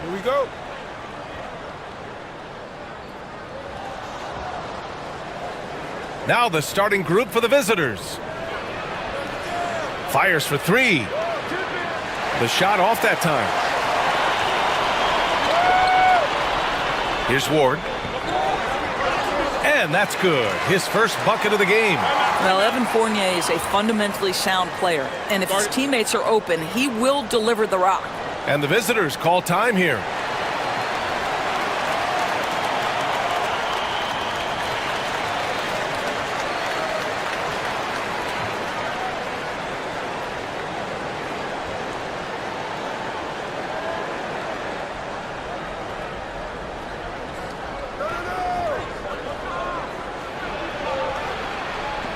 Here we go. Now the starting group for the visitors. Fires for three. The shot off that time. Here's Ward. And that's good. His first bucket of the game. Well, Evan Fournier is a fundamentally sound player. And if his teammates are open, he will deliver the rock. And the visitors call time here.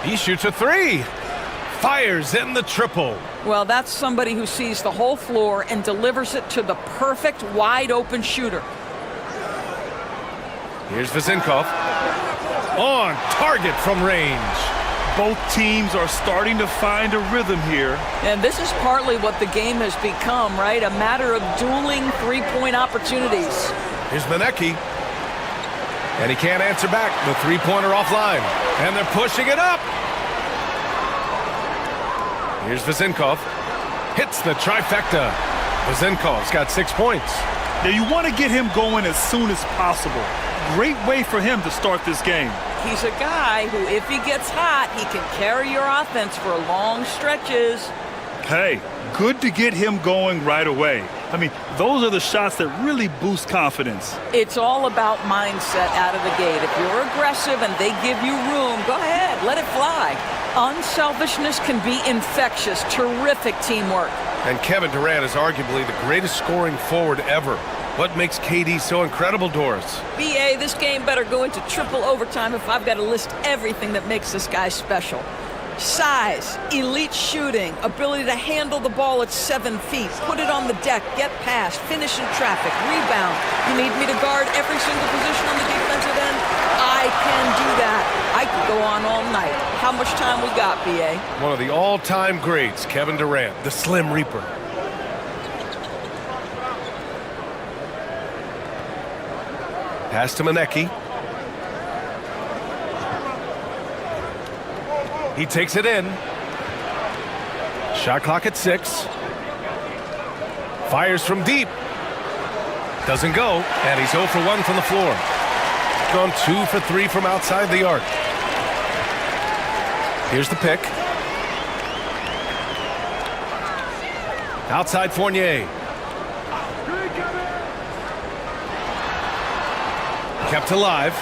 He shoots a three. Fires in the triple. Well, that's somebody who sees the whole floor and delivers it to the perfect wide-open shooter. Here's Vezinkov. On target from range. Both teams are starting to find a rhythm here. And this is partly what the game has become, right? A matter of dueling three-point opportunities. Here's Manecki. And he can't answer back. The three-pointer offline. And they're pushing it up. Here's Vezinkov. Hits the trifecta. Vezinkov's got 6 points. Now you want to get him going as soon as possible. Great way for him to start this game. He's a guy who, if he gets hot, he can carry your offense for long stretches. Hey, good to get him going right away. I mean, those are the shots that really boost confidence. It's all about mindset out of the gate. If you're aggressive and they give you room, go ahead, let it fly. Unselfishness can be infectious. Terrific teamwork. And Kevin Durant is arguably the greatest scoring forward ever. What makes KD so incredible, Doris? BA, this game better go into triple overtime if I've got to list everything that makes this guy special. Size, elite shooting, ability to handle the ball at 7 feet, put it on the deck, get past, finish in traffic, rebound. You need me to guard every single position on the defensive end? I can do that. I could go on all night. How much time we got, BA? One of the all-time greats, Kevin Durant, the Slim Reaper. Pass to Manecki. He takes it in. Shot clock at 6. Fires from deep. Doesn't go, and he's 0 for 1 from the floor. Gone 2 for 3 from outside the arc. Here's the pick. Outside Fournier. Kept alive.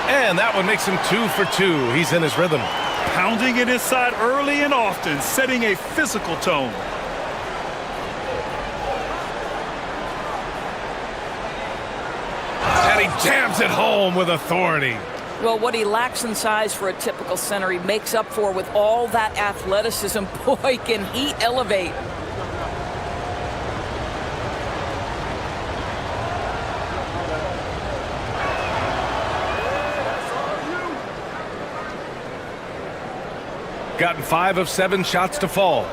And that one makes him 2 for 2. He's in his rhythm. Pounding it inside early and often, setting a physical tone. And he jams it home with authority. Well, what he lacks in size for a typical center, he makes up for with all that athleticism. Boy, can he elevate. Gotten 5 of 7 shots to fall.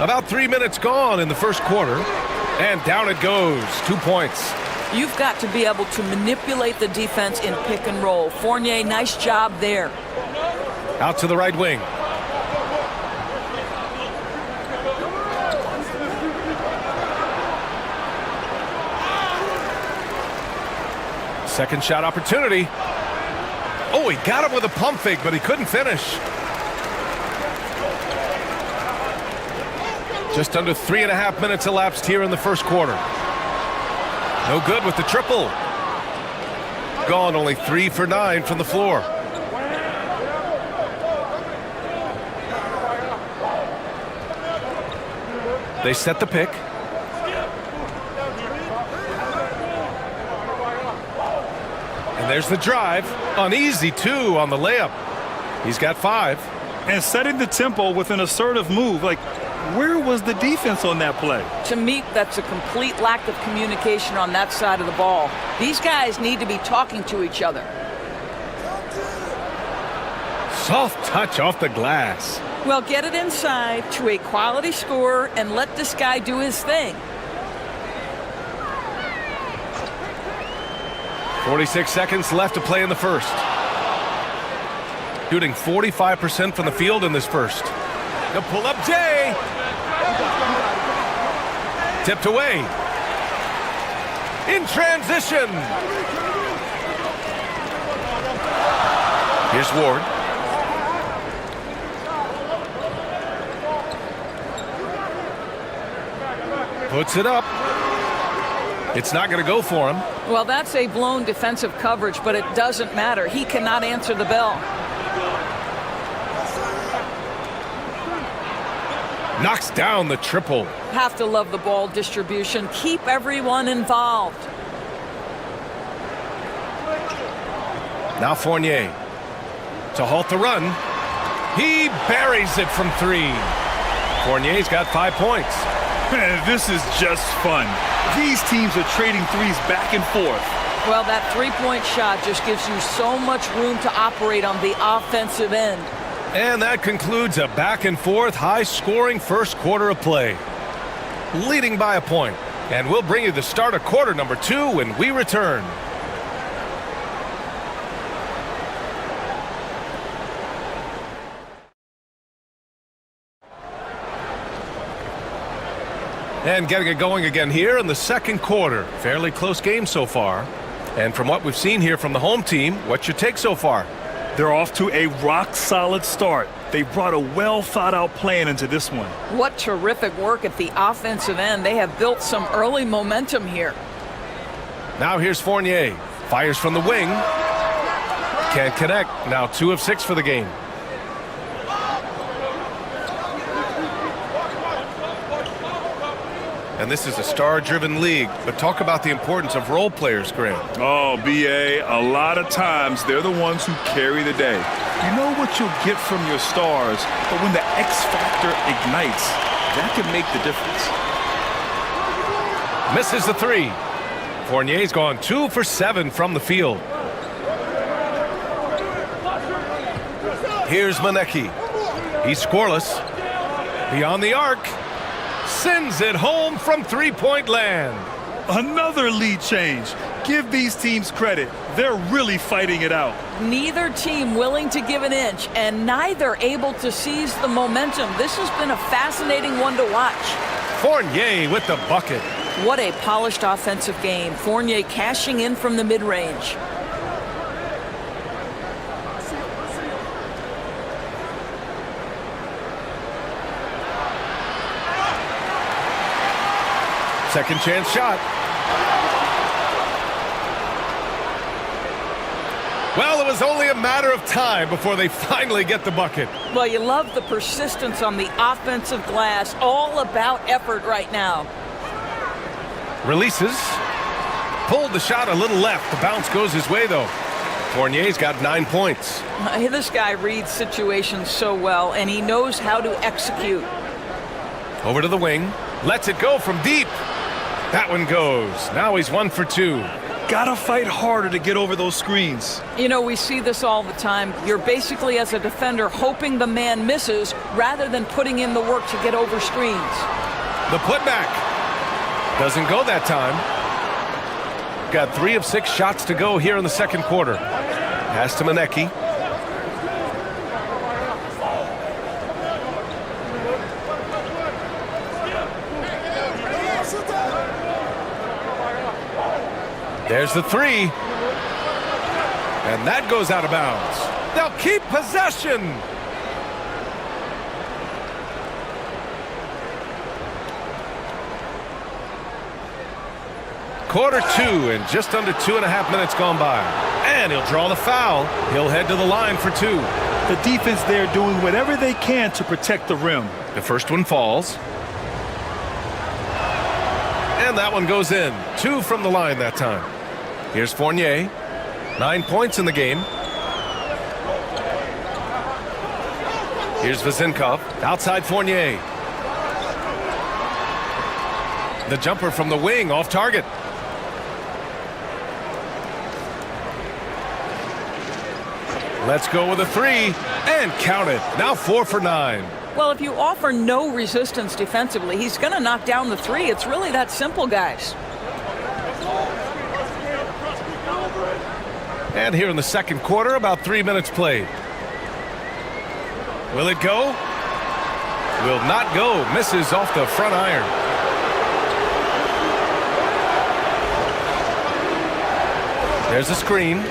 About 3 minutes gone in the first quarter. And down it goes. 2 points. You've got to be able to manipulate the defense in pick and roll. Fournier, nice job there. Out to the right wing. Second shot opportunity. Oh, he got him with a pump fake, but he couldn't finish. Just under 3.5 minutes elapsed here in the first quarter. No good with the triple. Gone only 3 for 9 from the floor. They set the pick. And there's the drive. Uneasy, too, on the layup. He's got 5. And setting the tempo with an assertive move. Like, where was the defense on that play? To me, that's a complete lack of communication on that side of the ball. These guys need to be talking to each other. Soft touch off the glass. Well, get it inside to a quality scorer and let this guy do his thing. 46 seconds left to play in the first. Shooting 45% from the field in this first. The pull-up J. Tipped away. In transition. Here's Ward. Puts it up. It's not going to go for him. Well, that's a blown defensive coverage, but it doesn't matter. He cannot answer the bell. Knocks down the triple. Have to love the ball distribution. Keep everyone involved. Now Fournier to halt the run. He buries it from three. Fournier's got 5 points. Man, this is just fun. These teams are trading threes back and forth. Well, that three-point shot just gives you so much room to operate on the offensive end. And that concludes a back-and-forth, high-scoring first quarter of play. Leading by a point. And we'll bring you the start of quarter number 2 when we return. And getting it going again here in the second quarter. Fairly close game so far. And from what we've seen here from the home team, what's your take so far? They're off to a rock-solid start. They brought a well-thought-out plan into this one. What terrific work at the offensive end. They have built some early momentum here. Now here's Fournier. Fires from the wing. Can't connect. Now 2 of 6 for the game. And this is a star-driven league, but talk about the importance of role players, Graham. Oh, B.A., a lot of times they're the ones who carry the day. You know what you'll get from your stars, but when the X factor ignites, that can make the difference. Misses the three. Fournier's gone 2 for 7 from the field. Here's Manecki. He's scoreless. Beyond the arc. Sends it home from three-point land. Another lead change. Give these teams credit. They're really fighting it out. Neither team willing to give an inch, and neither able to seize the momentum. This has been a fascinating one to watch. Fournier with the bucket. What a polished offensive game. Fournier cashing in from the mid-range. Second chance shot. Well, it was only a matter of time before they finally get the bucket. Well, you love the persistence on the offensive glass. All about effort right now. Releases. Pulled the shot a little left. The bounce goes his way, though. Fournier's got 9 points. This guy reads situations so well, and he knows how to execute. Over to the wing. Lets it go from deep. That one goes. Now he's 1 for 2. Gotta fight harder to get over those screens. You know, we see this all the time. You're basically, as a defender, hoping the man misses rather than putting in the work to get over screens. The putback. Doesn't go that time. Got 3 of 6 shots to go here in the second quarter. Pass to Manecki. There's the three. And that goes out of bounds. They'll keep possession. Quarter 2 and just under 2.5 minutes gone by. And he'll draw the foul. He'll head to the line for 2. The defense there doing whatever they can to protect the rim. The first one falls. And that one goes in. 2 from the line that time. Here's Fournier. 9 points in the game. Here's Vezinkov. Outside Fournier. The jumper from the wing off target. Let's go with a 3 and count it. Now 4 for 9. Well, if you offer no resistance defensively, he's going to knock down the three. It's really that simple, guys. And here in the second quarter, about 3 minutes played. Will it go? Will not go. Misses off the front iron. There's a screen.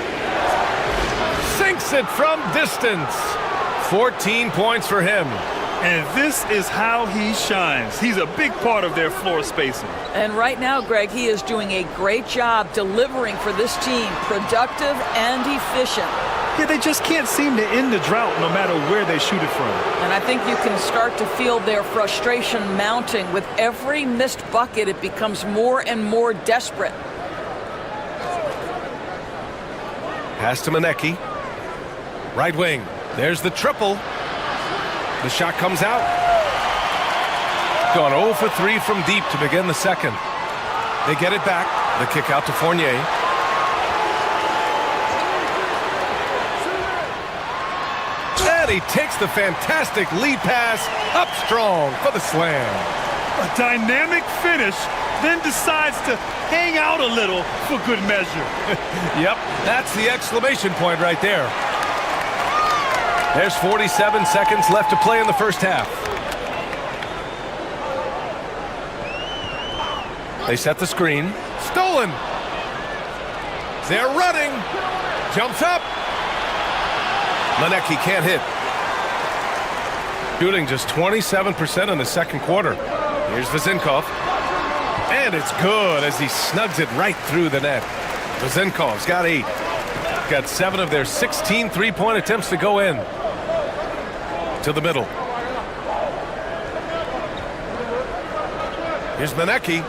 Sinks it from distance. 14 points for him. And this is how he shines. He's a big part of their floor spacing. And right now, Greg, he is doing a great job delivering for this team. Productive and efficient. Yeah, they just can't seem to end the drought no matter where they shoot it from. And I think you can start to feel their frustration mounting. With every missed bucket, it becomes more and more desperate. Pass to Manecki. Right wing. There's the triple. The shot comes out. Gone 0 for 3 from deep to begin the second. They get it back. The kick out to Fournier. And he takes the fantastic lead pass up strong for the slam. A dynamic finish, then decides to hang out a little for good measure. Yep, that's the exclamation point right there. There's 47 seconds left to play in the first half. They set the screen. Stolen. They're running. Jumps up. Manecki can't hit. Shooting just 27% in the second quarter. Here's Vezinkov. And it's good as he snugs it right through the net. Vezinkov's got 8. Got 7 of their 16 three-point attempts to go in. To the middle. Here's Manecki.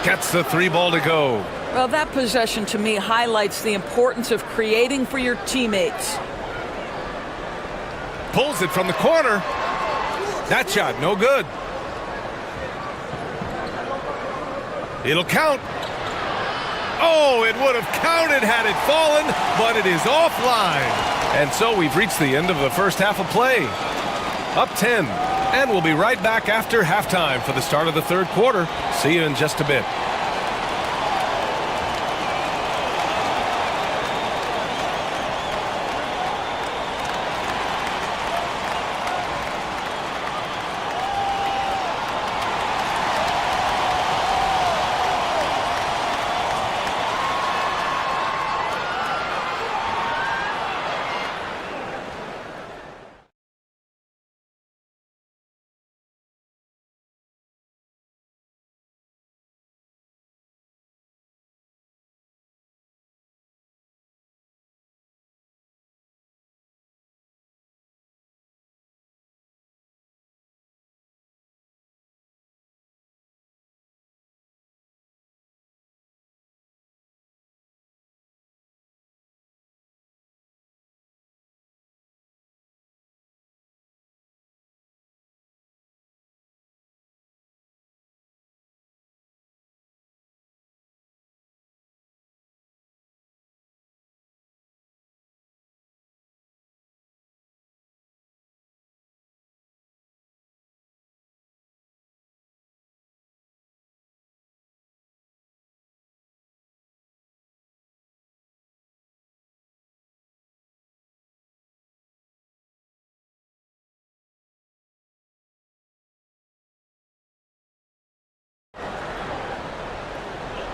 Gets the 3 ball to go. Well, that possession to me highlights the importance of creating for your teammates. Pulls it from the corner. That shot, no good. It'll count. Oh, it would have counted had it fallen, but it is offline. And so we've reached the end of the first half of play. Up 10. And we'll be right back after halftime for the start of the third quarter. See you in just a bit.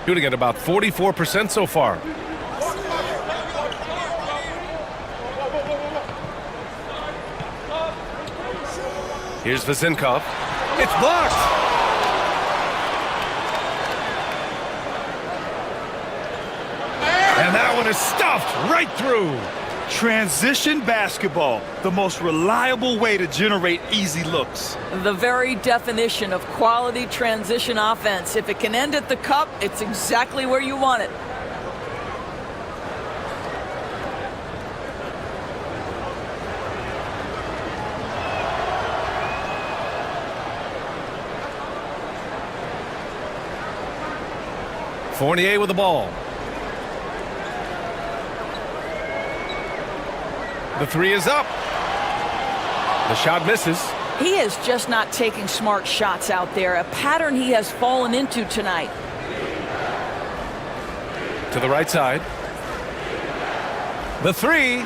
Shooting at about 44% so far. Here's Vezinkov. It's blocked. And that one is stuffed right through. Transition basketball, the most reliable way to generate easy looks. The very definition of quality transition offense. If it can end at the cup, it's exactly where you want it. Fournier with the ball. The 3 is up. The shot misses. He is just not taking smart shots out there, a pattern he has fallen into tonight. To the right side. The three,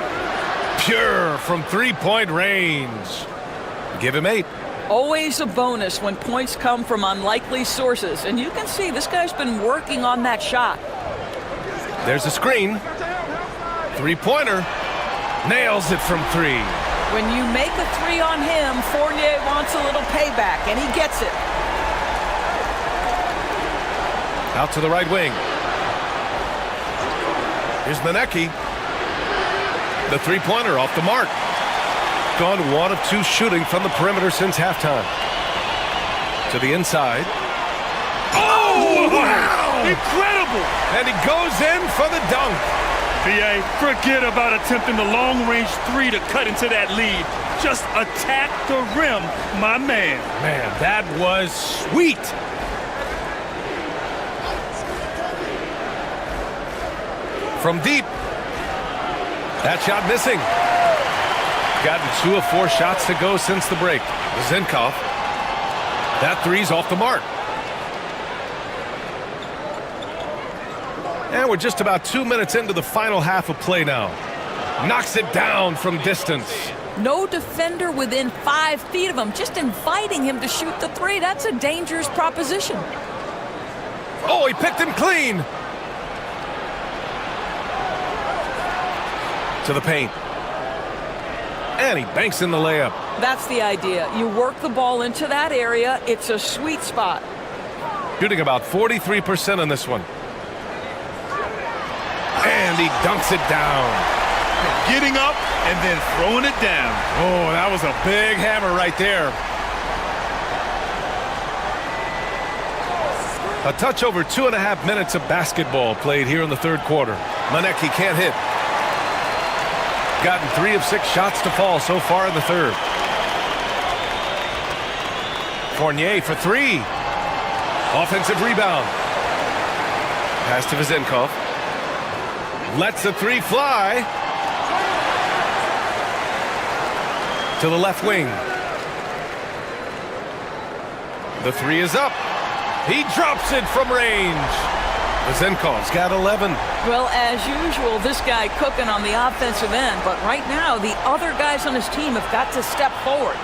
pure from three-point range. Give him 8. Always a bonus when points come from unlikely sources, and you can see this guy's been working on that shot. There's a screen. Three-pointer. Nails it from 3. When you make a 3 on him, Fournier wants a little payback, and he gets it. Out to the right wing. Here's Manecki. The three-pointer off the mark. Gone 1 of 2 shooting from the perimeter since halftime. To the inside. Oh, wow! Incredible! And he goes in for the dunk. BA, forget about attempting the long-range 3 to cut into that lead. Just attack the rim, my man. Man, that was sweet. From deep. That shot missing. Gotten 2 of 4 shots to go since the break. Zinkov. That three's off the mark. And we're just about 2 minutes into the final half of play now. Knocks it down from distance. No defender within 5 feet of him, just inviting him to shoot the 3. That's a dangerous proposition. Oh, he picked him clean. To the paint. And he banks in the layup. That's the idea. You work the ball into that area. It's a sweet spot. Shooting about 43% on this one. And he dunks it down. Getting up and then throwing it down. Oh, that was a big hammer right there. A touch over 2.5 minutes of basketball played here in the third quarter. Manecki can't hit. Gotten 3 of 6 shots to fall so far in the third. Fournier for 3. Offensive rebound. Pass to Zinkov. Lets the 3 fly. To the left wing. The 3 is up. He drops it from range. Zenkov's got 11. Well, as usual, this guy cooking on the offensive end, but right now the other guys on his team have got to step forward.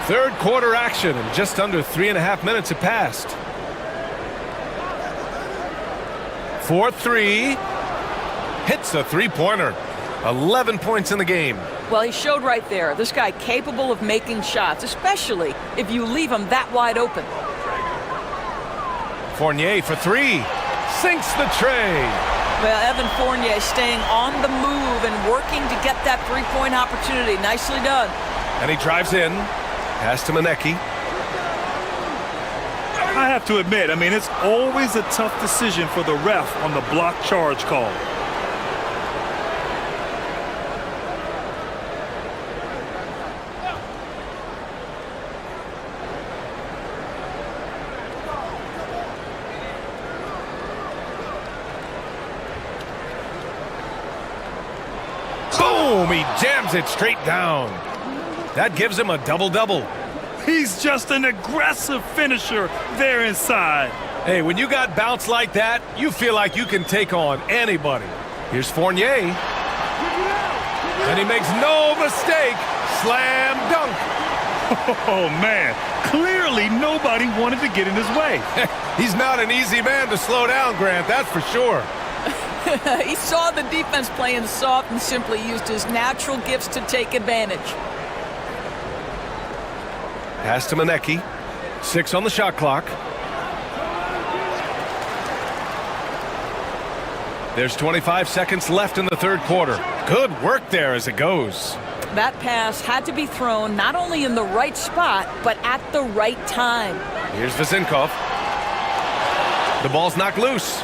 Third quarter action, and just under 3.5 minutes have passed. 4-3. Hits a three-pointer. 11 points in the game. Well, he showed right there. This guy capable of making shots, especially if you leave him that wide open. Fournier for 3. Sinks the tray. Well, Evan Fournier staying on the move and working to get that three-point opportunity. Nicely done. And he drives in. Pass to Manecki. I have to admit, it's always a tough decision for the ref on the block charge call. Boom! He jams it straight down. That gives him a double-double. He's just an aggressive finisher there inside. Hey, when you got bounce like that, you feel like you can take on anybody. Here's Fournier. And he makes no mistake. Slam dunk. Oh, man. Clearly nobody wanted to get in his way. He's not an easy man to slow down, Grant, that's for sure. He saw the defense playing soft and simply used his natural gifts to take advantage. Pass to Manecki. 6 on the shot clock. There's 25 seconds left in the third quarter. Good work there as it goes. That pass had to be thrown not only in the right spot, but at the right time. Here's Zinkov. The ball's knocked loose.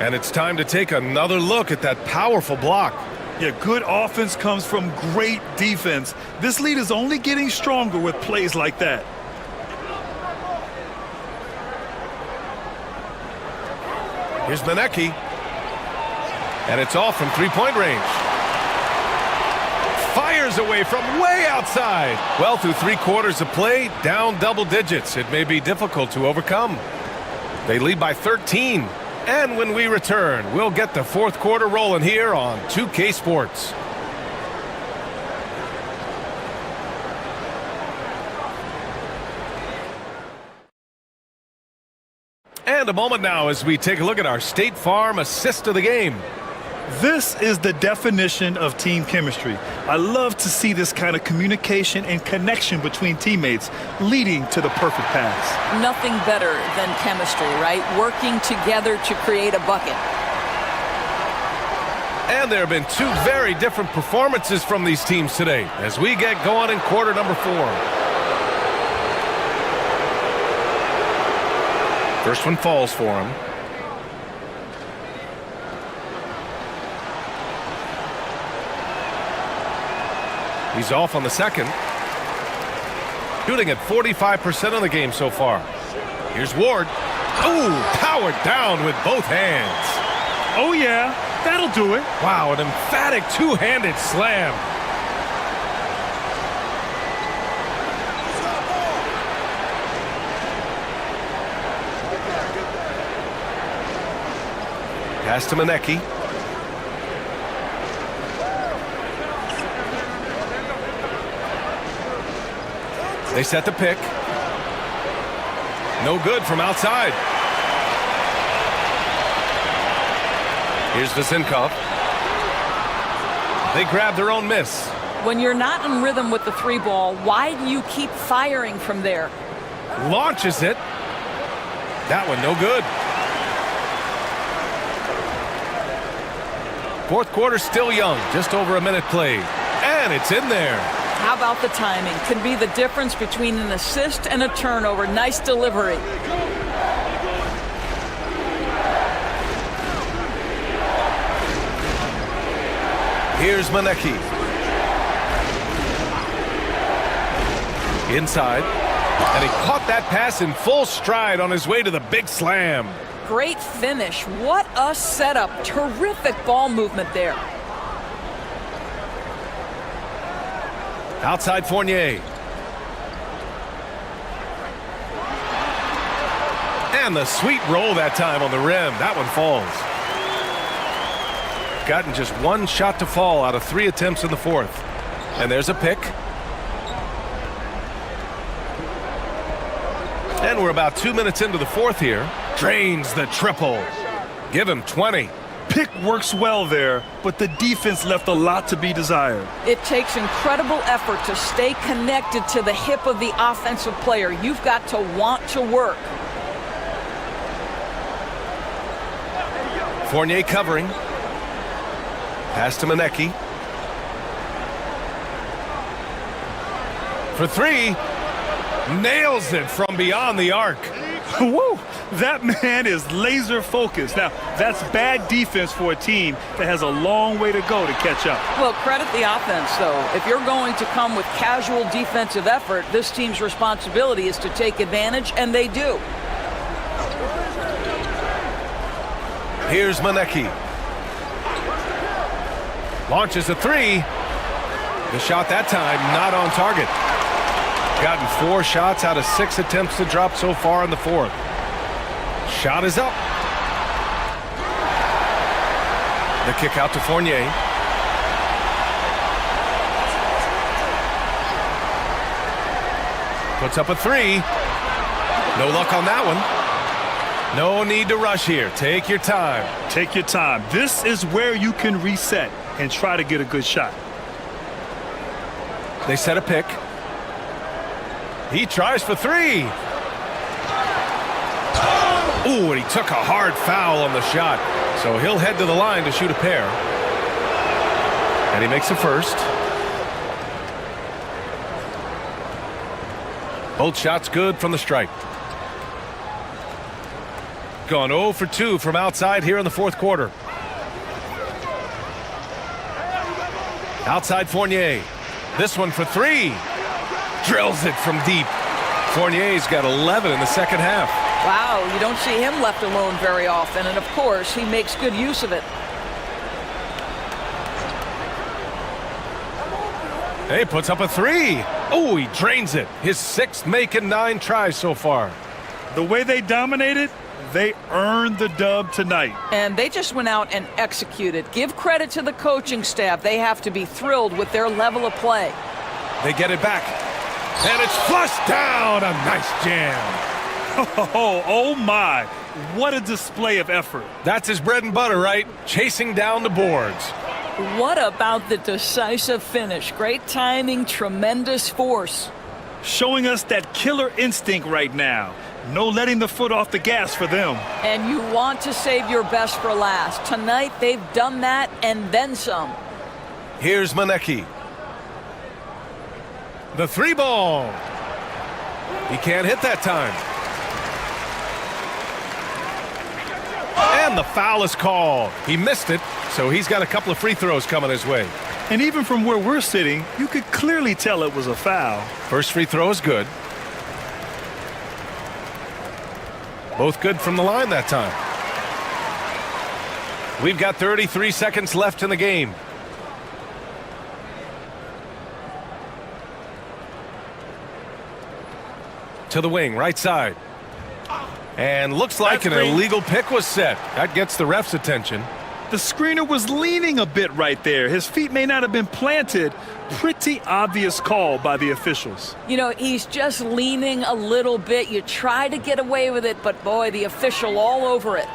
And it's time to take another look at that powerful block. Yeah, good offense comes from great defense. This lead is only getting stronger with plays like that. Here's Manecki. And it's off from three-point range. Fires away from way outside. Well, through 3 quarters of play, down double digits. It may be difficult to overcome. They lead by 13. And when we return, we'll get the 4th quarter rolling here on 2K Sports. And a moment now as we take a look at our State Farm assist of the game. This is the definition of team chemistry. I love to see this kind of communication and connection between teammates leading to the perfect pass. Nothing better than chemistry, right? Working together to create a bucket. And there have been 2 very different performances from these teams today as we get going in quarter number 4. First one falls for him. He's off on the second. Shooting at 45% of the game so far. Here's Ward. Ooh, powered down with both hands. Oh yeah, that'll do it. Wow, an emphatic 2-handed slam. Pass to Manecki. They set the pick. No good from outside. Here's Vasenkov. They grab their own miss. When you're not in rhythm with the 3 ball, why do you keep firing from there? Launches it. That one no good. 4th quarter still young. Just over a minute played. And it's in there. How about the timing? Can be the difference between an assist and a turnover. Nice delivery. Here's Manecki. Inside. And he caught that pass in full stride on his way to the big slam. Great finish. What a setup. Terrific ball movement there. Outside Fournier. And the sweet roll that time on the rim. That one falls. Gotten just 1 shot to fall out of 3 attempts in the 4th. And there's a pick. And we're about 2 minutes into the 4th here. Drains the triple. Give him 20. Pick works well there, but the defense left a lot to be desired. It takes incredible effort to stay connected to the hip of the offensive player. You've got to want to work. Fournier covering. Pass to Manecki. For 3. Nails it from beyond the arc. Woo! That man is laser focused. Now, that's bad defense for a team that has a long way to go to catch up. Well, credit the offense, though. If you're going to come with casual defensive effort, this team's responsibility is to take advantage, and they do. Here's Manecki. Launches a 3. The shot that time not on target. Gotten 4 shots out of 6 attempts to drop so far in the 4th. Shot is up. The kick out to Fournier. Puts up a 3. No luck on that one. No need to rush here. Take your time. Take your time. This is where you can reset and try to get a good shot. They set a pick. He tries for 3. Ooh, and he took a hard foul on the shot. So he'll head to the line to shoot a pair. And he makes a first. Both shots good from the stripe. Gone 0 for 2 from outside here in the 4th quarter. Outside Fournier. This one for 3. Drills it from deep. Fournier's got 11 in the 2nd half. Wow, you don't see him left alone very often, and of course, he makes good use of it. Hey, puts up a three. Oh, he drains it. His sixth make in 9 tries so far. The way they dominated, they earned the dub tonight. And they just went out and executed. Give credit to the coaching staff. They have to be thrilled with their level of play. They get it back. And it's flushed down. A nice jam. Oh my. What a display of effort. That's his bread and butter, right? Chasing down the boards. What about the decisive finish? Great timing, tremendous force. Showing us that killer instinct right now. No letting the foot off the gas for them. And you want to save your best for last. Tonight, they've done that and then some. Here's Manecki. The 3 ball. He can't hit that time. And the foul is called. He missed it, so he's got a couple of free throws coming his way. And even from where we're sitting, you could clearly tell it was a foul. First free throw is good. Both good from the line that time. We've got 33 seconds left in the game. To the wing, right side. And looks like an illegal pick was set. That gets the ref's attention. The screener was leaning a bit right there. His feet may not have been planted. Pretty obvious call by the officials. You know, he's just leaning a little bit. You try to get away with it, but boy, the official all over it.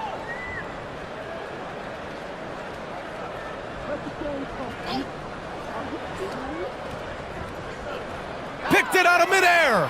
Picked it out of midair.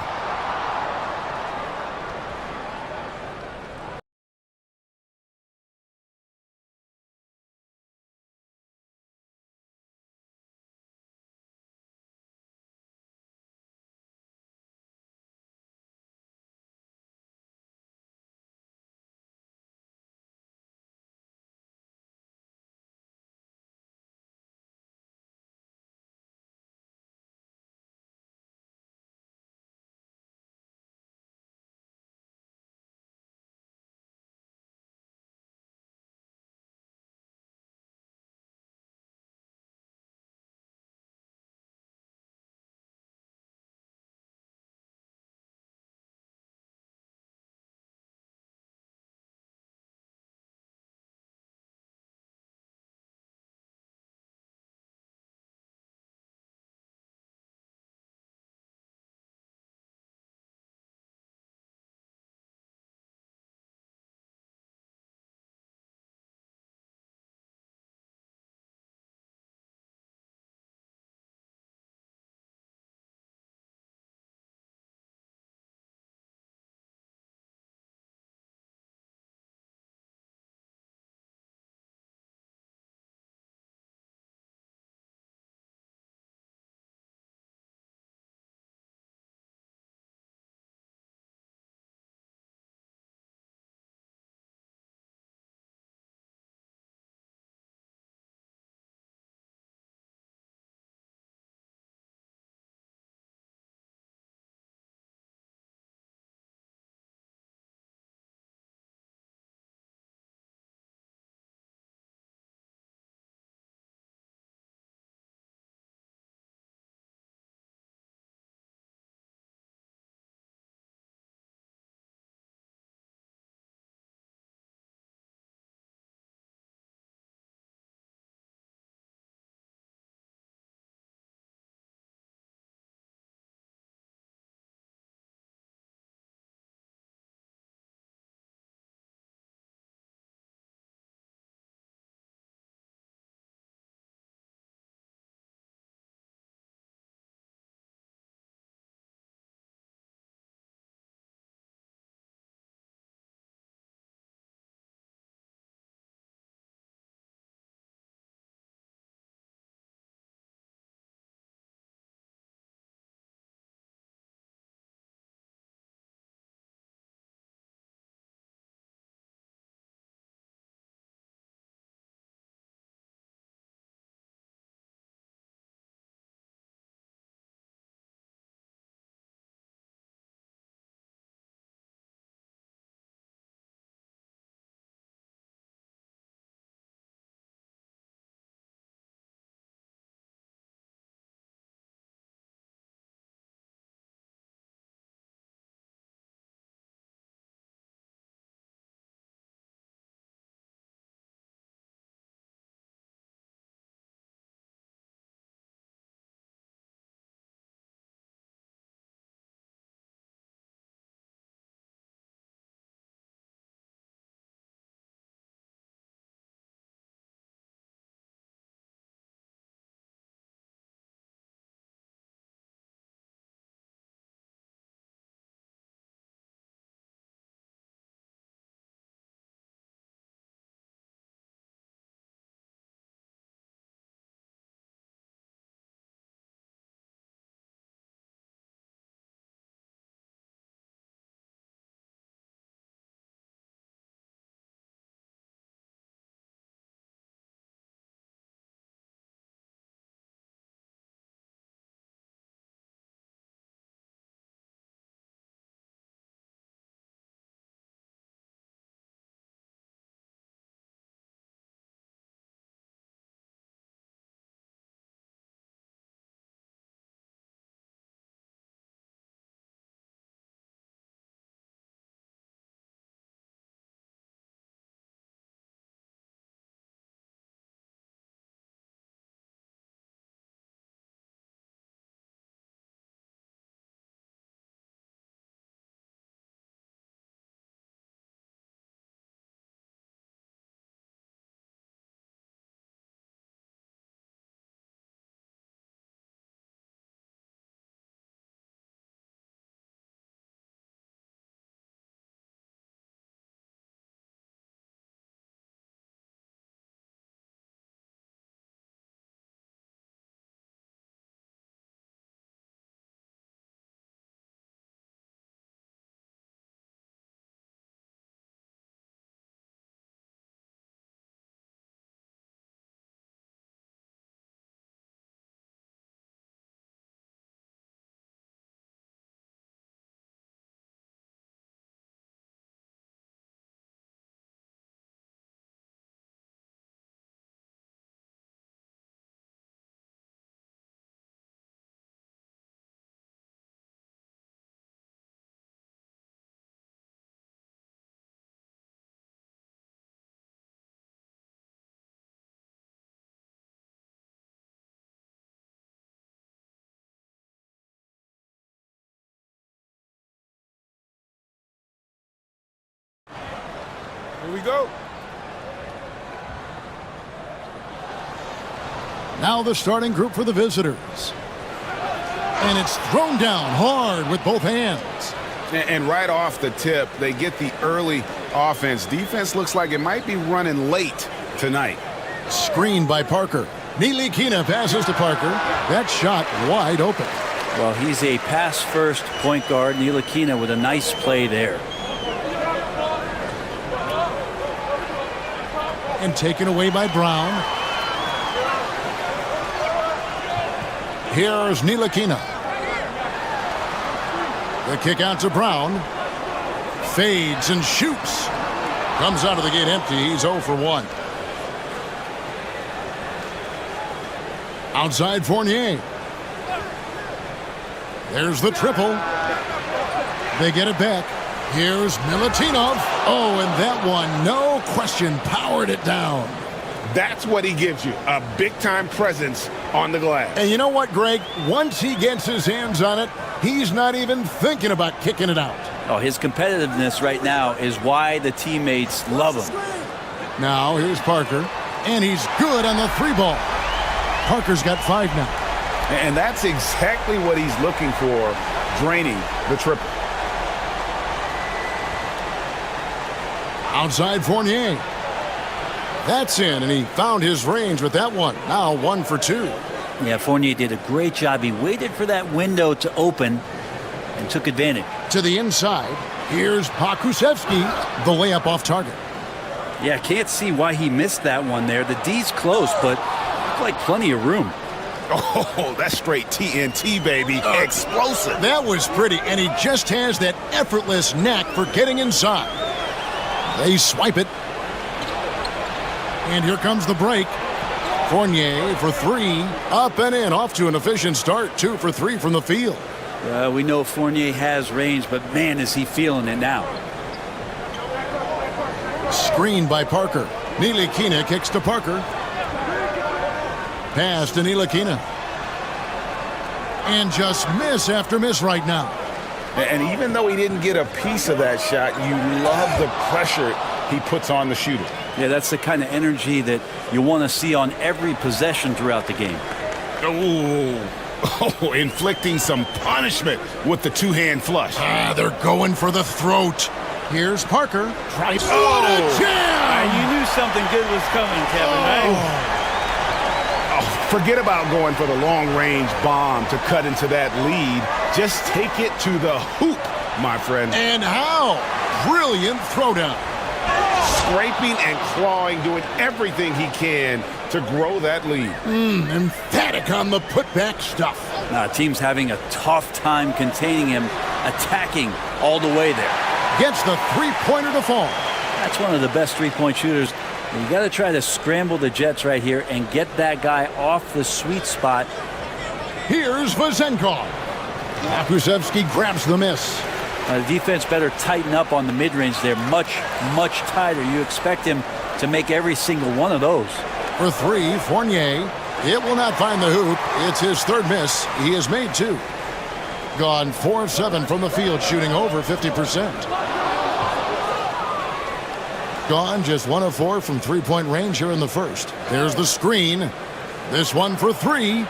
Here we go. Now the starting group for the visitors. And it's thrown down hard with both hands. And right off the tip, they get the early offense. Defense looks like it might be running late tonight. Screened by Parker. Nilikina passes to Parker. That shot wide open. Well, he's a pass-first point guard. Nilikina with a nice play there. And taken away by Brown. Here's Nilikina. The kick out to Brown. Fades and shoots. Comes out of the gate empty. He's 0 for 1. Outside Fournier. There's the triple. They get it back. Here's Milutinov. Oh, and that one, no question, powered it down. That's what he gives you, a big-time presence on the glass. And you know what, Greg? Once he gets his hands on it, he's not even thinking about kicking it out. Oh, his competitiveness right now is why the teammates love him. Now, here's Parker, and he's good on the 3-ball. Parker's got 5 now. And that's exactly what he's looking for, draining the triple. Outside Fournier. That's in, and he found his range with that one. Now 1 for 2. Yeah, Fournier did a great job. He waited for that window to open and took advantage. To the inside, here's Pokusevski, the layup off target. Yeah, can't see why he missed that one there. The D's close, but looked like plenty of room. Oh, that's straight TNT, baby. Explosive. That was pretty, and he just has that effortless knack for getting inside. They swipe it. And here comes the break. Fournier for 3. Up and in. Off to an efficient start. 2 for 3 from the field. We know Fournier has range, but man, is he feeling it now. Screened by Parker. Nilikina kicks to Parker. Pass to Nilikina. And just miss after miss right now. And even though he didn't get a piece of that shot, you love the pressure he puts on the shooter. Yeah, that's the kind of energy that you want to see on every possession throughout the game. Oh, inflicting some punishment with the two-hand flush. They're going for the throat. Here's Parker. Tries Oh! what a jam! You knew something good was coming, Kevin, right? Forget about going for the long-range bomb to cut into that lead. Just take it to the hoop, my friend. And how? Brilliant throwdown. Scraping and clawing, doing everything he can to grow that lead. Emphatic on the putback stuff. Team's having a tough time containing him, attacking all the way there. Gets the three-pointer to fall. That's one of the best three-point shooters. You got to try to scramble the Jets right here and get that guy off the sweet spot. Here's Vazenkov. Pokusevski grabs the miss. The defense better tighten up on the mid-range there. Much tighter. You expect him to make every single one of those. For 3, Fournier. It will not find the hoop. It's his third miss. He has made 2. Gone 4 of 7 from the field, shooting over 50%. Gone just 1 of 4 from three-point range here in the first. There's the screen. This one for 3.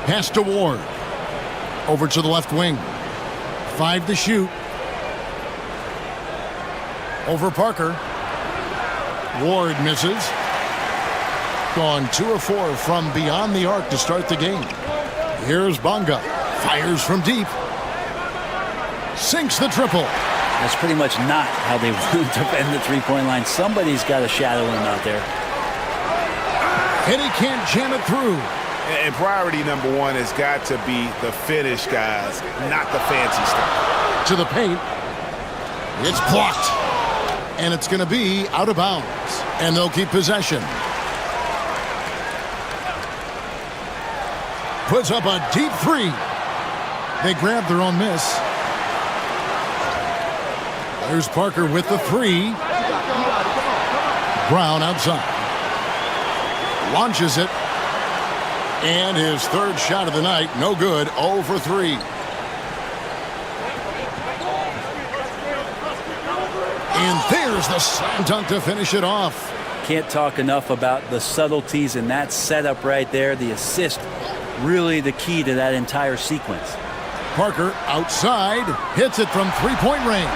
Pass to Ward. Over to the left wing. 5 to shoot. Over Parker. Ward misses. Gone 2 of 4 from beyond the arc to start the game. Here's Bonga. Fires from deep. Sinks the triple. That's pretty much not how they want to defend the three-point line. Somebody's got to shadow him out there. And he can't jam it through. And priority number 1 has got to be the finish, guys, not the fancy stuff. To the paint. It's blocked. And it's going to be out of bounds. And they'll keep possession. Puts up a deep 3. They grab their own miss. There's Parker with the 3. Brown outside. Launches it. And his third shot of the night, no good, 0 for 3. And there's the slam dunk to finish it off. Can't talk enough about the subtleties in that setup right there. The assist, really the key to that entire sequence. Parker outside, hits it from three-point range.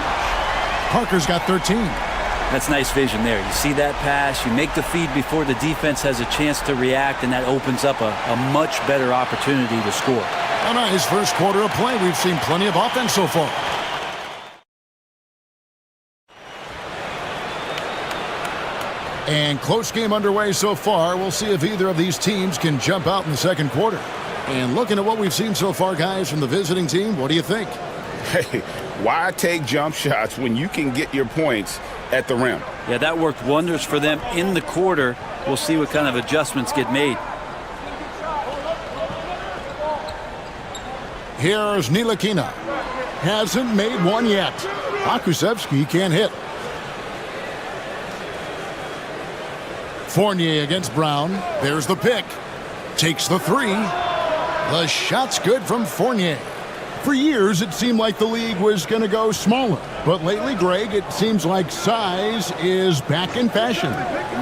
Parker's got 13. That's nice vision there. You see that pass, you make the feed before the defense has a chance to react, and that opens up a much better opportunity to score. A nice first quarter of play. We've seen plenty of offense so far. And close game underway so far. We'll see if either of these teams can jump out in the second quarter. And looking at what we've seen so far, guys, from the visiting team, what do you think? Hey, why take jump shots when you can get your points at the rim? Yeah, that worked wonders for them in the quarter. We'll see what kind of adjustments get made. Here's Ntilikina. Hasn't made one yet. Akusevsky can't hit. Fournier against Brown. There's the pick. Takes the three. The shot's good from Fournier. For years, it seemed like the league was going to go smaller. But lately, Greg, it seems like size is back in fashion.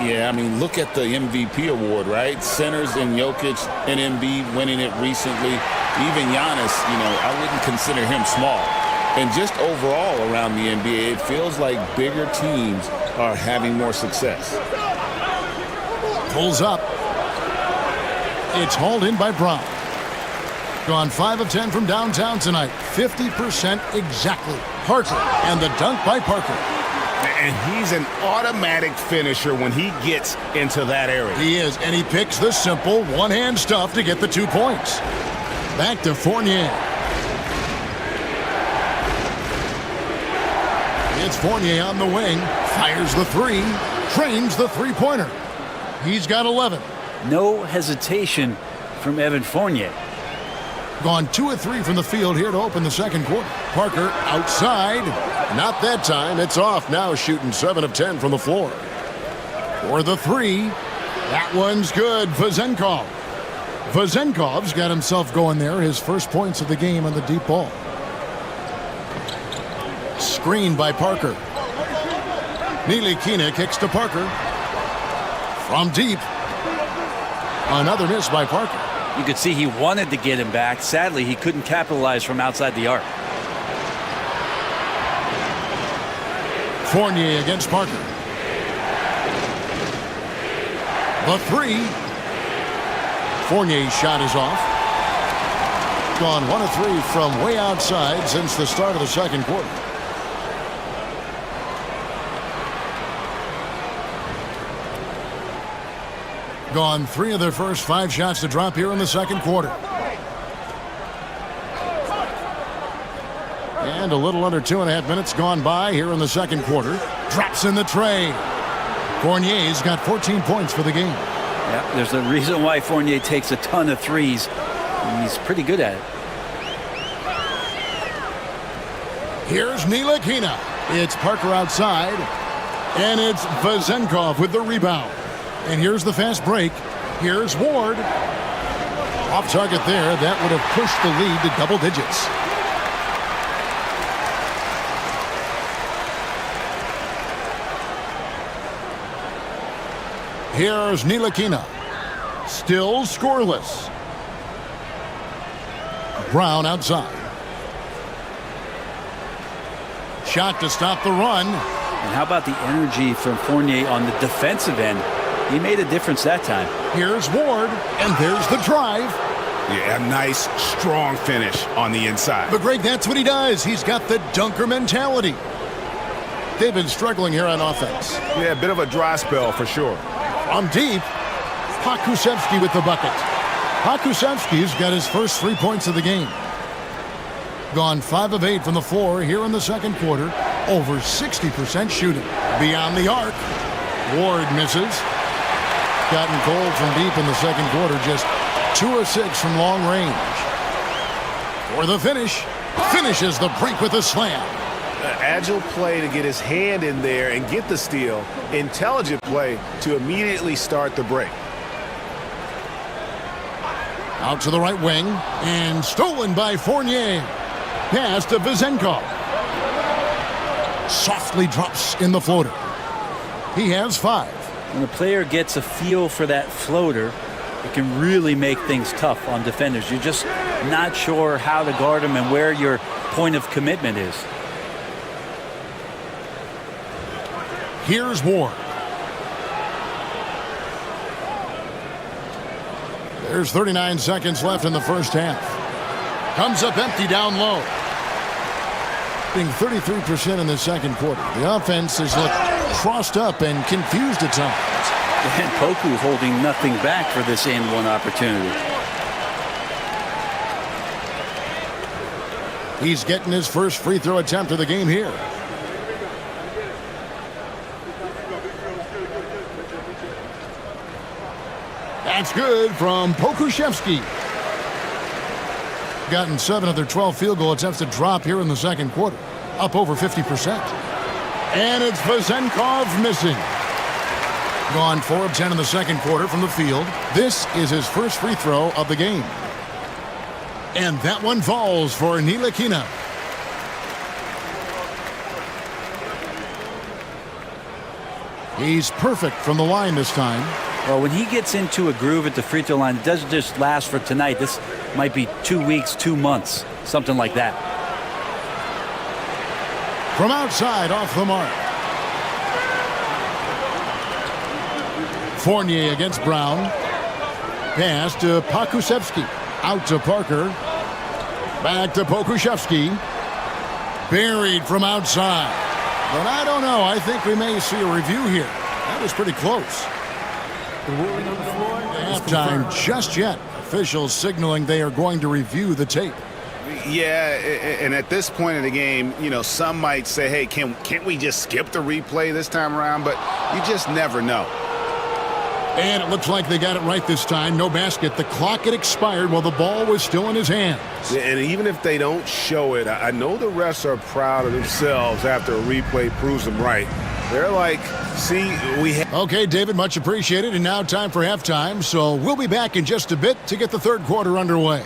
Yeah, I mean, look at the MVP award, right? Centers and Jokic and Embiid winning it recently. Even Giannis, I wouldn't consider him small. And just overall around the NBA, it feels like bigger teams are having more success. Pulls up. It's hauled in by Brown. Gone 5 of 10 from downtown tonight. 50% exactly. Parker, and the dunk by Parker. And he's an automatic finisher when he gets into that area. He is, and he picks the simple one-hand stuff to get the 2 points. Back to Fournier. It's Fournier on the wing. Fires the three. Trains the three-pointer. He's got 11. No hesitation from Evan Fournier. Gone 2 of 3 from the field here to open the second quarter. Parker outside. Not that time. It's off now, shooting 7 of 10 from the floor. For the three. That one's good. Vezenkov. Vezenkov's got himself going there. His first points of the game on the deep ball. Screened by Parker. Ntilikina kicks to Parker. From deep. Another miss by Parker. You could see he wanted to get him back. Sadly, he couldn't capitalize from outside the arc. Fournier against Parker. The three. Fournier's shot is off. Gone 1 of 3 from way outside since the start of the second quarter. Gone 3 of their first 5 shots to drop here in the second quarter. And a little under 2.5 minutes gone by here in the second quarter. Drops in the tray. Fournier's got 14 points for the game. Yeah, there's a reason why Fournier takes a ton of threes. And he's pretty good at it. Here's Ntilikina. It's Parker outside. And it's Vezenkov with the rebound. And here's the fast break. Here's Ward. Off target there. That would have pushed the lead to double digits. Here's Ntilikina. Still scoreless. Brown outside. Shot to stop the run. And how about the energy from Fournier on the defensive end? He made a difference that time. Here's Ward, and there's the drive. Yeah, a nice, strong finish on the inside. But, Greg, that's what he does. He's got the dunker mentality. They've been struggling here on offense. Yeah, a bit of a dry spell for sure. On deep, Akusevsky with the bucket. Akusevsky's got his first 3 points of the game. Gone 5 of 8 from the floor here in the second quarter. Over 60% shooting. Beyond the arc. Ward misses. Gotten cold from deep in the second quarter. Just 2 of 6 from long range. For the finish. Finishes the break with a slam. Agile play to get his hand in there and get the steal. Intelligent play to immediately start the break. Out to the right wing. And stolen by Fournier. Pass to Vezenkov. Softly drops in the floater. He has 5. When a player gets a feel for that floater, it can really make things tough on defenders. You're just not sure how to guard them and where your point of commitment is. Here's Ward. There's 39 seconds left in the first half. Comes up empty down low. Being 33% in the second quarter. The offense has looked crossed up and confused at times. And Poku holding nothing back for this and one opportunity. He's getting his first free throw attempt of the game here. That's good from Pokushevsky. Gotten 7 of their 12 field goal attempts to drop here in the second quarter. Up over 50%. And it's Vazenkov missing. Gone 4 of 10 in the second quarter from the field. This is his first free throw of the game. And that one falls for Ntilikina. He's perfect from the line this time. Well, when he gets into a groove at the free throw line, it doesn't just last for tonight. This might be 2 weeks, 2 months, something like that. From outside, off the mark. Fournier against Brown. Pass to Pokusevsky. Out to Parker. Back to Pokushevsky. Buried from outside. But I don't know. I think we may see a review here. That was pretty close. Halftime just yet. Officials signaling they are going to review the tape. Yeah, and at this point in the game, you know, some might say, hey, can't we just skip the replay this time around? But you just never know. And it looks like they got it right this time. No basket. The clock had expired while the ball was still in his hands. And even if they don't show it, I know the refs are proud of themselves after a replay proves them right. They're like, see, Okay, David, much appreciated. And now time for halftime. So we'll be back in just a bit to get the third quarter underway.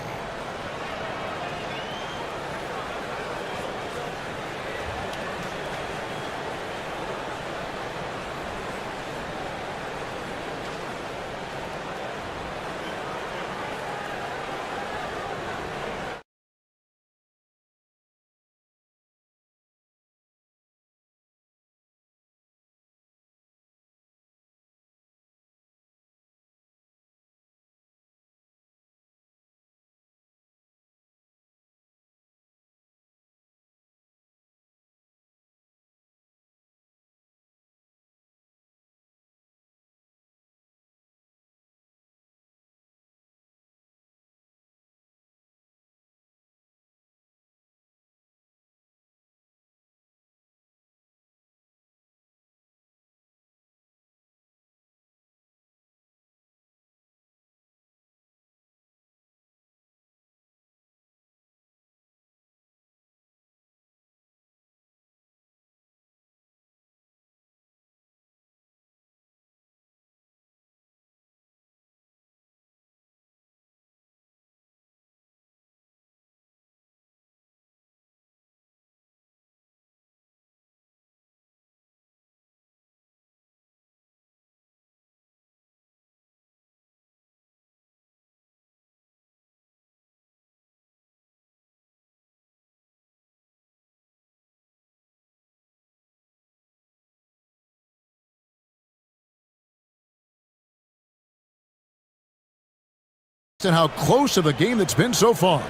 And how close of a game it's been so far.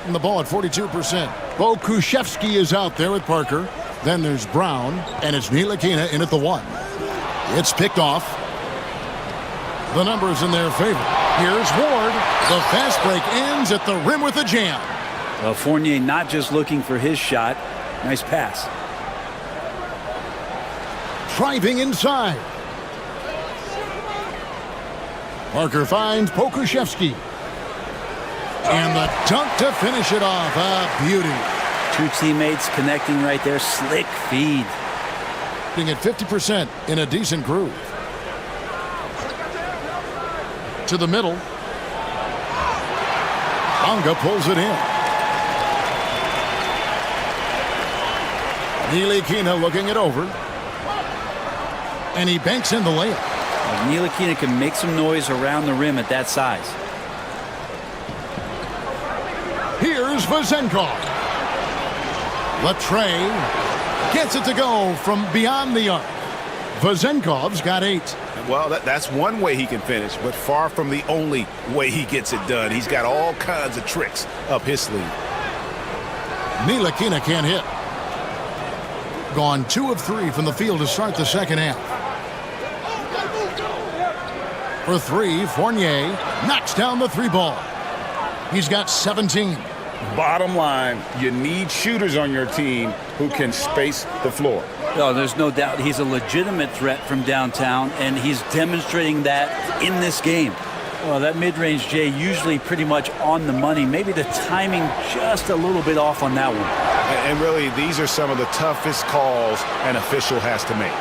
And the ball at 42%. Pokushevsky is out there with Parker. Then there's Brown, and it's Ntilikina in at the 1. It's picked off. The numbers in their favor. Here's Ward. The fast break ends at the rim with a jam. Well, Fournier not just looking for his shot. Nice pass. Driving inside. Parker finds Pokushevsky. And the dunk to finish it off. A beauty. 2 teammates connecting right there. Slick feed. Being at 50% in a decent groove. To the middle. Bonga pulls it in. Ntilikina looking it over. And he banks in the layup. Ntilikina can make some noise around the rim at that size. Here's Vezenkov. Latre gets it to go from beyond the arc. Vezenkov's got 8. Well, that's one way he can finish, but far from the only way he gets it done. He's got all kinds of tricks up his sleeve. Ntilikina can't hit. Gone 2 of 3 from the field to start the second half. For 3, Fournier knocks down the 3 ball. He's got 17. Bottom line, you need shooters on your team who can space the floor. Oh, there's no doubt he's a legitimate threat from downtown, and he's demonstrating that in this game. Well, that mid-range, Jay, usually pretty much on the money. Maybe the timing just a little bit off on that one. And really, these are some of the toughest calls an official has to make.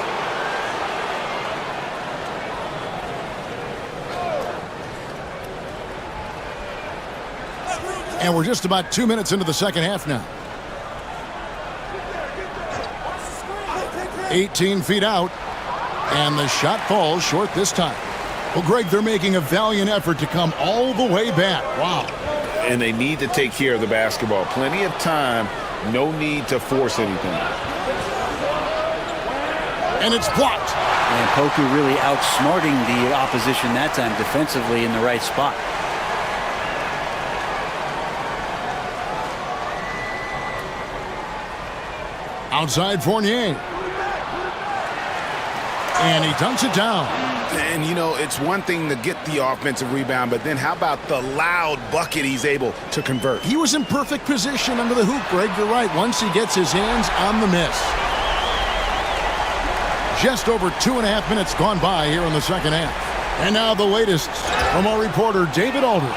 And we're just about 2 minutes into the second half now. 18 feet out, and the shot falls short this time. Well, Greg, they're making a valiant effort to come all the way back. Wow. And they need to take care of the basketball. Plenty of time, no need to force anything. And it's blocked. And Poku really outsmarting the opposition that time defensively in the right spot. Outside Fournier. And he dunks it down. And, you know, it's one thing to get the offensive rebound, but then how about the loud bucket he's able to convert? He was in perfect position under the hoop, Greg. You're right. Once he gets his hands on the miss. Just over 2.5 minutes gone by here in the second half. And now the latest from our reporter, David Aldridge.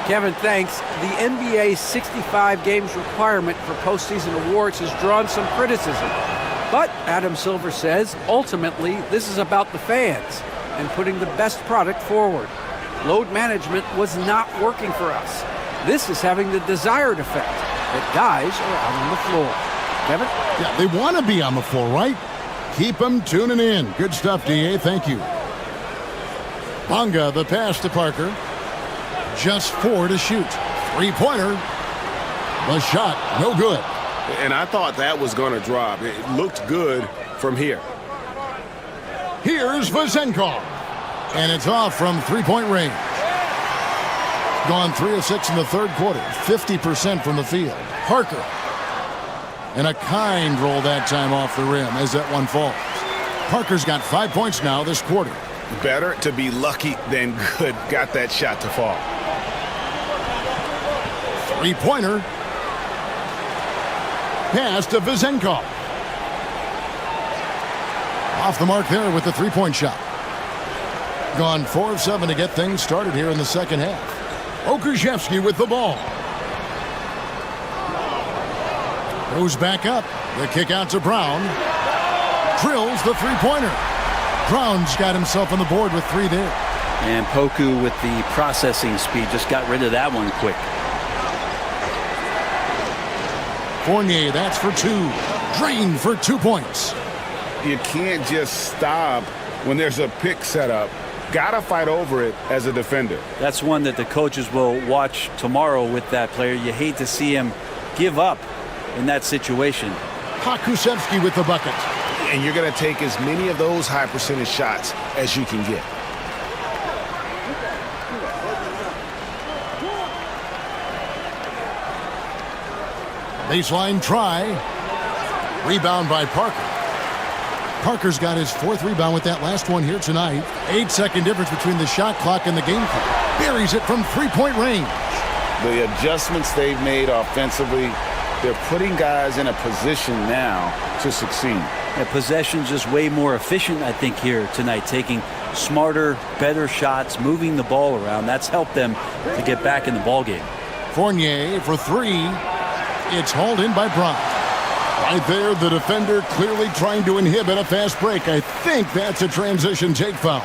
Kevin, thanks. The NBA 65 games requirement for postseason awards has drawn some criticism. But Adam Silver says, ultimately, this is about the fans and putting the best product forward. Load management was not working for us. This is having the desired effect, that guys are out on the floor. Kevin? Yeah, they want to be on the floor, right? Keep them tuning in. Good stuff, DA. Thank you. Bonga, the pass to Parker. Just 4 to shoot. 3-pointer. The shot, no good. And I thought that was going to drop. It looked good from here. Here's Vezenkov. And it's off from 3-point range. Gone 3 of 6 in the third quarter. 50% from the field. Parker. And a kind roll that time off the rim as that one falls. Parker's got 5 points now this quarter. Better to be lucky than good. Got that shot to fall. 3-pointer. Pass to Vezenkov. Off the mark there with the 3-point shot. Gone 4 of 7 to get things started here in the second half. Okrzewski with the ball. Goes back up. The kick out to Brown. Drills the 3-pointer. Brown's got himself on the board with 3 there. And Poku with the processing speed just got rid of that one quick. Fournier, that's for 2. Drain for 2 points. You can't just stop when there's a pick set up. Gotta fight over it as a defender. That's one that the coaches will watch tomorrow with that player. You hate to see him give up in that situation. Okrzewski with the bucket. And you're going to take as many of those high percentage shots as you can get. Baseline try. Rebound by Parker. Parker's got his 4th rebound with that last one here tonight. 8-second difference between the shot clock and the game clock. Buries it from 3-point range. The adjustments they've made offensively, they're putting guys in a position now to succeed. Yeah, possession's just way more efficient, I think, here tonight. Taking smarter, better shots, moving the ball around. That's helped them to get back in the ball game. Fournier for 3. It's hauled in by Brown. Right there, the defender clearly trying to inhibit a fast break. I think that's a transition take foul.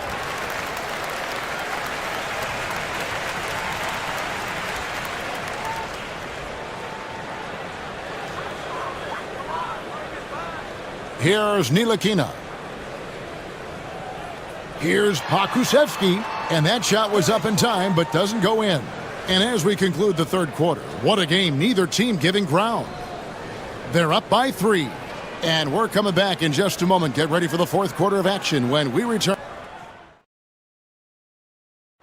Here's Ntilikina. Here's Pokusevski, and that shot was up in time but doesn't go in. And as we conclude the third quarter, what a game, neither team giving ground. They're up by 3, and we're coming back in just a moment. Get ready for the fourth quarter of action when we return.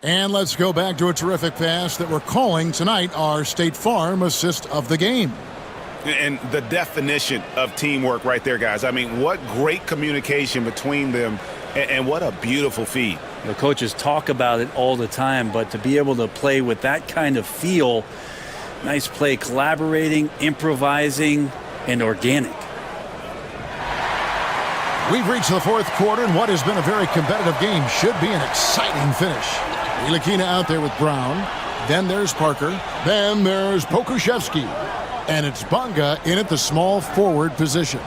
And let's go back to a terrific pass that we're calling tonight our State Farm assist of the game. And the definition of teamwork right there, guys. I mean, what great communication between them, and what a beautiful feed. The coaches talk about it all the time, but to be able to play with that kind of feel, nice play, collaborating, improvising, and organic. We've reached the fourth quarter, and what has been a very competitive game should be an exciting finish. Ntilikina out there with Brown. Then there's Parker. Then there's Pokusevski. And it's Bonga in at the small forward position.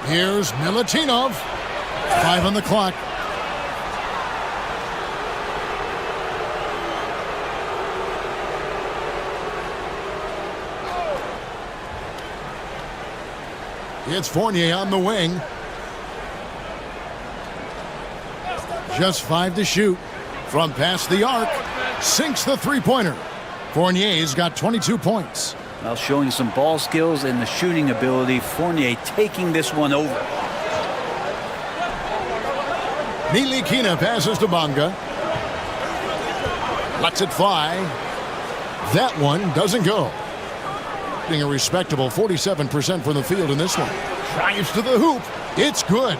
Here's Milutinov. 5 on the clock. It's Fournier on the wing. Just 5 to shoot. From past the arc. Sinks the three-pointer. Fournier's got 22 points. Well, showing some ball skills and the shooting ability. Fournier taking this one over. Ntilikina passes to Bonga. Lets it fly. That one doesn't go. Getting a respectable 47% from the field in this one. Drives to the hoop. It's good.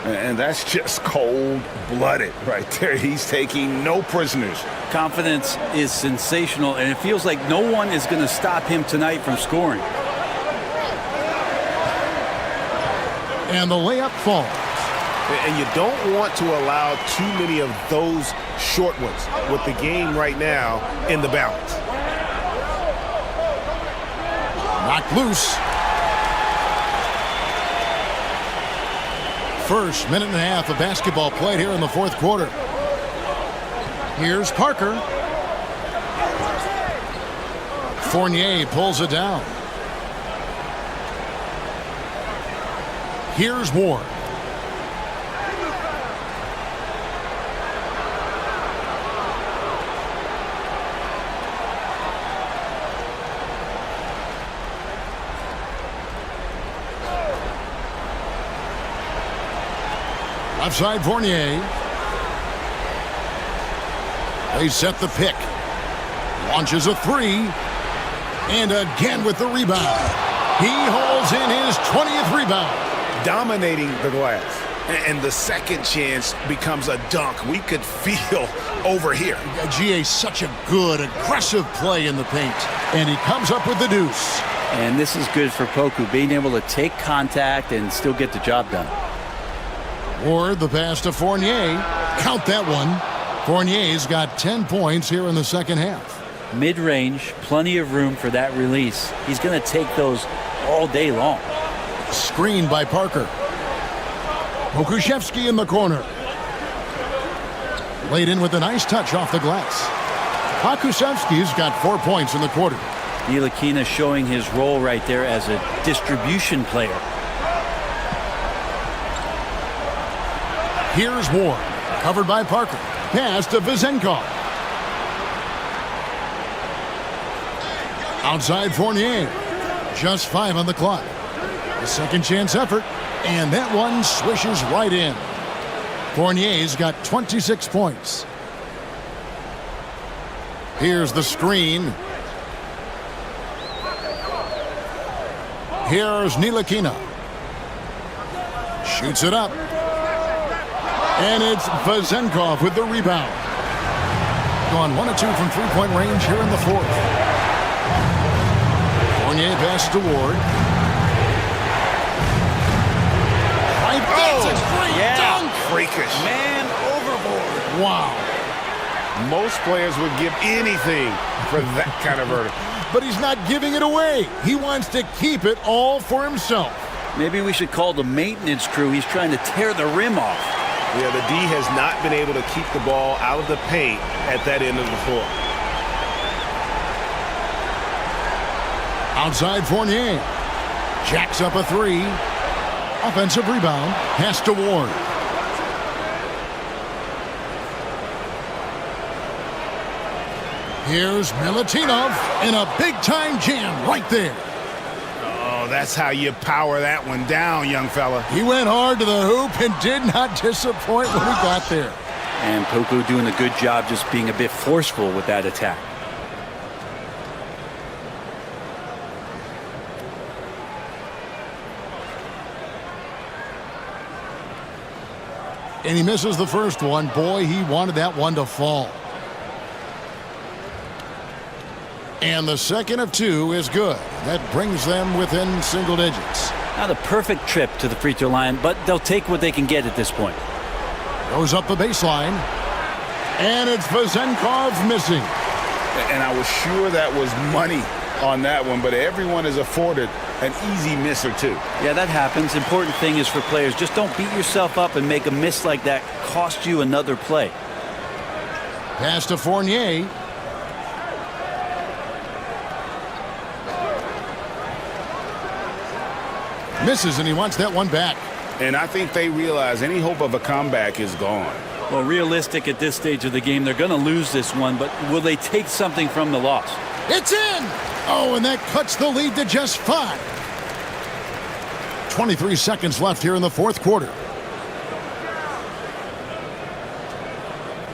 And that's just cold-blooded right there. He's taking no prisoners. Confidence is sensational, and it feels like no one is going to stop him tonight from scoring. And the layup falls. And you don't want to allow too many of those short ones with the game right now in the balance. Knocked loose. First minute and a half of basketball played here in the fourth quarter. Here's Parker. Fournier pulls it down. Here's Ward. Left side Fournier. They set the pick. Launches a 3. And again with the rebound. He hauls in his 20th rebound. Dominating the glass. And the second chance becomes a dunk. We could feel over here. GA, such a good, aggressive play in the paint. And he comes up with the deuce. And this is good for Poku, being able to take contact and still get the job done. Ward, the pass to Fournier. Count that one. Fournier's got 10 points here in the second half. Mid-range, plenty of room for that release. He's going to take those all day long. Screened by Parker. Pokusevski in the corner. Laid in with a nice touch off the glass. Pokusevski's got 4 points in the quarter. Ntilikina showing his role right there as a distribution player. Here's Ward, covered by Parker. Pass to Vezenkov. Outside Fournier. Just 5 on the clock. A second chance effort, and that one swishes right in. Fournier's got 26 points. Here's the screen. Here's Ntilikina. Shoots it up. And it's Vezenkov with the rebound. Gone 1 of 2 from three-point range here in the fourth. Fournier pass to Ward. That's a great dunk! Freakish. Man overboard. Wow. Most players would give anything for that kind of verdict. But he's not giving it away. He wants to keep it all for himself. Maybe we should call the maintenance crew. He's trying to tear the rim off. Yeah, the D has not been able to keep the ball out of the paint at that end of the floor. Outside Fournier. Jacks up a three. Offensive rebound. Pass to Ward. Here's Milutinov in a big-time jam right there. Oh, that's how you power that one down, young fella. He went hard to the hoop and did not disappoint when he got there. And Poku doing a good job just being a bit forceful with that attack. And he misses the first one. Boy, he wanted that one to fall. And the second of two is good. That brings them within single digits. Not a perfect trip to the free throw line, but they'll take what they can get at this point. Goes up the baseline. And it's Vazenkov missing. And I was sure that was money on that one, but everyone is afforded an easy miss or two. Yeah, that happens. Important thing is for players, just don't beat yourself up and make a miss like that cost you another play. Pass to Fournier. Misses, and he wants that one back. And I think they realize any hope of a comeback is gone. Well, realistic at this stage of the game, they're going to lose this one, but will they take something from the loss? It's in! Oh, and that cuts the lead to just 5. 23 seconds left here in the fourth quarter.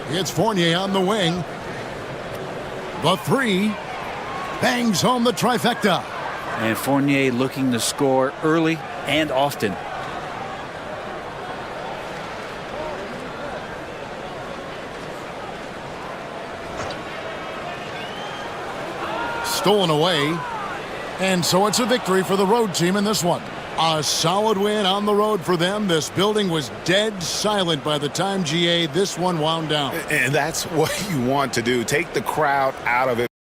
It's Fournier on the wing. The three bangs home the trifecta. And Fournier looking to score early and often. Stolen away. And so it's a victory for the road team in this one. A solid win on the road for them. This building was dead silent by the time this one wound down. And that's what you want to do. Take the crowd out of it.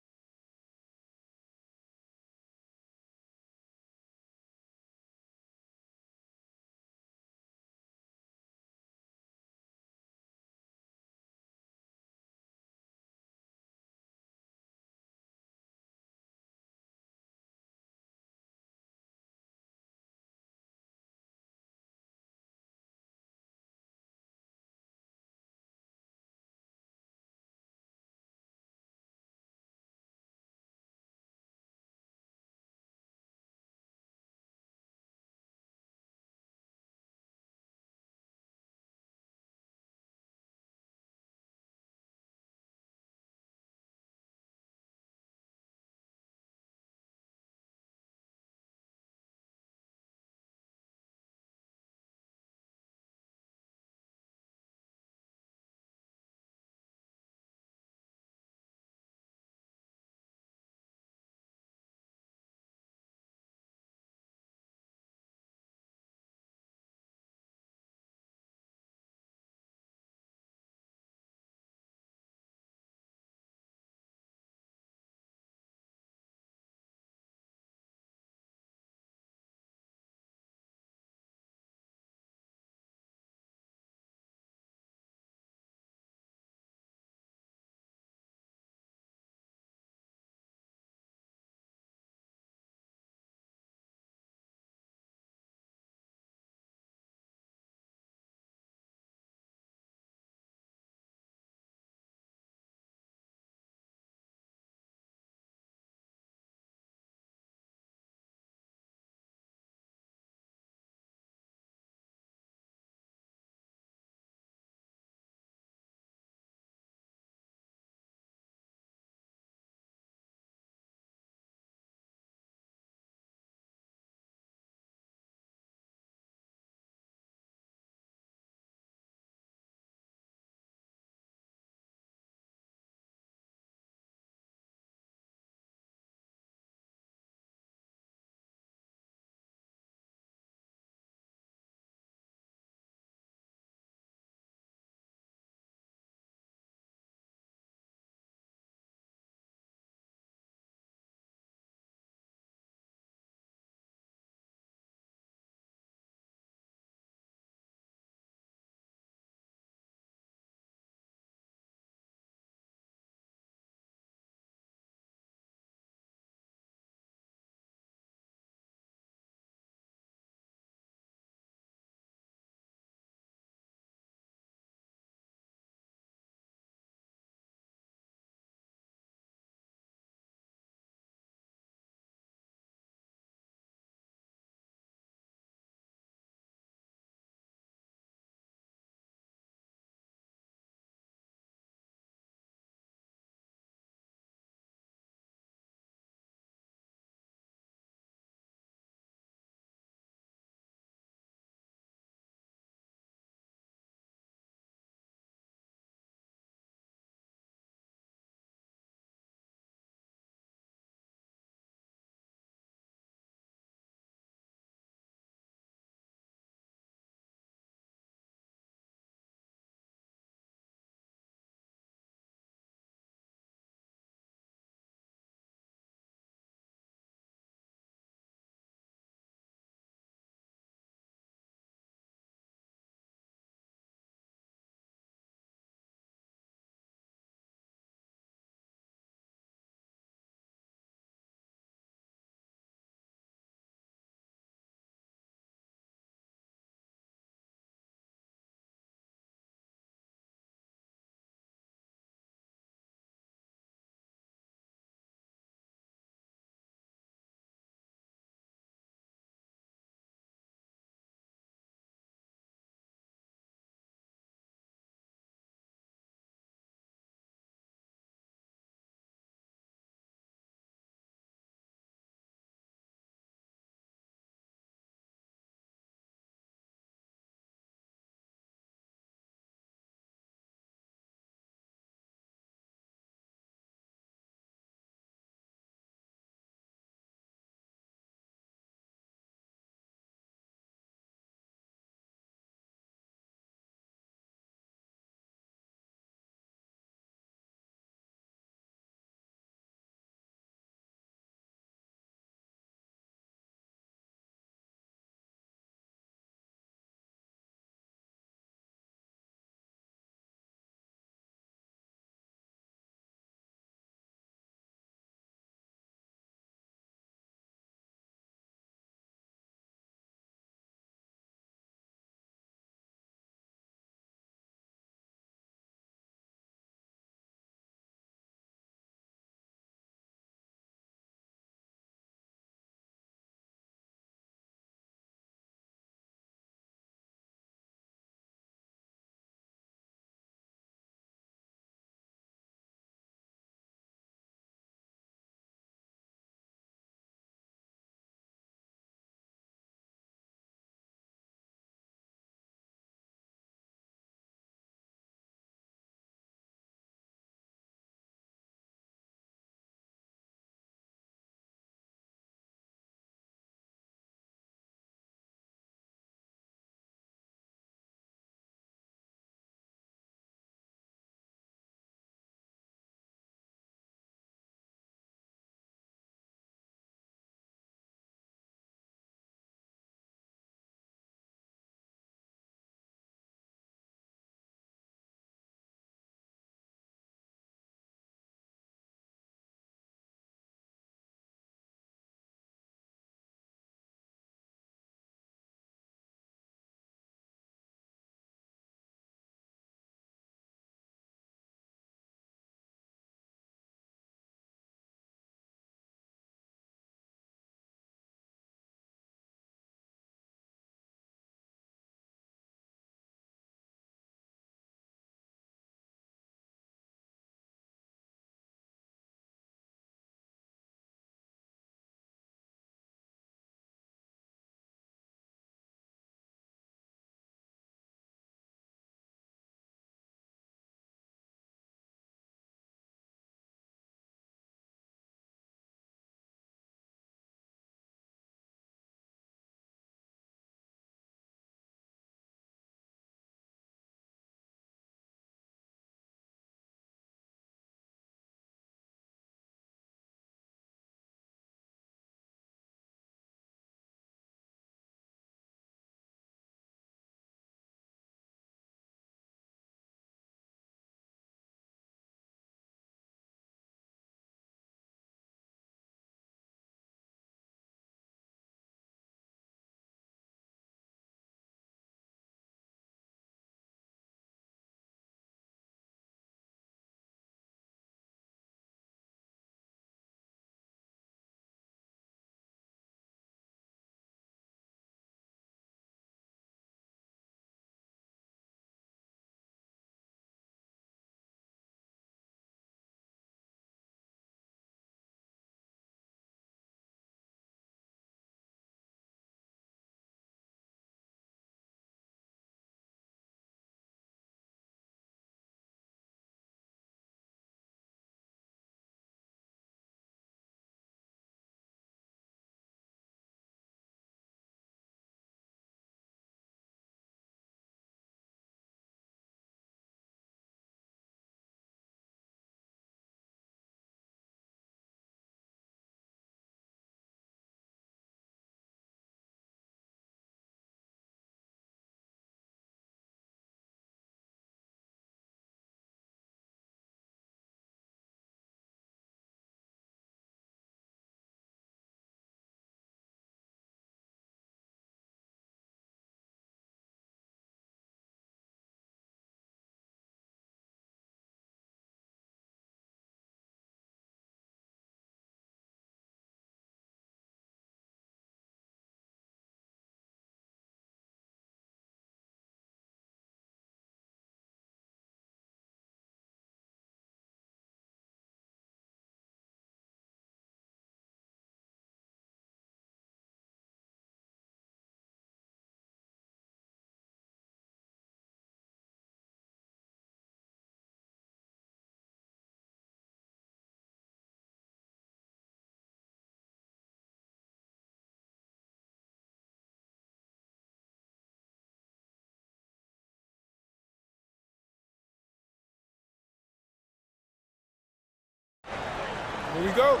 Here we go.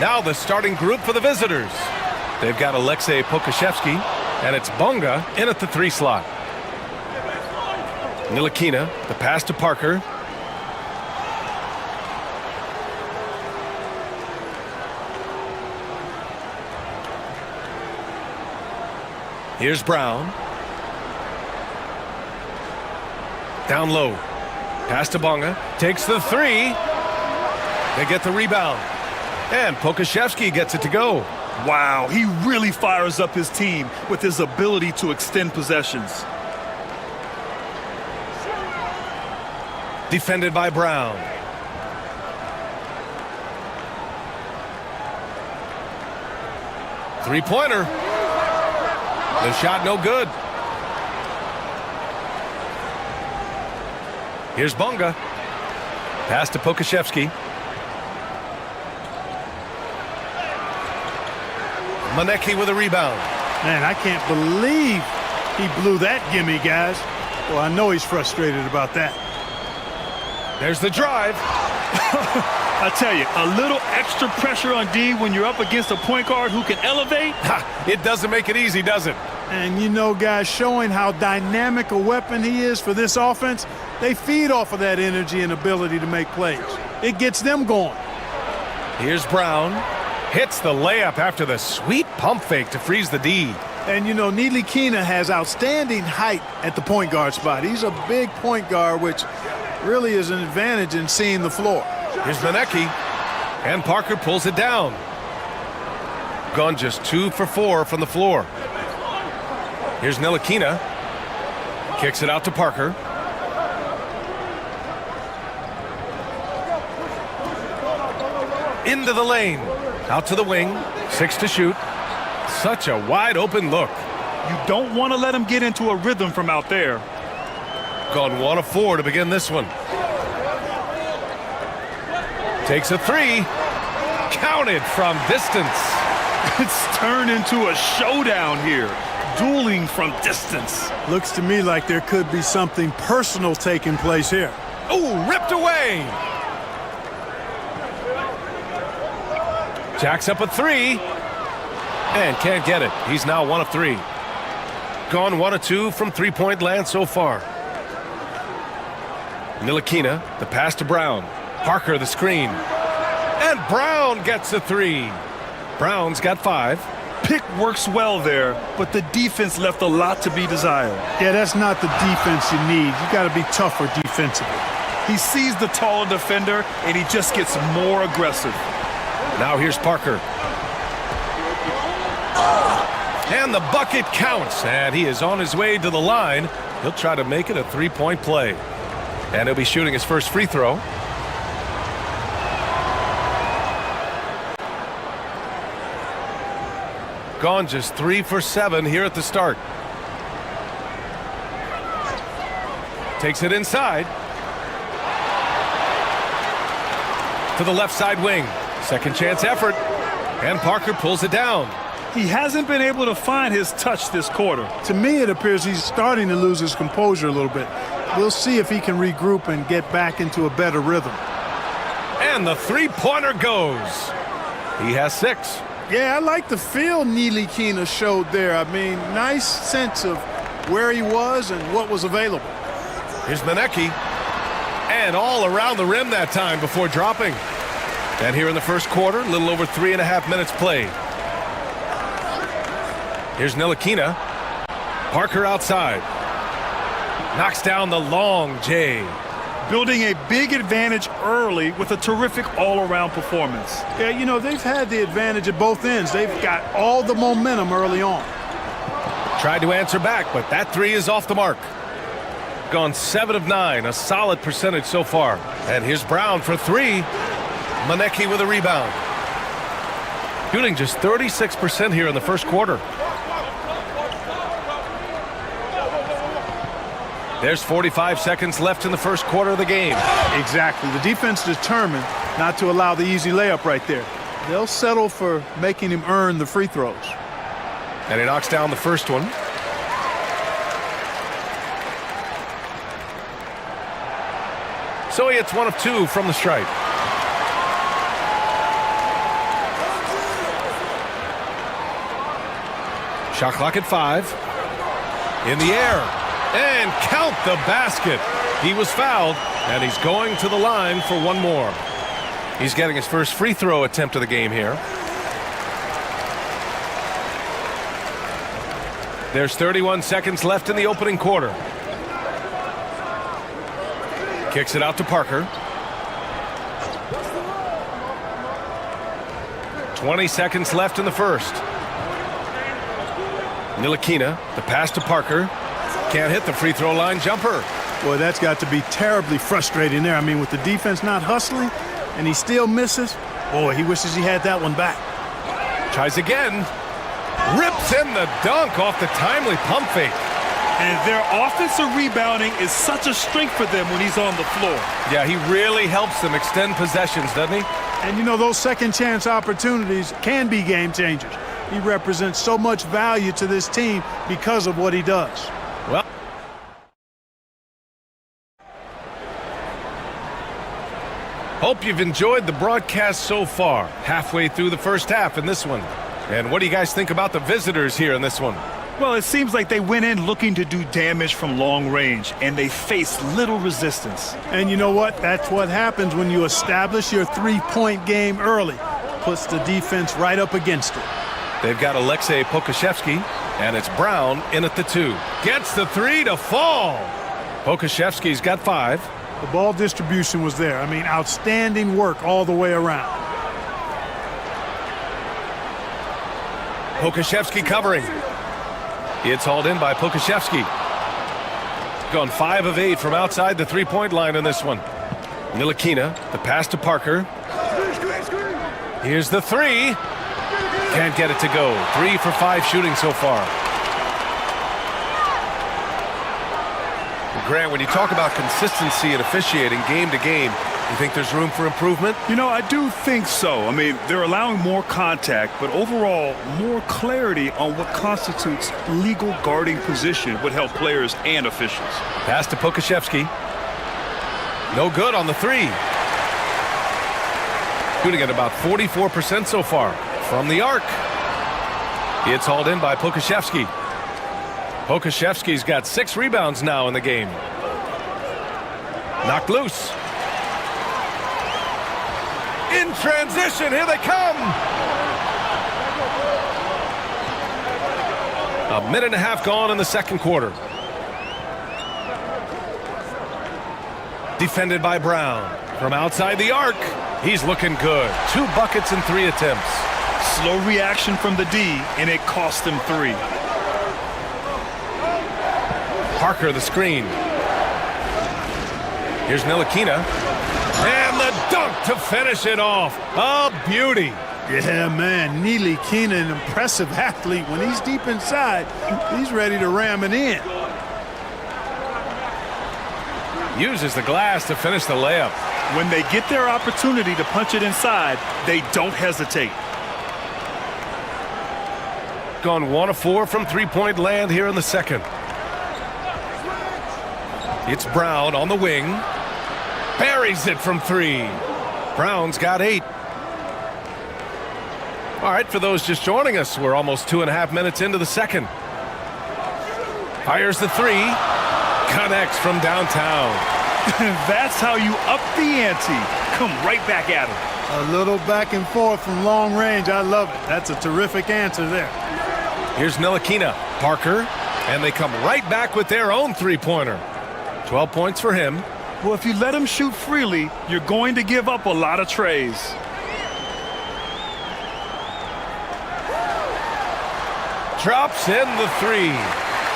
Now the starting group for the visitors. They've got Alexei Pokashevsky, and it's Bonga in at the 3 slot. Ntilikina, the pass to Parker. Here's Brown. Down low. Pass to Bonga. Takes the 3. They get the rebound. And Pokashevsky gets it to go. Wow, he really fires up his team with his ability to extend possessions. Defended by Brown. Three-pointer. The shot no good. Here's Bonga. Pass to Pokashevsky. Maneki with a rebound. Man, I can't believe he blew that gimme, guys. Well, I know he's frustrated about that. There's the drive. I tell you, a little extra pressure on D when you're up against a point guard who can elevate. It doesn't make it easy, does it? And you know, guys, showing how dynamic a weapon he is for this offense, they feed off of that energy and ability to make plays. It gets them going. Here's Brown. Hits the layup after the sweet pump fake to freeze the D. And, you know, Ntilikina has outstanding height at the point guard spot. He's a big point guard, which really is an advantage in seeing the floor. Here's Maneki. And Parker pulls it down. Gone just 2 for 4 from the floor. Here's Ntilikina. Kicks it out to Parker. Into the lane. Out to the wing. 6 to shoot. Such a wide open look. You don't want to let him get into a rhythm from out there. Gone 1 of 4 to begin this one. Takes a 3. Counted from distance. It's turned into a showdown here. Dueling from distance. Looks to me like there could be something personal taking place here. Oh, ripped away. Jacks up a 3. And can't get it. He's now 1 of 3. Gone 1 of 2 from three-point land so far. Ntilikina, the pass to Brown. Parker, the screen. And Brown gets a 3. Brown's got 5. Pick works well there, but the defense left a lot to be desired. Yeah, that's not the defense you need. You got to be tougher defensively. He sees the taller defender, and he just gets more aggressive. Now here's Parker. And the bucket counts, and he is on his way to the line. He'll try to make it a 3-point play. And he'll be shooting his first free throw. Gone just 3 for 7 here at the start. Takes it inside. To the left side wing. Second chance effort. And Parker pulls it down. He hasn't been able to find his touch this quarter. To me, it appears he's starting to lose his composure a little bit. We'll see if he can regroup and get back into a better rhythm. And the three-pointer goes. He has 6. Yeah, I like the feel Ntilikina showed there. I mean, nice sense of where he was and what was available. Here's Maneki. And all around the rim that time before dropping. And here in the first quarter, a little over 3.5 minutes played. Here's Ntilikina. Parker outside. Knocks down the long J. Building a big advantage early with a terrific all-around performance. Yeah, you know, they've had the advantage at both ends. They've got all the momentum early on. Tried to answer back, but that 3 is off the mark. Gone 7 of 9, a solid percentage so far. And here's Brown for 3. Maneki with a rebound. Shooting just 36% here in the first quarter. There's 45 seconds left in the first quarter of the game. Exactly. The defense determined not to allow the easy layup right there. They'll settle for making him earn the free throws. And he knocks down the first one. So he hits one of two from the stripe. Shot clock at 5. In the air. And count the basket. He was fouled, and he's going to the line for one more. He's getting his first free throw attempt of the game here. There's 31 seconds left in the opening quarter. Kicks it out to Parker. 20 seconds left in the first. Ntilikina, the pass to Parker. Can't hit the free throw line jumper. Boy, that's got to be terribly frustrating there. I mean, with the defense not hustling and he still misses, boy, he wishes he had that one back. Tries again. Rips in the dunk off the timely pump fake. And their offensive rebounding is such a strength for them when he's on the floor. Yeah, he really helps them extend possessions, doesn't he? And, you know, those second chance opportunities can be game changers. He represents so much value to this team because of what he does. Well, hope you've enjoyed the broadcast so far. Halfway through the first half in this one. And what do you guys think about the visitors here in this one? Well, it seems like they went in looking to do damage from long range, and they faced little resistance. And you know what? That's what happens when you establish your three-point game early. Puts the defense right up against it. They've got Alexei Pokusevski, and it's Brown in at the 2. Gets the 3 to fall. Pokusevski's got 5. The ball distribution was there. I mean, outstanding work all the way around. Pokusevski covering. It's hauled in by Pokusevski. Gone 5 of 8 from outside the three-point line in this one. Ntilikina, the pass to Parker. Here's the 3. Can't get it to go. 3 for 5 shooting so far. Grant, when you talk about consistency and officiating game to game, you think there's room for improvement? You know, I do think so. I mean, they're allowing more contact, but overall, more clarity on what constitutes legal guarding position would help players and officials. Pass to Pokusevski. No good on the 3. Shooting at about 44% so far from the arc. It's hauled in by Pokusevski. Pokusevski's got 6 rebounds now in the game. Knocked loose. In transition, here they come. A minute and a half gone in the second quarter. Defended by Brown. From outside the arc, he's looking good. 2 buckets in 3 attempts. Slow reaction from the D, and it cost them 3. Parker the screen. Here's Ntilikina. And the dunk to finish it off. A beauty. Yeah, man, Ntilikina, an impressive athlete. When he's deep inside, he's ready to ram it in. Uses the glass to finish the layup. When they get their opportunity to punch it inside, they don't hesitate. Gone 1 of 4 from three-point land here in the second. It's Brown on the wing. Buries it from 3. Brown's got 8. All right, for those just joining us, we're almost 2.5 minutes into the second. Fires the 3. Connects from downtown. That's how you up the ante. Come right back at him. A little back and forth from long range. I love it. That's a terrific answer there. Here's Ntilikina. Parker. And they come right back with their own three-pointer. 12 points for him. Well, if you let him shoot freely, you're going to give up a lot of trays. Drops in the 3.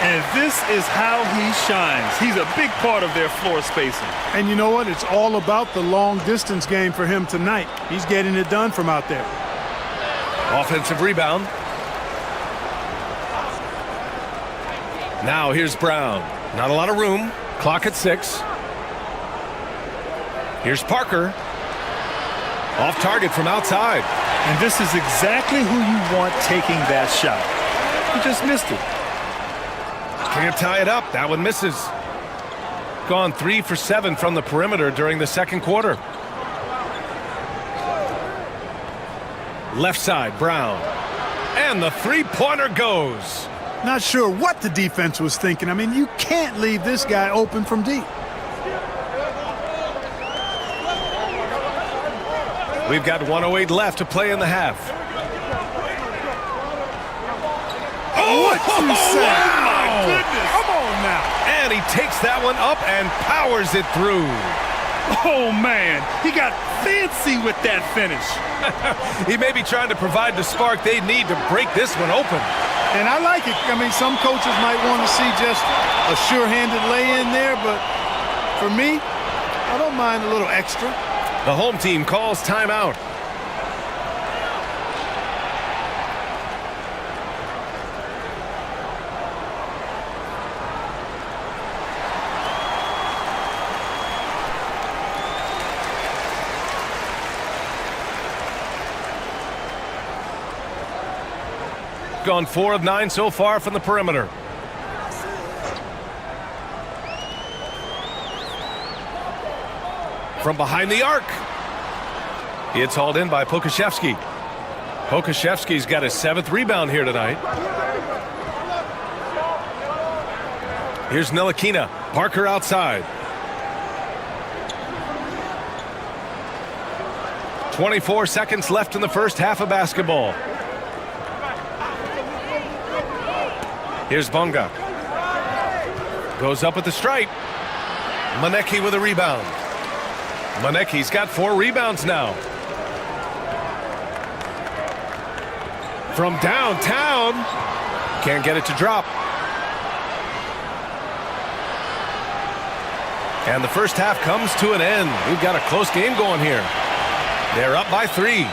And this is how he shines. He's a big part of their floor spacing. And you know what? It's all about the long distance game for him tonight. He's getting it done from out there. Offensive rebound. Now here's Brown. Not a lot of room. Clock at 6. Here's Parker. Off target from outside. And this is exactly who you want taking that shot. He just missed it. Can't tie it up. That one misses. gone 3 for 7 from the perimeter during the second quarter. Left side, Brown. And the three-pointer goes. Not sure what the defense was thinking. I mean, you can't leave this guy open from deep. We've got 1:08 left to play in the half. What you say? Oh, my goodness. Come on now. And he takes that one up and powers it through. Oh, man. He got fancy with that finish. He may be trying to provide the spark they need to break this one open. And I like it. I mean, some coaches might want to see just a sure-handed lay-in there, but for me, I don't mind a little extra. The home team calls timeout. Gone 4 of 9 so far from the perimeter. From behind the arc. It's hauled in by Pokashevsky. Pokashevsky's got his 7th rebound here tonight. Here's Ntilikina. Parker outside. 24 seconds left in the first half of basketball. Here's Bunga. Goes up at the stripe. Maneki with a rebound. Maneki's got 4 rebounds now. From downtown. Can't get it to drop. And the first half comes to an end. We've got a close game going here. They're up by 3.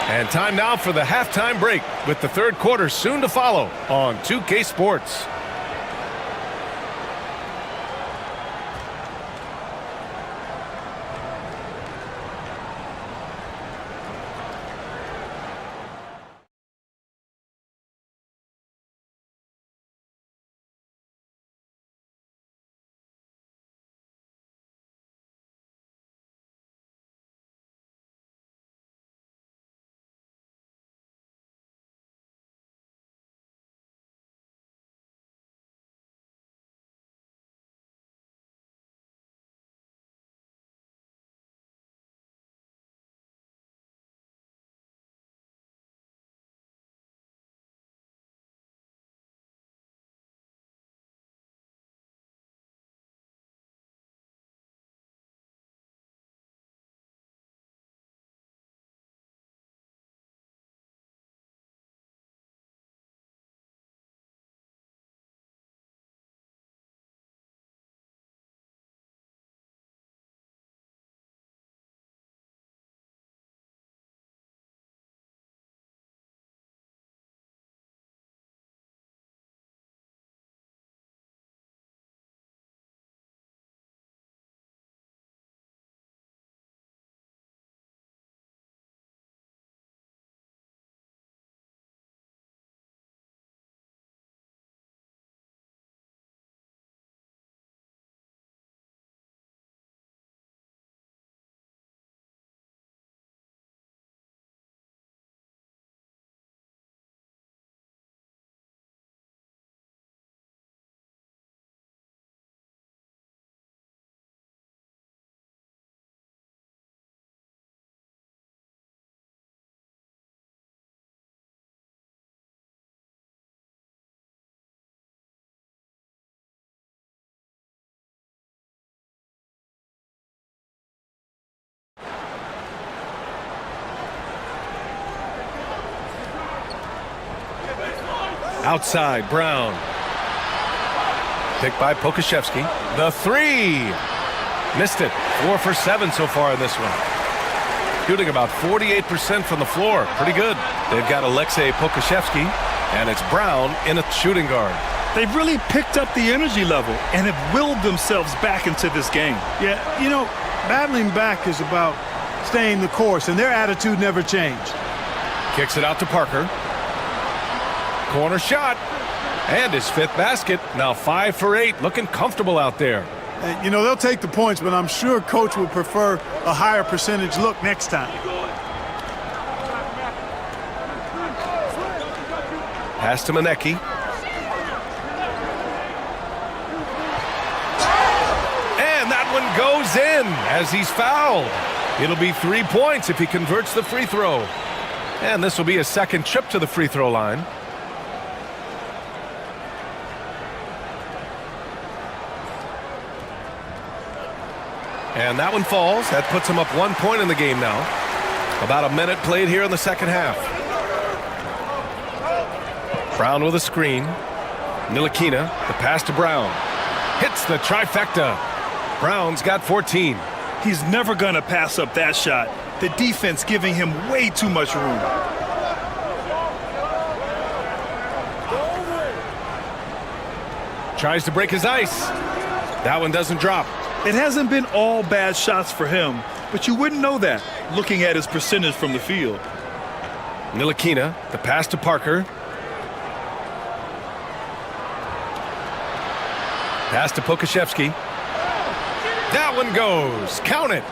And time now for the halftime break, with the third quarter soon to follow on 2K Sports. Outside, Brown. Picked by Pokashevsky. The 3. Missed it. 4 for 7 so far in this one. Shooting about 48% from the floor. Pretty good. They've got Alexei Pokashevsky, and it's Brown in a shooting guard. They've really picked up the energy level and have willed themselves back into this game. Yeah, you know, battling back is about staying the course, and their attitude never changed. Kicks it out to Parker. Corner shot. And his 5th basket. Now 5 for 8. Looking comfortable out there. You know, they'll take the points, but I'm sure coach would prefer a higher percentage look next time. Pass to Maneki. And that one goes in as he's fouled. It'll be 3 points if he converts the free throw. And this will be a second trip to the free throw line. And that one falls. That puts him up 1 point in the game now. About a minute played here in the second half. Brown with a screen. Ntilikina, the pass to Brown. Hits the trifecta. Brown's got 14. He's never going to pass up that shot. The defense giving him way too much room. Tries to break his ice. That one doesn't drop. It hasn't been all bad shots for him, but you wouldn't know that looking at his percentage from the field. Ntilikina, the pass to Parker. Pass to Pokashevsky. That one goes. Count it.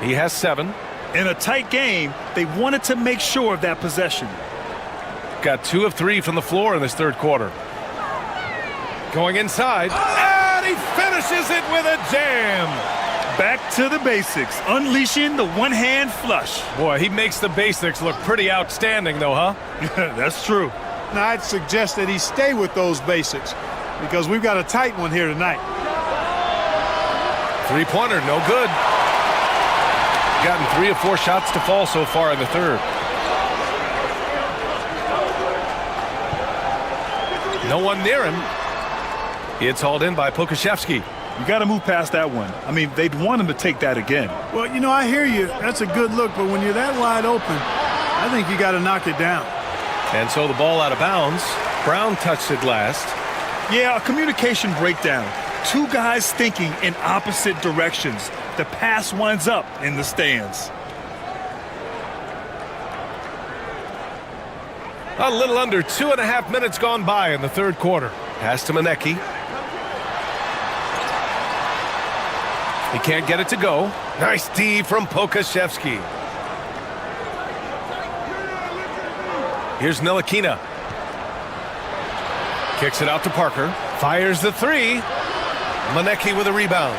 He has 7. In a tight game, they wanted to make sure of that possession. Got 2 of 3 from the floor in this third quarter. Going inside. And he finishes it with a jam. Back to the basics, unleashing the one-hand flush. Boy, he makes the basics look pretty outstanding, though, huh? That's true. Now, I'd suggest that he stay with those basics because we've got a tight one here tonight. Three-pointer, no good. Gotten 3 of 4 shots to fall so far in the third. No one near him. It's hauled in by Pokashevsky. You got to move past that one. I mean, they'd want him to take that again. Well, you know, I hear you. That's a good look, but when you're that wide open, I think you got to knock it down. And so the ball out of bounds. Brown touched it last. Yeah, a communication breakdown. 2 guys thinking in opposite directions. The pass winds up in the stands. A little under 2.5 minutes gone by in the third quarter. Pass to Maneki. He can't get it to go. Nice D from Pokashevsky. Here's Ntilikina. Kicks it out to Parker. Fires the 3. Maneki with a rebound.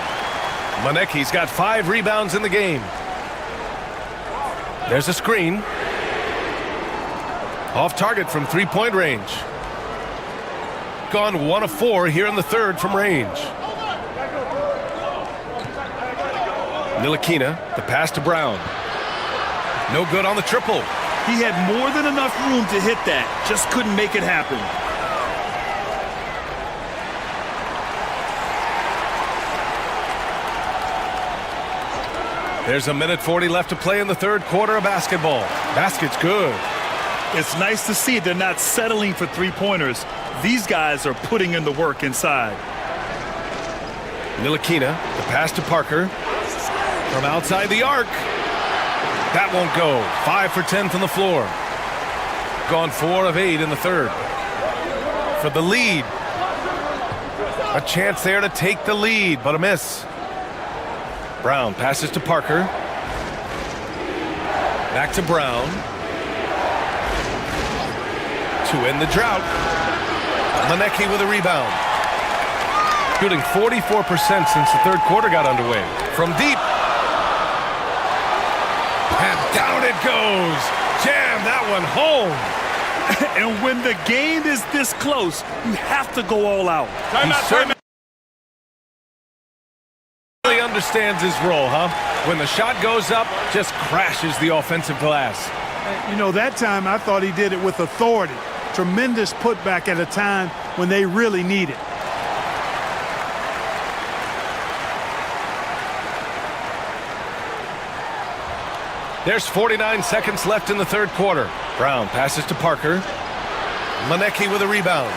Maneki's got 5 rebounds in the game. There's a screen. Off target from 3-point range. Gone 1 of 4 here in the third from range. Ntilikina, the pass to Brown. No good on the triple. He had more than enough room to hit that. Just couldn't make it happen. There's a minute 40 left to play in the third quarter of basketball. Basket's good. It's nice to see they're not settling for 3-pointers. These guys are putting in the work inside. Ntilikina, the pass to Parker. From outside the arc. That won't go. 5 for 10 from the floor. Gone 4 of 8 in the third. For the lead. A chance there to take the lead, but a miss. Brown passes to Parker. Back to Brown. To end the drought. Maneki with a rebound. Shooting 44% since the third quarter got underway. From deep. And down it goes. Jam that one home. And when the game is this close, you have to go all out. He really understands his role, huh? When the shot goes up, just crashes the offensive glass. You know, that time I thought he did it with authority. Tremendous putback at a time when they really need it. There's 49 seconds left in the third quarter. Brown passes to Parker. Maneki with a rebound.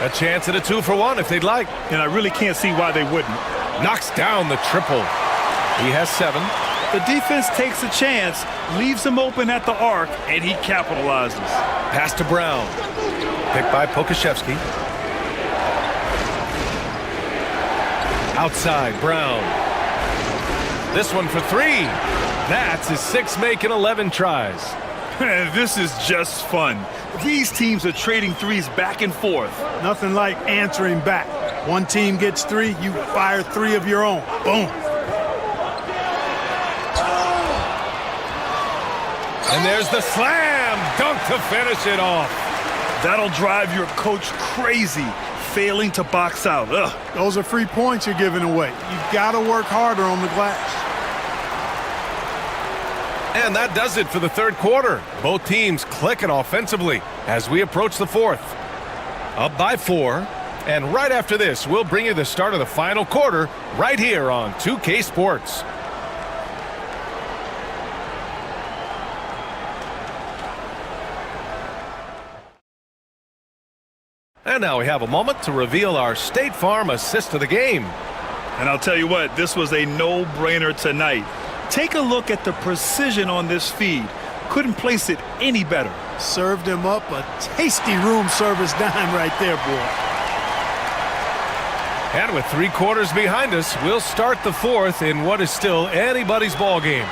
A chance at a 2-for-1 if they'd like. And I really can't see why they wouldn't. Knocks down the triple. He has 7. The defense takes a chance, leaves him open at the arc, and he capitalizes. Pass to Brown. Picked by Pokashevsky. Outside, Brown. This one for three. That's his sixth make in 11 tries. This is just fun. These teams are trading threes back and forth. Nothing like answering back. One team gets three, you fire three of your own. Boom. And there's the slam dunk to finish it off. That'll drive your coach crazy, failing to box out. Ugh. Those are free points you're giving away. You've got to work harder on the glass. And that does it for the third quarter. Both teams clicking offensively as we approach the fourth. Up by 4. And right after this, we'll bring you the start of the final quarter right here on 2K Sports. And now we have a moment to reveal our State Farm assist of the game. And I'll tell you what, this was a no-brainer tonight. Take a look at the precision on this feed. Couldn't place it any better. Served him up a tasty room service dime right there, boy. And with 3 quarters behind us, we'll start the fourth in what is still anybody's ball game.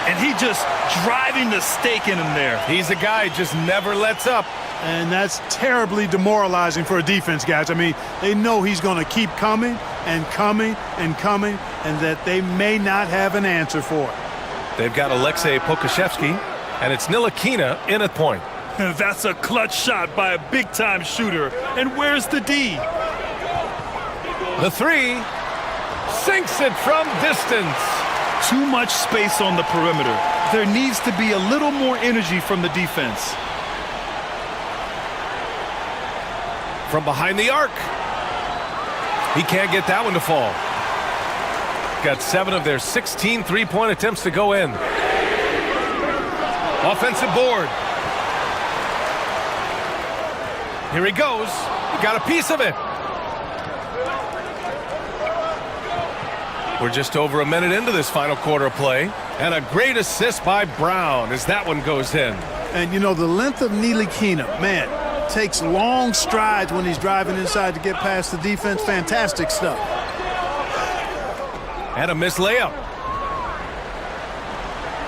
And he just driving the stake in him there. He's a guy who just never lets up. And that's terribly demoralizing for a defense, guys. I mean, they know he's going to keep coming and coming and coming, and that they may not have an answer for it. They've got Alexei Pokashevsky, and it's Ntilikina in at point. That's a clutch shot by a big-time shooter. And where's the D? The three sinks it from distance. Too much space on the perimeter. There needs to be a little more energy from the defense. From behind the arc. He can't get that one to fall. Got 7 of their 16 three-point attempts to go in. Offensive board. Here he goes. He got a piece of it. We're just over a minute into this final quarter of play. And a great assist by Brown as that one goes in. And, you know, the length of Ntilikina, man, takes long strides when he's driving inside to get past the defense. Fantastic stuff. And a missed layup.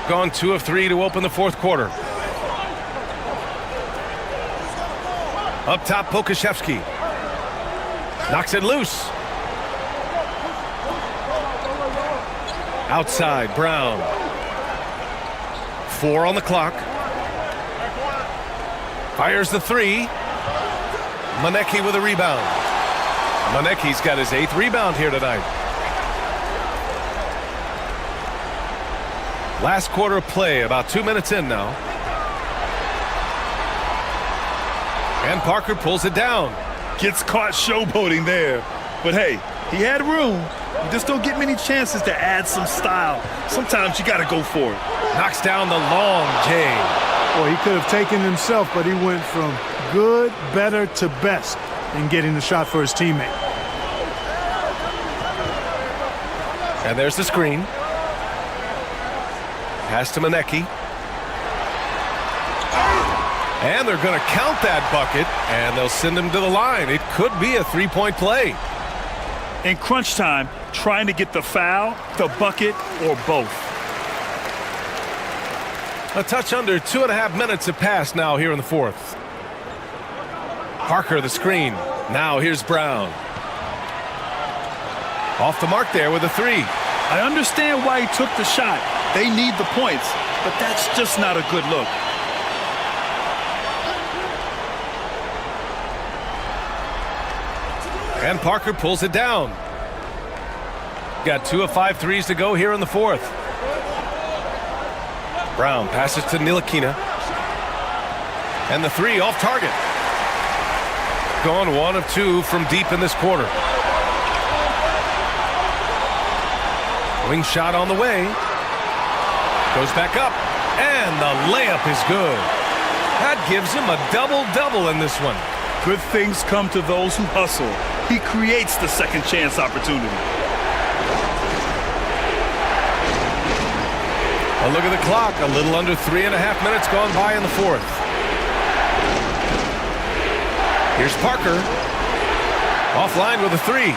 Gone 2 of 3 to open the fourth quarter. Up top, Pokashevsky. Knocks it loose. Outside, Brown. 4 on the clock. Fires the 3. Monecki with a rebound. Monecki's got his 8th rebound here tonight. Last quarter of play, about 2 minutes in now. And Parker pulls it down. Gets caught showboating there. But hey, he had room. You just don't get many chances to add some style. Sometimes you got to go for it. Knocks down the long J. Well, he could have taken himself, but he went from good, better to best in getting the shot for his teammate. And there's the screen. Pass to Monecki. And they're going to count that bucket, and they'll send him to the line. It could be a 3-point play. In crunch time, trying to get the foul, the bucket, or both. A touch under 2.5 minutes have passed now here in the fourth. Parker the screen. Now here's Brown. Off the mark there with a 3. I understand why he took the shot. They need the points, but that's just not a good look. And Parker pulls it down. Got 2 of 5 threes to go here in the fourth. Brown passes to Ntilikina. And the 3 off target. Gone 1 of 2 from deep in this quarter. Wing shot on the way. Goes back up. And the layup is good. That gives him a double-double in this one. Good things come to those who hustle. He creates the second chance opportunity. A look at the clock. A little under 3.5 minutes gone by in the fourth. Here's Parker. Offline with a 3.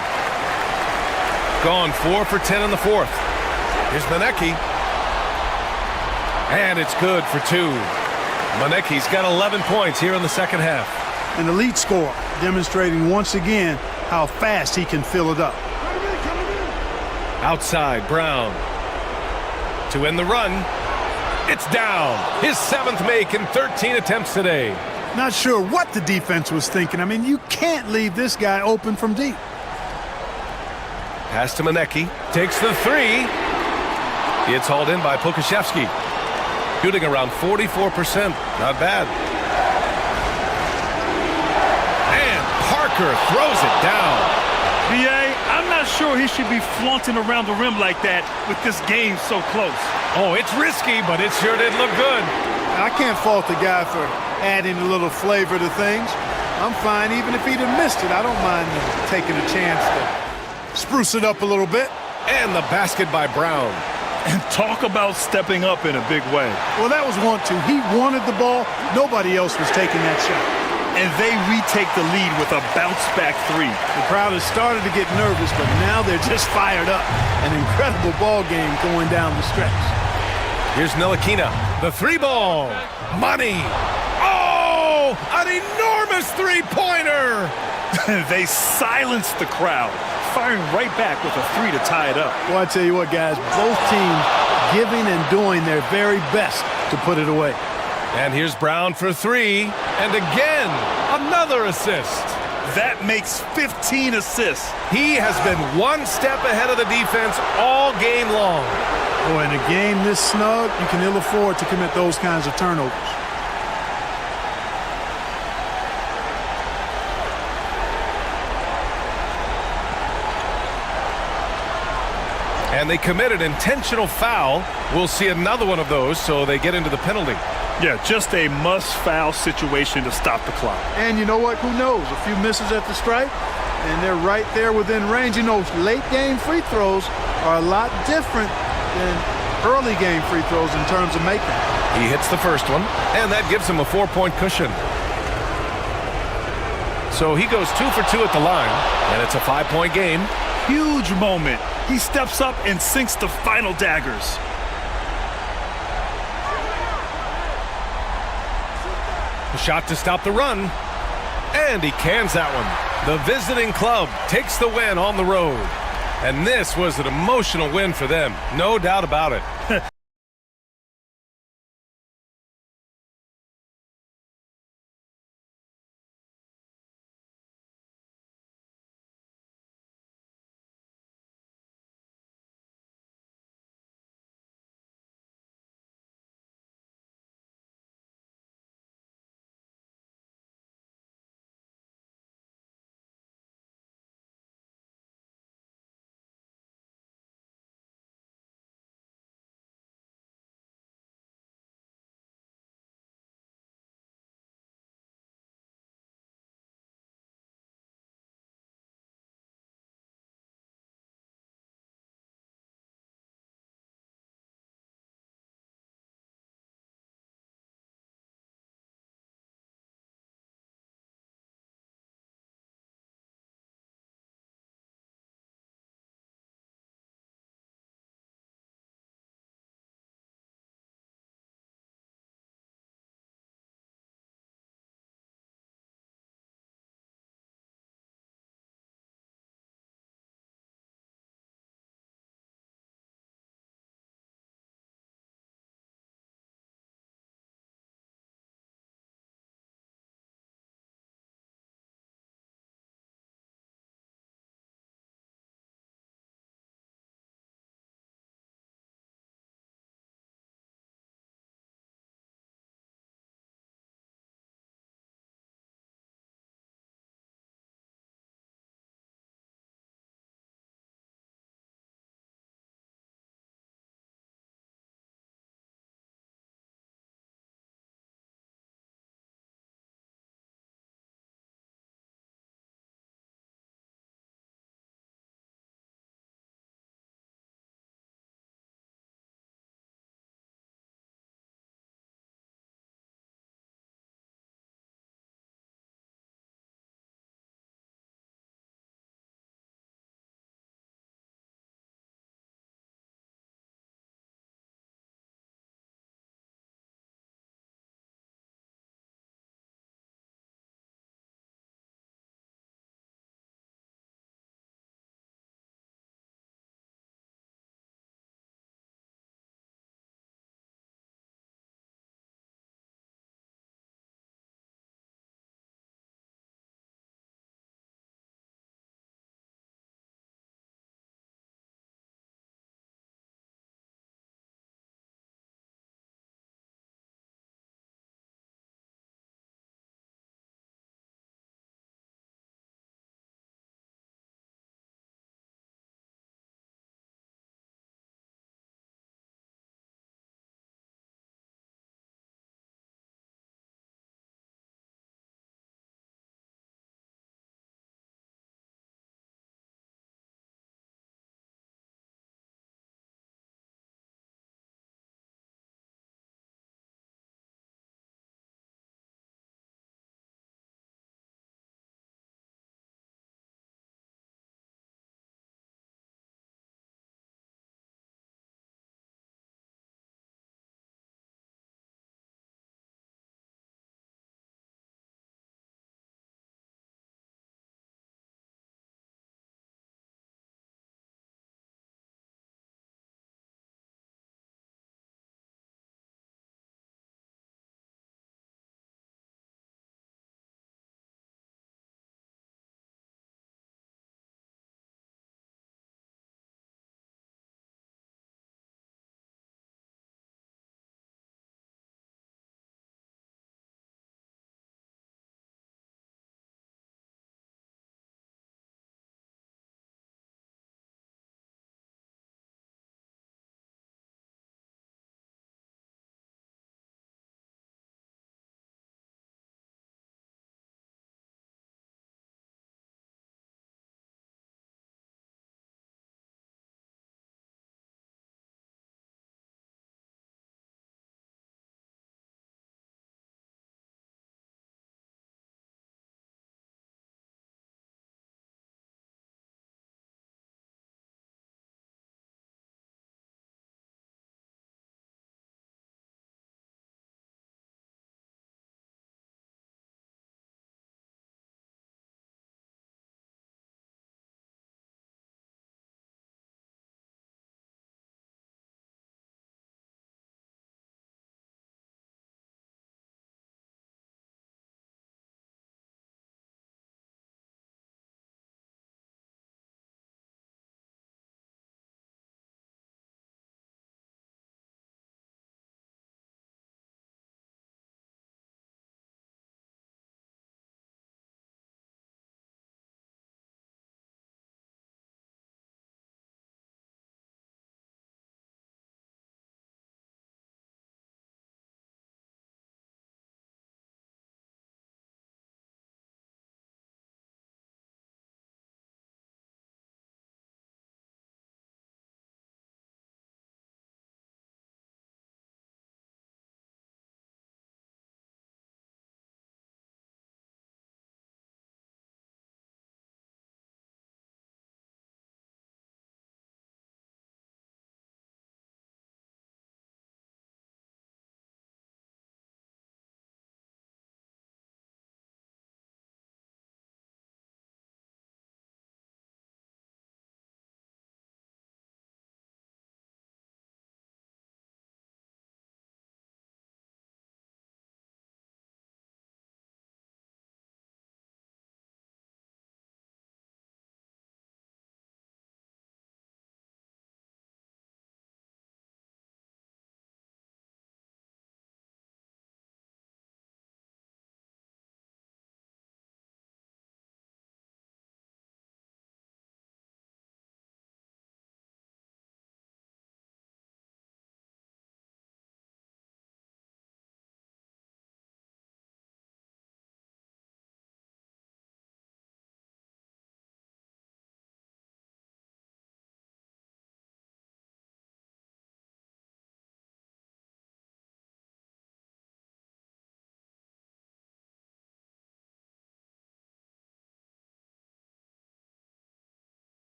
Gone 4 for 10 in the fourth. Here's Manecki. And it's good for 2. Manecki's got 11 points here in the second half. An elite scorer, demonstrating once again how fast he can fill it up. Outside, Brown. To end the run. It's down. His 7th make in 13 attempts today. Not sure what the defense was thinking. I mean, you can't leave this guy open from deep. Pass to Manecki. Takes the 3. It's hauled in by Pokashevsky. Shooting around 44%. Not bad. And Parker throws it down. BA, I'm not sure he should be flaunting around the rim like that with this game so close. Oh, it's risky, but it sure did look good. I can't fault the guy for adding a little flavor to things. I'm fine even if he'd have missed it. I don't mind taking a chance to spruce it up a little bit. And the basket by Brown. And talk about stepping up in a big way. Well, that was 1-2. He wanted the ball. Nobody else was taking that shot. And they retake the lead with a bounce-back 3. The crowd has started to get nervous, but now they're just fired up. An incredible ball game going down the stretch. Here's Ntilikina. The 3-ball. Money. Oh, an enormous three-pointer. They silenced the crowd, firing right back with a 3 to tie it up. Well, I tell you what, guys, both teams giving and doing their very best to put it away. And here's Brown for 3. And again, another assist. That makes 15 assists. He has been one step ahead of the defense all game long. Boy, in a game this snug, you can ill afford to commit those kinds of turnovers. And they committed intentional foul. We'll see another one of those, so they get into the penalty. Yeah, just a must-foul situation to stop the clock. And you know what? Who knows? A few misses at the stripe, and they're right there within range. You know, late-game free throws are a lot different than early-game free throws in terms of making. He hits the first one, and that gives him a 4-point cushion. So he goes 2 for 2 at the line, and it's a 5-point game. Huge moment. He steps up and sinks the final daggers. A shot to stop the run. And he cans that one. The visiting club takes the win on the road. And this was an emotional win for them. No doubt about it.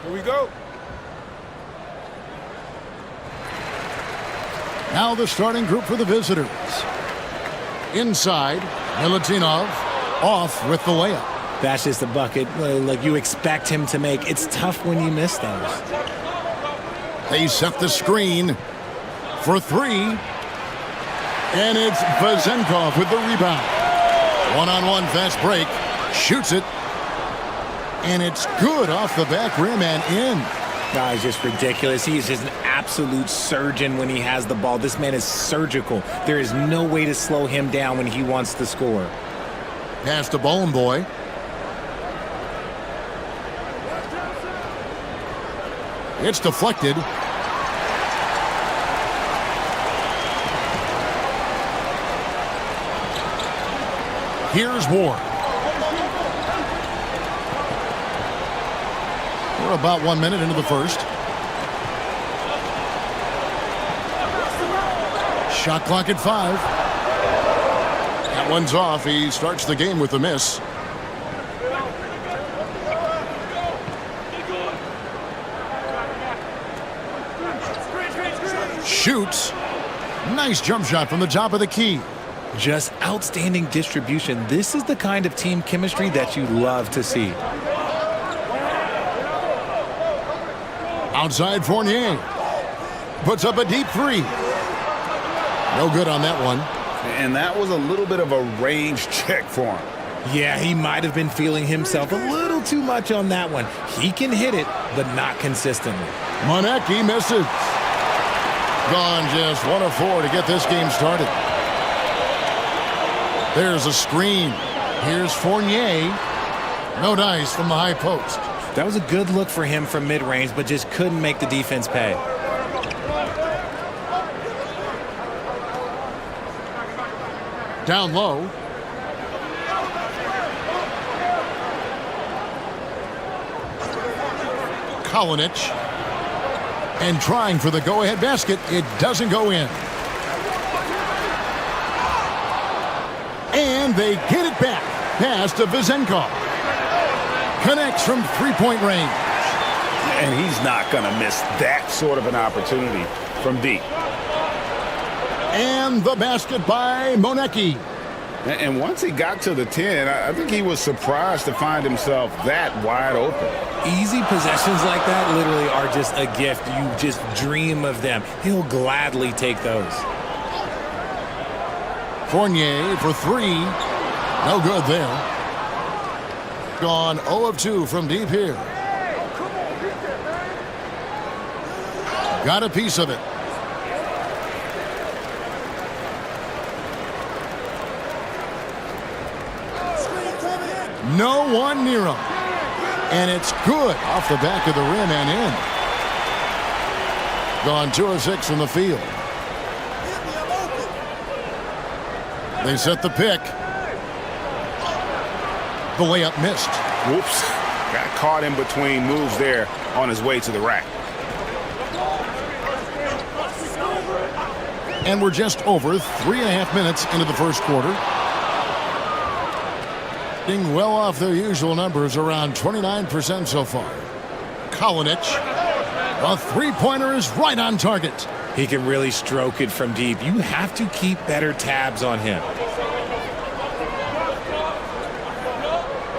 Here we go. Now the starting group for the visitors. Inside, Milutinov off with the layup. That's just a bucket like you expect him to make. It's tough when you miss those. They set the screen for three. And it's Vezenkov with the rebound. One-on-one fast break. Shoots it. And it's good off the back rim and in. No, he's just ridiculous. He is just an absolute surgeon when he has the ball. This man is surgical. There is no way to slow him down when he wants to score. Pass to Bowling Boy. It's deflected. Here's Ward. We're about 1 minute into the first. Shot clock at 5. That one's off. He starts the game with a miss. Shoots. Nice jump shot from the top of the key. Just outstanding distribution. This is the kind of team chemistry that you love to see. Outside Fournier. Puts up a deep three. No good on that one. And that was a little bit of a range check for him. Yeah, he might have been feeling himself a little too much on that one. He can hit it, but not consistently. Monecki misses. Gone just 1 of 4 to get this game started. There's a screen. Here's Fournier. No dice from the high post. That was a good look for him from mid-range, but just couldn't make the defense pay. Down low. Kalinic. And trying for the go-ahead basket. It doesn't go in. And they get it back. Pass to Vezenkov. Connects from three-point range. And he's not going to miss that sort of an opportunity from deep. And the basket by Monecki. And once he got to the 10, I think he was surprised to find himself that wide open. Easy possessions like that literally are just a gift. You just dream of them. He'll gladly take those. Fournier for 3. No good there. Gone 0 of 2 from deep here. Got a piece of it. No one near him. And it's good off the back of the rim and in. Gone 2 of 6 from the field. They set the pick. The layup missed. Whoops. Got caught in between moves there on his way to the rack. And we're just over 3.5 minutes into the first quarter. Being well off their usual numbers, around 29% so far. Kalinic. A three-pointer is right on target. He can really stroke it from deep. You have to keep better tabs on him.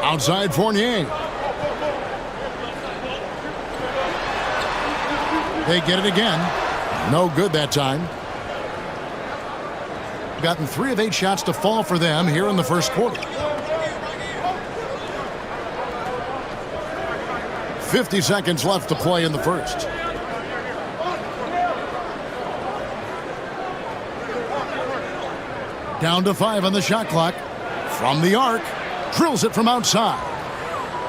Outside Fournier. They get it again. No good that time. Gotten 3 of 8 shots to fall for them here in the first quarter. 50 seconds left to play in the first. Down to 5 on the shot clock. From the arc. Drills it from outside.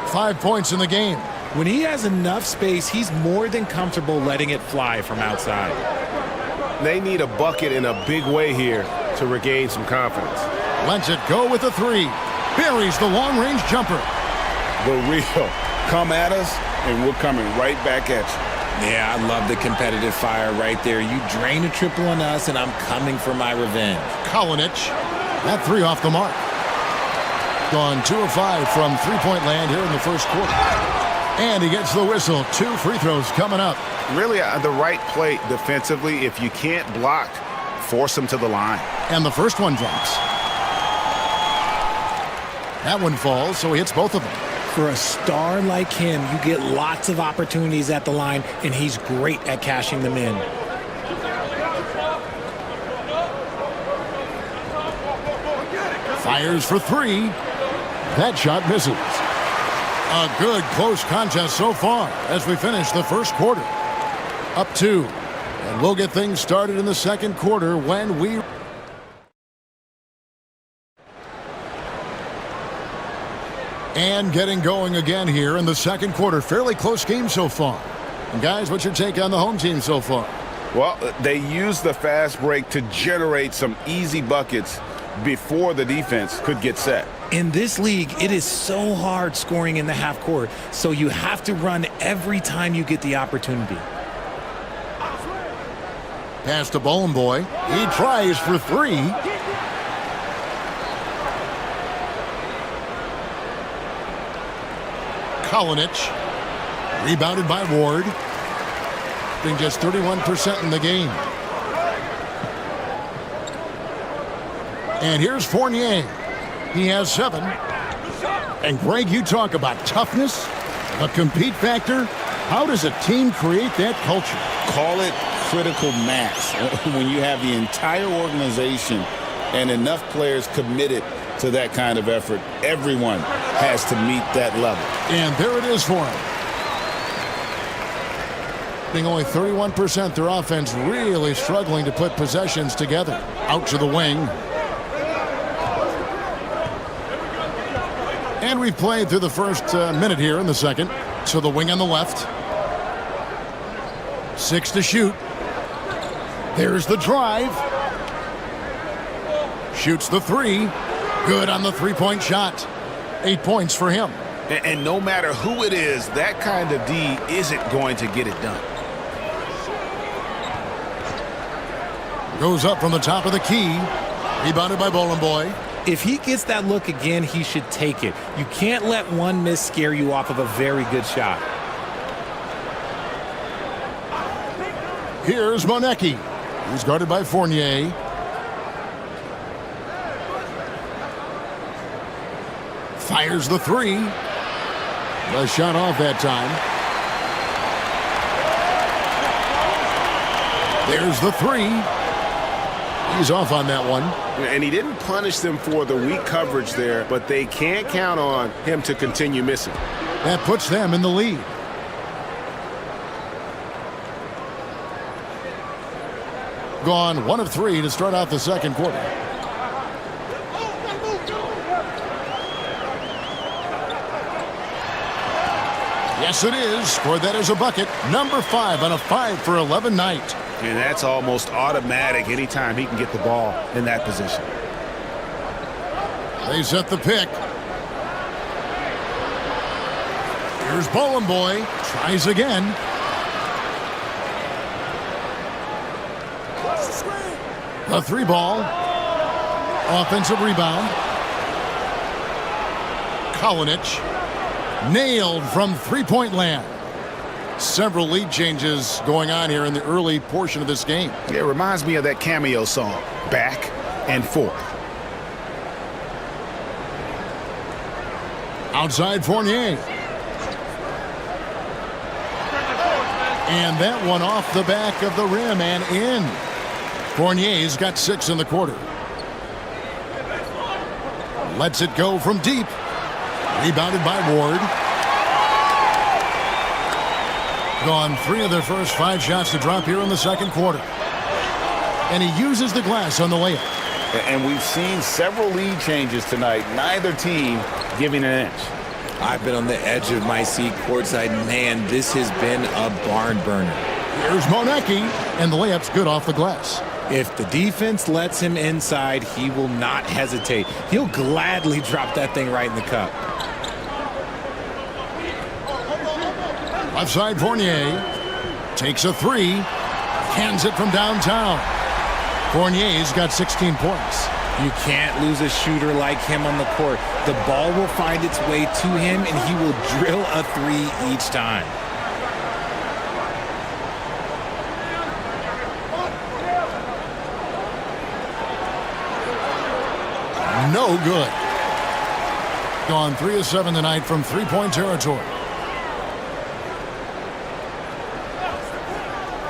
5 points in the game. When he has enough space, he's more than comfortable letting it fly from outside. They need a bucket in a big way here to regain some confidence. Lets it go with a 3. Buries the long-range jumper. The real. Come at us, and we're coming right back at you. Yeah, I love the competitive fire right there. You drain a triple on us, and I'm coming for my revenge. Kalinic. That 3 off the mark. Gone 2 of 5 from three-point land here in the first quarter. And he gets the whistle. 2 free throws coming up. Really the right play defensively. If you can't block, force him to the line. And the first one drops. That one falls, so he hits both of them. For a star like him, you get lots of opportunities at the line, and he's great at cashing them in. Fires for 3. That shot misses. A good close contest so far as we finish the first quarter. Up 2. And we'll get things started in the second quarter when we... And getting going again here in the second quarter. Fairly close game so far. And guys, what's your take on the home team so far? Well, they used the fast break to generate some easy buckets before the defense could get set. In this league, it is so hard scoring in the half court, so you have to run every time you get the opportunity. Pass to Bowling Boy. He tries for 3. Kalinich. Rebounded by Ward. Being just 31% in the game. And here's Fournier. He has 7. And Greg, you talk about toughness, a compete factor. How does a team create that culture? Call it critical mass. When you have the entire organization and enough players committed to that kind of effort, everyone has to meet that level. And there it is for him. Being only 31%, their offense really struggling to put possessions together. Out to the wing. And we've played through the first minute here in the second. To the wing on the left. 6 to shoot. There's the drive. Shoots the 3. Good on the three-point shot. 8 points for him. And no matter who it is, that kind of D isn't going to get it done. Goes up from the top of the key. Rebounded by Bowling Boy. If he gets that look again, he should take it. You can't let one miss scare you off of a very good shot. Here's Monecki. He's guarded by Fournier. Fires the 3. The shot off that time. There's the 3. He's off on that one. And he didn't punish them for the weak coverage there, but they can't count on him to continue missing. That puts them in the lead. Gone 1 of 3 to start out the second quarter. Yes, it is. Scored that as a bucket. Number 5 on a 5 for 11 night. And that's almost automatic anytime he can get the ball in that position. They set the pick. Here's Bowling Boy. Tries again. The 3 ball. Offensive rebound. Kalinich. Nailed from three-point land. Several lead changes going on here in the early portion of this game. It reminds me of that Cameo song, Back and Forth. Outside Fournier. And that one off the back of the rim and in. Fournier's got 6 in the quarter. Lets it go from deep. Rebounded by Ward. Gone 3 of their first 5 shots to drop here in the second quarter. And he uses the glass on the layup. And we've seen several lead changes tonight. Neither team giving an inch. I've been on the edge of my seat courtside. Man, this has been a barn burner. Here's Monecki, and the layup's good off the glass. If the defense lets him inside, he will not hesitate. He'll gladly drop that thing right in the cup. Left side Fournier takes a 3, cans it from downtown. Fournier's got 16 points. You can't lose a shooter like him on the court. The ball will find its way to him, and he will drill a three each time. No good. Gone 3 of 7 tonight from three-point territory.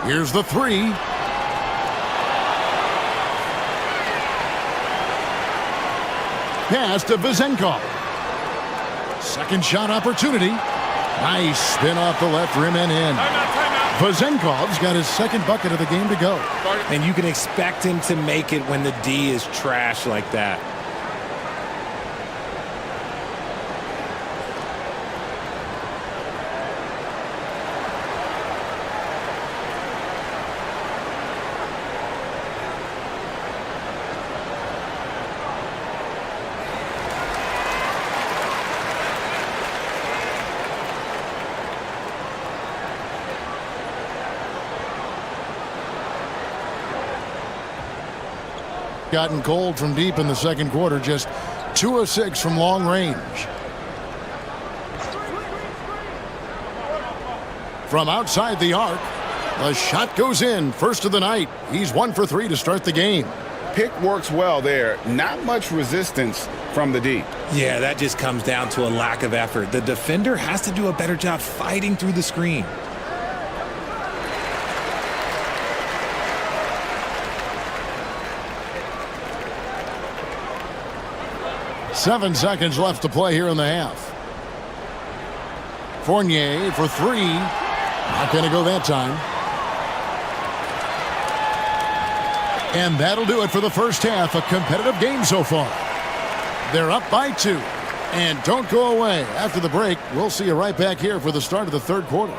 Here's the three. Pass to Vezenkov. Second shot opportunity. Nice spin off the left rim and in. Vezenkov's got his second bucket of the game to go. And you can expect him to make it when the D is trash like that. Gotten cold from deep in the second quarter, just 2 of 6 from long range. From outside the arc, the shot goes in, first of the night. He's 1 for 3 to start the game. Pick works well there. Not much resistance from the D. Yeah, that just comes down to a lack of effort. The defender has to do a better job fighting through the screen. Seven seconds left to play here in the half. Fournier for three. Not going to go that time. And that'll do it for the first half. A competitive game so far. They're up by 2. And don't go away. After the break, we'll see you right back here for the start of the third quarter.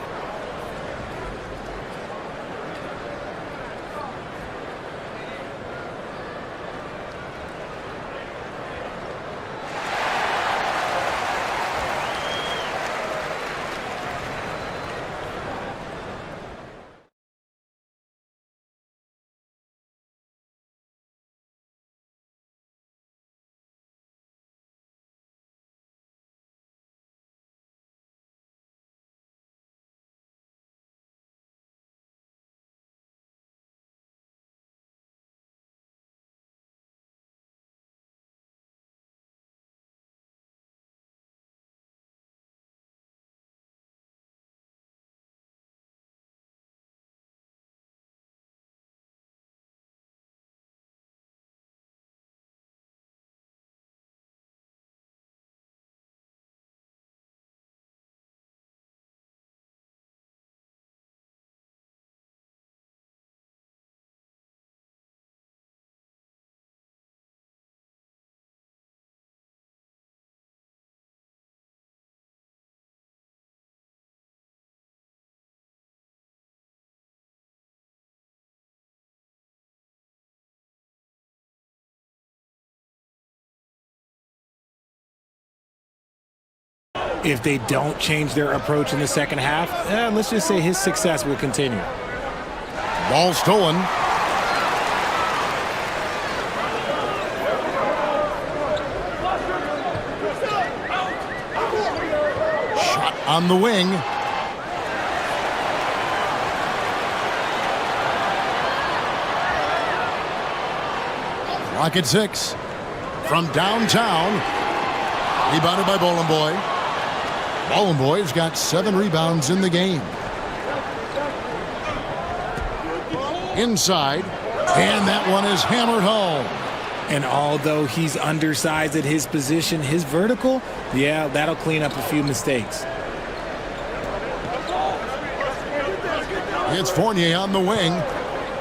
If they don't change their approach in the second half, let's just say his success will continue. Ball stolen. Shot on the wing. Clock at 6. From downtown. Rebounded by Boy. Boy's got 7 rebounds in the game. Inside, and that one is hammered home. And although he's undersized at his position, his vertical, yeah, that'll clean up a few mistakes. It's Fournier on the wing.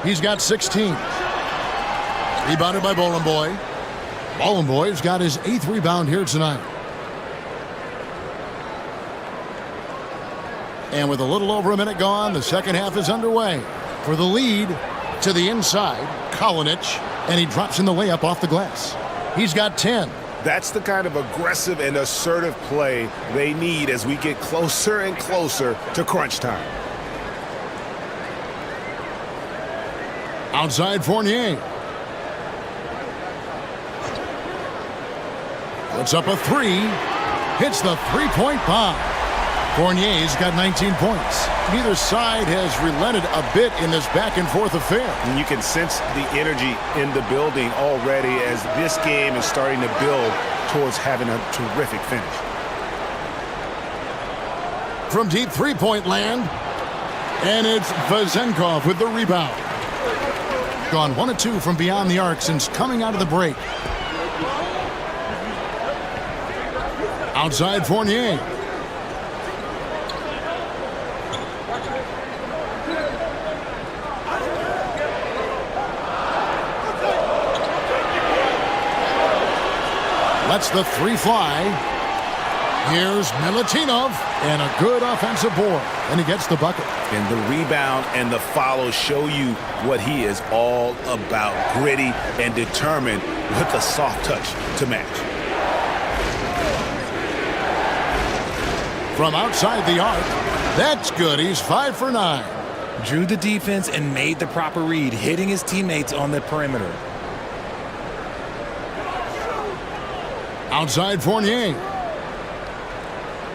He's got 16. Rebounded by Boy. Boy's got his 8th rebound here tonight. And with a little over a minute gone, the second half is underway. For the lead, to the inside, Kalinic, and he drops in the layup off the glass. He's got 10. That's the kind of aggressive and assertive play they need as we get closer and closer to crunch time. Outside Fournier. Puts up a three. Hits the three-point bomb. Fournier's got 19 points. Neither side has relented a bit in this back-and-forth affair. And you can sense the energy in the building already as this game is starting to build towards having a terrific finish. From deep three-point land, and it's Vazenkov with the rebound. Gone 1 of 2 from beyond the arc since coming out of the break. Outside Fournier. Lets the three fly. Here's Milutinov, and a good offensive board. And he gets the bucket. And the rebound and the follow show you what he is all about. Gritty and determined with a soft touch to match. From outside the arc, that's good. He's 5 for 9. Drew the defense and made the proper read, hitting his teammates on the perimeter. Outside Fournier.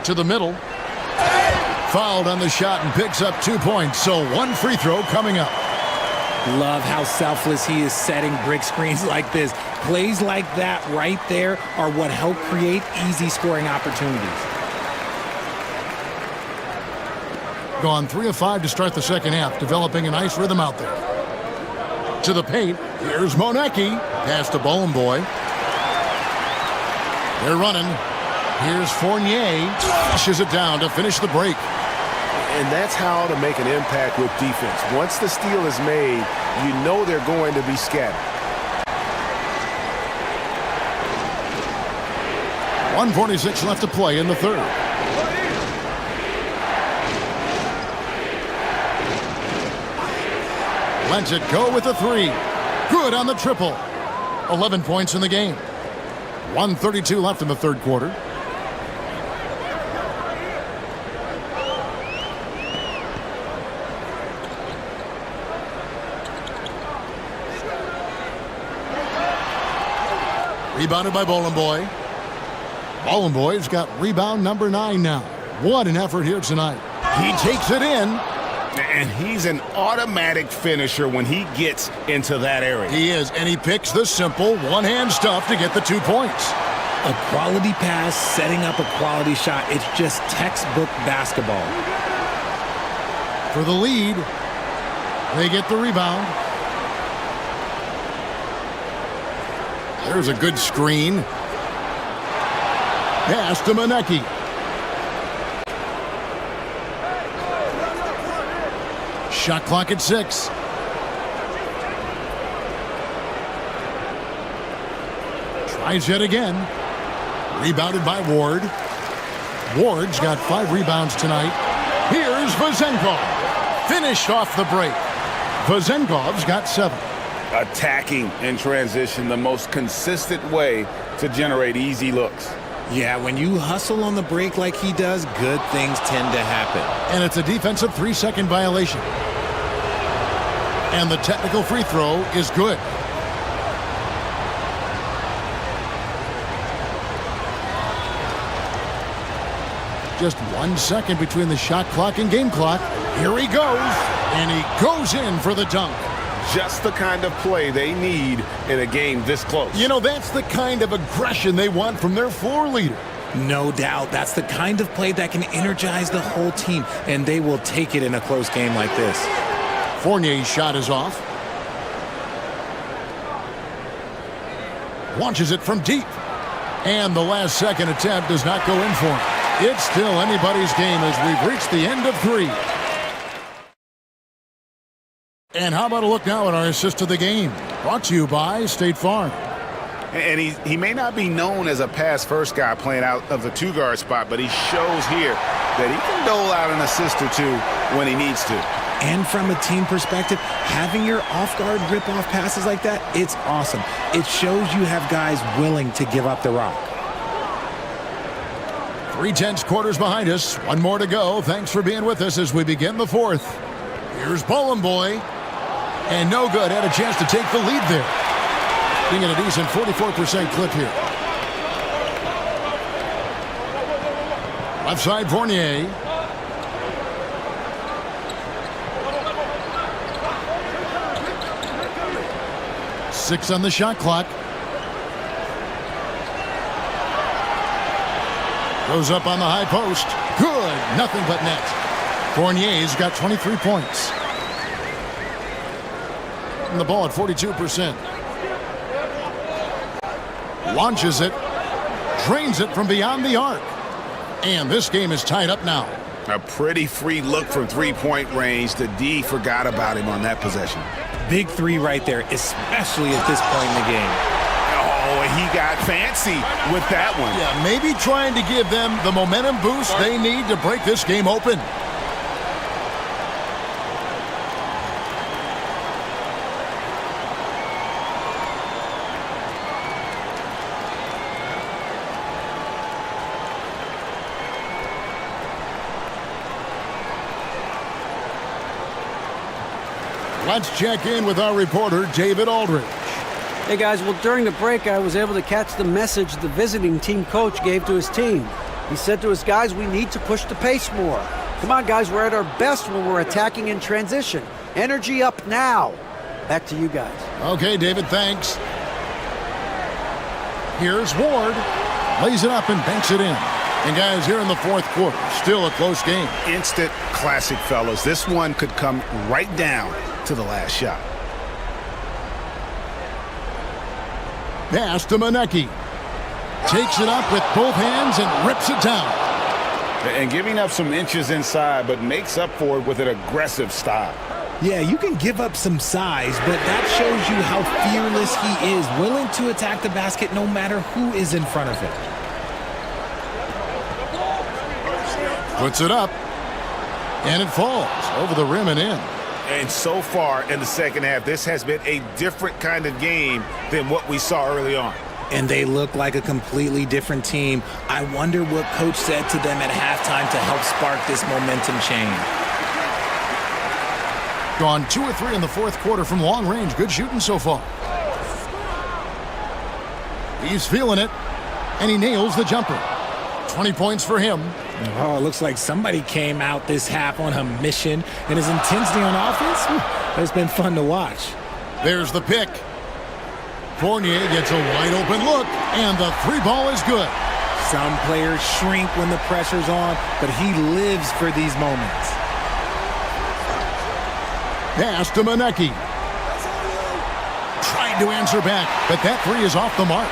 To the middle. Fouled on the shot and picks up 2 points. So 1 free throw coming up. Love how selfless he is setting brick screens like this. Plays like that right there are what help create easy scoring opportunities. Gone 3 of 5 to start the second half, developing a nice rhythm out there. To the paint. Here's Monecki. Pass to Boy. They're running. Here's Fournier. Flushes it down to finish the break. And that's how to make an impact with defense. Once the steal is made, you know they're going to be scattered. 1:46 left to play in the third. Lets it go with the three. Good on the triple. 11 points in the game. 1:32 left in the third quarter. Rebounded by Boy. Boy's got rebound number 9 now. What an effort here tonight. He takes it in. And he's an automatic finisher when he gets into that area. He is, and he picks the simple one-hand stuff to get the 2 points. A quality pass, setting up a quality shot. It's just textbook basketball. For the lead, they get the rebound. There's a good screen. Pass to Monecki. Shot clock at 6. Tries yet again. Rebounded by Ward. Ward's got 5 rebounds tonight. Here's Vazenkov. Finished off the break. Vazenkov's got 7. Attacking in transition, the most consistent way to generate easy looks. Yeah, when you hustle on the break like he does, good things tend to happen. And it's a defensive 3-second violation. And the technical free throw is good. Just 1 second between the shot clock and game clock. Here he goes. And he goes in for the dunk. Just the kind of play they need in a game this close. You know, that's the kind of aggression they want from their floor leader. No doubt. That's the kind of play that can energize the whole team, and they will take it in a close game like this. Fournier's shot is off. Launches it from deep. And the last second attempt does not go in for him. It's still anybody's game as we've reached the end of 3. And how about a look now at our assist of the game? Brought to you by State Farm. And he may not be known as a pass-first guy playing out of the 2-guard spot, but he shows here that he can dole out an assist or 2 when he needs to. And from a team perspective, having your off-guard rip-off passes like that, it's awesome. It shows you have guys willing to give up the rock. 3/10 quarters behind us. 1 more to go. Thanks for being with us as we begin the 4th. Here's Boy. And no good. Had a chance to take the lead there. Being at a decent 44% clip here. Left side, Fournier. Six on the shot clock. Goes up on the high post. Good. Nothing but net. Fournier's got 23 points. And the ball at 42%. Launches it. Drains it from beyond the arc. And this game is tied up now. A pretty free look from three-point range. The D forgot about him on that possession. Big three right there, especially at this point in the game. Oh, and he got fancy with that one. Yeah, maybe trying to give them the momentum boost they need to break this game open. Let's check in with our reporter, David Aldridge. Hey guys, well during the break I was able to catch the message the visiting team coach gave to his team. He said to his guys, we need to push the pace more. Come on guys, we're at our best when we're attacking in transition. Energy up now. Back to you guys. Okay, David, thanks. Here's Ward. Lays it up and banks it in. And guys, here in the fourth quarter, still a close game. Instant classic, fellas. This one could come right down to the last shot. Pass to Manecki. Takes it up with both hands and rips it down. And giving up some inches inside, but makes up for it with an aggressive style. Yeah, you can give up some size, but that shows you how fearless he is, willing to attack the basket no matter who is in front of him. Puts it up, and it falls over the rim and in. And so far in the second half, this has been a different kind of game than what we saw early on. And they look like a completely different team. I wonder what coach said to them at halftime to help spark this momentum change. Gone 2 or 3 in the fourth quarter from long range. Good shooting so far. He's feeling it, and he nails the jumper. 20 points for him. Oh, it looks like somebody came out this half on a mission, and his intensity on offense has been fun to watch. There's the pick. Fournier gets a wide open look, and the three ball is good. Some players shrink when the pressure's on, but he lives for these moments. Pass to Manecki. Trying to answer back, but that three is off the mark.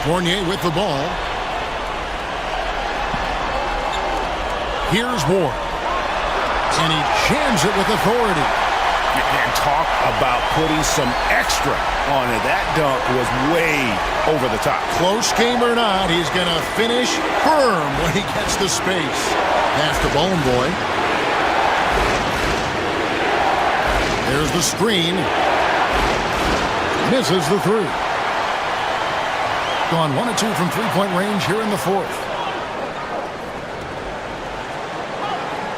Fournier with the ball. Here's Ward. And he jams it with authority. And talk about putting some extra on it. That dunk was way over the top. Close game or not, he's going to finish firm when he gets the space. Pass to Bone Boy. There's the screen. Misses the three. Gone 1 of 2 from three-point range here in the fourth.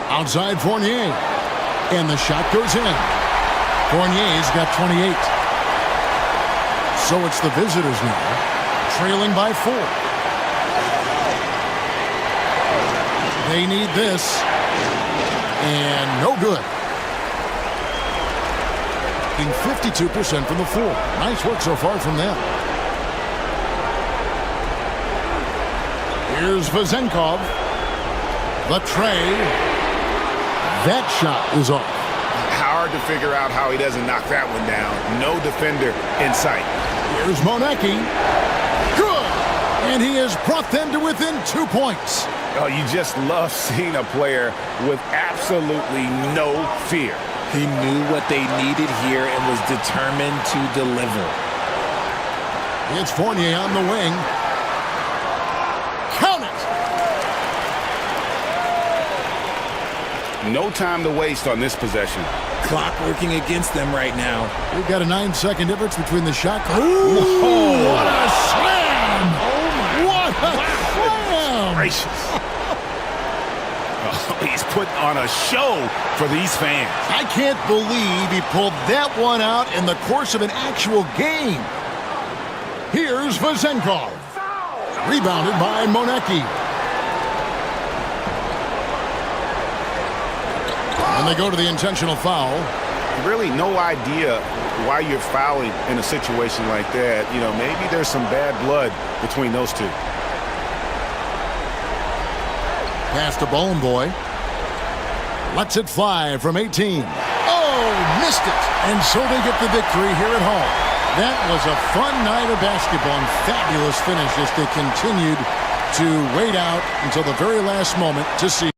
Outside Fournier. And the shot goes in. Fournier's got 28. So it's the visitors now, trailing by 4. They need this. And no good. Being 52% from the floor. Nice work so far from them. Here's Vazenkov. The tray. That shot is off. Hard to figure out how he doesn't knock that one down. No defender in sight. Here's Manecki. Good! And he has brought them to within 2 points. Oh, you just love seeing a player with absolutely no fear. He knew what they needed here and was determined to deliver. It's Fournier on the wing. Count it! No time to waste on this possession. Clock working against them right now. We've got a 9-second difference between the shot clock. Ooh, what a slam! Oh, my. What a slam! Gracious. Oh, he's putting on a show for these fans. I can't believe he pulled that one out in the course of an actual game. Here's Vazenkov. Rebounded by Monecki. And they go to the intentional foul. Really no idea why you're fouling in a situation like that. You know, maybe there's some bad blood between those two. Pass to Bone Boy. Lets it fly from 18. Oh, missed it. And so they get the victory here at home. That was a fun night of basketball and fabulous finish as they continued to wait out until the very last moment to see.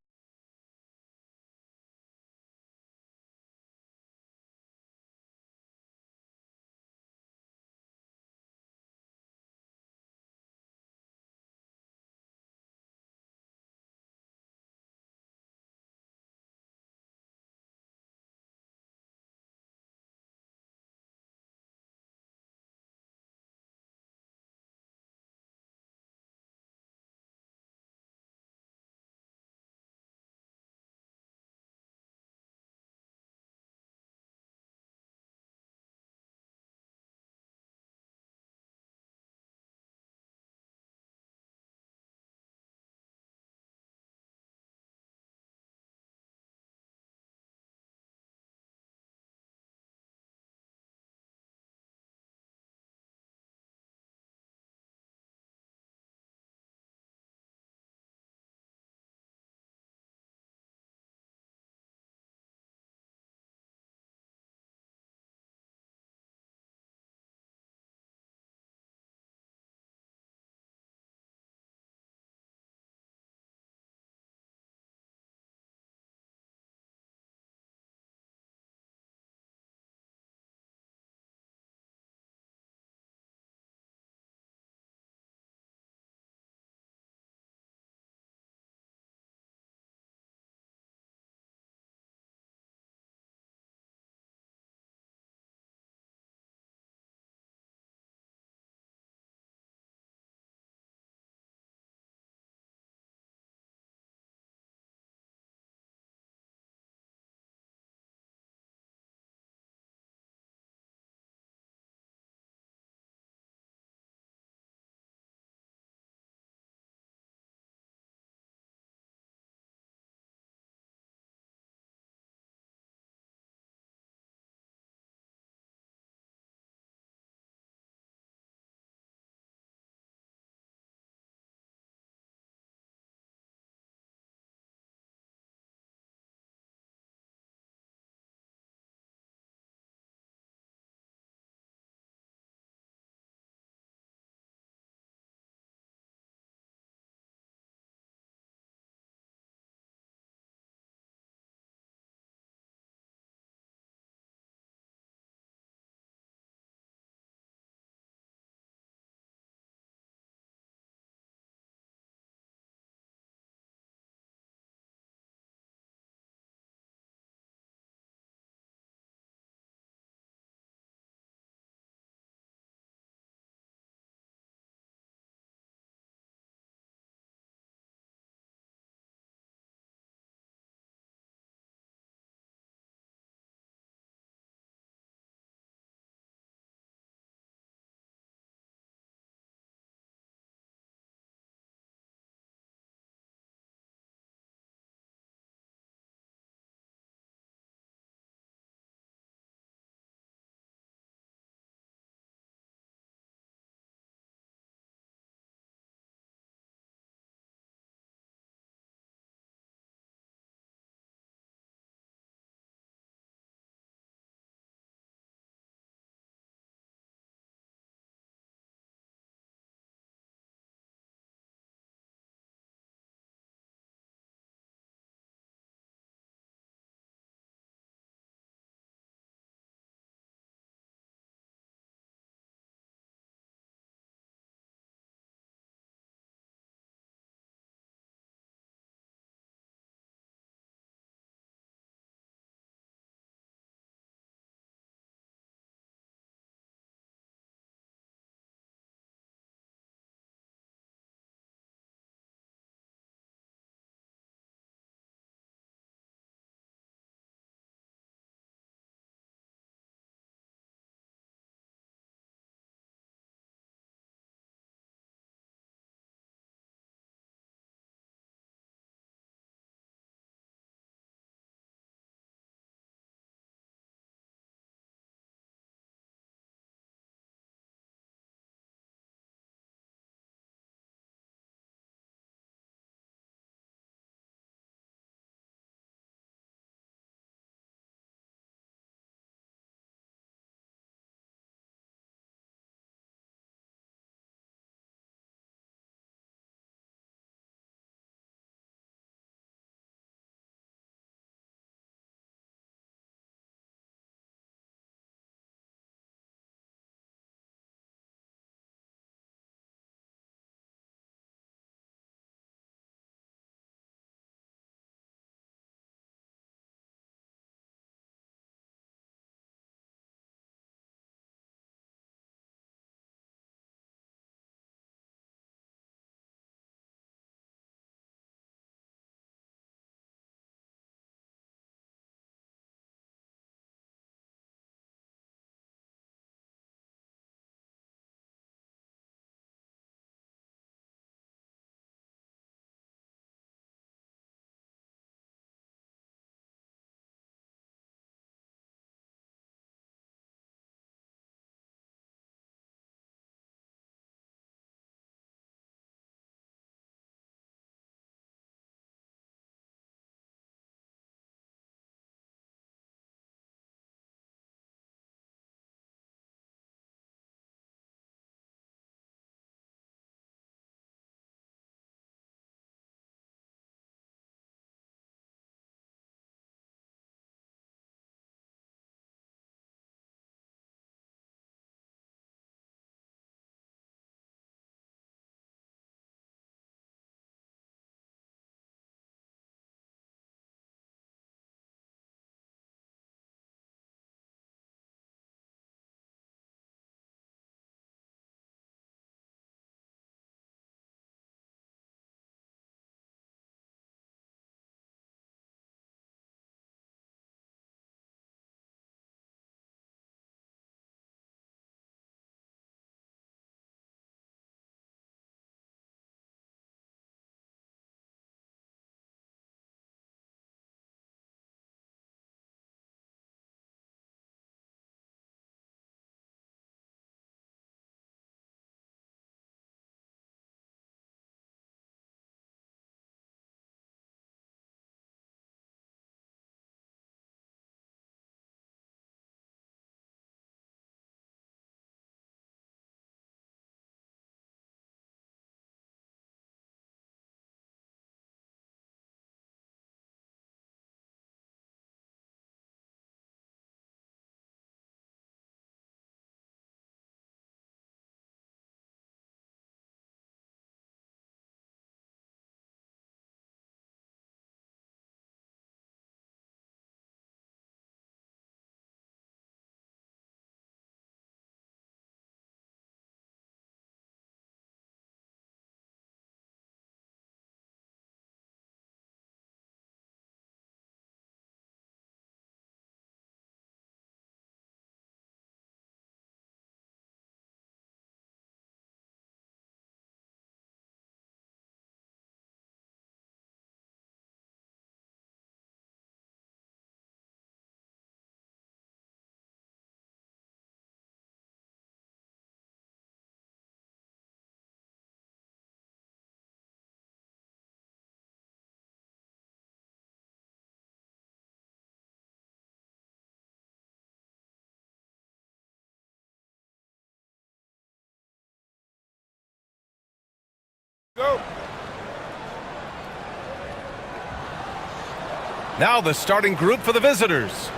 Now the starting group for the visitors.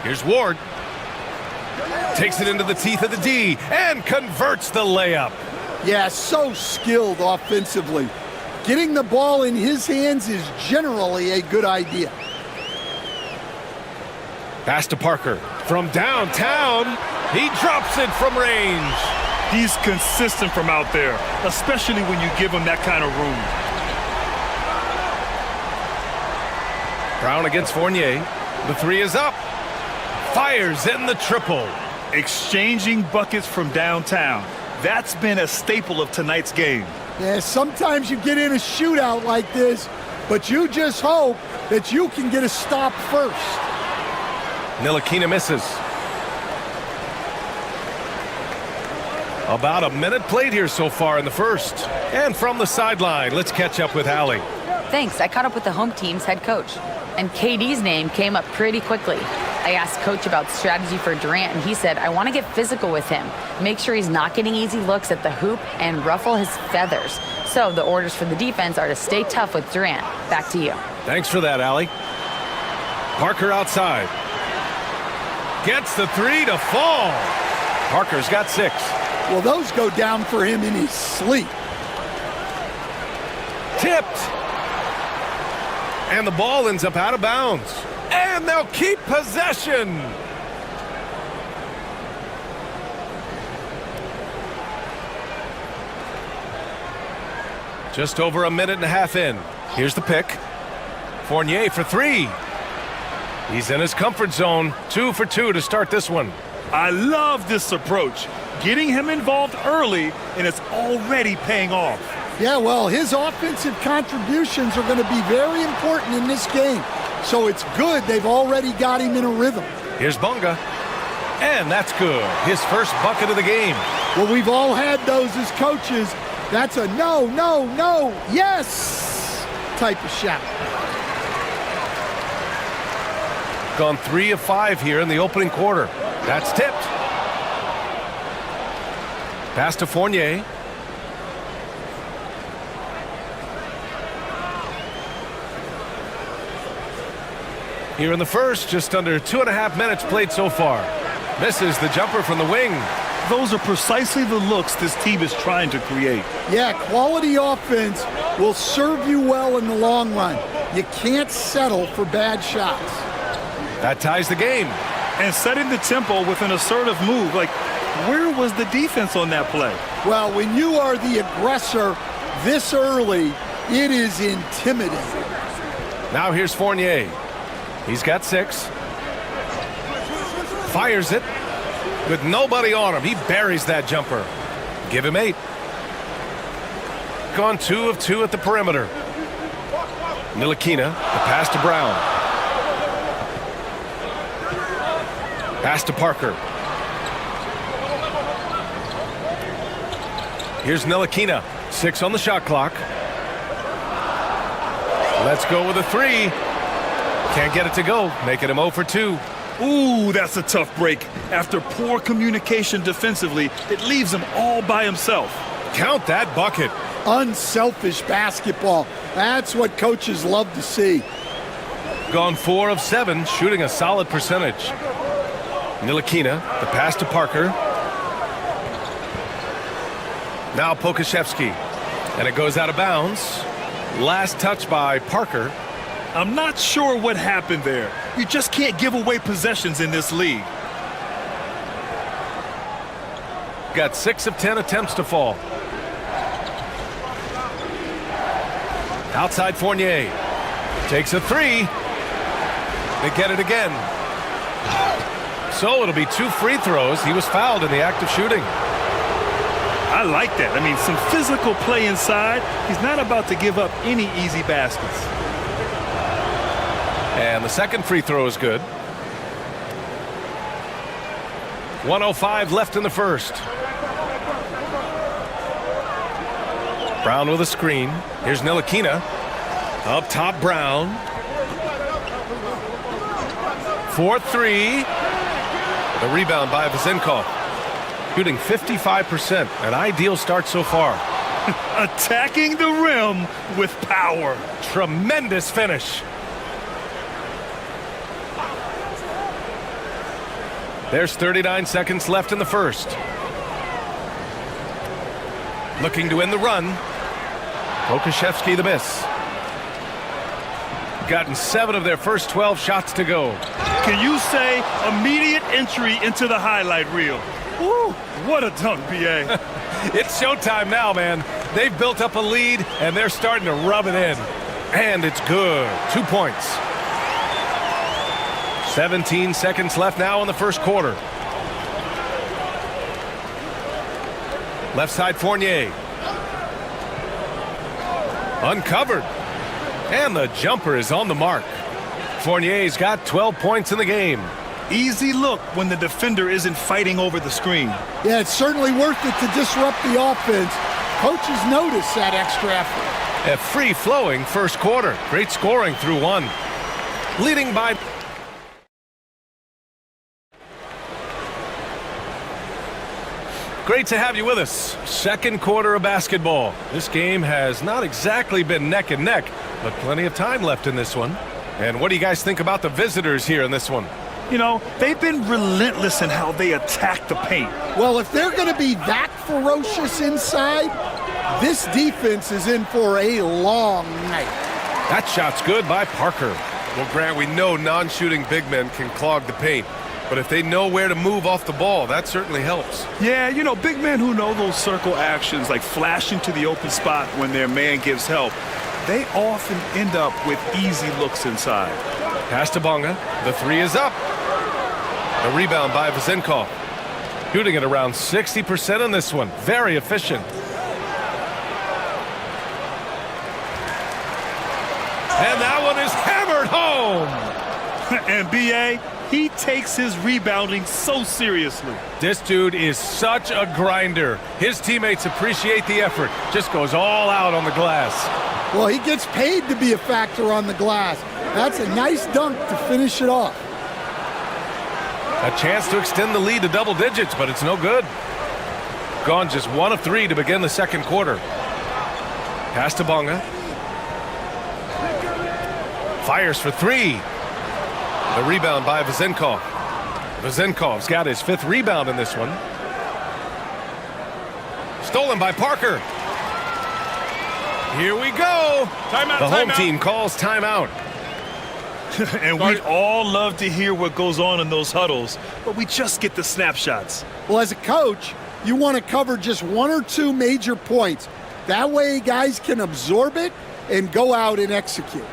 Here's Ward. Takes it into the teeth of the D and converts the layup. Yeah, so skilled offensively. Getting the ball in his hands is generally a good idea. Pass to Parker. From downtown, he drops it from range. He's consistent from out there, especially when you give him that kind of room. Brown against Fournier. The three is up. Fires in the triple. Exchanging buckets from downtown. That's been a staple of tonight's game. Yeah, sometimes you get in a shootout like this, but you just hope that you can get a stop first. Ntilikina misses. About a minute played here so far in the first. And from the sideline, let's catch up with Allie. Thanks. I caught up with the home team's head coach. And KD's name came up pretty quickly. I asked Coach about strategy for Durant, and he said, I want to get physical with him, make sure he's not getting easy looks at the hoop, and ruffle his feathers. So the orders for the defense are to stay tough with Durant. Back to you. Thanks for that, Allie. Parker outside. Gets the three to fall. Parker's got 6. Well, those go down for him in his sleep. Tipped. And the ball ends up out of bounds. And they'll keep possession. Just over a minute and a half in. Here's the pick. Fournier for 3. He's in his comfort zone. 2 for 2 to start this one. I love this approach. Getting him involved early, and it's already paying off. Yeah, well, his offensive contributions are going to be very important in this game. So it's good they've already got him in a rhythm. Here's Bunga. And that's good. His first bucket of the game. Well, we've all had those as coaches. That's a no, no, no, yes type of shot. Gone 3 of 5 here in the opening quarter. That's tipped. Pass to Fournier. Here in the first, just under 2.5 minutes played so far. Misses the jumper from the wing. Those are precisely the looks this team is trying to create. Yeah, quality offense will serve you well in the long run. You can't settle for bad shots. That ties the game. And setting the tempo with an assertive move. Like, where was the defense on that play? Well, when you are the aggressor this early, it is intimidating. Now here's Fournier. He's got 6. Fires it. With nobody on him, he buries that jumper. Give him 8. Gone 2 of 2 at the perimeter. Ntilikina, the pass to Brown. Pass to Parker. Here's Ntilikina. 6 on the shot clock. Let's go with a 3. Can't get it to go, making him 0 for 2. Ooh, that's a tough break. After poor communication defensively, it leaves him all by himself. Count that bucket. Unselfish basketball. That's what coaches love to see. Gone 4 of 7, shooting a solid percentage. Ntilikina, the pass to Parker. Now Pokashevsky. And it goes out of bounds. Last touch by Parker. I'm not sure what happened there. You just can't give away possessions in this league. Got 6 of 10 attempts to fall. Outside Fournier. Takes a 3. They get it again. So it'll be 2 free throws. He was fouled in the act of shooting. I like that. I mean, some physical play inside. He's not about to give up any easy baskets. And the second free throw is good. 1:05 left in the first. Brown with a screen. Here's Ntilikina. Up top, Brown. 4-3. The rebound by Vazenkov. Shooting 55%. An ideal start so far. Attacking the rim with power. Tremendous finish. There's 39 seconds left in the first. Looking to end the run. Pokashevsky the miss. Gotten 7 of their first 12 shots to go. Can you say immediate entry into the highlight reel? Woo, what a dunk, B.A. It's showtime now, man. They've built up a lead, and they're starting to rub it in. And it's good. 2 points. 17 seconds left now in the first quarter. Left side Fournier. Uncovered. And the jumper is on the mark. Fournier's got 12 points in the game. Easy look when the defender isn't fighting over the screen. Yeah, it's certainly worth it to disrupt the offense. Coaches notice that extra effort. A free-flowing first quarter. Great scoring through one. Leading by... Great to have you with us. Second quarter of basketball. This game has not exactly been neck and neck, but plenty of time left in this one. And what do you guys think about the visitors here in this one? You know, they've been relentless in how they attack the paint. Well, if they're going to be that ferocious inside, this defense is in for a long night. That shot's good by Parker. Well, Grant, we know non-shooting big men can clog the paint. But if they know where to move off the ball, that certainly helps. Yeah, you know, big men who know those circle actions, like flashing to the open spot when their man gives help, they often end up with easy looks inside. Pass to Bonga. The three is up. A rebound by Vezenkov. Shooting at around 60% on this one. Very efficient. And that one is hammered home. And B.A., he takes his rebounding so seriously. This dude is such a grinder. His teammates appreciate the effort. Just goes all out on the glass. Well, he gets paid to be a factor on the glass. That's a nice dunk to finish it off. A chance to extend the lead to double digits, but it's no good. Gone just 1 of 3 to begin the second quarter. Pass to Bonga. Fires for 3. The rebound by Vezenkov. Vezenkov's got his 5th rebound in this one. Stolen by Parker. Here we go. Timeout, the home timeout. team calls timeout. And we all love to hear what goes on in those huddles, but we just get the snapshots. Well, as a coach, you want to cover just 1 or 2 major points. That way guys can absorb it and go out and execute.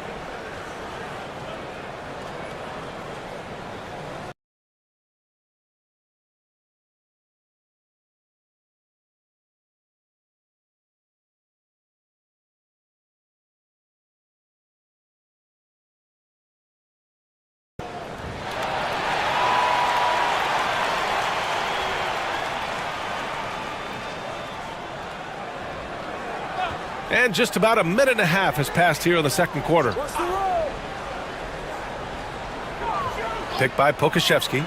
And just about a minute and a half has passed here in the second quarter. Picked by Pokashevsky.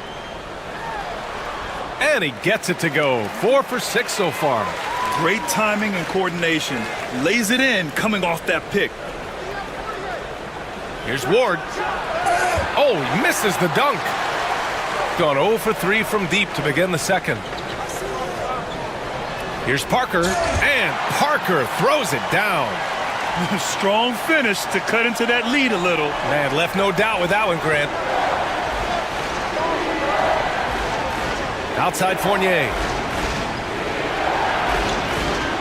And he gets it to go. 4 for 6 so far. Great timing and coordination. Lays it in coming off that pick. Here's Ward. Oh, he misses the dunk. Gone 0 for 3 from deep to begin the second. Here's Parker, and Parker throws it down. Strong finish to cut into that lead a little. Man, left no doubt with that one, Grant. Outside Fournier.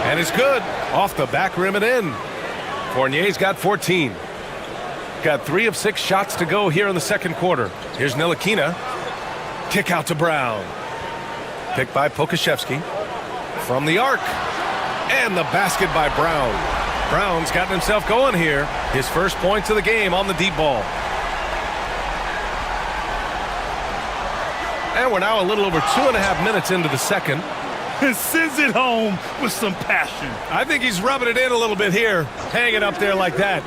And it's good. Off the back rim and in. Fournier's got 14. Got 3 of 6 shots to go here in the second quarter. Here's Ntilikina. Kick out to Brown. Picked by Pokashevsky. From the arc. And the basket by Brown. Brown's gotten himself going here. His first points of the game on the deep ball. And we're now a little over 2.5 minutes into the second. And sends it home with some passion. I think he's rubbing it in a little bit here. Hanging up there like that.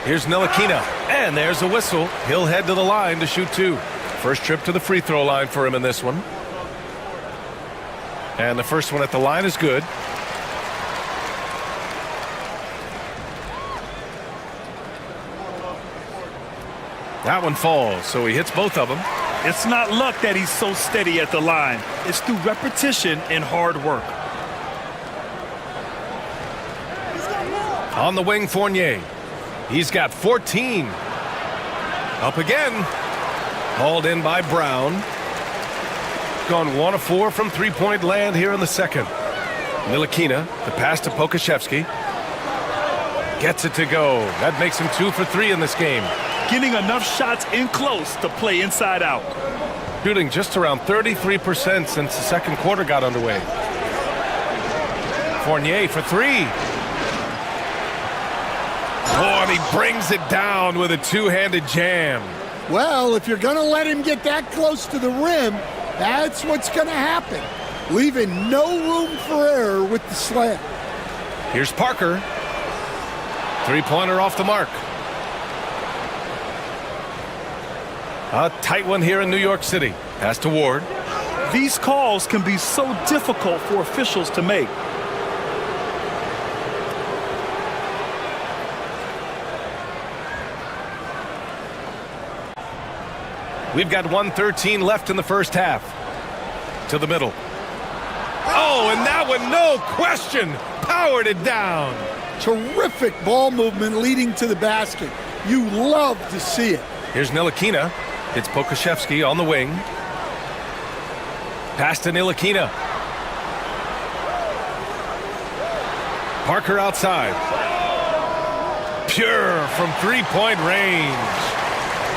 Here's Ntilikina. And there's a whistle. He'll head to the line to shoot 2. First trip to the free throw line for him in this one. And the first one at the line is good. That one falls, so he hits both of them. It's not luck that he's so steady at the line. It's through repetition and hard work. On the wing, Fournier. He's got 14. Up again. Hauled in by Brown. Gone 1 of 4 from three-point land here in the second. Ntilikina, the pass to Pokusevski. Gets it to go. That makes him 2 for 3 in this game. Getting enough shots in close to play inside out. Shooting just around 33% since the second quarter got underway. Fournier for 3. Oh, and he brings it down with a two-handed jam. Well, if you're going to let him get that close to the rim, that's what's going to happen. Leaving no room for error with the slam. Here's Parker. Three-pointer off the mark. A tight one here in New York City. Pass to Ward. These calls can be so difficult for officials to make. We've got 1:13 left in the first half. To the middle. Oh, and that one, no question, powered it down. Terrific ball movement leading to the basket. You love to see it. Here's Ntilikina. It's Pokusevski on the wing. Pass to Ntilikina. Parker outside. Pure from three-point range.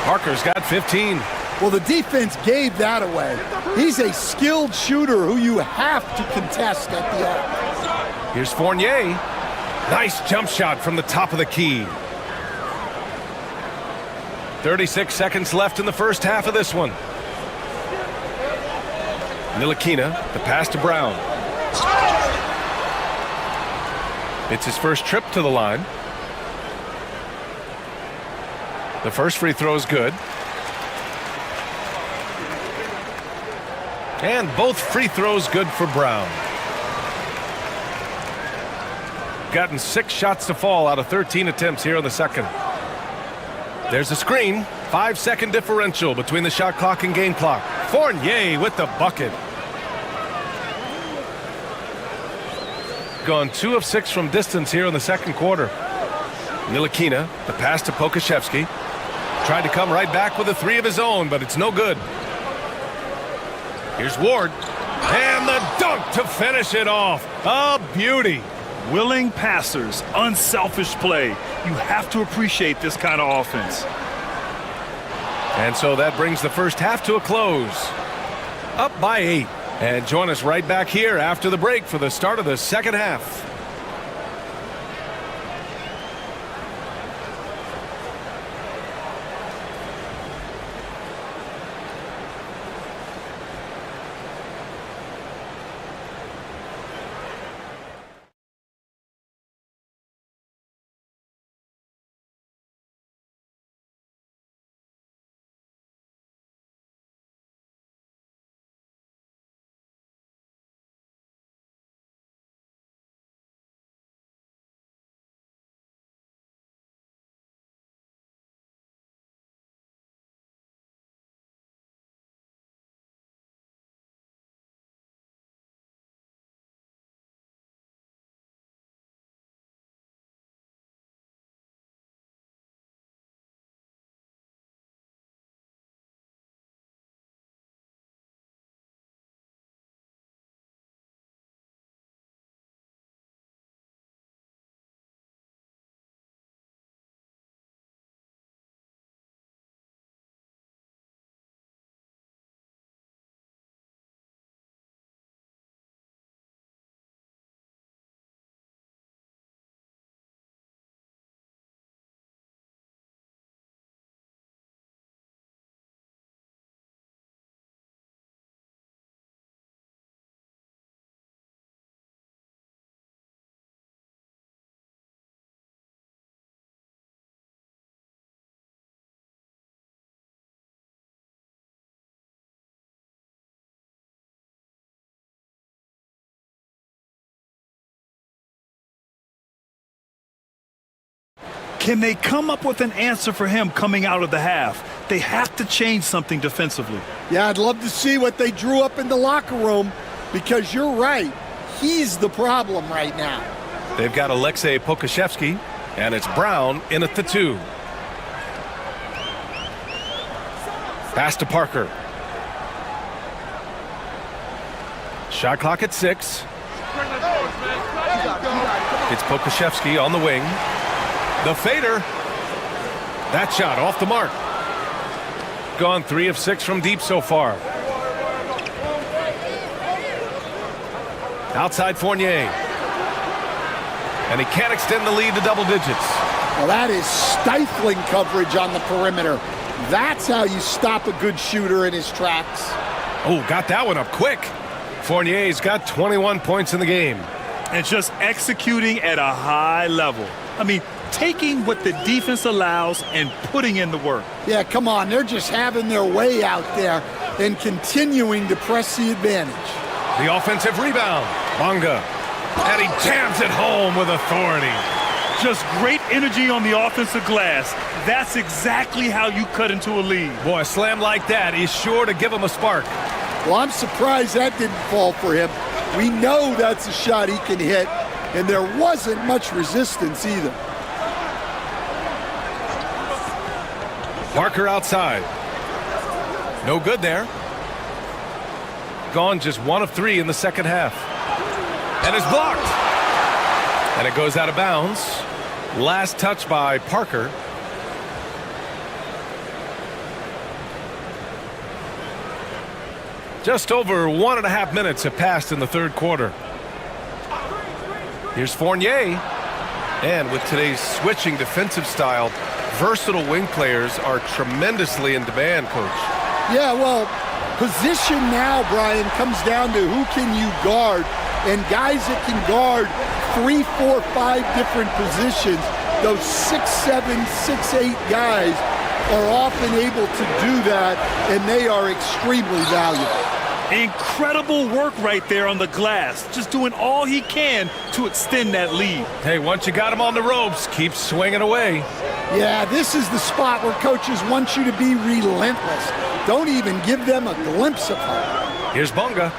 Parker's got 15. Well, the defense gave that away. He's a skilled shooter who you have to contest at the arc. Here's Fournier. Nice jump shot from the top of the key. 36 seconds left in the first half of this one. Ntilikina, the pass to Brown. It's his first trip to the line. The first free throw is good. And both free throws good for Brown. Gotten 6 shots to fall out of 13 attempts here in the second. There's a screen. 5-second differential between the shot clock and game clock. Fournier with the bucket. Gone 2 of 6 from distance here in the second quarter. Ntilikina, the pass to Pokusevski. Tried to come right back with a 3 of his own, but it's no good. Here's Ward. And the dunk to finish it off. A beauty. Willing passers, unselfish play. You have to appreciate this kind of offense. And so that brings the first half to a close. Up by 8. And join us right back here after the break for the start of the second half. Can they come up with an answer for him coming out of the half? They have to change something defensively. Yeah, I'd love to see what they drew up in the locker room, because you're right. He's the problem right now. They've got Alexei Pokashevsky, and it's Brown in at the 2. Pass to Parker. Shot clock at 6. It's Pokashevsky on the wing. The fader. That shot off the mark. Gone 3 of 6 from deep so far. Outside Fournier. And he can't extend the lead to double digits. Well, that is stifling coverage on the perimeter. That's how you stop a good shooter in his tracks. Oh, got that one up quick. Fournier's got 21 points in the game. And just executing at a high level. I mean, taking what the defense allows and putting in the work. Yeah, come on. They're just having their way out there and continuing to press the advantage. The offensive rebound. Bonga. And he jams it home with authority. Just great energy on the offensive glass. That's exactly how you cut into a lead. Boy, a slam like that is sure to give him a spark. Well, I'm surprised that didn't fall for him. We know that's a shot he can hit, and there wasn't much resistance either. Parker outside. No good there. Gone just 1 of 3 in the second half. And it's blocked. And it goes out of bounds. Last touch by Parker. Just over 1.5 minutes have passed in the third quarter. Here's Fournier. And with today's switching defensive style, versatile wing players are tremendously in demand, Coach. Yeah, well, position now, Brian, comes down to who can you guard. And guys that can guard 3, 4, 5 different positions, those 6'7", 6'8" guys are often able to do that, and they are extremely valuable. Incredible work right there on the glass. Just doing all he can to extend that lead. Hey, once you got him on the ropes, keep swinging away. Yeah, this is the spot where coaches want you to be relentless. Don't even give them a glimpse of hope. Here's Bonga.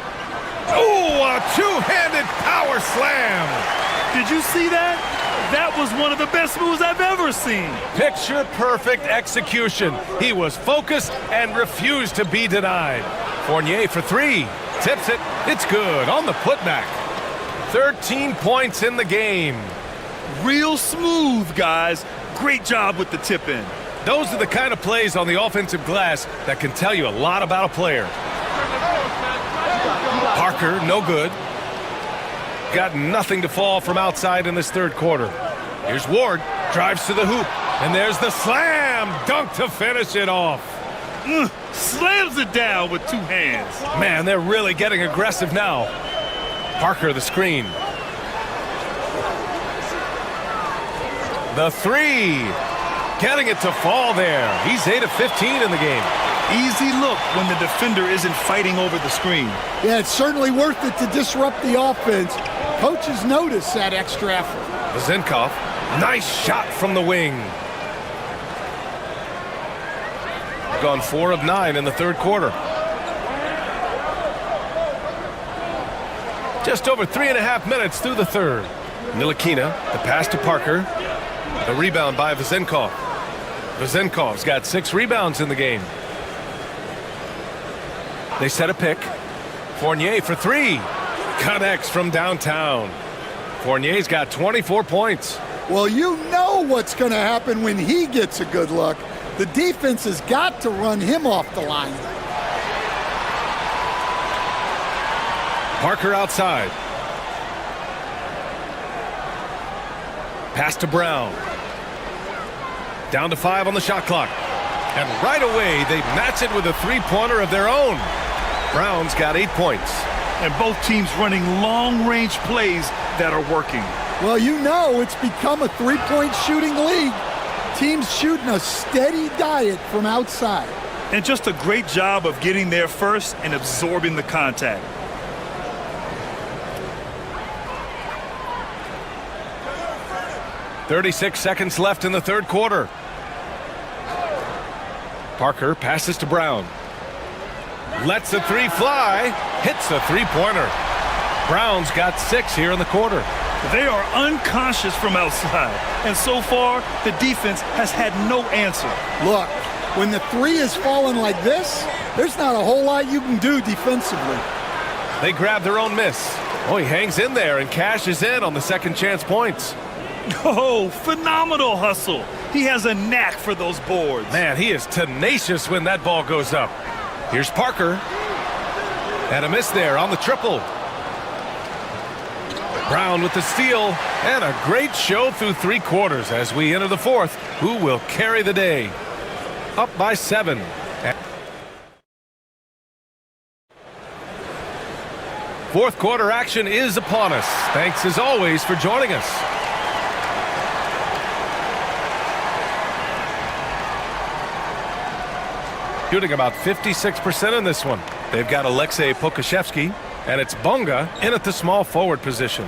Oh, a two-handed power slam. Did you see that? That was one of the best moves I've ever seen. Picture perfect execution. He was focused and refused to be denied. Fournier for 3. Tips it. It's good on the putback. 13 points in the game. Real smooth, guys. Great job with the tip in. Those are the kind of plays on the offensive glass that can tell you a lot about a player. Parker, no good. Got nothing to fall from outside in this third quarter. Here's Ward, drives to the hoop, and there's the slam dunk to finish it off. Slams it down with 2 hands. Man, they're really getting aggressive now. Parker, the screen. The 3. Getting it to fall there. He's 8 of 15 in the game. Easy look when the defender isn't fighting over the screen. Yeah, it's certainly worth it to disrupt the offense. Coaches notice that extra effort. Zinkov, nice shot from the wing. Gone 4 of 9 in the third quarter. Just over 3.5 minutes through the third. Ntilikina, the pass to Parker. The rebound by Vezenkov. Vezenkov's got 6 rebounds in the game. They set a pick. Fournier for 3. Connects from downtown. Fournier's got 24 points. Well, you know what's going to happen when he gets a good look. The defense has got to run him off the line. Parker outside. Pass to Brown. Down to 5 on the shot clock. And right away, they match it with a 3-pointer of their own. Brown's got 8 points. And both teams running long-range plays that are working. Well, you know it's become a 3-point shooting league. Teams shooting a steady diet from outside. And just a great job of getting there first and absorbing the contact. 36 seconds left in the third quarter. Parker passes to Brown. Lets the three fly. Hits a three-pointer. Brown's got 6 here in the quarter. They are unconscious from outside, and so far, the defense has had no answer. Look, when the three is falling like this, there's not a whole lot you can do defensively. They grab their own miss. Oh, he hangs in there and cashes in on the second chance points. Oh, phenomenal hustle. He has a knack for those boards. Man, he is tenacious when that ball goes up. Here's Parker. And a miss there on the triple. Brown with the steal, and a great show through 3 quarters as we enter the fourth. Who will carry the day? Up by 7. Fourth quarter action is upon us. Thanks as always for joining us. Shooting about 56% in this one. They've got Alexei Pokashevsky, and it's Bunga in at the small forward position.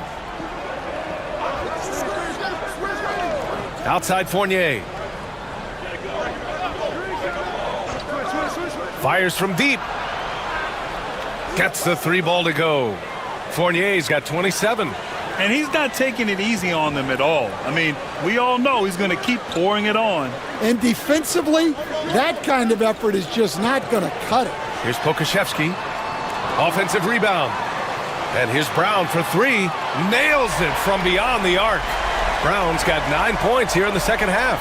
Outside Fournier. Fires from deep. Gets the 3 ball to go. Fournier's got 27. And he's not taking it easy on them at all. I mean, we all know he's going to keep pouring it on. And defensively, that kind of effort is just not going to cut it. Here's Pokashevsky. Offensive rebound. And here's Brown for 3. Nails it from beyond the arc. Brown's got 9 points here in the second half.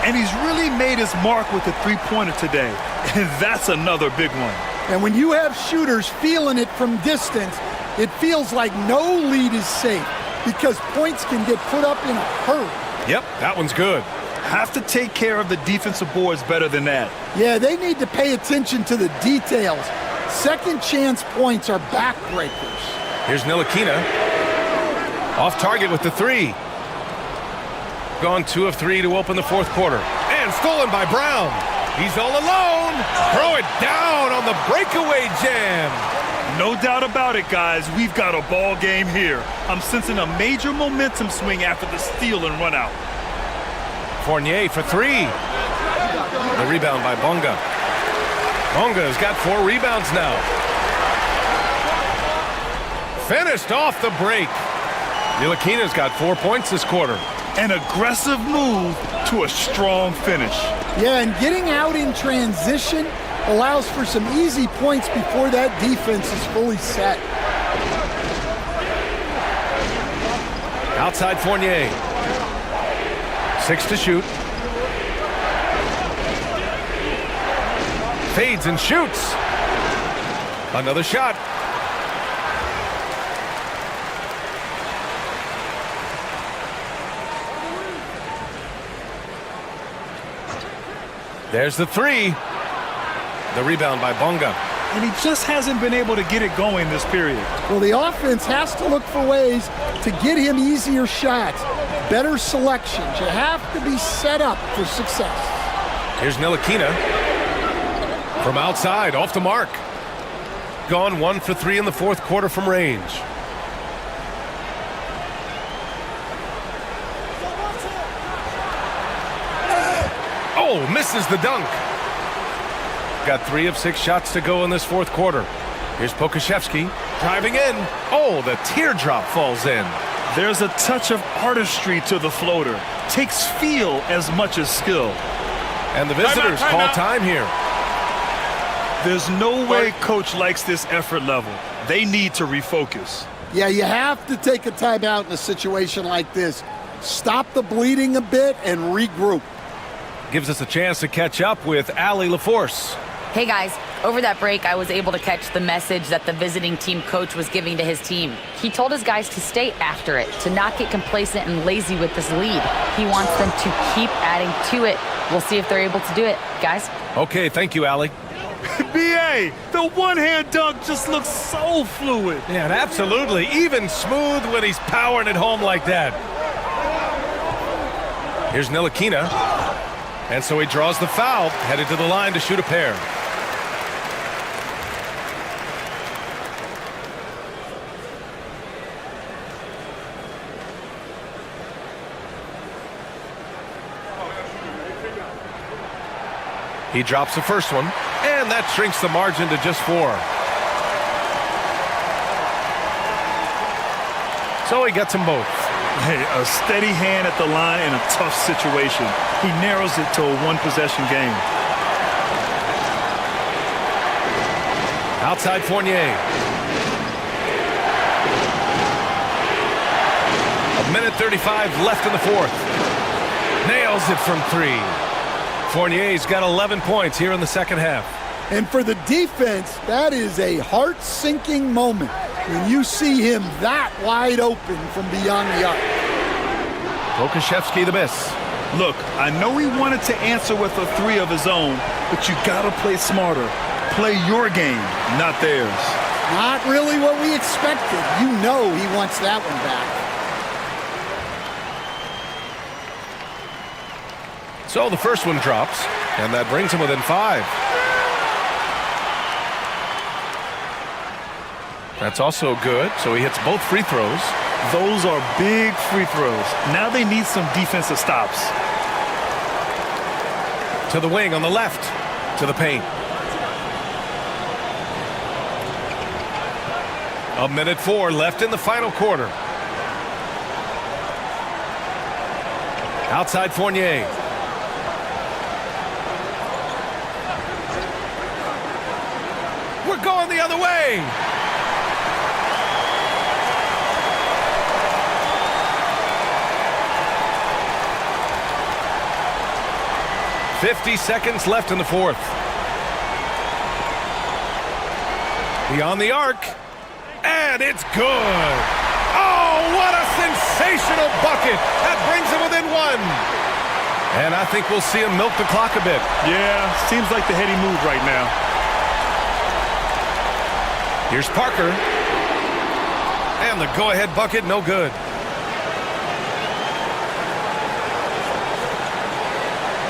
And he's really made his mark with the three-pointer today. And that's another big one. And when you have shooters feeling it from distance, it feels like no lead is safe because points can get put up in a hurry. Yep, that one's good. Have to take care of the defensive boards better than that. Yeah, they need to pay attention to the details. Second chance points are backbreakers. Here's Ntilikina. Off target with the 3. Gone 2 of 3 to open the fourth quarter. And stolen by Brown. He's all alone. Throw it down on the breakaway jam. No doubt about it, guys. We've got a ball game here. I'm sensing a major momentum swing after the steal and run out. Fournier for 3. The rebound by Bunga. Bunga's got 4 rebounds now. Finished off the break. Ntilikina's got 4 points this quarter. An aggressive move to a strong finish. Yeah, and getting out in transition allows for some easy points before that defense is fully set. Outside Fournier. 6 to shoot. Fades and shoots. Another shot. There's the 3. The rebound by Bunga. And he just hasn't been able to get it going this period. Well, the offense has to look for ways to get him easier shots, better selections. You have to be set up for success. Here's Ntilikina. From outside, off the mark. Gone 1 for 3 in the fourth quarter from range. Oh, misses the dunk. Got 3 of 6 shots to go in this fourth quarter. Here's Pokashevsky driving in. Oh, the teardrop falls in. There's a touch of artistry to the floater. Takes feel as much as skill. And the visitors call time here. There's no way coach likes this effort level. They need to refocus. Yeah, you have to take a timeout in a situation like this. Stop the bleeding a bit and regroup. Gives us a chance to catch up with Allie LaForce. Hey guys, over that break, I was able to catch the message that the visiting team coach was giving to his team. He told his guys to stay after it, to not get complacent and lazy with this lead. He wants them to keep adding to it. We'll see if they're able to do it, guys. Okay, thank you, Allie. B.A., the one-hand dunk just looks so fluid. Yeah, and absolutely. Even smooth when he's powering it home like that. Here's Ntilikina. And so he draws the foul, headed to the line to shoot a pair. He drops the first one, and that shrinks the margin to just 4. So he gets them both. Hey, a steady hand at the line in a tough situation. He narrows it to a one-possession game. Outside Fournier. A minute 35 left in the fourth. Nails it from 3. Fournier's got 11 points here in the second half. And for the defense, that is a heart-sinking moment when you see him that wide open from beyond the arc. Lukashevsky the miss. Look, I know he wanted to answer with a 3 of his own, but you gotta play smarter. Play your game, not theirs. Not really what we expected. You know he wants that one back. So the first one drops, and that brings him within 5. That's also good, so he hits both free throws. Those are big free throws. Now they need some defensive stops. To the wing on the left, to the paint. A minute 4 left in the final quarter. Outside Fournier. We're going the other way. "50 seconds left in the fourth. Beyond the arc. And it's good. Oh, what a sensational bucket. That brings him within 1. And I think we'll see him milk the clock a bit. Yeah, seems like the heady move right now. Here's Parker. And the go-ahead bucket, no good.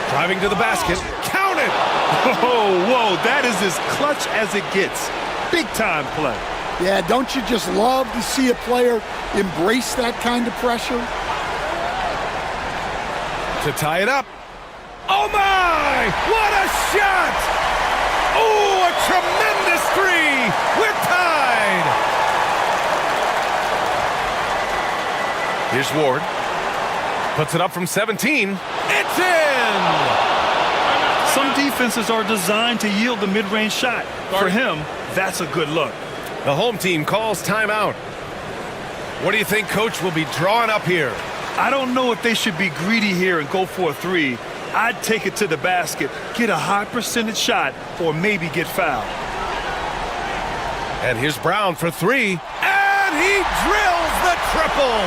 Driving to the basket. Count it! Whoa, that is as clutch as it gets. Big-time play. Yeah, don't you just love to see a player embrace that kind of pressure? To tie it up. Oh, my! What a shot! Oh, a tremendous 3! We're tied! Here's Ward. Puts it up from 17. It's in! Some defenses are designed to yield the mid-range shot. For him, that's a good look. The home team calls timeout. What do you think Coach will be drawing up here? I don't know if they should be greedy here and go for a 3. I'd take it to the basket, get a high percentage shot, or maybe get fouled. And here's Brown for 3. And he drills the triple!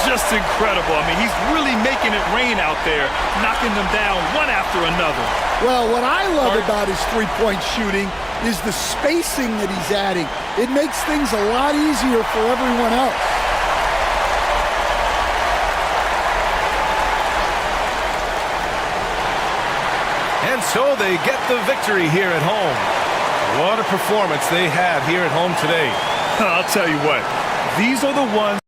Just incredible. I mean, he's really making it rain out there, knocking them down one after another. Well, what I love about his three-point shooting is the spacing that he's adding. It makes things a lot easier for everyone else. And so they get the victory here at home. What a performance they had here at home today. I'll tell you what, these are the ones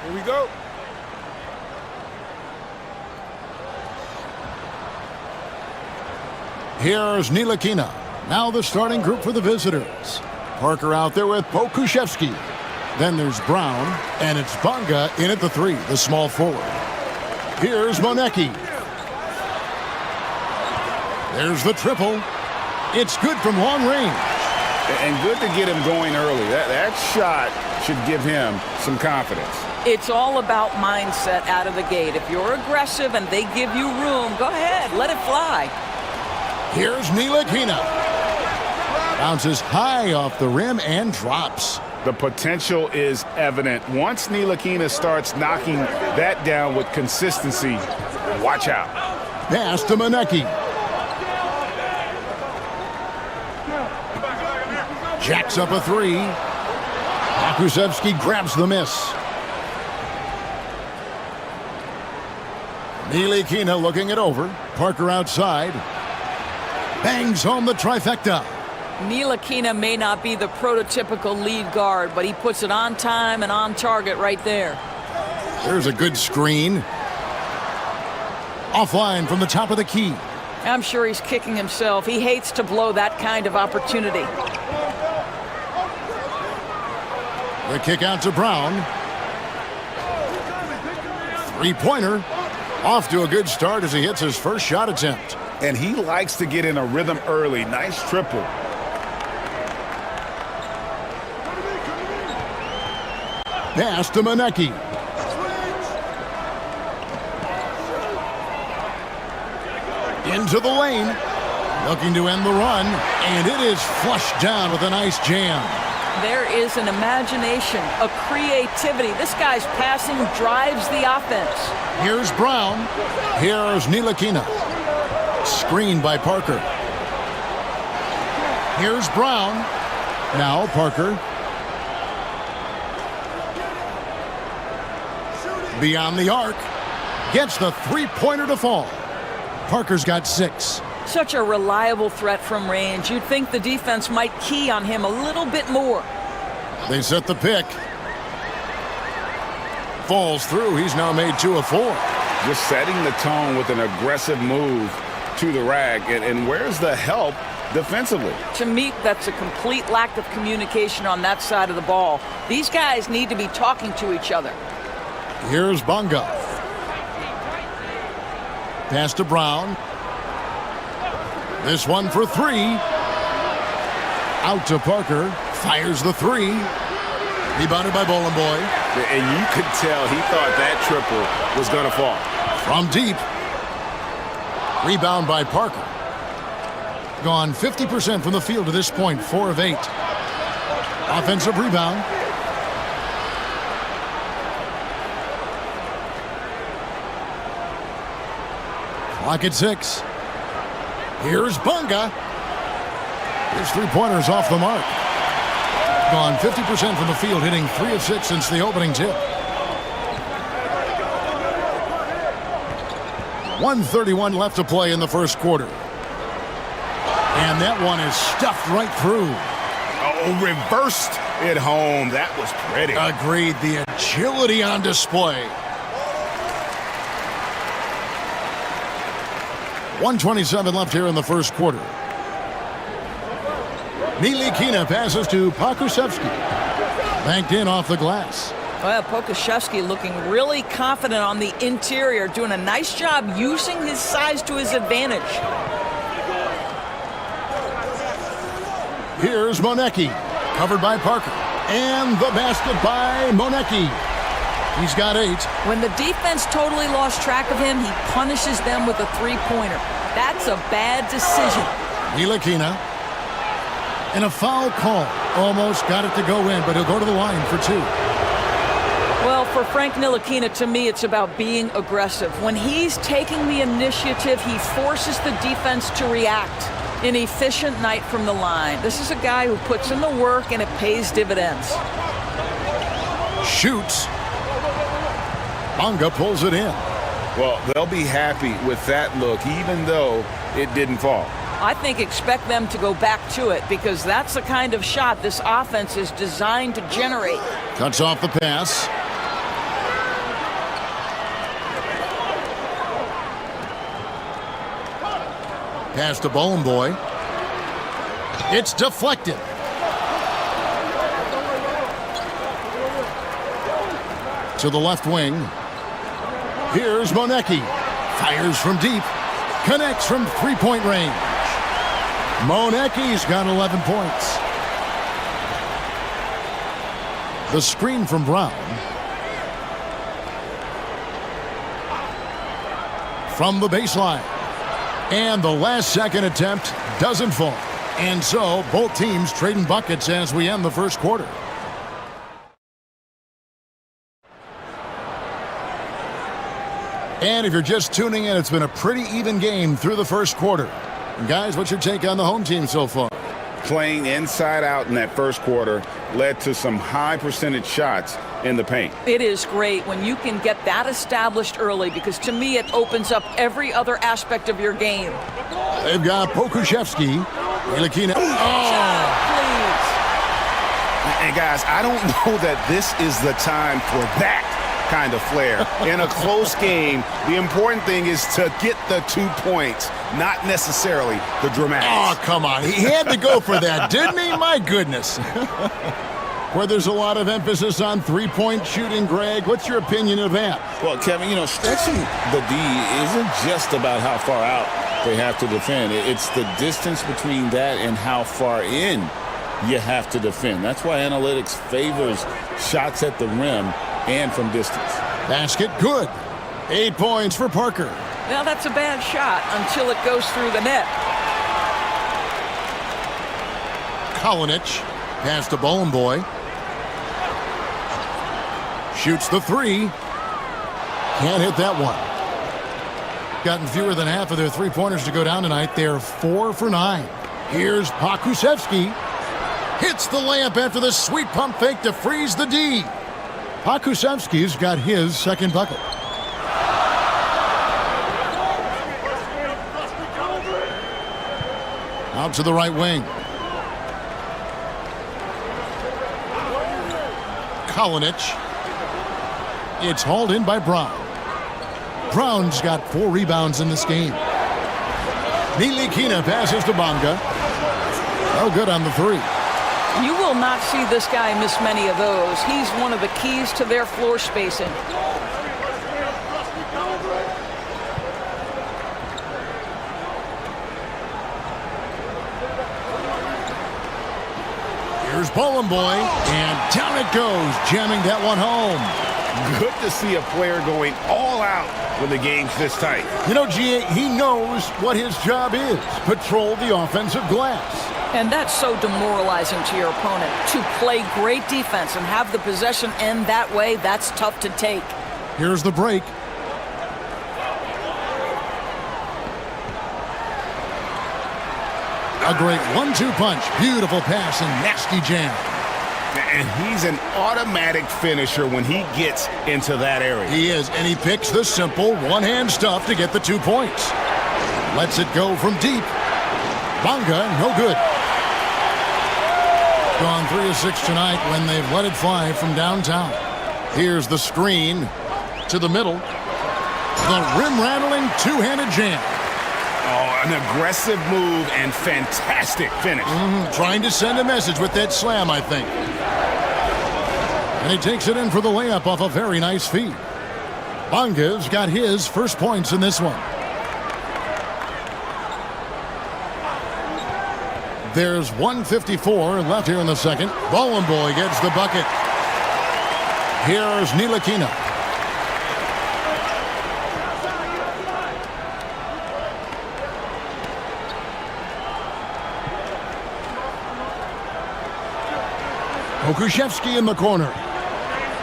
Here we go. Here's Ntilikina. Now the starting group for the visitors. Parker out there with Pokuševski. Then there's Brown, and it's Bonga in at the 3, the small forward. Here's Monecki. There's the triple. It's good from long range. And good to get him going early. That shot should give him some confidence. It's all about mindset out of the gate. If you're aggressive and they give you room, go ahead, let it fly. Here's Ntilikina. Bounces high off the rim and drops. The potential is evident. Once Ntilikina starts knocking that down with consistency, watch out. Pass to Monecki. Jacks up a 3. Pokuševski grabs the miss. Ntilikina looking it over. Parker outside. Bangs home the trifecta. Ntilikina may not be the prototypical lead guard, but he puts it on time and on target right there. There's a good screen. Offline from the top of the key. I'm sure he's kicking himself. He hates to blow that kind of opportunity. The kick out to Brown. 3-pointer. Off to a good start as he hits his first shot attempt. And he likes to get in a rhythm early. Nice triple. Pass to Monecki. Into the lane. Looking to end the run. And it is flushed down with a nice jam. There is an imagination, a creativity. This guy's passing drives the offense. Here's Brown. Here's Ntilikina. Screened by Parker. Here's Brown. Now Parker. Beyond the arc. Gets the 3-pointer to fall. Parker's got 6. Such a reliable threat from range. You'd think the defense might key on him a little bit more. They set the pick. Falls through. He's now made 2 of 4. Just setting the tone with an aggressive move to the rack. And where's the help defensively? To me, that's a complete lack of communication on that side of the ball. These guys need to be talking to each other. Here's Bonga. Pass to Brown. This one for 3. Out to Parker. Fires the 3. Rebounded by Bowling Boy. And you could tell he thought that triple was going to fall. From deep. Rebound by Parker. Gone 50% from the field to this point. 4 of 8. Offensive rebound. Clock at 6. Here's Bonga. His 3-pointer's off the mark. Gone 50% from the field, hitting 3 of 6 since the opening tip. 1:31 left to play in the first quarter. And that one is stuffed right through. Oh, reversed it home. That was pretty. Agreed. The agility on display. 1:27 left here in the first quarter. Ntilikina passes to Pokuševski. Banked in off the glass. Well, Pokuševski looking really confident on the interior, doing a nice job using his size to his advantage. Here's Monecki, covered by Parker. And the basket by Monecki. He's got 8. When the defense totally lost track of him, he punishes them with a 3-pointer. That's a bad decision. Ntilikina. And a foul call. Almost got it to go in, but he'll go to the line for 2. Well, for Frank Ntilikina, to me, it's about being aggressive. When he's taking the initiative, he forces the defense to react. An efficient night from the line. This is a guy who puts in the work, and it pays dividends. Shoots. Bonga pulls it in. Well, they'll be happy with that look, even though it didn't fall. I think expect them to go back to it because that's the kind of shot this offense is designed to generate. Cuts off the pass. Pass to Bowling Boy. It's deflected. To the left wing. Here's Monecki. Fires from deep. Connects from three-point range. Monecki's got 11 points. The screen from Brown. From the baseline. And the last second attempt doesn't fall. And so both teams trading buckets as we end the first quarter. And if you're just tuning in, it's been a pretty even game through the first quarter. And guys, what's your take on the home team so far? Playing inside out in that first quarter led to some high percentage shots in the paint. It is great when you can get that established early, because to me it opens up every other aspect of your game. They've got Pokuševski. Ntilikina. And guys, I don't know that this is the time for that kind of flair. In a close game, the important thing is to get the 2 points, not necessarily the dramatics. Oh, come on. He had to go for that, didn't he? My goodness. Where there's a lot of emphasis on three-point shooting, Greg, what's your opinion of that? Well, Kevin, stretching the D isn't just about how far out they have to defend. It's the distance between that and how far in you have to defend. That's why analytics favors shots at the rim and from distance. Basket good. 8 points for Parker. Now that's a bad shot until it goes through the net. Kalinic. Pass to Bowling Boy. Shoots the three. Can't hit that one. Gotten fewer than half of their three-pointers to go down tonight. They're 4 for 9. Here's Pokuševski. Hits the layup after the sweet pump fake to freeze the D. Pokuševski's got his second bucket. Out to the right wing. Kalinic. It's hauled in by Brown. Brown's got 4 rebounds in this game. Ntilikina passes to Bonga. No good on the three. You will not see this guy miss many of those. He's one of the keys to their floor spacing. Here's Bowling Boy, and down it goes, jamming that one home. Good to see a player going all out when the game's this tight. G.A., he knows what his job is. Patrol the offensive glass. And that's so demoralizing to your opponent. To play great defense and have the possession end that way, that's tough to take. Here's the break. A great 1-2 punch. Beautiful pass and nasty jam. And he's an automatic finisher when he gets into that area. He is, and he picks the simple one-hand stuff to get the 2 points. Lets it go from deep. Bonga, no good. Gone 3 of 6 tonight when they've let it fly from downtown. Here's the screen to the middle. The rim-rattling two-handed jam. Oh, an aggressive move and fantastic finish. Trying to send a message with that slam, I think. And he takes it in for the layup off a very nice feed. Bonga's got his first points in this one. There's 1:54 left here in the second. Bowling Boy gets the bucket. Here's Ntilikina. Pokuševski in the corner.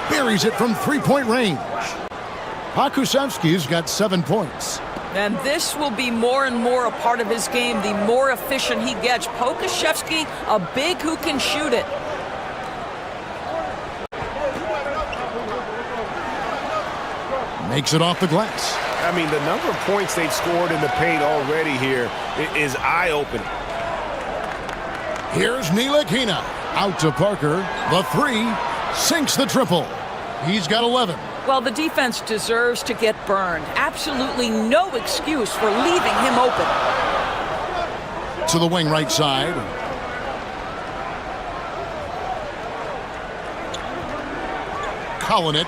Buries it from three-point range. Pokuševski's got 7 points. And this will be more and more a part of his game, the more efficient he gets. Pokuševski, a big who can shoot it. Makes it off the glass. I mean, the number of points they've scored in the paint already here is eye-opening. Here's Ntilikina. Out to Parker. The three sinks the triple. He's got 11. Well, the defense deserves to get burned. Absolutely no excuse for leaving him open. To the wing right side. Kalinic.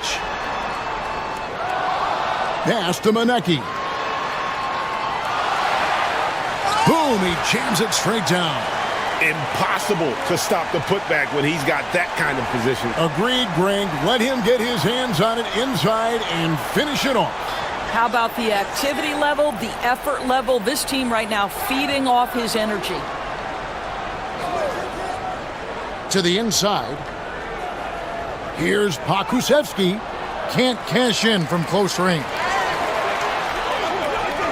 Pass to Manecki. Boom, he jams it straight down. Impossible to stop the putback when he's got that kind of position. Agreed, Greg. Let him get his hands on it inside and finish it off. How about the activity level, the effort level? This team right now feeding off his energy. To the inside. Here's Pokusevski. Can't cash in from close range.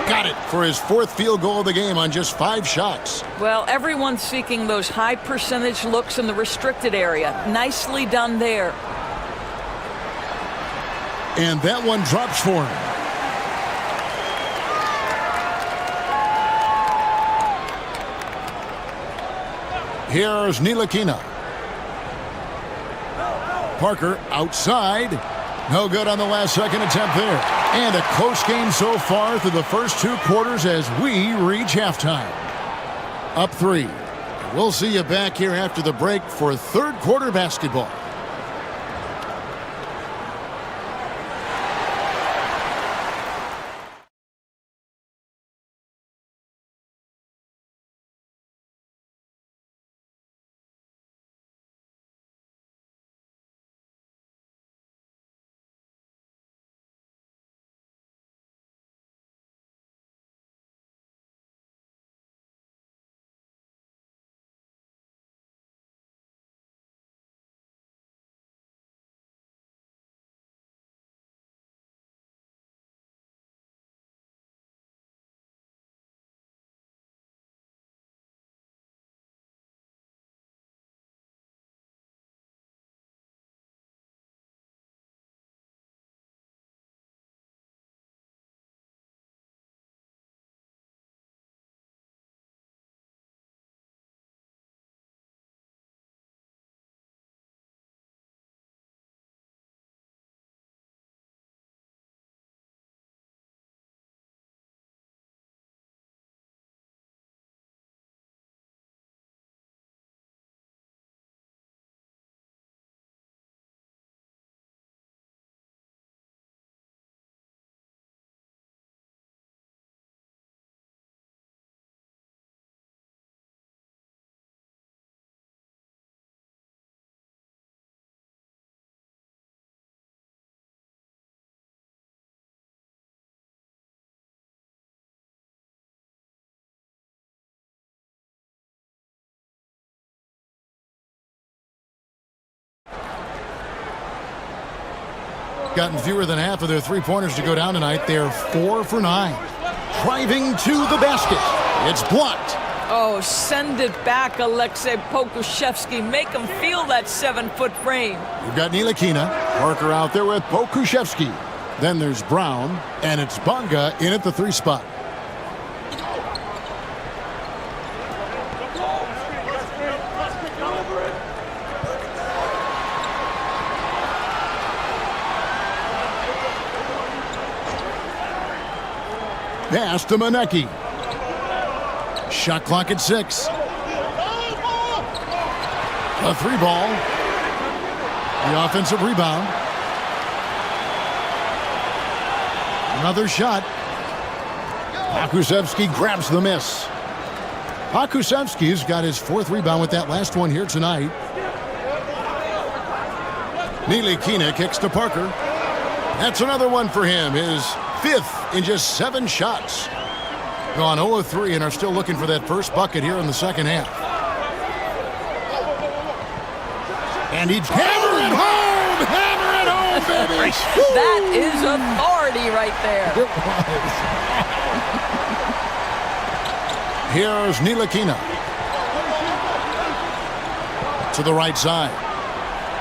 Got it for his 4th field goal of the game on just 5 shots. Well, everyone's seeking those high percentage looks in the restricted area. Nicely done there. And that one drops for him. Here's Ntilikina. Parker outside. No good on the last second attempt there. And a close game so far through the first 2 quarters as we reach halftime. Up 3. We'll see you back here after the break for 3rd quarter basketball. Gotten fewer than half of their 3-pointers to go down tonight. They're 4 for 9. Driving to the basket. It's blocked. Oh, send it back, Alexei Pokusevski. Make him feel that 7-foot frame. We've got Ntilikina. Parker out there with Pokusevski. Then there's Brown, and it's Bonga in at the 3 spot. Pass to Manecki. Shot clock at 6. A 3 ball. The offensive rebound. Another shot. Pokusevski grabs the miss. Pokusevski's got his 4th rebound with that last one here tonight. Ntilikina kicks to Parker. That's another one for him. His 5th in just 7 shots. Gone 0 of 3 and are still looking for that first bucket here in the second half. And he's hammer it home! Hammer it home, baby! That is authority right there. It was. Here's Ntilikina. To the right side.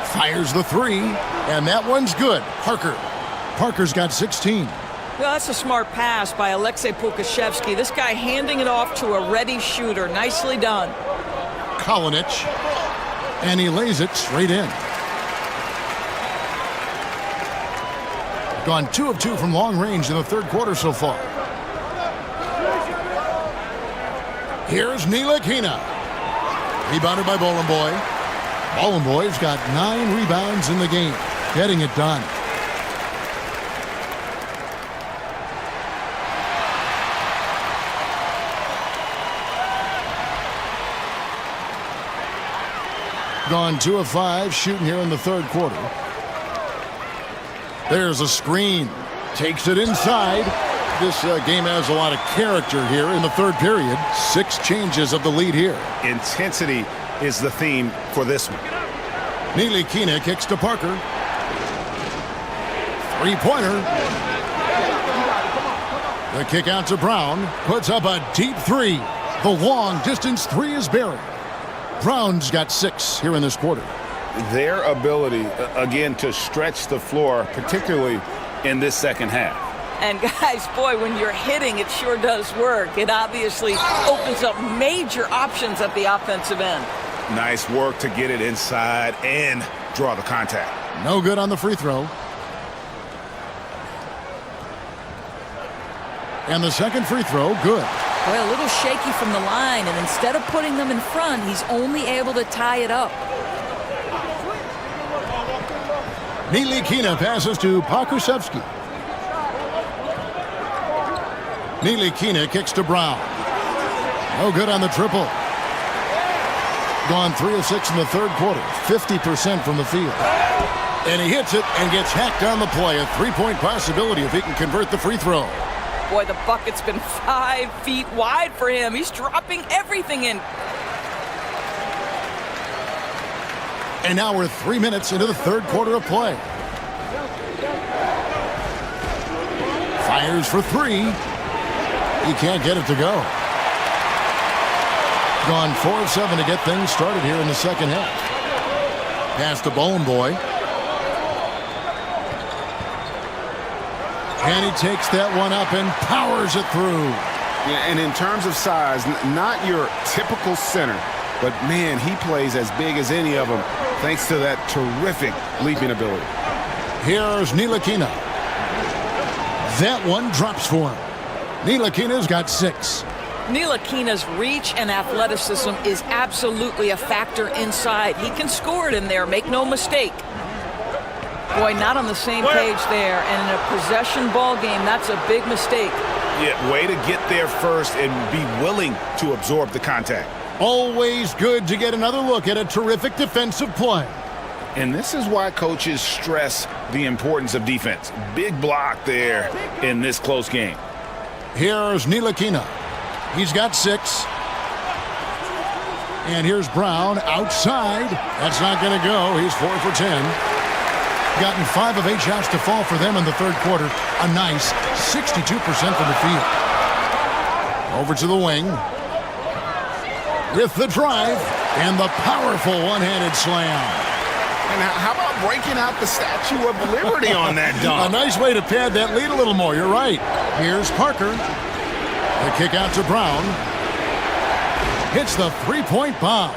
Fires the 3, and that one's good. Parker's got 16. Well, that's a smart pass by Alexei Pokusevski. This guy handing it off to a ready shooter. Nicely done. Kalinic. And he lays it straight in. Gone 2 of 2 from long range in the 3rd quarter so far. Here's Ntilikina. Rebounded by Boy. Boy's got 9 rebounds in the game, getting it done. Gone 2 of 5 shooting here in the third quarter. There's a screen. Takes it inside. This game has a lot of character here in the third period. 6 changes of the lead here. Intensity is the theme for this one. Ntilikina kicks to Parker. 3-pointer. The kick out to Brown. Puts up a deep 3. The long distance 3 is buried. Brown's got 6 here in this quarter. Their ability, again, to stretch the floor, particularly in this second half. And guys, boy, when you're hitting, it sure does work. It obviously opens up major options at the offensive end. Nice work to get it inside and draw the contact. No good on the free throw. And the second free throw, good. Boy, a little shaky from the line, and instead of putting them in front, he's only able to tie it up. Ntilikina passes to Pokusevski. Ntilikina kicks to Brown. No good on the triple. Gone 3 of 6 in the third quarter. 50% from the field. And he hits it and gets hacked on the play. A 3-point possibility if he can convert the free throw. Boy, the bucket's been 5 feet wide for him. He's dropping everything in. And now we're 3 minutes into the third quarter of play. Fires for 3. He can't get it to go. Gone 4 of 7 to get things started here in the second half. Pass to Boy. And he takes that one up and powers it through. Yeah, and in terms of size, not your typical center, but man, he plays as big as any of them thanks to that terrific leaping ability. Here's Ntilikina. That one drops for him. Ntilikina's got 6. Ntilikina's reach and athleticism is absolutely a factor inside. He can score it in there, make no mistake. Boy, not on the same page there, and in a possession ball game, that's a big mistake. Yeah, way to get there first and be willing to absorb the contact. Always good to get another look at a terrific defensive play. And this is why coaches stress the importance of defense. Big block there in this close game. Here's Ntilikina. He's got 6. And here's Brown outside. That's not going to go. He's 4 for 10. Gotten 5 of 8 shots to fall for them in the third quarter. A nice 62% from the field. Over to the wing. With the drive and the powerful one-handed slam. And how about breaking out the Statue of Liberty on that dunk? A nice way to pad that lead a little more. You're right. Here's Parker. The kick out to Brown. Hits the 3-point bomb.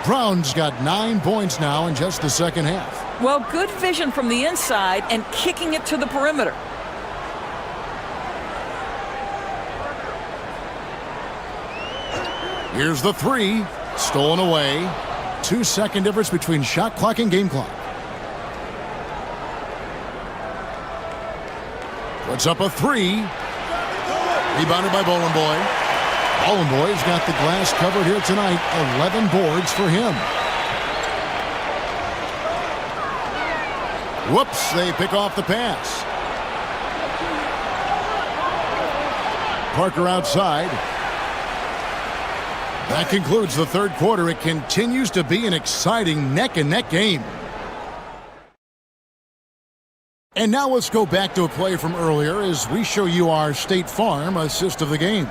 Brown's got 9 points now in just the second half. Well, good vision from the inside and kicking it to the perimeter. Here's the 3. Stolen away. 2-second difference between shot clock and game clock. Puts up a 3. Rebounded by Boy. Boy's got the glass covered here tonight. 11 boards for him. Whoops, they pick off the pass. Parker outside. That concludes the third quarter. It continues to be an exciting neck-and-neck game. And now let's go back to a play from earlier as we show you our State Farm assist of the game.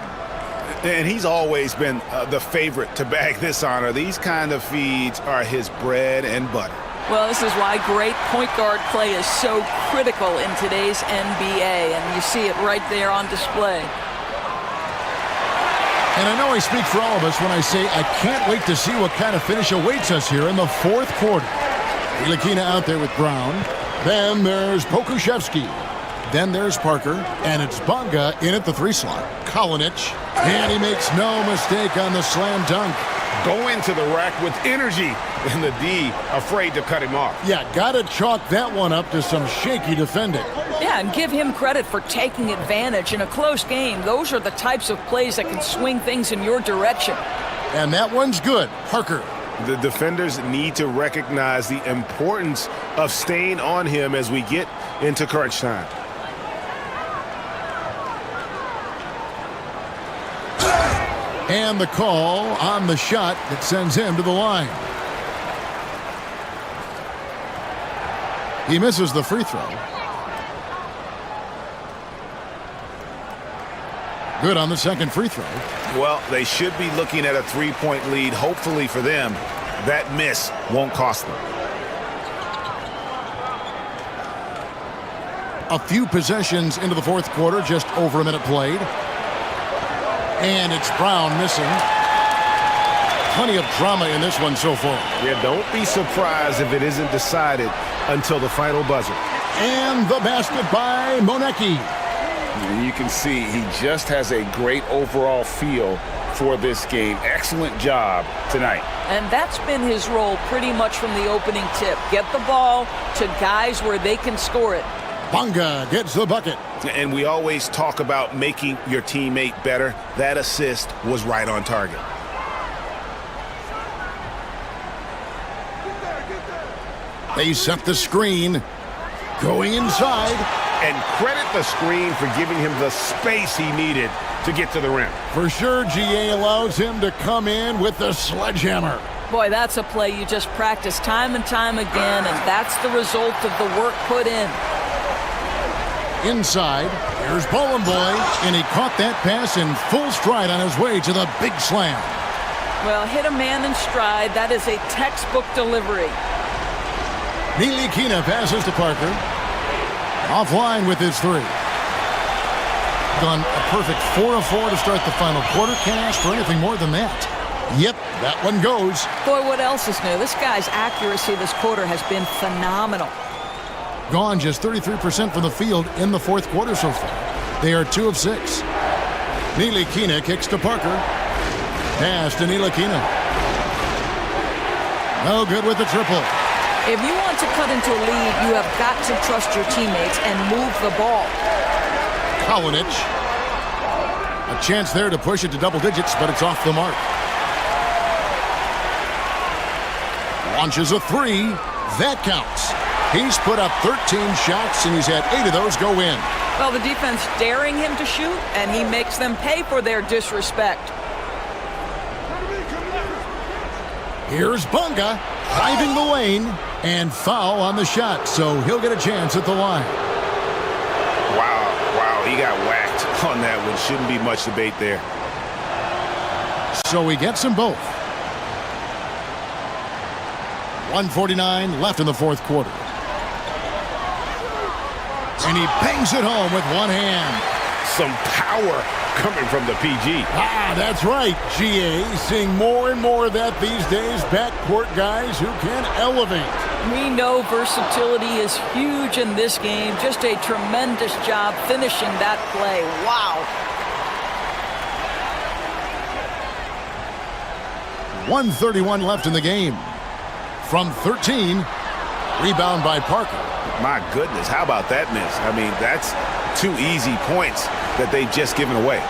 And he's always been the favorite to bag this honor. These kind of feeds are his bread and butter. Well, this is why great point guard play is so critical in today's NBA, and you see it right there on display. And I know I speak for all of us when I say I can't wait to see what kind of finish awaits us here in the fourth quarter. Ntilikina out there with Brown. Then there's Pokusevski. Then there's Parker, and it's Bunga in at the 3 slot. Kalinic, and he makes no mistake on the slam dunk. Go into the rack with energy, and the D afraid to cut him off. Yeah, gotta chalk that one up to some shaky defending. Yeah, and give him credit for taking advantage in a close game. Those are the types of plays that can swing things in your direction. And that one's good. Parker. The defenders need to recognize the importance of staying on him as we get into crunch time. And the call on the shot that sends him to the line. He misses the free throw. Good on the second free throw. Well, they should be looking at a 3-point lead. Hopefully for them, that miss won't cost them. A few possessions into the fourth quarter, just over a minute played. And it's Brown missing. Plenty of drama in this one so far. Yeah, don't be surprised if it isn't decided until the final buzzer. And the basket by Monecki. And you can see he just has a great overall feel for this game. Excellent job tonight. And that's been his role pretty much from the opening tip. Get the ball to guys where they can score it. Bunga gets the bucket. And we always talk about making your teammate better. That assist was right on target. They set the screen. Going inside. And credit the screen for giving him the space he needed to get to the rim. For sure, GA allows him to come in with the sledgehammer. Boy, that's a play you just practice time and time again, and that's the result of the work put in. Inside, here's Bowling Boy, and he caught that pass in full stride on his way to the big slam. Well, hit a man in stride. That is a textbook delivery. Nilikina passes to Parker. Offline with his 3. Done a perfect 4 of 4 to start the final quarter. Can't ask for anything more than that. Yep, that one goes. Boy, what else is new? This guy's accuracy this quarter has been phenomenal. Gone just 33% from the field in the fourth quarter so far. They are 2 of 6. Nilikina kicks to Parker. Pass to Nilikina. No good with the triple. If you want to cut into a lead, you have got to trust your teammates and move the ball. Kalinic. A chance there to push it to double digits, but it's off the mark. Launches a 3. That counts. He's put up 13 shots, and he's had 8 of those go in. Well, the defense daring him to shoot, and he makes them pay for their disrespect. Here's Bunga driving the lane, and foul on the shot, so he'll get a chance at the line. Wow, he got whacked on that one. Shouldn't be much debate there. So he gets them both. 1:49 left in the fourth quarter. And he bangs it home with one hand. Some power coming from the PG. Ah, that's right, GA. Seeing more and more of that these days. Backcourt guys who can elevate. We know versatility is huge in this game. Just a tremendous job finishing that play. Wow. 1:31 left in the game. From 13, rebound by Parker. My goodness, how about that miss? I mean, that's 2 easy points that they've just given away.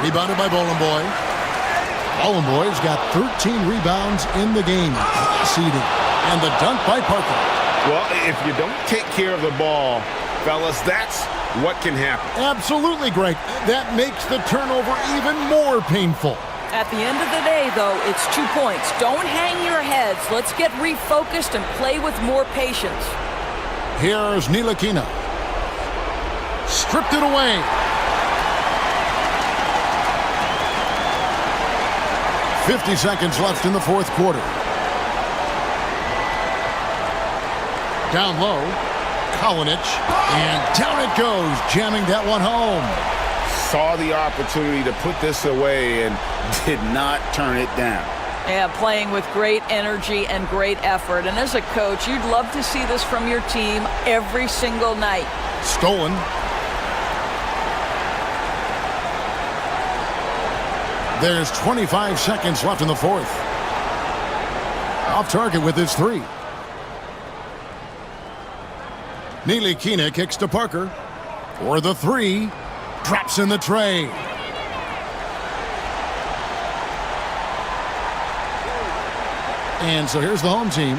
Rebounded by Bowling Boy. Bowling Boy's got 13 rebounds in the game. Seeding. And the dunk by Parker. Well, if you don't take care of the ball, fellas, that's what can happen. Absolutely, Greg. That makes the turnover even more painful. At the end of the day, though, it's 2 points. Don't hang your heads. Let's get refocused and play with more patience. Here's Nilikina. Stripped it away. .50 seconds left in the fourth quarter. Down low, Kalinic, and down it goes, jamming that one home. Saw the opportunity to put this away and did not turn it down. Yeah, playing with great energy and great effort. And as a coach, you'd love to see this from your team every single night. Stolen. There's 25 seconds left in the fourth. Off target with his three. Neely Kina kicks to Parker. For the three. Drops in the tray. And so here's the home team.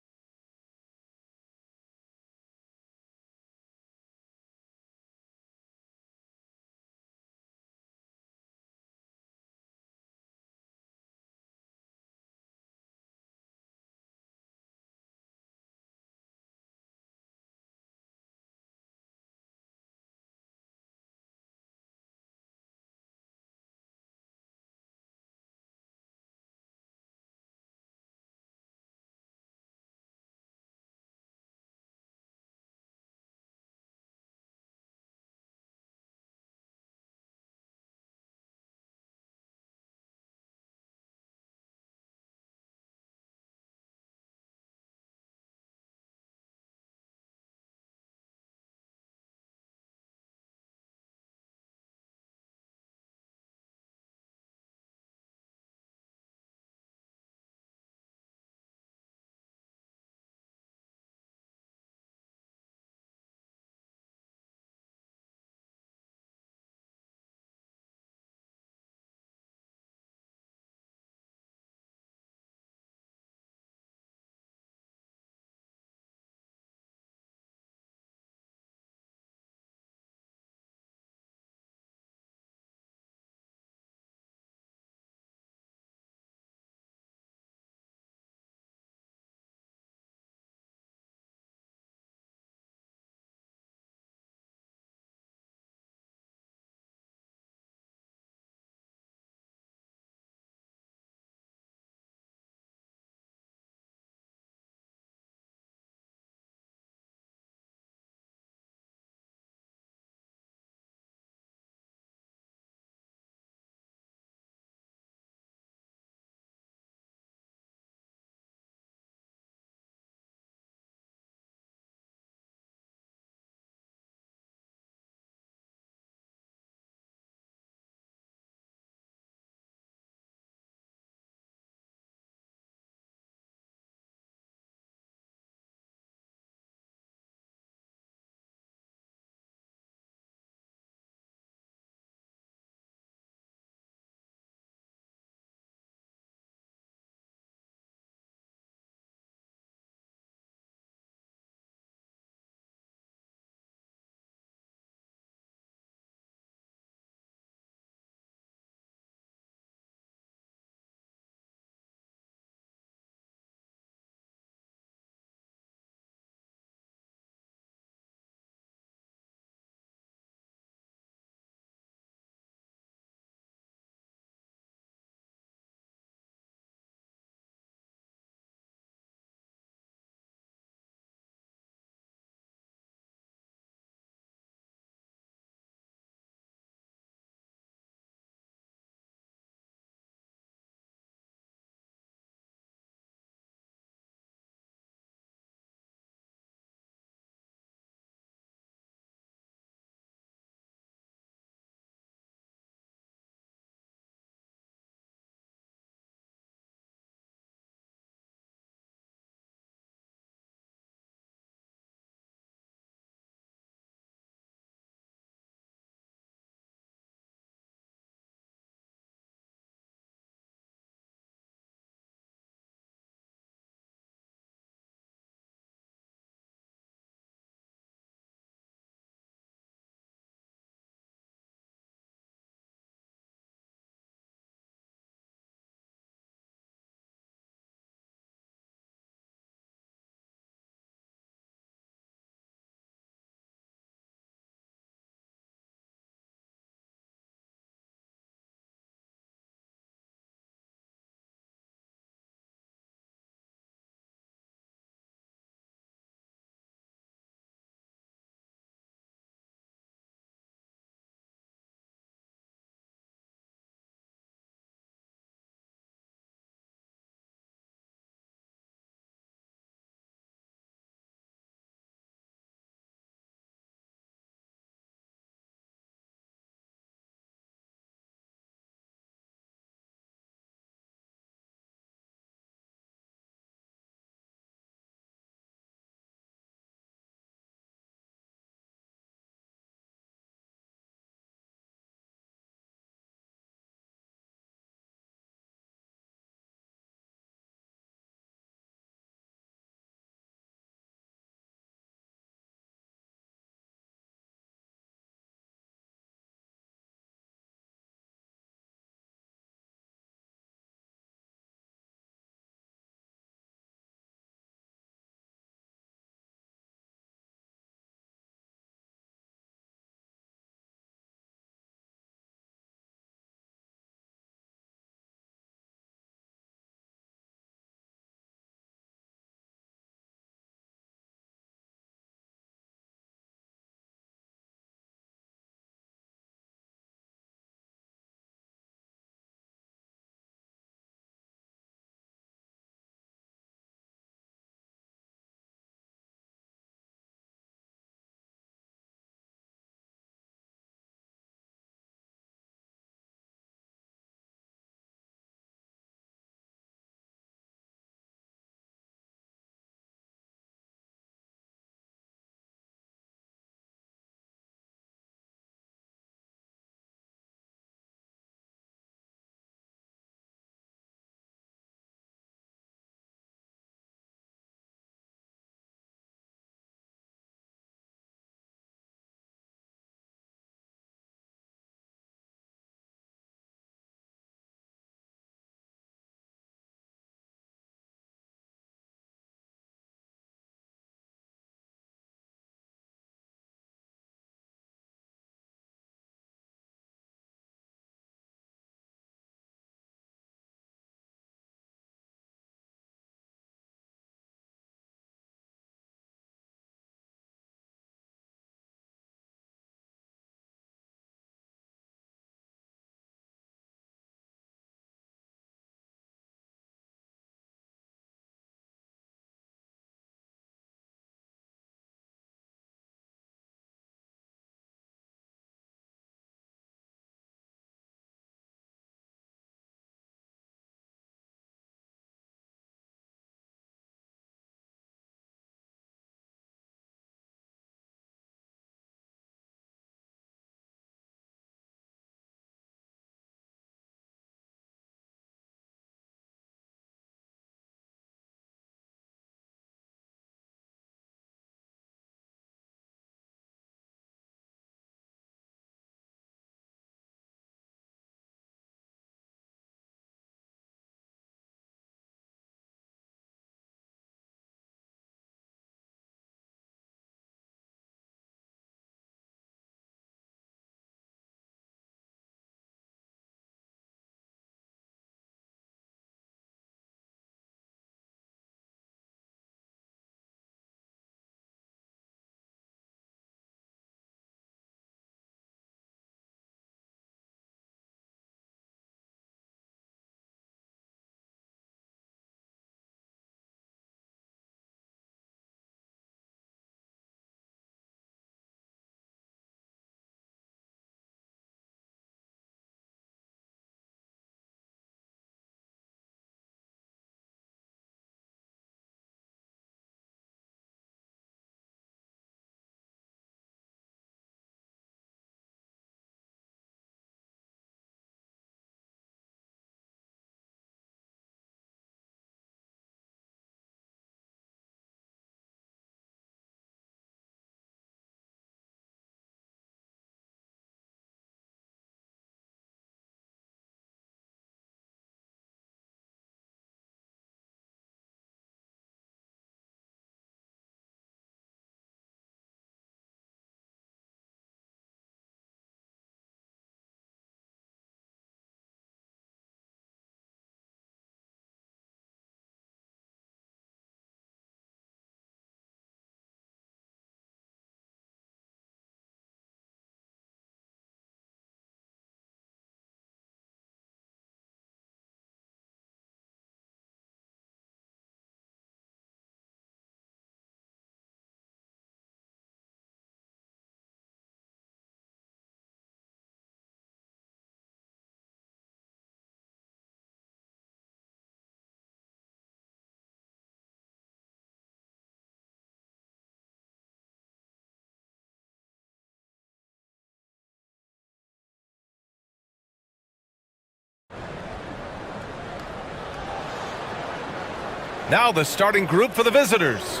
Now the starting group for the visitors.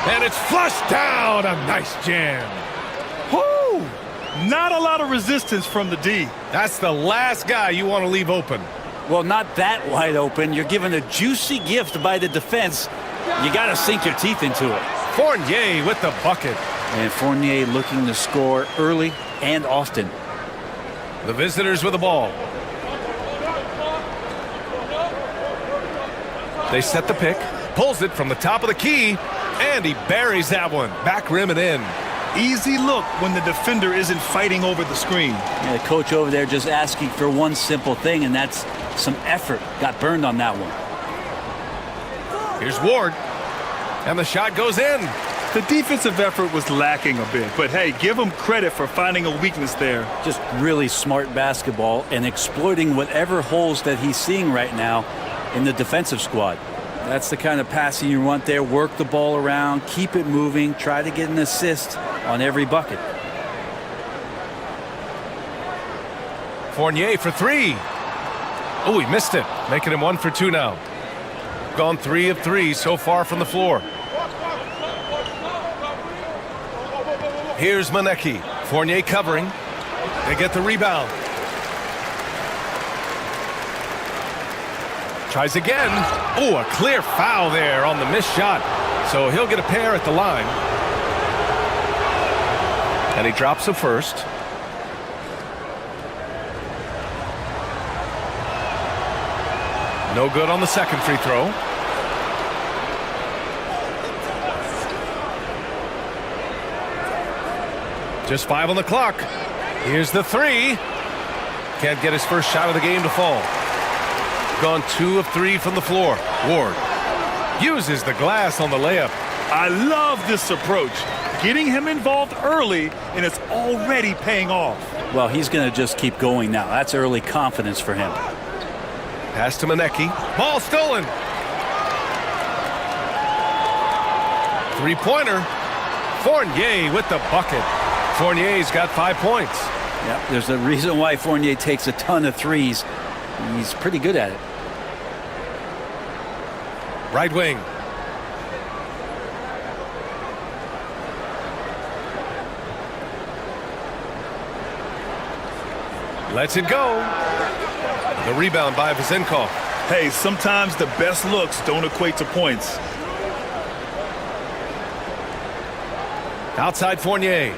And it's flushed down. A nice jam. Woo! Not a lot of resistance from the D. That's the last guy you want to leave open. Well, not that wide open. You're given a juicy gift by the defense. You got to sink your teeth into it. Fournier with the bucket. And Fournier looking to score early and often. The visitors with the ball. They set the pick. Pulls it from the top of the key. And he buries that one. Back rim and in. Easy look when the defender isn't fighting over the screen. Yeah, the coach over there just asking for one simple thing, and that's some effort. Got burned on that one. Here's Ward. And the shot goes in. The defensive effort was lacking a bit, but hey, give him credit for finding a weakness there. Just really smart basketball and exploiting whatever holes that he's seeing right now in the defensive squad. That's the kind of passing you want there. Work the ball around, keep it moving, try to get an assist on every bucket. Fournier for three. Oh, he missed it. Making him 1 for 2 now. Gone 3 of 3 so far from the floor. Here's Manecki. Fournier covering. They get the rebound. Tries again. Oh, a clear foul there on the missed shot. So he'll get a pair at the line. And he drops the first. No good on the second free throw. Just 5 on the clock. Here's the three. Can't get his first shot of the game to fall. Gone 2 of 3 from the floor. Ward uses the glass on the layup. I love this approach. Getting him involved early, and it's already paying off. Well, he's going to just keep going now. That's early confidence for him. Pass to Manecki. Ball stolen. Three-pointer. Fournier with the bucket. Fournier's got 5 points. Yeah, there's a reason why Fournier takes a ton of threes. He's pretty good at it. Right wing. Lets it go. The rebound by Vezenkov. Hey, sometimes the best looks don't equate to points. Outside Fournier.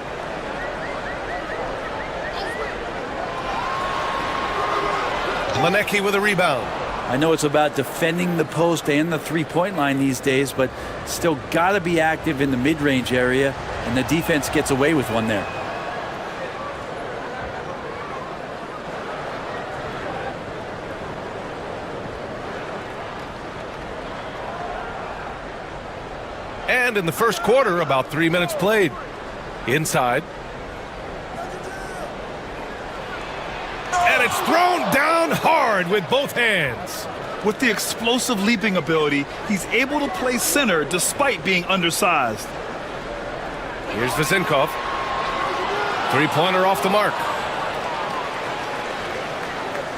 Manecki with a rebound. I know it's about defending the post and the three-point line these days, but still got to be active in the mid-range area, and the defense gets away with one there. And in the first quarter, about 3 minutes played. Inside. And it's thrown down hard with both hands. With the explosive leaping ability, he's able to play center despite being undersized. Here's Vezenkov. Three-pointer off the mark.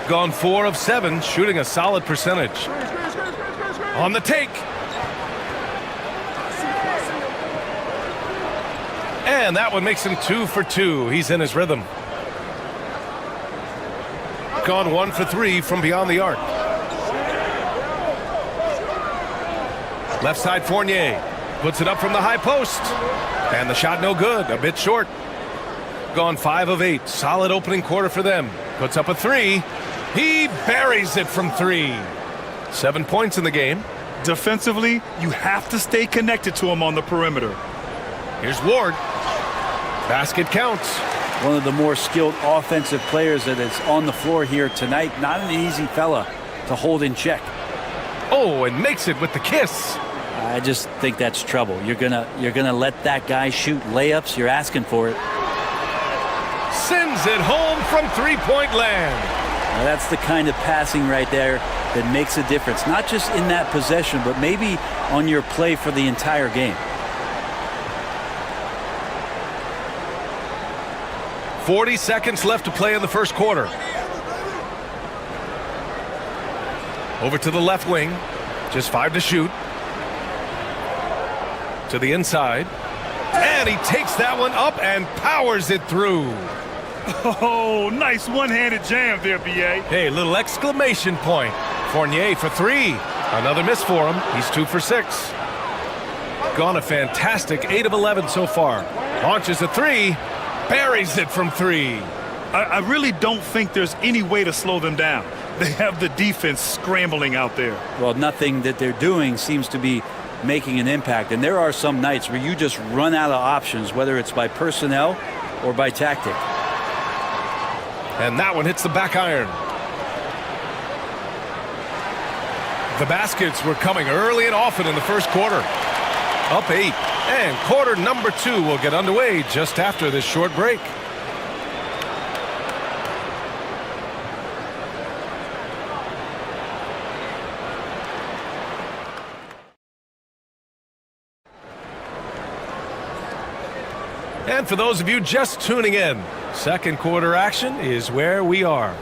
Gone 4 of 7, shooting a solid percentage. On the take. And that one makes him 2 for 2. He's in his rhythm. Gone 1 for 3 from beyond the arc. Left side Fournier. Puts it up from the high post. And the shot no good. A bit short. Gone 5 of 8. Solid opening quarter for them. Puts up a 3. He buries it from 3. 7 points in the game. Defensively, you have to stay connected to him on the perimeter. Here's Ward. Basket counts. One of the more skilled offensive players that is on the floor here tonight. Not an easy fella to hold in check. Oh, and makes it with the kiss. I just think that's trouble. You're gonna let that guy shoot layups. You're asking for it. Sends it home from three-point land. Now that's the kind of passing right there that makes a difference. Not just in that possession, but maybe on your play for the entire game. 40 seconds left to play in the first quarter. Over to the left wing. Just 5 to shoot. To the inside. And he takes that one up and powers it through. Oh, nice one-handed jam there, B.A. Hey, little exclamation point. Fournier for 3. Another miss for him. He's 2 for 6. Gone a fantastic 8 of 11 so far. Launches a 3. Buries it from 3. I really don't think there's any way to slow them down. They have the defense scrambling out there. Well, nothing that they're doing seems to be making an impact. And there are some nights where you just run out of options, whether it's by personnel or by tactic. And that one hits the back iron. The baskets were coming early and often in the first quarter. Up 8. And quarter number 2 will get underway just after this short break. And for those of you just tuning in, second quarter action is where we are.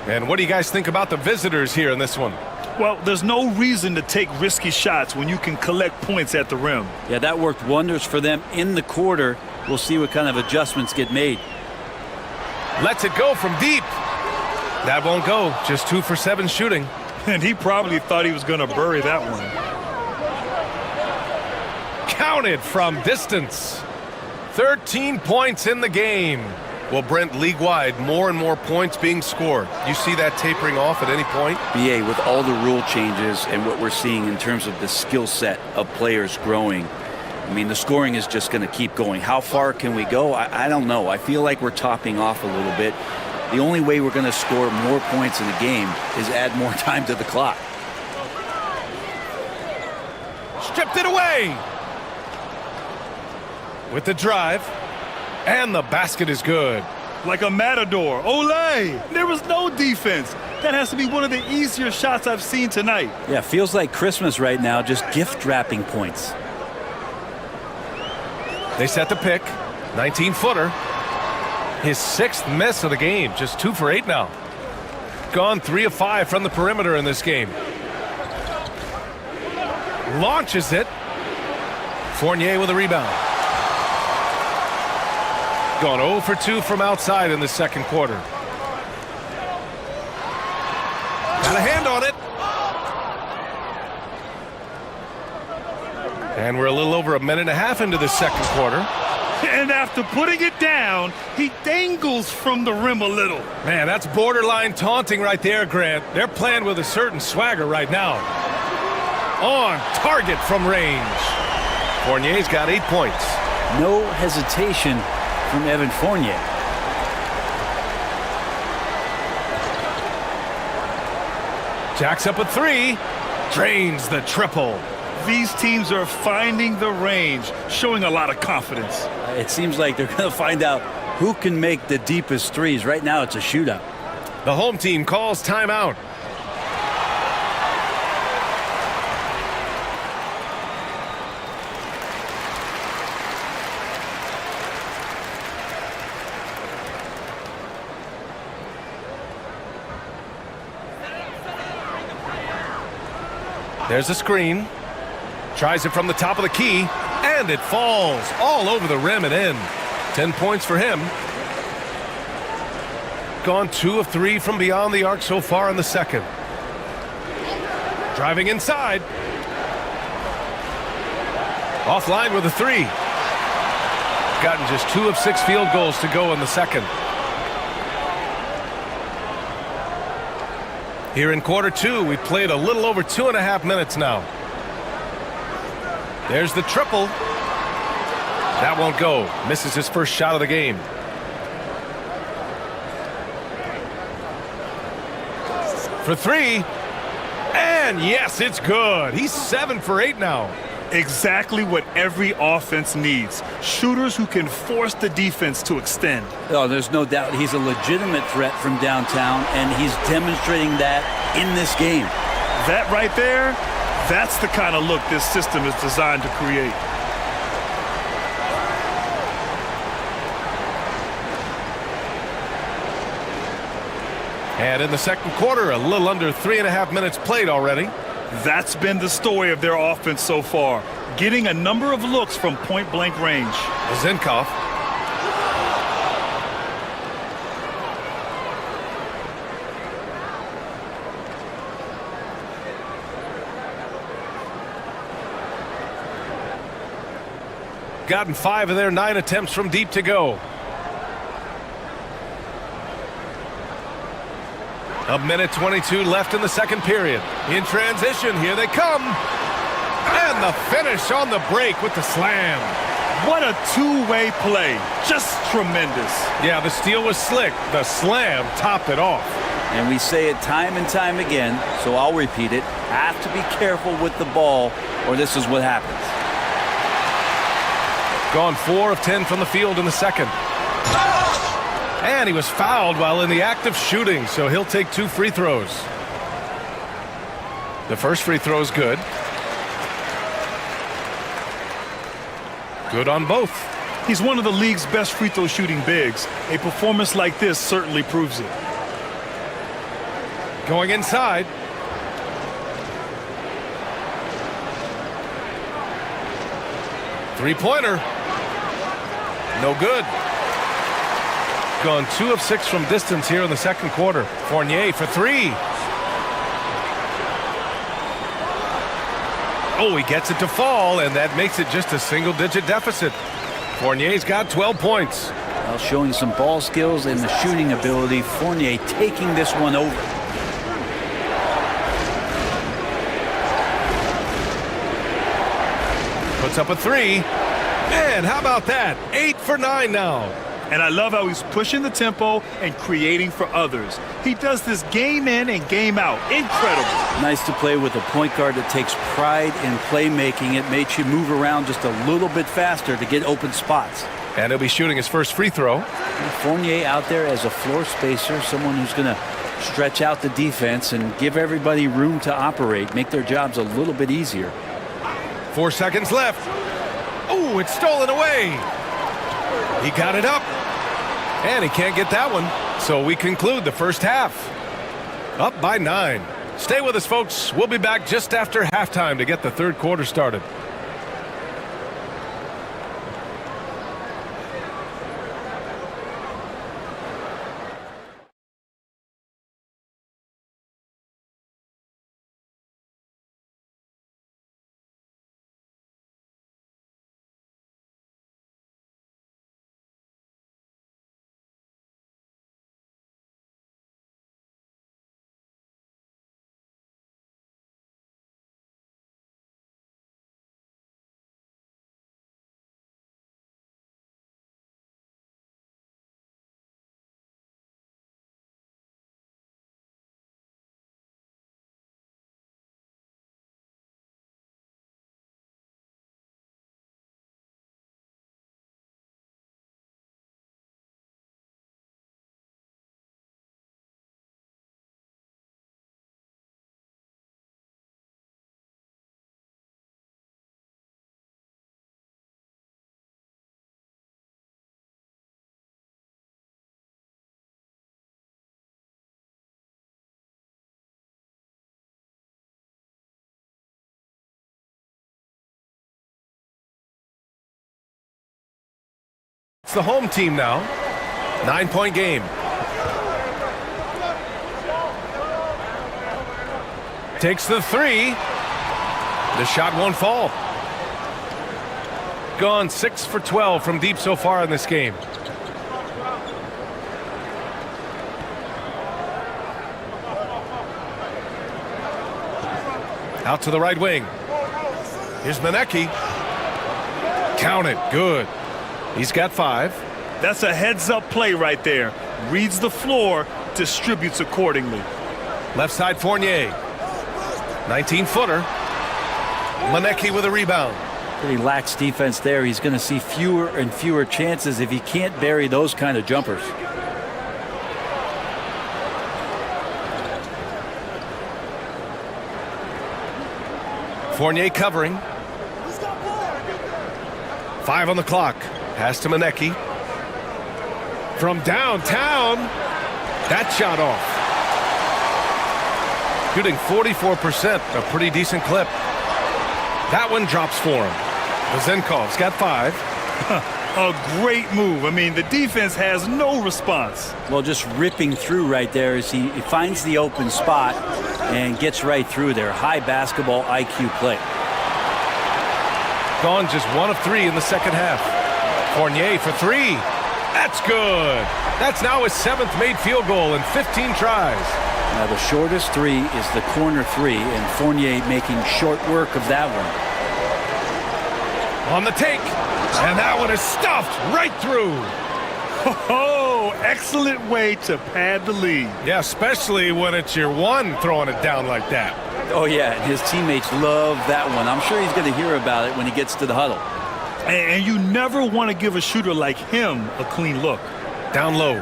And what do you guys think about the visitors here in this one? Well, there's no reason to take risky shots when you can collect points at the rim. Yeah, that worked wonders for them in the quarter. We'll see what kind of adjustments get made. Lets it go from deep. That won't go. Just 2 for 7 shooting. And he probably thought he was going to bury that one. Counted from distance. 13 points in the game. Well, Brent, league-wide, more and more points being scored. You see that tapering off at any point? BA, with all the rule changes and what we're seeing in terms of the skill set of players growing, I mean, the scoring is just going to keep going. How far can we go? I don't know. I feel like we're topping off a little bit. The only way we're going to score more points in the game is add more time to the clock. Stripped it away. With the drive. And the basket is good. Like a matador. Olay! There was no defense. That has to be one of the easier shots I've seen tonight. Yeah, feels like Christmas right now, just gift wrapping points. They set the pick. 19-footer. His 6th miss of the game. Just 2 for 8 now. Gone 3 of 5 from the perimeter in this game. Launches it. Fournier with a rebound. Gone 0 for 2 from outside in the second quarter. Got a hand on it. And we're a little over a minute and a half into the second quarter. And after putting it down, he dangles from the rim a little. Man, that's borderline taunting right there, Grant. They're playing with a certain swagger right now. On target from range. Fournier's got 8 points. No hesitation from Evan Fournier. Jacks up a 3. Drains the triple. These teams are finding the range, showing a lot of confidence. It seems like they're going to find out who can make the deepest threes. Right now, it's a shootout. The home team calls timeout. There's a screen. Tries it from the top of the key. And it falls all over the rim and in. 10 points for him. Gone 2 of 3 from beyond the arc so far in the second. Driving inside. Offline with a 3. Gotten just 2 of 6 field goals to go in the second. Here in quarter 2, we've played a little over 2.5 minutes now. There's the triple. That won't go. Misses his first shot of the game. For 3. And yes, it's good. He's 7 for 8 now. Exactly what every offense needs. Shooters who can force the defense to extend. Oh, there's no doubt he's a legitimate threat from downtown, and he's demonstrating that in this game. That right there, that's the kind of look this system is designed to create. And in the second quarter, a little under 3.5 minutes played already. That's been the story of their offense so far, getting a number of looks from point-blank range. Zinkov. Gotten 5 of their 9 attempts from deep to go. A minute 22 left in the second period. In transition, here they come. And the finish on the break with the slam. What a two-way play. Just tremendous. Yeah, the steal was slick. The slam topped it off. And we say it time and time again, so I'll repeat it. Have to be careful with the ball, or this is what happens. Gone 4 of 10 from the field in the second. And he was fouled while in the act of shooting, so he'll take 2 free throws. The first free throw is good. Good on both. He's one of the league's best free throw shooting bigs. A performance like this certainly proves it. Going inside. Three-pointer. No good. Gone 2 of 6 from distance here in the second quarter. Fournier for 3. Oh, he gets it to fall, and that makes it just a single-digit deficit. Fournier's got 12 points. Well, showing some ball skills and the shooting ability. Fournier taking this one over. Puts up a 3. And how about that? 8 for 9 now. And I love how he's pushing the tempo and creating for others. He does this game in and game out. Incredible. Nice to play with a point guard that takes pride in playmaking. It makes you move around just a little bit faster to get open spots. And he'll be shooting his first free throw. Fournier out there as a floor spacer, someone who's going to stretch out the defense and give everybody room to operate, make their jobs a little bit easier. 4 seconds left. Oh, it's stolen away. He got it up. And he can't get that one. So we conclude the first half. Up by 9. Stay with us, folks. We'll be back just after halftime to get the third quarter started. It's the home team now. 9-point game. Takes the 3. The shot won't fall. Gone 6 for 12 from deep so far in this game. Out to the right wing. Here's Manecki. Count it. Good. He's got 5. That's a heads-up play right there. Reads the floor, distributes accordingly. Left side Fournier. 19-footer. Manecki with a rebound. Pretty lax defense there. He's going to see fewer and fewer chances if he can't bury those kind of jumpers. Fournier covering. 5 on the clock. Pass to Manecki. From downtown. That shot off. Shooting 44%, a pretty decent clip. That one drops for him. Vezenkov's got 5. A great move. I mean, the defense has no response. Well, just ripping through right there as he finds the open spot and gets right through there. High basketball IQ play. Gone just 1 of 3 in the second half. Fournier for 3. That's good. That's now his 7th made field goal in 15 tries. Now the shortest 3 is the corner 3, and Fournier making short work of that one. On the take, and that one is stuffed right through. Oh, excellent way to pad the lead. Yeah, especially when it's your one throwing it down like that. Oh yeah, and his teammates love that one. I'm sure he's going to hear about it when he gets to the huddle. And you never want to give a shooter like him a clean look. Down low.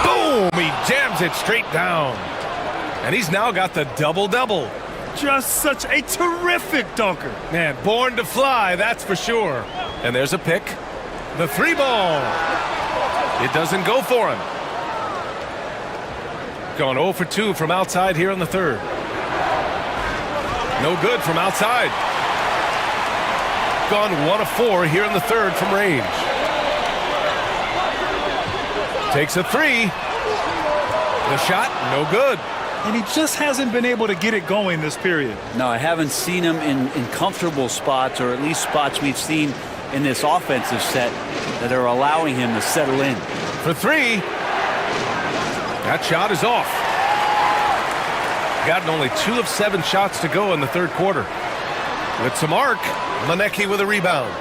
Boom! He jams it straight down. And he's now got the double-double. Just such a terrific dunker. Man, born to fly, that's for sure. And there's a pick. The 3 ball. It doesn't go for him. Gone 0 for 2 from outside here in the third. No good from outside. Gone 1 of 4 here in the third from range. Takes a 3. The shot, no good. And he just hasn't been able to get it going this period. No, I haven't seen him in comfortable spots, or at least spots we've seen in this offensive set that are allowing him to settle in. For 3. That shot is off. Gotten only 2 of 7 shots to go in the third quarter. With some arc, Manecki with a rebound.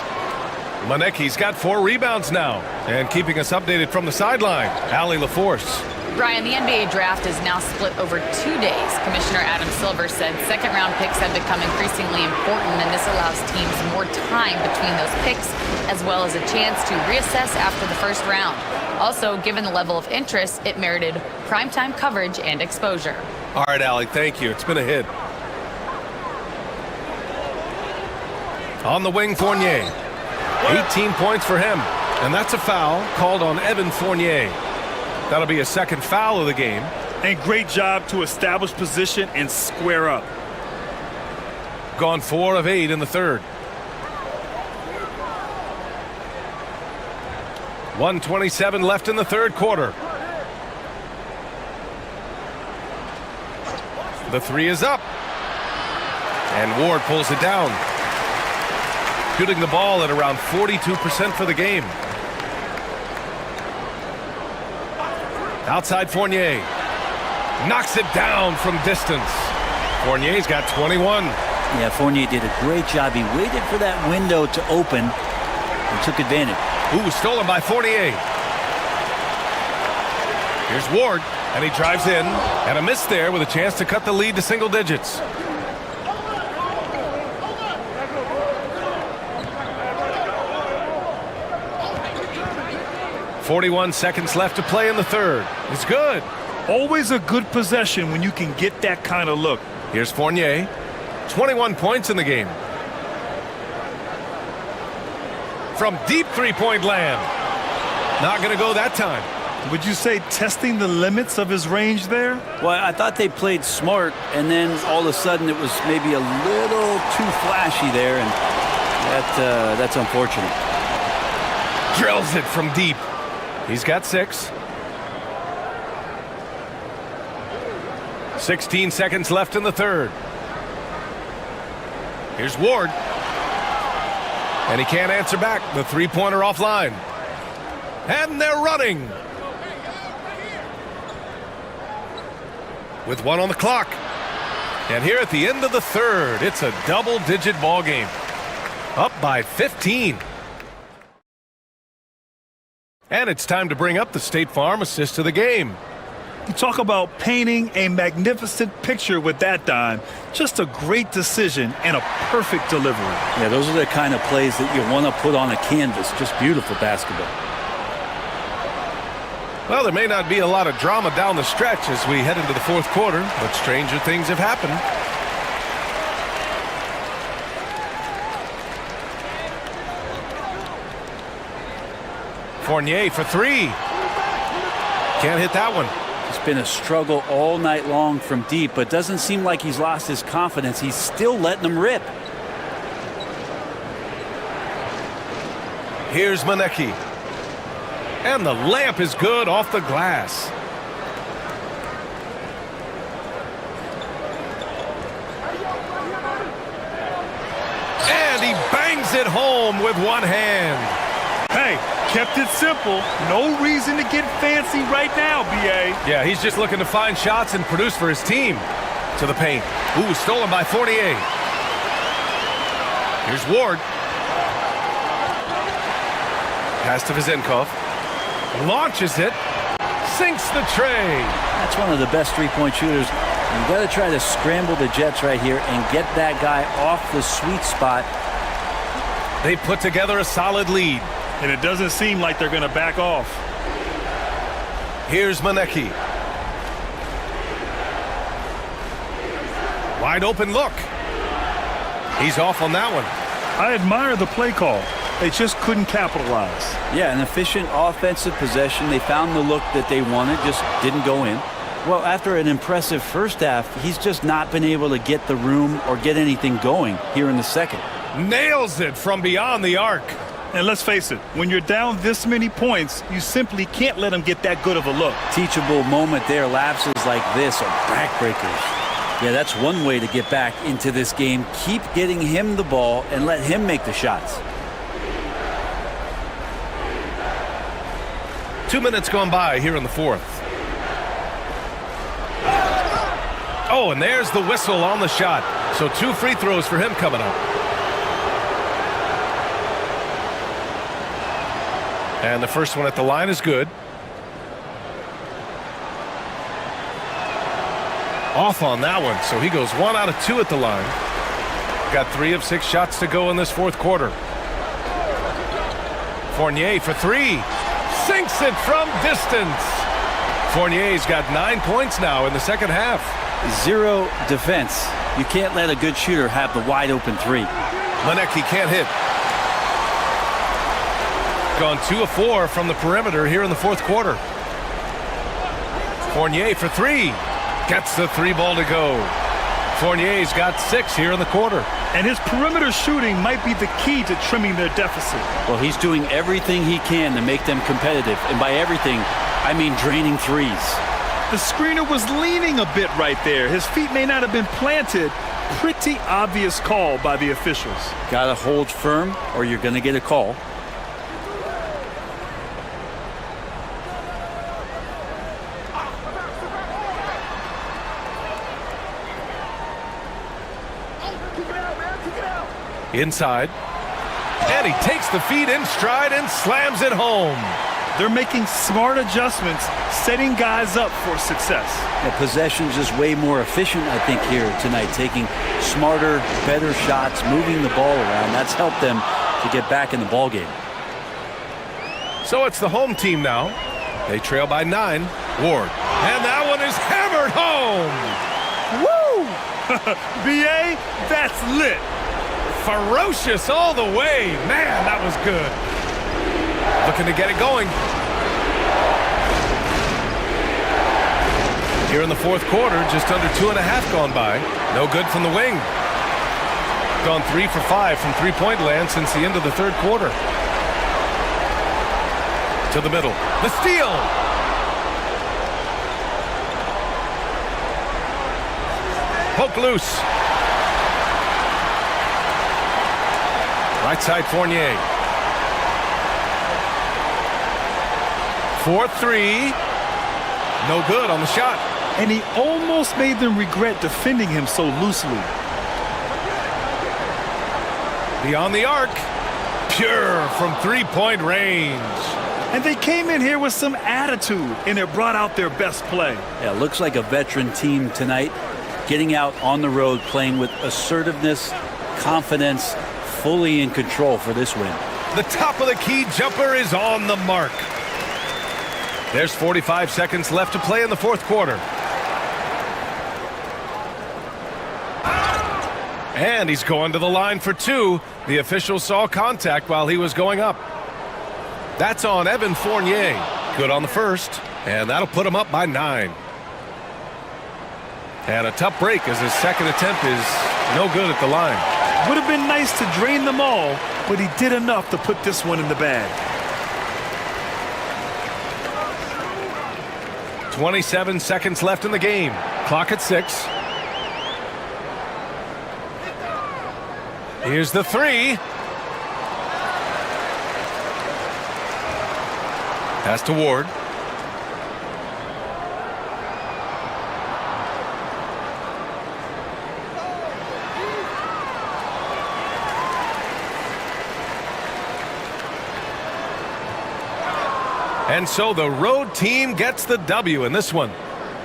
Manecki's got 4 rebounds now. And keeping us updated from the sideline, Allie LaForce. Brian, the NBA draft is now split over 2 days. Commissioner Adam Silver said second-round picks have become increasingly important, and this allows teams more time between those picks, as well as a chance to reassess after the first round. Also, given the level of interest, it merited primetime coverage and exposure. All right, Allie, thank you. It's been a hit. On the wing, Fournier. 18 points for him. And that's a foul called on Evan Fournier. That'll be a second foul of the game. And great job to establish position and square up. Gone 4 of 8 in the third. 1:27 left in the third quarter. The 3 is up. And Ward pulls it down. Shooting the ball at around 42% for the game. Outside Fournier. Knocks it down from distance. Fournier's got 21. Yeah, Fournier did a great job. He waited for that window to open and took advantage. Ooh, stolen by Fournier. Here's Ward, and he drives in. And a miss there with a chance to cut the lead to single digits. .41 seconds left to play in the third. It's good. Always a good possession when you can get that kind of look. Here's Fournier. 21 points in the game. From deep three-point land. Not going to go that time. Would you say testing the limits of his range there? Well, I thought they played smart, and then all of a sudden it was maybe a little too flashy there, and that's unfortunate. Drills it from deep. He's got 6. 16 seconds left in the third. Here's Ward. And he can't answer back. The three-pointer offline. And they're running. With 1 on the clock. And here at the end of the third, it's a double-digit ball game. Up by 15. And it's time to bring up the State Farm assist to the game. You talk about painting a magnificent picture with that dime. Just a great decision and a perfect delivery. Yeah, those are the kind of plays that you want to put on a canvas. Just beautiful basketball. Well, there may not be a lot of drama down the stretch as we head into the fourth quarter, but stranger things have happened. Fournier for 3. Can't hit that one. He's been a struggle all night long from deep, but doesn't seem like he's lost his confidence. He's still letting them rip. Here's Manecki. And the layup is good off the glass. And he bangs it home with one hand. Hey, kept it simple. No reason to get fancy right now, B.A. Yeah, he's just looking to find shots and produce for his team. To the paint. Ooh, stolen by Fournier. Here's Ward. Pass to Vizenkov. Launches it. Sinks the tray. That's one of the best three-point shooters. You've got to try to scramble the Jets right here and get that guy off the sweet spot. They put together a solid lead. And it doesn't seem like they're going to back off. Here's Manecki. Wide open look. He's off on that one. I admire the play call. They just couldn't capitalize. Yeah, an efficient offensive possession. They found the look that they wanted, just didn't go in. Well, after an impressive first half, he's just not been able to get the room or get anything going here in the second. Nails it from beyond the arc. And let's face it, when you're down this many points, you simply can't let them get that good of a look. Teachable moment there. Lapses like this are backbreakers. Yeah, that's one way to get back into this game. Keep getting him the ball and let him make the shots. 2 minutes gone by here in the fourth. Oh, and there's the whistle on the shot. So 2 free throws for him coming up. And the first one at the line is good. Off on that one, so he goes 1 out of 2 at the line. Got 3 of 6 shots to go in this fourth quarter. Fournier for 3. Sinks it from distance. Fournier's got 9 points now in the second half. 0 defense. You can't let a good shooter have the wide open 3. Manecki can't hit. Gone 2 of 4 from the perimeter here in the fourth quarter. Fournier for 3. Gets the 3 ball to go. Fournier's got 6 here in the quarter. And his perimeter shooting might be the key to trimming their deficit. Well, he's doing everything he can to make them competitive. And by everything, I mean draining threes. The screener was leaning a bit right there. His feet may not have been planted. Pretty obvious call by the officials. Gotta hold firm or you're gonna get a call. Inside. And he takes the feet in stride and slams it home. They're making smart adjustments, setting guys up for success. The possession's just way more efficient, I think, here tonight. Taking smarter, better shots, moving the ball around. That's helped them to get back in the ball game. So it's the home team now. They trail by 9. Ward. And that one is hammered home. Woo! B.A., that's lit. Ferocious all the way. Man, that was good. Looking to get it going. Here in the fourth quarter, just under 2.5 gone by. No good from the wing. Gone 3 for 5 from three-point land since the end of the third quarter. To the middle. The steal. Poke loose. Right side Fournier. 4-3. No good on the shot. And he almost made them regret defending him so loosely. Beyond the arc. Pure from three-point range. And they came in here with some attitude, and it brought out their best play. Yeah, looks like a veteran team tonight. Getting out on the road, playing with assertiveness, confidence, fully in control for this win. The top of the key jumper is on the mark. There's 45 seconds left to play in the fourth quarter. And he's going to the line for 2. The official saw contact while he was going up. That's on Evan Fournier. Good on the first, and that'll put him up by 9. And a tough break as his second attempt is no good at the line. Would have been nice to drain them all, but he did enough to put this one in the bag. 27 seconds left in the game. Clock at 6. Here's the three. Pass to Ward. And so the road team gets the W in this one.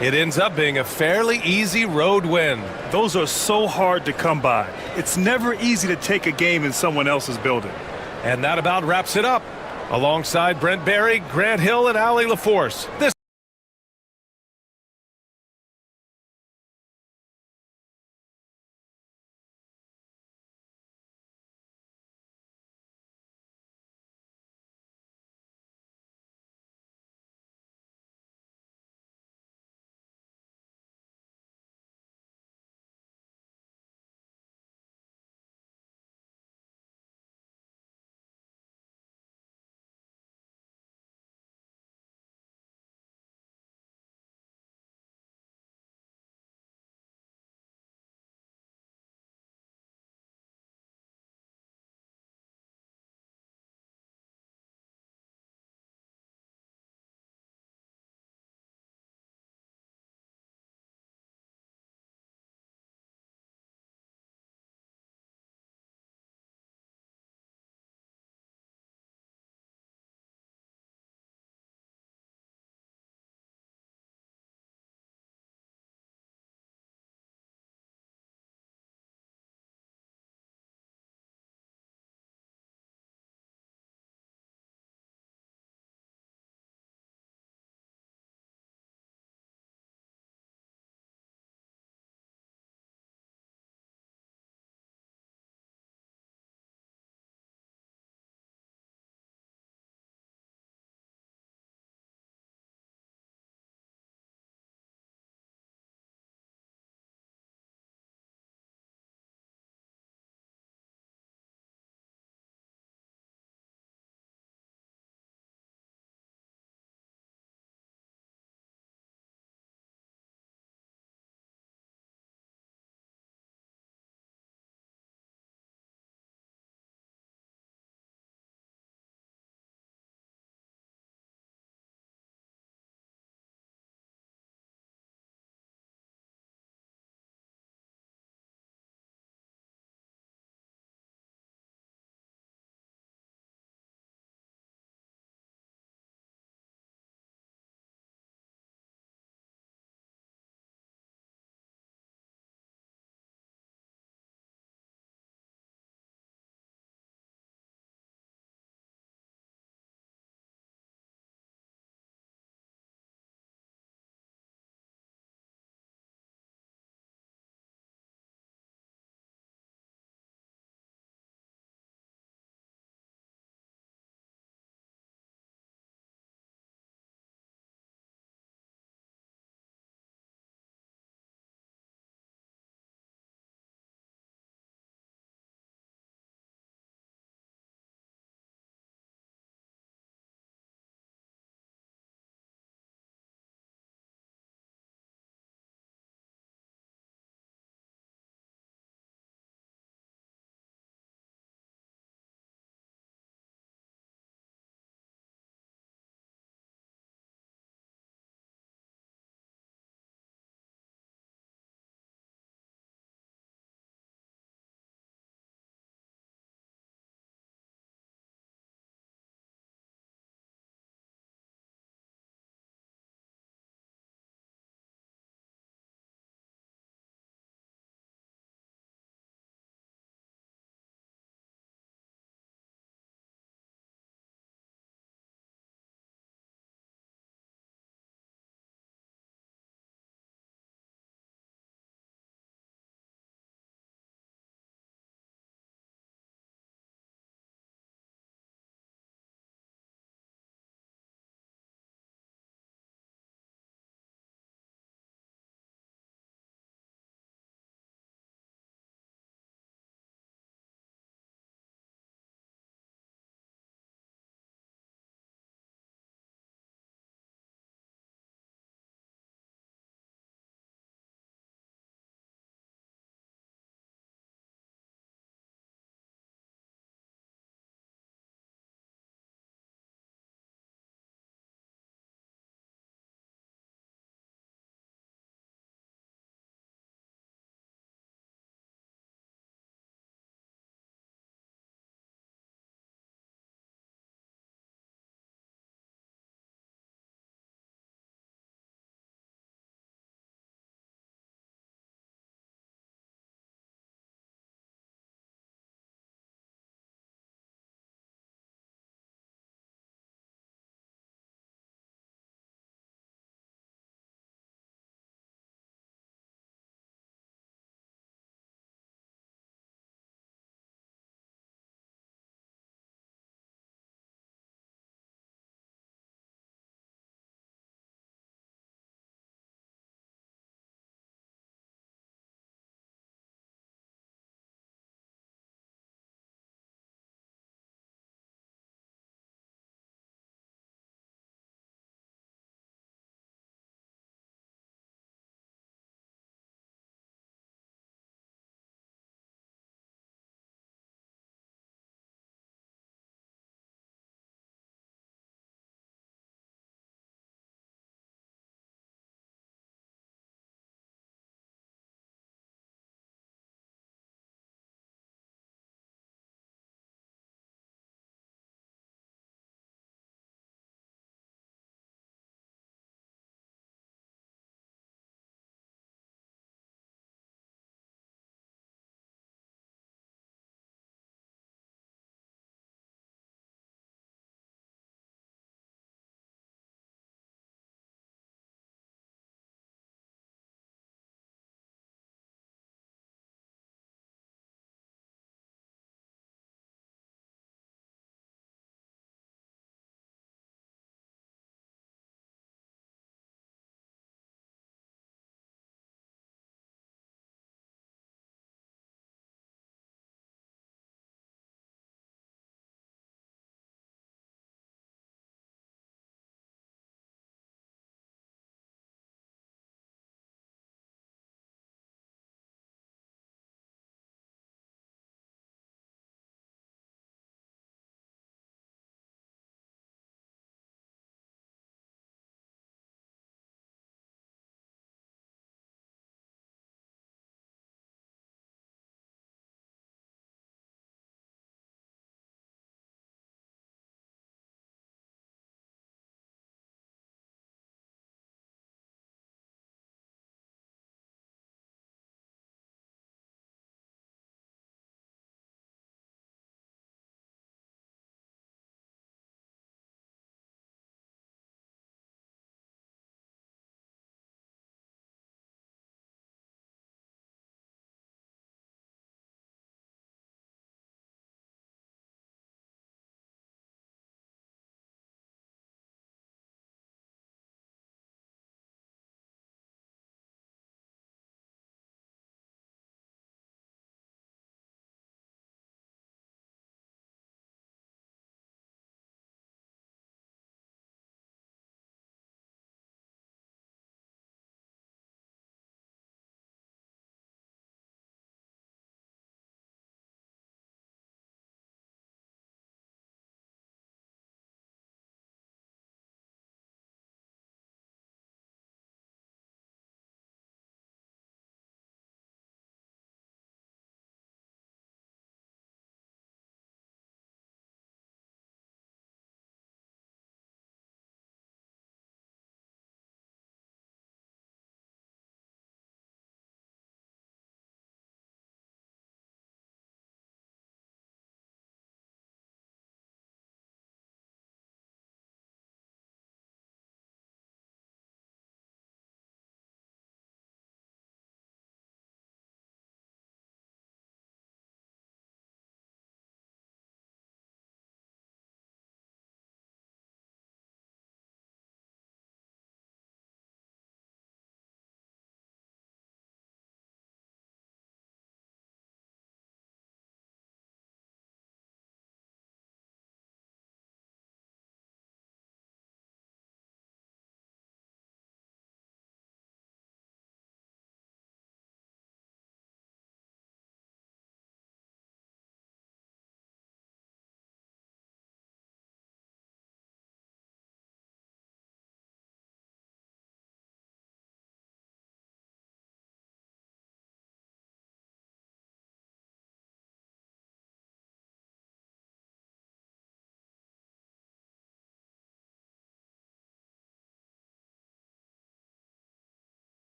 It ends up being a fairly easy road win. Those are so hard to come by. It's never easy to take a game in someone else's building. And that about wraps it up. Alongside Brent Barry, Grant Hill, and Ali LaForce, this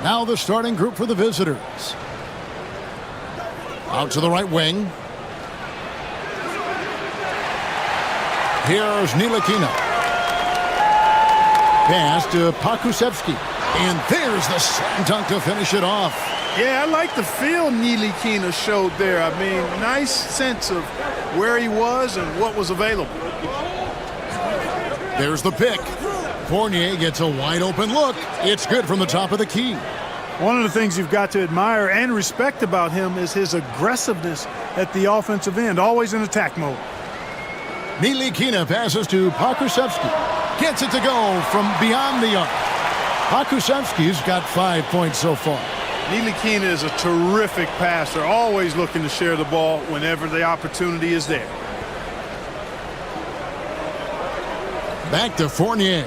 Now the starting group for the visitors. Out to the right wing. Here's Ntilikina. Pass to Pakusevsky. And there's the slam dunk to finish it off. Yeah, I like the feel Ntilikina showed there. I mean, nice sense of where he was and what was available. There's the pick. Fournier gets a wide open look. It's good from the top of the key. One of the things you've got to admire and respect about him is his aggressiveness at the offensive end, always in attack mode. Ntilikina passes to Pakusevsky. Gets it to go from beyond the arc. Pakusevsky's got 5 points so far. Ntilikina is a terrific passer, always looking to share the ball whenever the opportunity is there. Back to Fournier.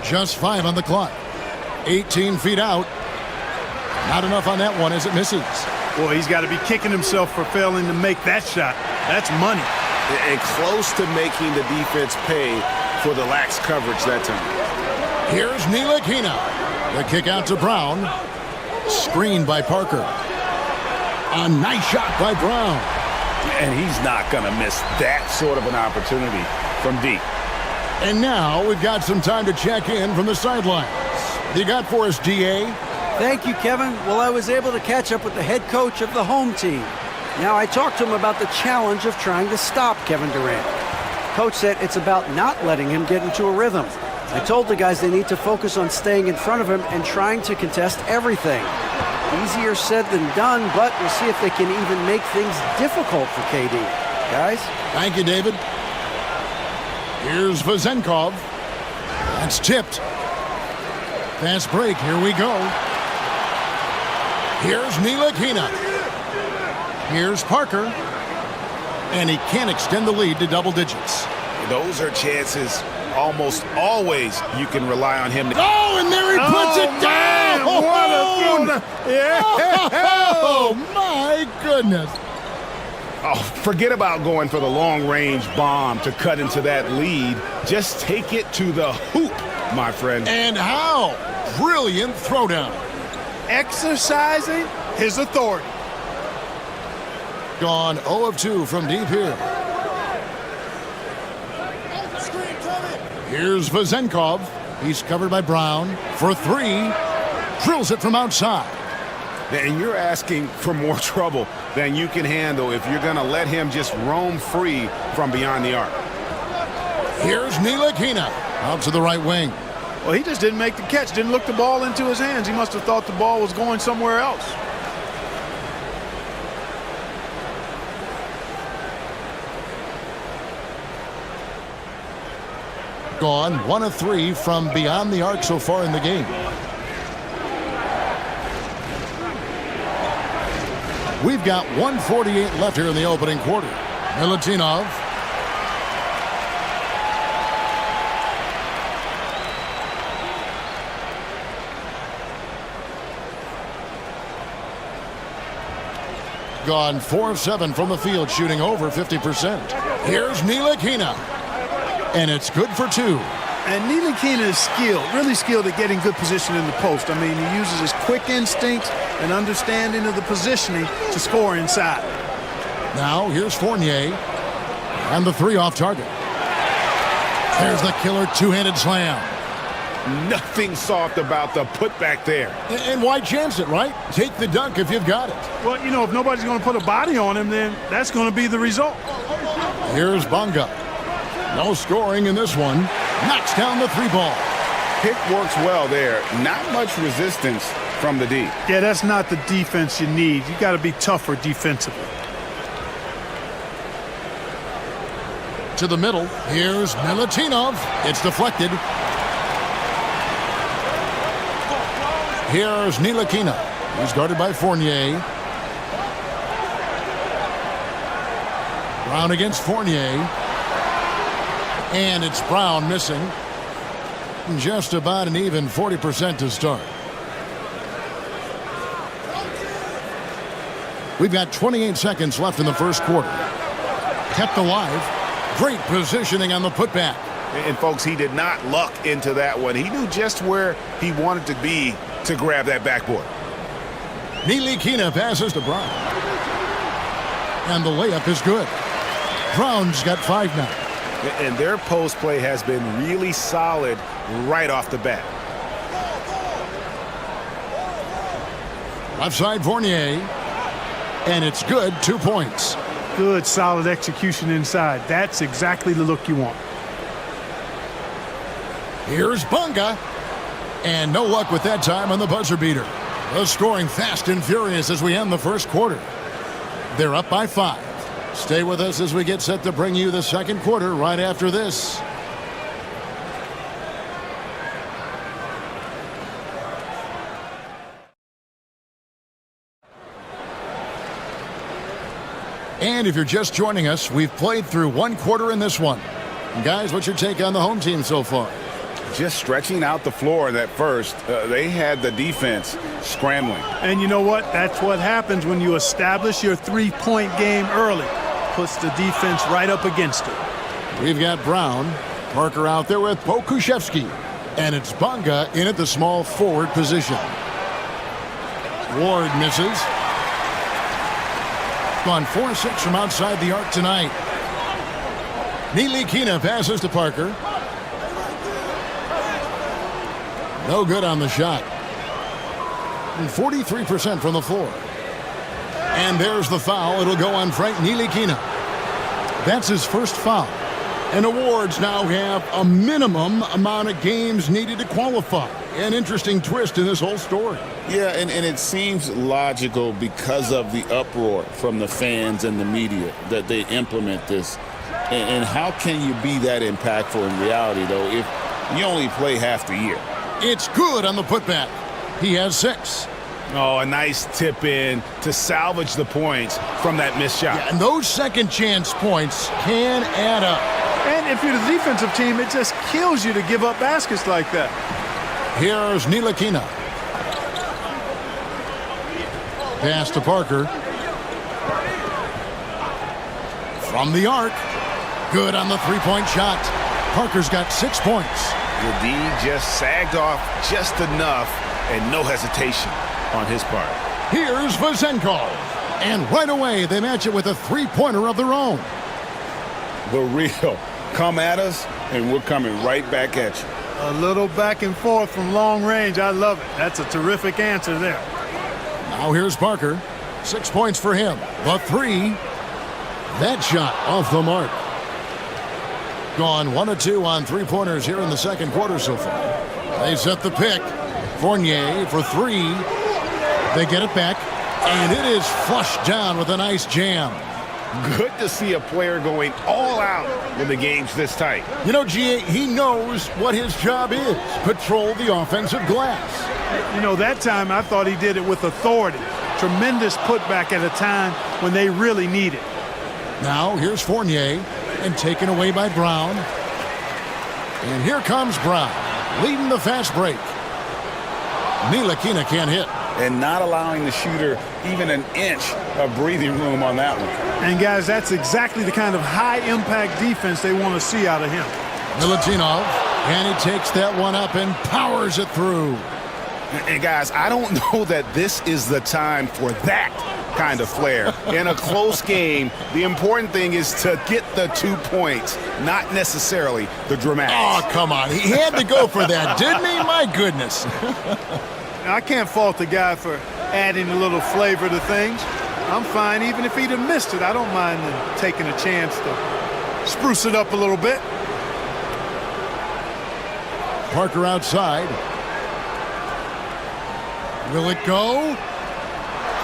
Just 5 on the clock. 18 feet out. Not enough on that one as it misses. Well, he's got to be kicking himself for failing to make that shot. That's money. And close to making the defense pay for the lax coverage that time. Here's Ntilikina. The kick out to Brown. Screened by Parker. A nice shot by Brown. And he's not going to miss that sort of an opportunity from deep. And now we've got some time to check in from the sidelines. What you got for us, DA? Thank you, Kevin. Well, I was able to catch up with the head coach of the home team. Now, I talked to him about the challenge of trying to stop Kevin Durant. Coach said it's about not letting him get into a rhythm. I told the guys they need to focus on staying in front of him and trying to contest everything. Easier said than done, but we'll see if they can even make things difficult for KD. Guys? Thank you, David. Here's Vezenkov. That's tipped. Fast break. Here we go. Here's Ntilikina. Here's Parker. And he can't extend the lead to double digits. Those are chances almost always you can rely on him. Oh, and there he puts it down! What a Oh, my goodness. Oh, forget about going for the long-range bomb to cut into that lead. Just take it to the hoop, my friend. And how? Brilliant throwdown. Exercising his authority. Gone 0 of 2 from deep here. Here's Vezenkov. He's covered by Brown for 3. Drills it from outside. And you're asking for more trouble than you can handle if you're going to let him just roam free from beyond the arc. Here's Ntilikina out to the right wing. Well, he just didn't make the catch, didn't look the ball into his hands. He must have thought the ball was going somewhere else. Gone 1 of 3 from beyond the arc so far in the game. We've got 1:48 left here in the opening quarter. Milutinov. Gone 4 of 7 from the field, shooting over 50%. Here's Ntilikina. And it's good for 2. And Ntilikina is skilled, really skilled at getting good position in the post. I mean, he uses his quick instincts and understanding of the positioning to score inside. Now, here's Fournier. And the 3 off target. There's the killer two-handed slam. Nothing soft about the putback there. And why chance it, right? Take the dunk if you've got it. Well, you know, if nobody's going to put a body on him, then that's going to be the result. Here's Bonga. No scoring in this one. Knocks down the 3 ball. Pick works well there. Not much resistance from the D. Yeah, that's not the defense you need. You got to be tougher defensively. To the middle. Here's Milutinov. It's deflected. Here's Ntilikina. He's guarded by Fournier. Brown against Fournier. And it's Brown missing. Just about an even 40% to start. We've got 28 seconds left in the first quarter. Kept alive. Great positioning on the putback. And folks, he did not luck into that one. He knew just where he wanted to be to grab that backboard. Nilikina passes to Brown. And the layup is good. Brown's got 5 now. And their post play has been really solid right off the bat. Left side Fournier. And it's good, 2 points. Good, solid execution inside. That's exactly the look you want. Here's Bunga. And no luck with that time on the buzzer beater. The scoring fast and furious as we end the first quarter. They're up by 5. Stay with us as we get set to bring you the second quarter right after this. And if you're just joining us, we've played through 1 quarter in this one. And guys, what's your take on the home team so far? Just stretching out the floor in that first. They had the defense scrambling. And you know what? That's what happens when you establish your three-point game early. Puts the defense right up against it. We've got Brown. Parker out there with Pokushevsky. And it's Bunga in at the small forward position. Ward misses. Gone 4-6 from outside the arc tonight. Nilikina passes to Parker. No good on the shot. And 43% from the floor. And there's the foul. It'll go on Frank Nilikina. That's his first foul. And awards now have a minimum amount of games needed to qualify. An interesting twist in this whole story. Yeah, and it seems logical because of the uproar from the fans and the media that they implement this. And how can you be that impactful in reality, though, if you only play half the year? It's good on the putback. He has 6. Oh, a nice tip in to salvage the points from that missed shot. Yeah, and those second chance points can add up. And if you're the defensive team, it just kills you to give up baskets like that. Here's Nilikina. Pass to Parker. From the arc. Good on the three-point shot. Parker's got 6 points. The D just sagged off just enough and no hesitation on his part. Here's Vazenko. And right away, they match it with a three-pointer of their own. The real. Come at us, and we're coming right back at you. A little back and forth from long range. I love it. That's a terrific answer there. Now here's Parker. 6 points for him. The 3. That shot off the mark. Gone 1 of 2 on three-pointers here in the second quarter so far. They set the pick. Fournier for 3. They get it back. And it is flushed down with a nice jam. Good to see a player going all out when the game's this tight. You know, G.A., he knows what his job is. Patrol the offensive glass. You know, that time I thought he did it with authority. Tremendous putback at a time when they really need it. Now here's Fournier and taken away by Brown. And here comes Brown, leading the fast break. Nilikina can't hit. And not allowing the shooter even an inch of breathing room on that one. And guys, that's exactly the kind of high-impact defense they want to see out of him. Milutinov, and he takes that one up and powers it through. And guys, I don't know that this is the time for that kind of flair. In a close game, the important thing is to get the 2 points, not necessarily the dramatics. Oh, come on. He had to go for that, didn't he? My goodness. I can't fault the guy for adding a little flavor to things. I'm fine even if he'd have missed it. I don't mind taking a chance to spruce it up a little bit. Parker outside. Will it go?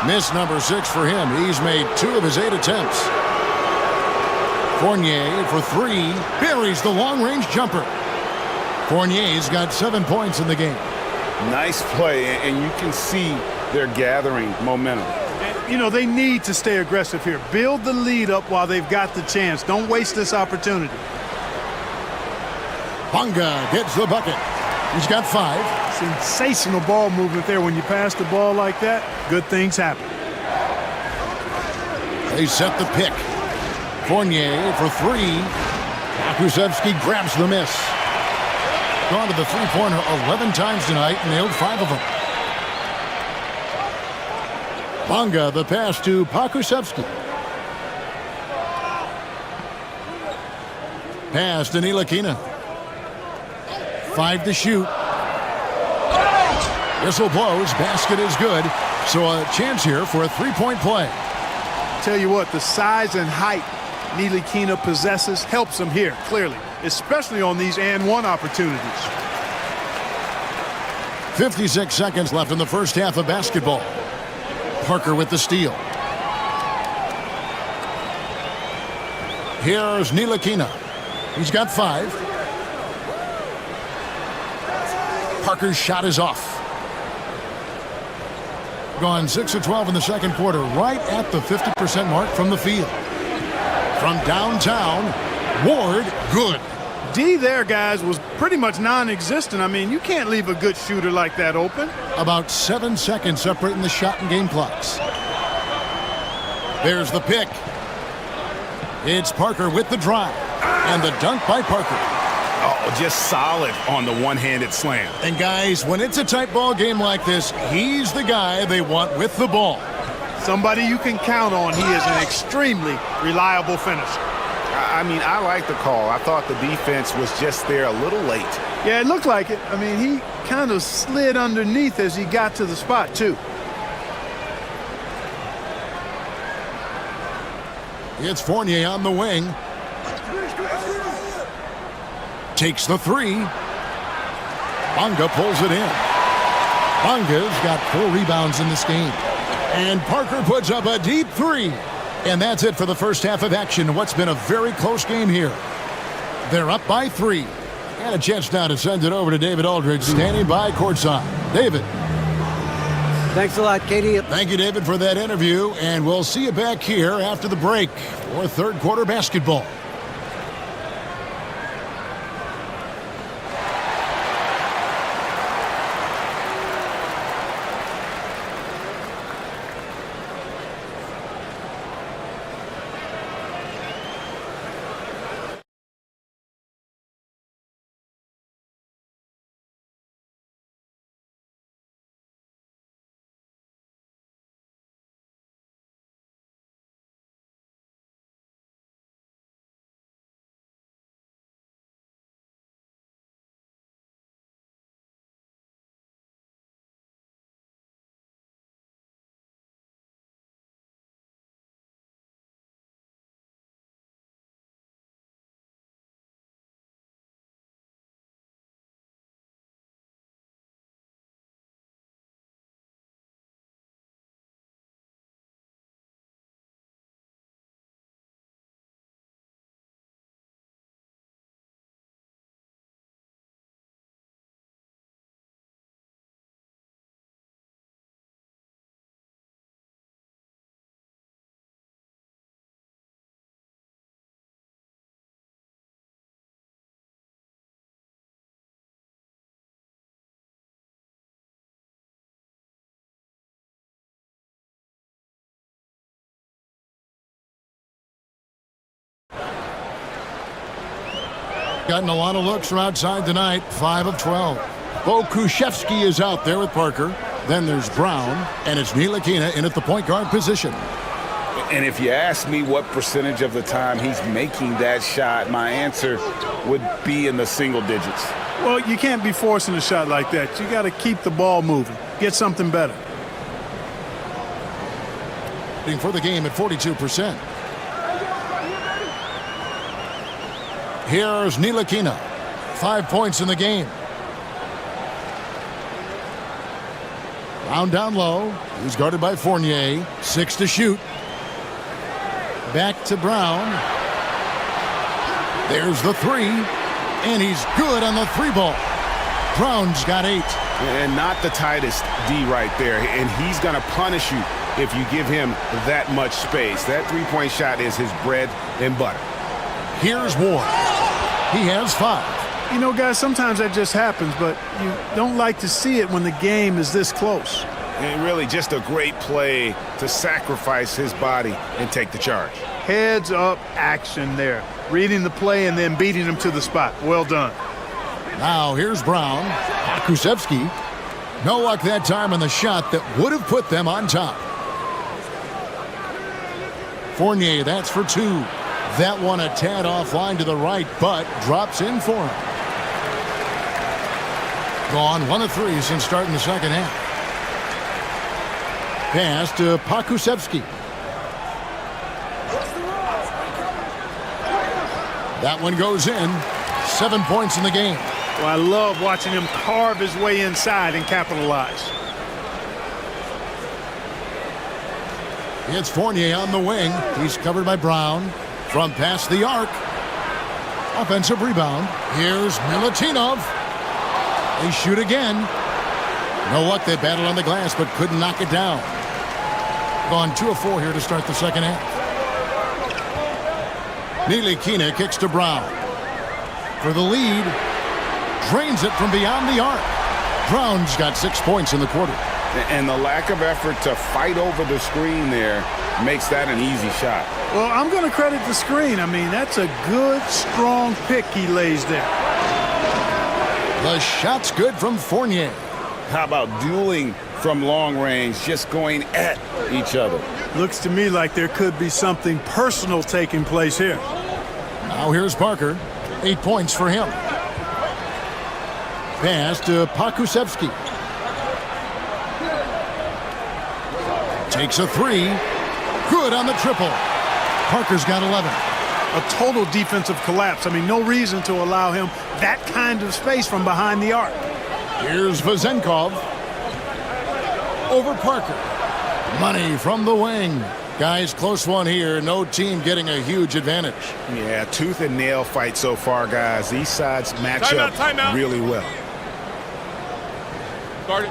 Miss number 6 for him. He's made 2 of his 8 attempts. Fournier for 3. Buries the long-range jumper. Fournier's got 7 points in the game. Nice play, and you can see they're gathering momentum. You know, they need to stay aggressive here. Build the lead up while they've got the chance. Don't waste this opportunity. Bunga gets the bucket. He's got 5. Sensational ball movement there. When you pass the ball like that, good things happen. They set the pick. Fournier for 3. Pokusevski grabs the miss. Gone to the three-pointer 11 times tonight, nailed 5 of them. Bonga, the pass to Pokusevski. Pass to Ntilikina. 5 to shoot. Whistle blows, basket is good. So a chance here for a three-point play. Tell you what, the size and height Ntilikina possesses helps him here, clearly, especially on these and-one opportunities. 56 seconds left in the first half of basketball. Parker with the steal. Here's Ntilikina. He's got 5. Parker's shot is off. Gone 6 of 12 in the second quarter, right at the 50% mark from the field. From downtown, Ward, good. D there, guys, was pretty much non-existent. I mean, you can't leave a good shooter like that open. About 7 seconds separating the shot and game clocks. There's the pick. It's Parker with the drive. And the dunk by Parker. Oh, just solid on the one-handed slam. And guys, when it's a tight ball game like this, he's the guy they want with the ball. Somebody you can count on. He is an extremely reliable finisher. I mean, I like the call. I thought the defense was just there a little late. Yeah, it looked like it. I mean, he kind of slid underneath as he got to the spot, too. It's Fournier on the wing. Takes the 3. Bonga pulls it in. Bonga's got 4 rebounds in this game. And Parker puts up a deep 3. And that's it for the first half of action. What's been a very close game here. They're up by 3. And a chance now to send it over to David Aldridge, standing by courtside. David. Thanks a lot, Katie. Thank you, David, for that interview. And we'll see you back here after the break for third quarter basketball. Gotten a lot of looks from outside tonight, 5 of 12. Pokusevski is out there with Parker. Then there's Brown, and it's Ntilikina in at the point guard position. And if you ask me what percentage of the time he's making that shot, my answer would be in the single digits. Well, you can't be forcing a shot like that. You got to keep the ball moving. Get something better. For the game at 42%. Here's Ntilikina. 5 points in the game. Brown down low. He's guarded by Fournier. 6 to shoot. Back to Brown. There's the 3. And he's good on the 3 ball. Brown's got 8. And not the tightest D right there. And he's going to punish you if you give him that much space. That three-point shot is his bread and butter. Here's Ward. He has 5. You know, guys, sometimes that just happens, but you don't like to see it when the game is this close. And really just a great play to sacrifice his body and take the charge. Heads-up action there. Reading the play and then beating him to the spot. Well done. Now here's Brown. Pakusevsky. No luck that time on the shot that would have put them on top. Fournier, that's for two. That one a tad offline to the right, but drops in for him. Gone 1 of 3 since starting the second half. Pass to Pakusevsky. That one goes in. 7 points in the game. Well, I love watching him carve his way inside and capitalize. It's Fournier on the wing. He's covered by Brown. From past the arc. Offensive rebound. Here's Milutinov. They shoot again. No luck. They battled on the glass but couldn't knock it down. Gone 2 of 4 here to start the second half. Ntilikina kicks to Brown. For the lead. Drains it from beyond the arc. Brown's got 6 points in the quarter. And the lack of effort to fight over the screen there makes that an easy shot. Well, I'm going to credit the screen. I mean, that's a good, strong pick he lays there. The shot's good from Fournier. How about dueling from long range, just going at each other? Looks to me like there could be something personal taking place here. Now here's Parker. 8 points for him. Pass to Pakusevsky. Takes a 3. Good on the triple. Parker's got 11. A total defensive collapse. I mean, no reason to allow him that kind of space from behind the arc. Here's Vezenkov. Over Parker. Money from the wing. Guys, close one here. No team getting a huge advantage. Yeah, tooth and nail fight so far, guys. These sides match up really well. Guard it.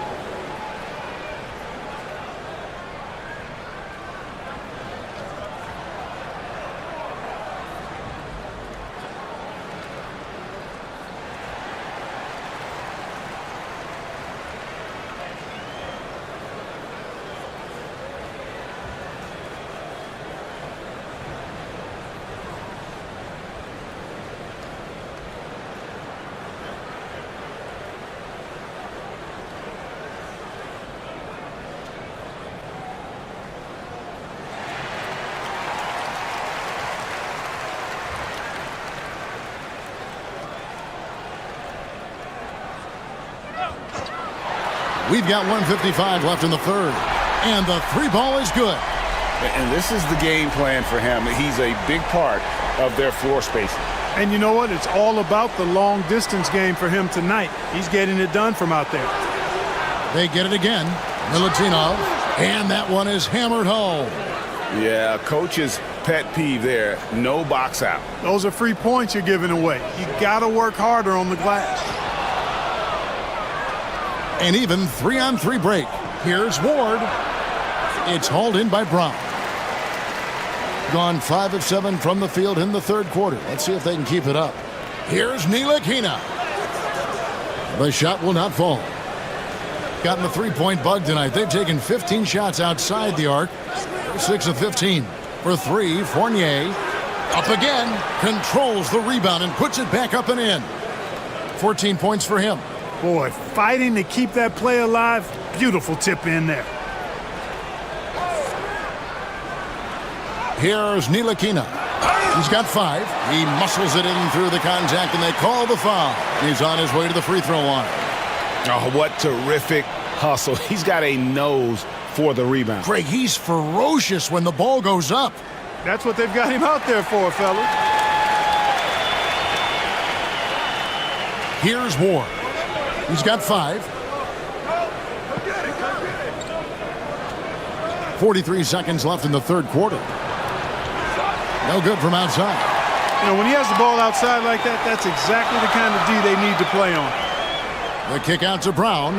We've got 1:55 left in the third. And the 3 ball is good. And this is the game plan for him. He's a big part of their floor spacing. And you know what? It's all about the long distance game for him tonight. He's getting it done from out there. They get it again. Milutinov. And that one is hammered home. Yeah, coach's pet peeve there. No box out. Those are free points you're giving away. You got to work harder on the glass. An even 3-on-3 break. Here's Ward. It's hauled in by Brown. Gone 5 of 7 from the field in the third quarter. Let's see if they can keep it up. Here's Ntilikina. The shot will not fall. Gotten the 3-point bug tonight. They've taken 15 shots outside the arc. 6 of 15. For 3, Fournier. Up again. Controls the rebound and puts it back up and in. 14 points for him. Boy, fighting to keep that play alive. Beautiful tip in there. Here's Ntilikina. He's got 5. He muscles it in through the contact, and they call the foul. He's on his way to the free throw line. Oh, what terrific hustle. He's got a nose for the rebound. Craig, he's ferocious when the ball goes up. That's what they've got him out there for, fellas. Here's Ward. He's got 5. 43 seconds left in the third quarter. No good from outside. You know, when he has the ball outside like that, that's exactly the kind of D they need to play on. The kick out to Brown.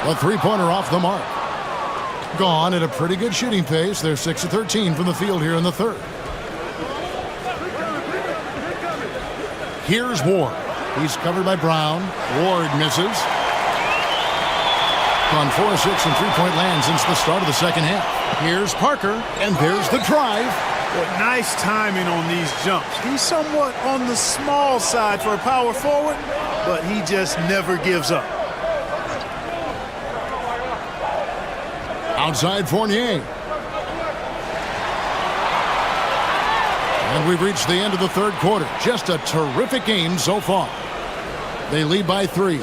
The 3-pointer off the mark. Gone at a pretty good shooting pace. They're 6 of 13 from the field here in the third. Here's Ward. He's covered by Brown. Ward misses. Gone 4 of 6 from three-point land since the start of the second half. Here's Parker, and there's the drive. But nice timing on these jumps. He's somewhat on the small side for a power forward, but he just never gives up. Outside Fournier. And we've reached the end of the third quarter. Just a terrific game so far. They lead by 3.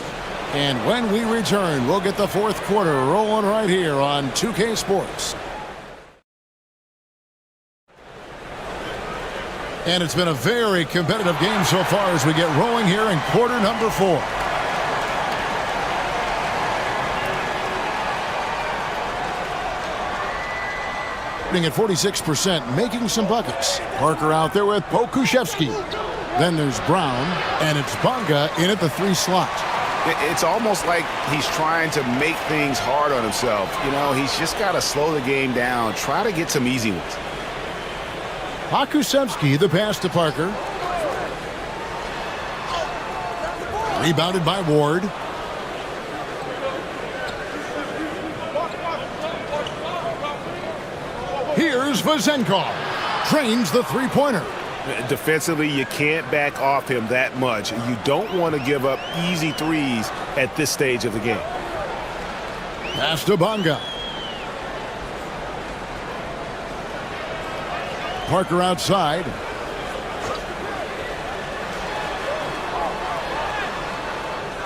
And when we return, we'll get the fourth quarter rolling right here on 2K Sports. And it's been a very competitive game so far as we get rolling here in quarter number 4. At 46%, making some buckets. Parker out there with Pokuševski. Then there's Brown, and it's Bonga in at the 3 slot. It's almost like he's trying to make things hard on himself. You know, he's just got to slow the game down, try to get some easy ones. Pokuševski, the pass to Parker. Rebounded by Ward. Here's Vezenkov. Trains the three-pointer. Defensively, you can't back off him that much. You don't want to give up easy threes at this stage of the game. Pass to Bonga. Parker outside.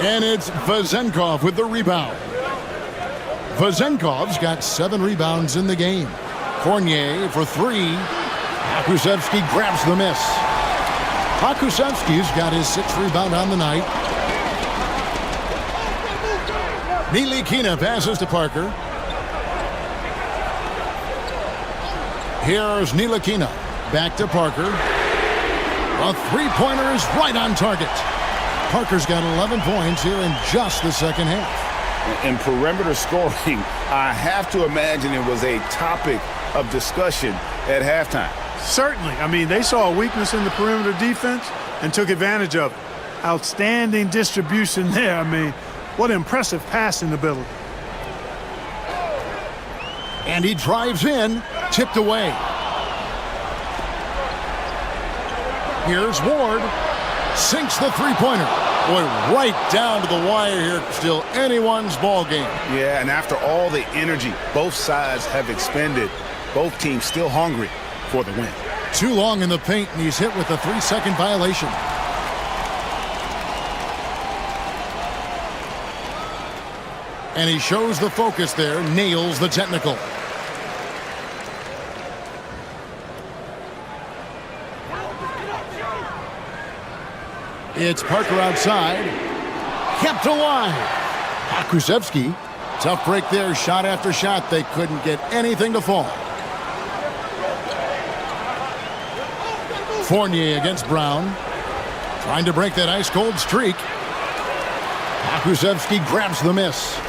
And it's Vezenkov with the rebound. Vezenkov's got 7 rebounds in the game. Fournier for 3. Pokuševski grabs the miss. Pokuševski's got his 6th rebound on the night. Nilikina passes to Parker. Here's Nilikina. Back to Parker. A three-pointer is right on target. Parker's got 11 points here in just the second half. In perimeter scoring, I have to imagine it was a topic of discussion at halftime. Certainly. I mean, they saw a weakness in the perimeter defense and took advantage of it. Outstanding distribution there. I mean, what impressive passing ability. And he drives in, tipped away. Here's Ward. Sinks the three-pointer. Boy, right down to the wire here. Still anyone's ball game. Yeah, and after all the energy both sides have expended, both teams still hungry for the win. Too long in the paint, and he's hit with a 3-second violation. And he shows the focus there, nails the technical. It's Parker outside. Kept alive. Pokuševski. Tough break there, shot after shot. They couldn't get anything to fall. Fournier against Brown. Trying to break that ice-cold streak. Pokuševski grabs the miss.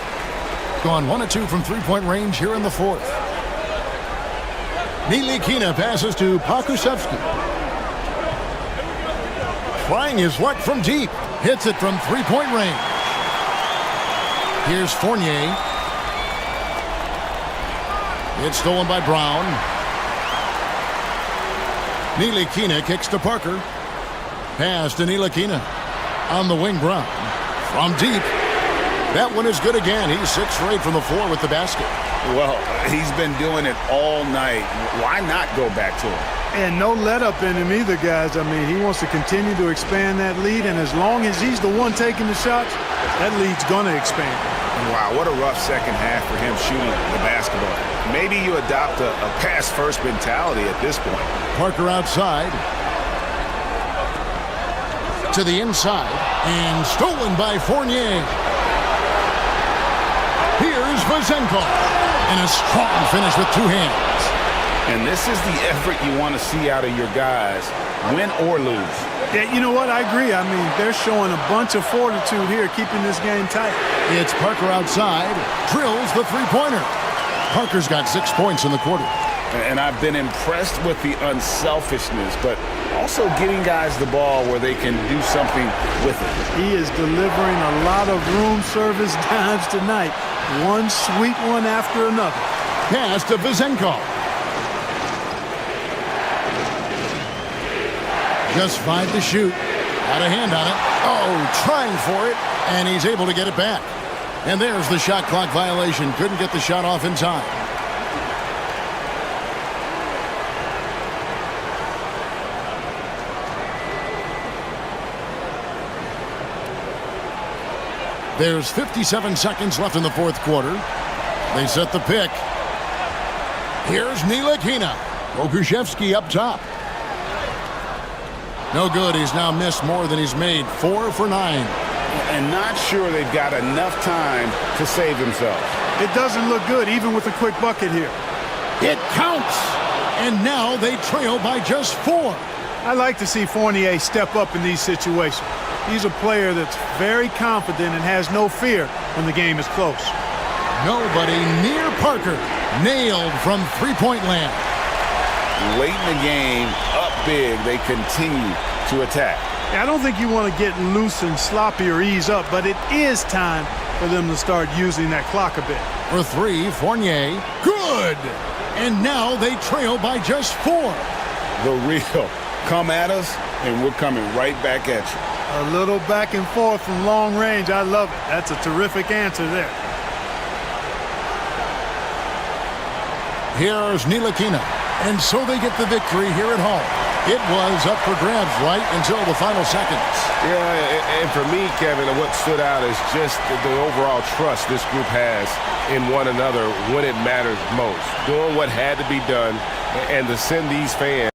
Gone 1 of 2 from three-point range here in the fourth. Nilikina passes to Pokuševski. Trying his luck from deep. Hits it from three-point range. Here's Fournier. It's stolen by Brown. Nilikina kicks to Parker. Pass to Nilikina. On the wing, Brown. From deep. That one is good again. He's 6 straight from the floor with the basket. Well, he's been doing it all night. Why not go back to him? And no let up in him either, guys. I mean, he wants to continue to expand that lead, and as long as he's the one taking the shots, that lead's going to expand. Wow, what a rough second half for him shooting the basketball. Maybe you adopt a pass-first mentality at this point. Parker outside. To the inside. And stolen by Fournier. Here's Vezenkov. And a strong finish with 2 hands. And this is the effort you want to see out of your guys, win or lose. Yeah, you know what? I agree. I mean, they're showing a bunch of fortitude here, keeping this game tight. It's Parker outside. Drills the three-pointer. Parker's got 6 points in the quarter. And I've been impressed with the unselfishness, but also getting guys the ball where they can do something with it. He is delivering a lot of room service dimes tonight. One sweet one after another. Pass to Vizenko. Just 5 to shoot. Got a hand on it. Oh, trying for it. And he's able to get it back. And there's the shot clock violation. Couldn't get the shot off in time. There's 57 seconds left in the fourth quarter. They set the pick. Here's Ntilikina. Okushevsky up top. No good. He's now missed more than he's made. 4 for 9. And not sure they've got enough time to save themselves. It doesn't look good, even with a quick bucket here. It counts. And now they trail by just 4. I like to see Fournier step up in these situations. He's a player that's very confident and has no fear when the game is close. Nobody near Parker. Nailed from three-point land. Late in the game, up big, they continue to attack. I don't think you want to get loose and sloppy or ease up, but it is time for them to start using that clock a bit. For 3, Fournier. Good! And now they trail by just 4. The real. Come at us, and we're coming right back at you. A little back and forth from long range. I love it. That's a terrific answer there. Here's Ntilikina. And so they get the victory here at home. It was up for grabs right until the final seconds. Yeah, and for me, Kevin, what stood out is just the overall trust this group has in one another when it matters most. Doing what had to be done and to send these fans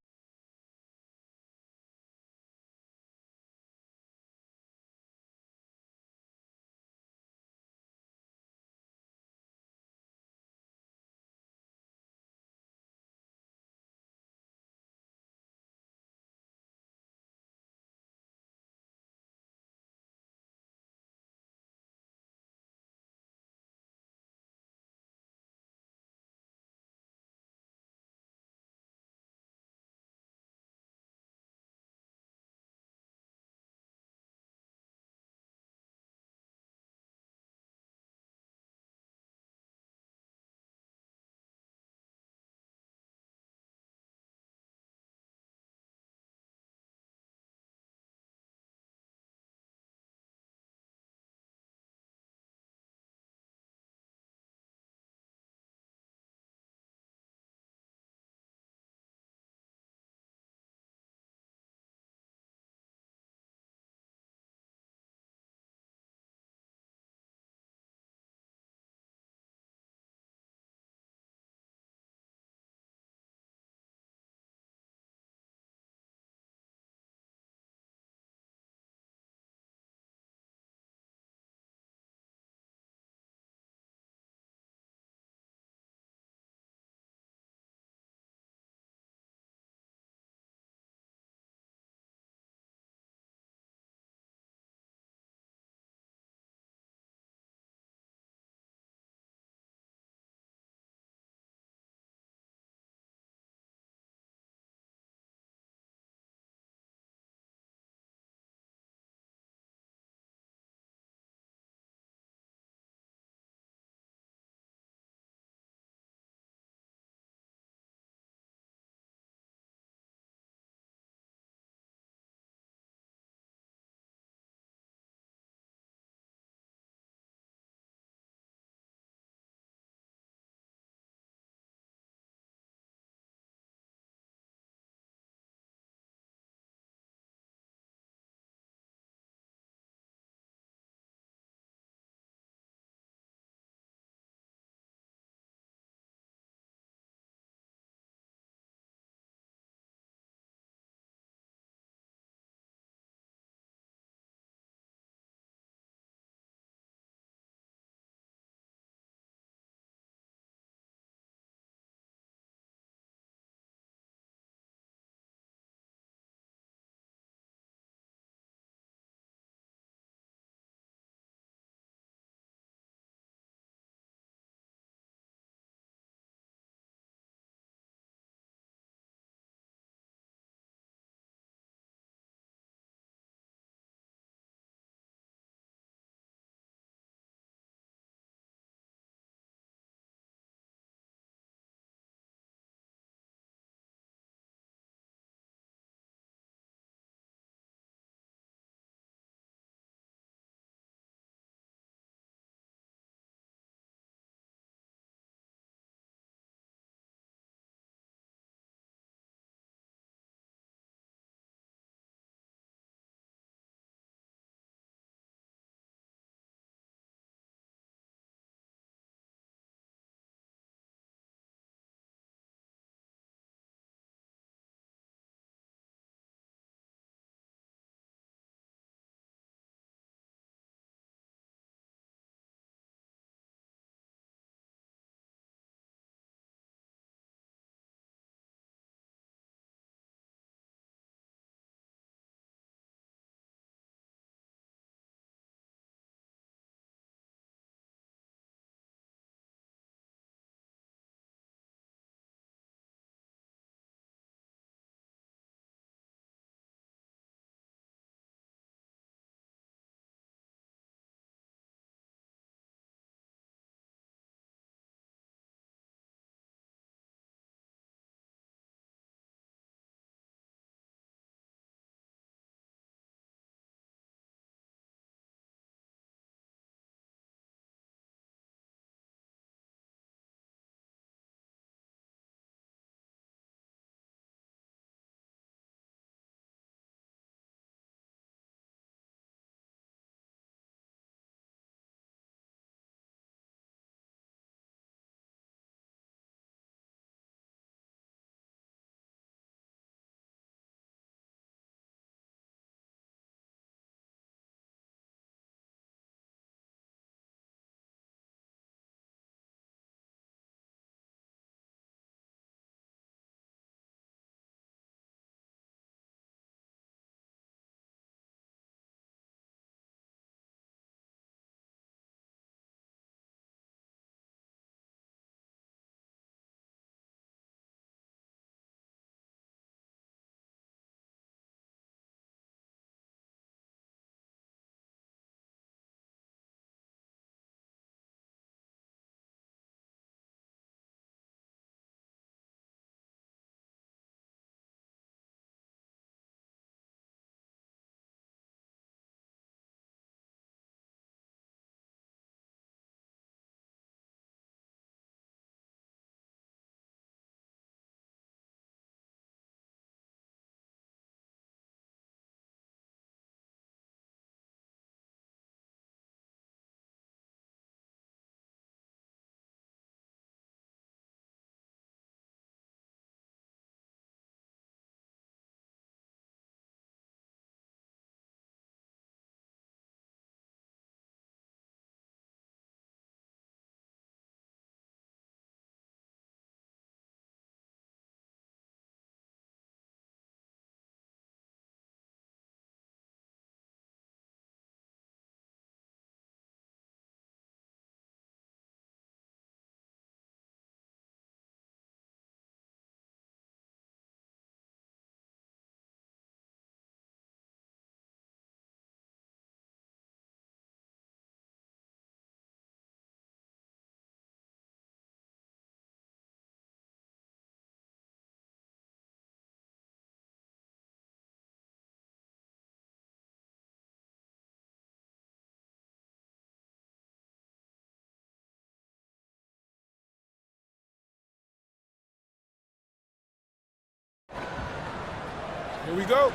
Here we go.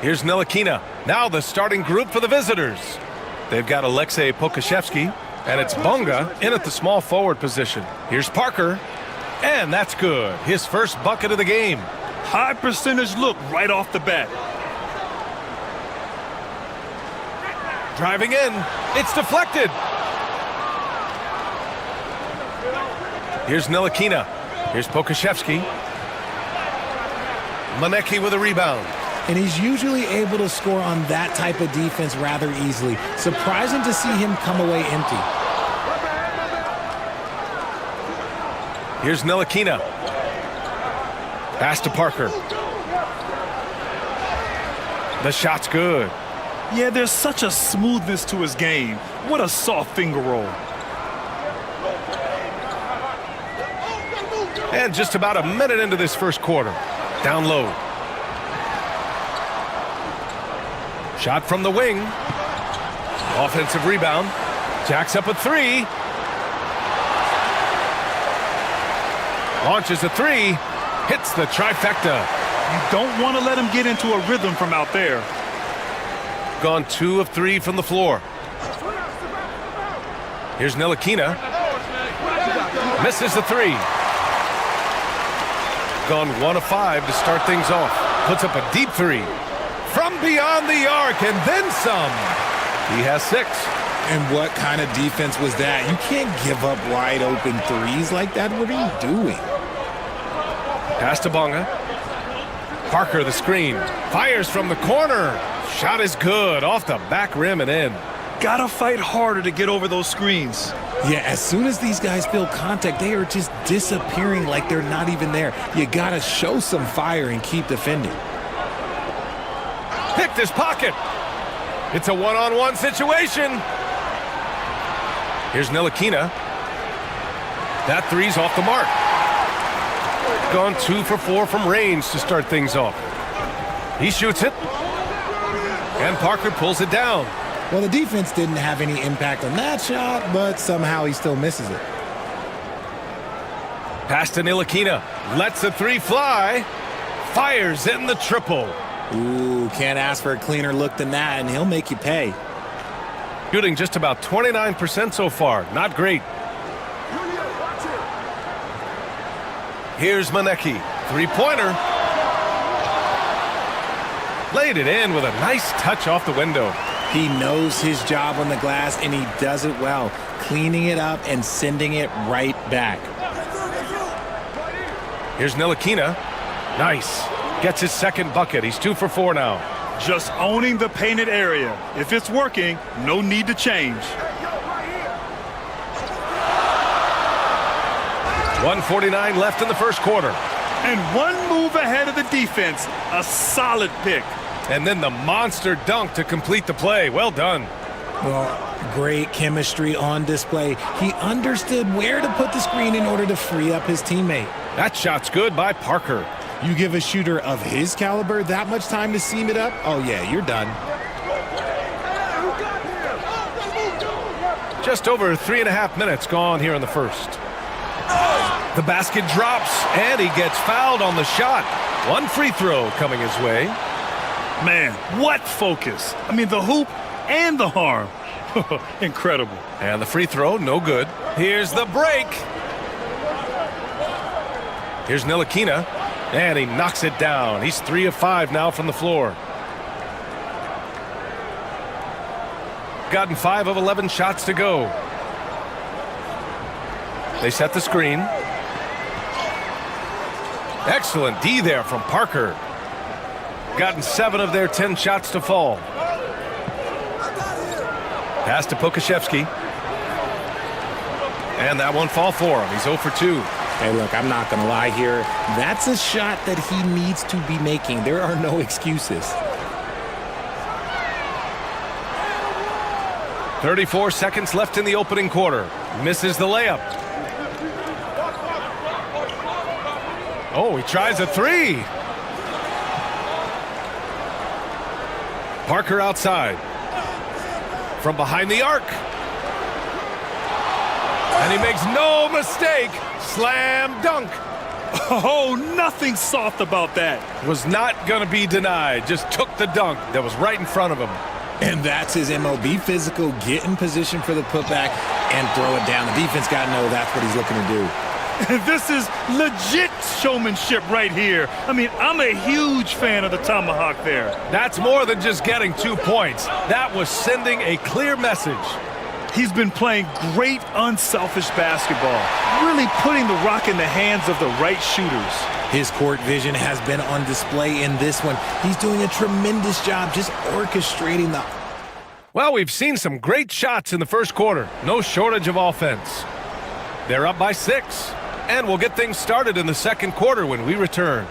Here's Ntilikina. Now the starting group for the visitors. They've got Alexei Pokashevsky, and it's Bunga in at the small forward position. Here's Parker, and that's good. His first bucket of the game. High percentage look right off the bat. Driving in. It's deflected. Here's Ntilikina. Here's Pokashevsky. Maneki with a rebound. And he's usually able to score on that type of defense rather easily. Surprising to see him come away empty. Here's Ntilikina. Pass to Parker. The shot's good. Yeah, there's such a smoothness to his game. What a soft finger roll. And just about a minute into this first quarter. Down low. Shot from the wing. Offensive rebound. Jacks up a three. Launches a three. Hits the trifecta. You don't want to let him get into a rhythm from out there. Gone 2 of 3 from the floor. Here's Ntilikina. Misses the three. Gone 1 of 5 to start things off. Puts up a deep three. From beyond the arc, and then some. He has 6. And what kind of defense was that? You can't give up wide open threes like that. What are you doing? Pass to Bunga. Parker the screen. Fires from the corner. Shot is good. Off the back rim and in. Gotta fight harder to get over those screens. Yeah, as soon as these guys feel contact, they are just disappearing like they're not even there. You gotta show some fire and keep defending. Picked his pocket. It's a one-on-one situation. Here's Ntilikina. That three's off the mark. Gone 2 for 4 from range to start things off. He shoots it. And Parker pulls it down. Well, the defense didn't have any impact on that shot, but somehow he still misses it. Pass to Ntilikina. Lets the three fly. Fires in the triple. Ooh, can't ask for a cleaner look than that, and he'll make you pay. Shooting just about 29% so far. Not great. Here's Maneki. Three-pointer. Laid it in with a nice touch off the window. He knows his job on the glass, and he does it well, cleaning it up and sending it right back. Here's Ntilikina. Nice. Gets his second bucket. He's 2 for 4 now. Just owning the painted area. If it's working, no need to change. 1:49 left in the first quarter. And one move ahead of the defense. A solid pick. And then the monster dunk to complete the play. Well done. Well, great chemistry on display. He understood where to put the screen in order to free up his teammate. That shot's good by Parker. You give a shooter of his caliber that much time to seam it up, oh yeah, you're done. Just over 3.5 minutes gone here in the first. The basket drops, and he gets fouled on the shot. One free throw coming his way. Man, what focus. I mean, the hoop and the harm. Incredible. And the free throw, no good. Here's the break. Here's Ntilikina, and he knocks it down. He's 3 of 5 now from the floor. Gotten 5 of 11 shots to go. They set the screen. Excellent D there from Parker. Gotten 7 of their 10 shots to fall. Pass to Pokashevsky. And that won't fall for him. He's 0 for 2. Hey, look, I'm not going to lie here. That's a shot that he needs to be making. There are no excuses. 34 seconds left in the opening quarter. Misses the layup. Oh, he tries a three. Parker outside. From behind the arc. And he makes no mistake. Slam dunk. Oh, nothing soft about that. Was not going to be denied. Just took the dunk that was right in front of him. And that's his MO. Be physical, get in position for the putback, and throw it down. The defense got to know that's what he's looking to do. This is legit showmanship right here. I mean, I'm a huge fan of the tomahawk there. That's more than just getting 2 points. That was sending a clear message. He's been playing great, unselfish basketball, really putting the rock in the hands of the right shooters. His court vision has been on display in this one. He's doing a tremendous job just orchestrating the... Well, we've seen some great shots in the first quarter. No shortage of offense. They're up by 6. And we'll get things started in the second quarter when we return.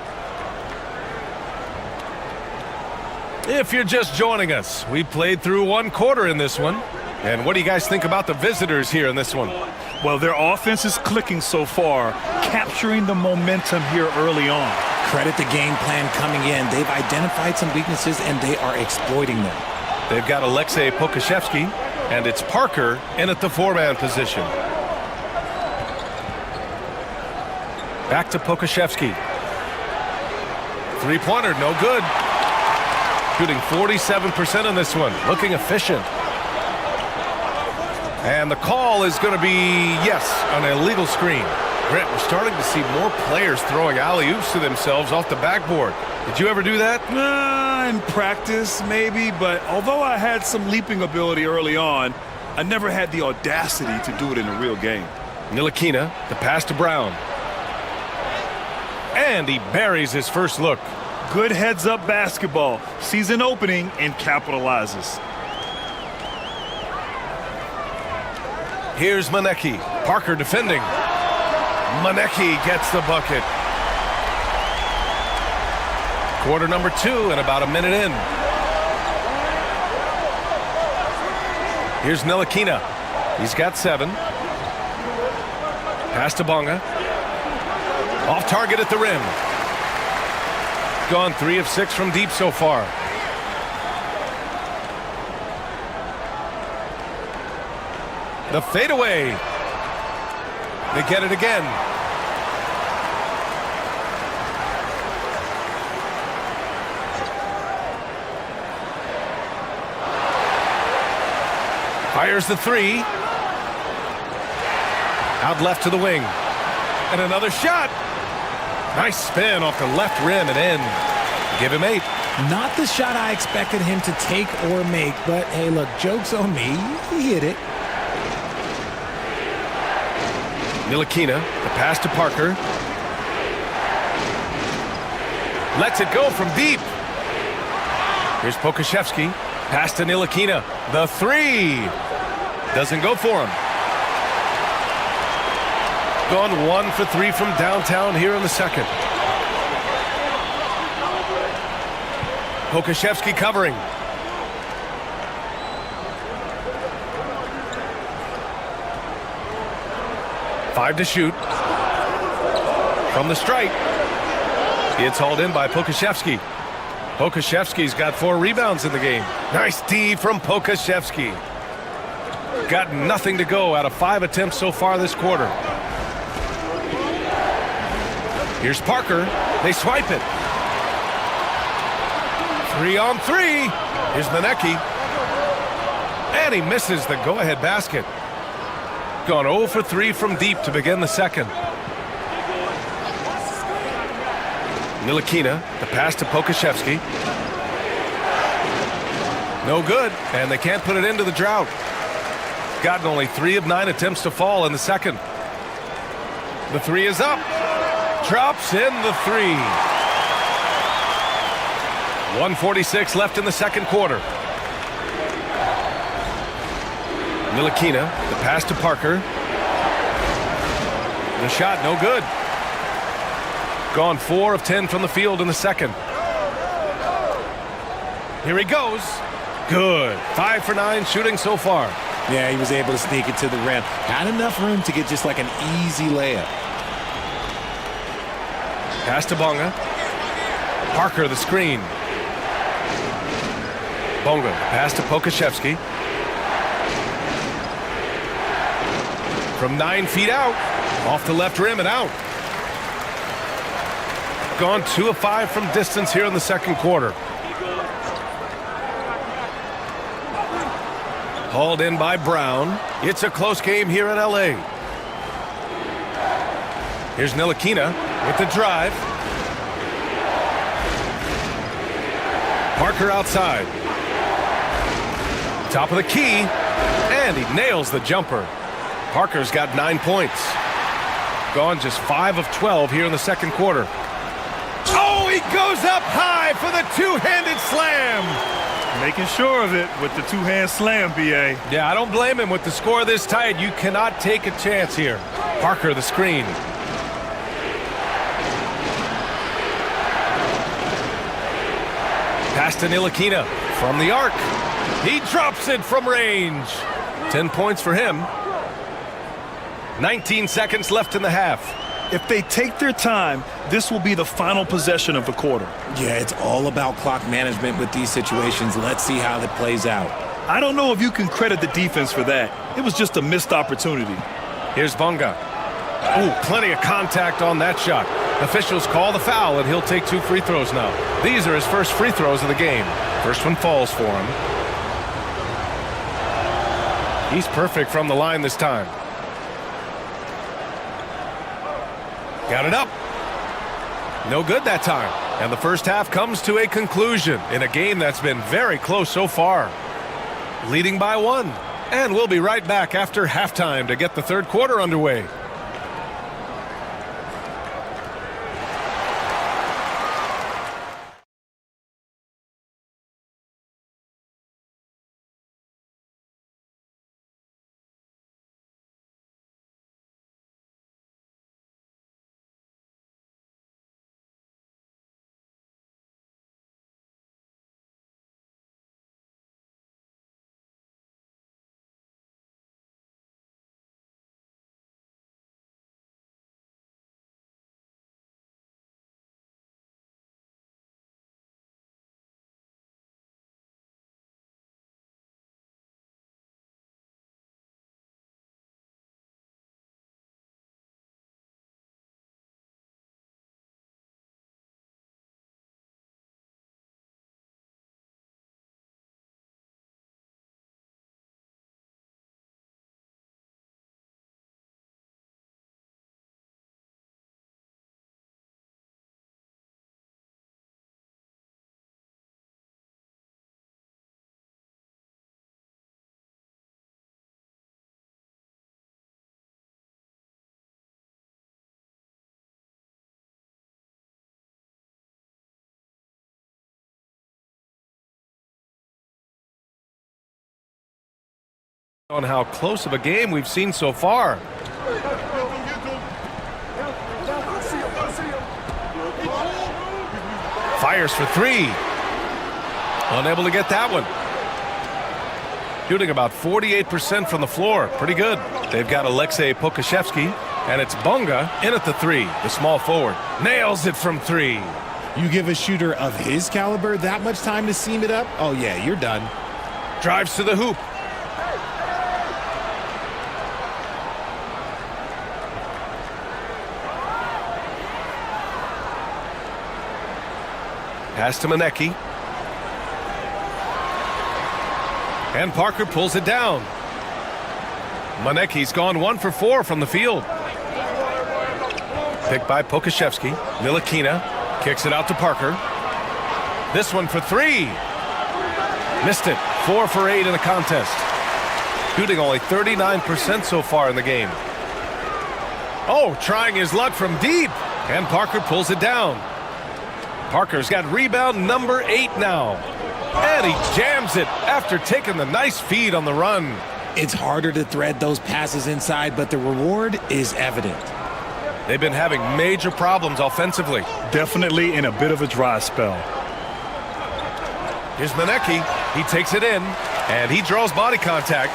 If you're just joining us, we played through 1 quarter in this one. And what do you guys think about the visitors here in this one? Well, their offense is clicking so far, capturing the momentum here early on. Credit the game plan coming in. They've identified some weaknesses, and they are exploiting them. They've got Alexei Pokashevsky, and it's Parker in at the 4-man position. Back to Pokashevsky. 3-pointer, no good. Shooting 47% in this one, looking efficient. And the call is going to be, yes, an illegal screen. Grant, we're starting to see more players throwing alley-oops to themselves off the backboard. Did you ever do that? In practice, maybe, but although I had some leaping ability early on, I never had the audacity to do it in a real game. Ntilikina, the pass to Brown. And he buries his first look. Good heads-up basketball. Sees an opening and capitalizes. Here's Maneki. Parker defending. Maneki gets the bucket. Quarter number 2 and about a minute in. Here's Ntilikina. He's got 7. Pass to Bonga. Off target at the rim. Gone 3 of 6 from deep so far. The fadeaway. They get it again. Fires the 3. Out left to the wing. And another shot. Nice spin off the left rim and in. Give him 8. Not the shot I expected him to take or make, but hey, look, joke's on me. He hit it. Ntilikina, the pass to Parker. Lets it go from deep. Here's Pokashevsky. Pass to Ntilikina. The 3. Doesn't go for him. Gone 1 for 3 from downtown here in the second. Pokashevsky covering. Five to shoot. From the stripe. It's hauled in by Pokashevsky. Pokashevsky's got 4 rebounds in the game. Nice D from Pokashevsky. Got nothing to go out of 5 attempts so far this quarter. Here's Parker. They swipe it. 3 on 3. Here's Maneki. And he misses the go-ahead basket. Gone 0 for 3 from deep to begin the second. Ntilikina, the pass to Pokashevsky. No good, and they can't put it into the drought. Gotten only 3 of 9 attempts to fall in the second. The 3 is up. Drops in the 3. 1:46 left in the second quarter. Ntilikina, the pass to Parker. The shot, no good. Gone 4 of 10 from the field in the second. Here he goes. Good. 5 for 9 shooting so far. Yeah, he was able to sneak it to the rim. Had enough room to get just like an easy layup. Pass to Bonga. Parker, the screen. Bonga, pass to Pokashevsky. From 9 feet out. Off the left rim and out. Gone 2 of 5 from distance here in the second quarter. Hauled in by Brown. It's a close game here in LA. Here's Ntilikina with the drive. Parker outside. Top of the key. And he nails the jumper. Parker's got 9 points. Gone just 5 of 12 here in the second quarter. Oh, he goes up high for the two-handed slam. Making sure of it with the two-hand slam, B.A. Yeah, I don't blame him with the score this tight. You cannot take a chance here. Parker, the screen. Pass to Ntilikina from the arc. He drops it from range. 10 points for him. 19 seconds left in the half. If they take their time, this will be the final possession of the quarter. Yeah, it's all about clock management with these situations. Let's see how that plays out. I don't know if you can credit the defense for that. It was just a missed opportunity. Here's Bunga. Oh, plenty of contact on that shot. Officials call the foul, and he'll take 2 free throws now. These are his first free throws of the game. First one falls for him. He's perfect from the line this time. Got it up. No good that time. And the first half comes to a conclusion in a game that's been very close so far. Leading by 1. And we'll be right back after halftime to get the third quarter underway. On how close of a game we've seen so far. Fires for 3. Unable to get that one. Shooting about 48% from the floor. Pretty good. They've got Alexei Pokashevsky, and it's Bunga in at the 3, the small forward. Nails it from 3. You give a shooter of his caliber that much time to seam it up? Oh, yeah, you're done. Drives to the hoop. Pass to Manecki. And Parker pulls it down. Manecki's gone 1 for 4 from the field. Picked by Pokashevsky. Ntilikina kicks it out to Parker. This one for 3. Missed it. 4 for 8 in the contest. Shooting only 39% so far in the game. Oh, trying his luck from deep. And Parker pulls it down. Parker's got rebound number 8 now. And he jams it after taking the nice feed on the run. It's harder to thread those passes inside, but the reward is evident. They've been having major problems offensively. Definitely in a bit of a dry spell. Here's Manecki. He takes it in, and he draws body contact.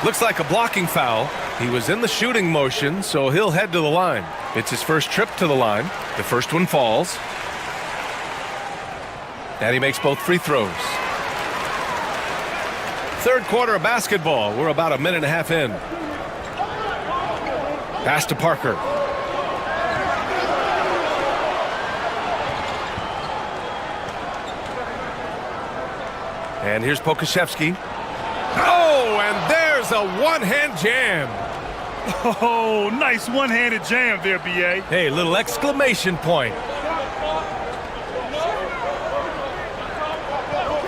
Looks like a blocking foul. He was in the shooting motion, so he'll head to the line. It's his first trip to the line. The first one falls. And he makes both free throws. Third quarter of basketball. We're about a minute and a half in. Pass to Parker. And here's Pokashevsky. Oh, and there's a one-hand jam. Oh, nice one-handed jam there, B.A. Hey, little exclamation point.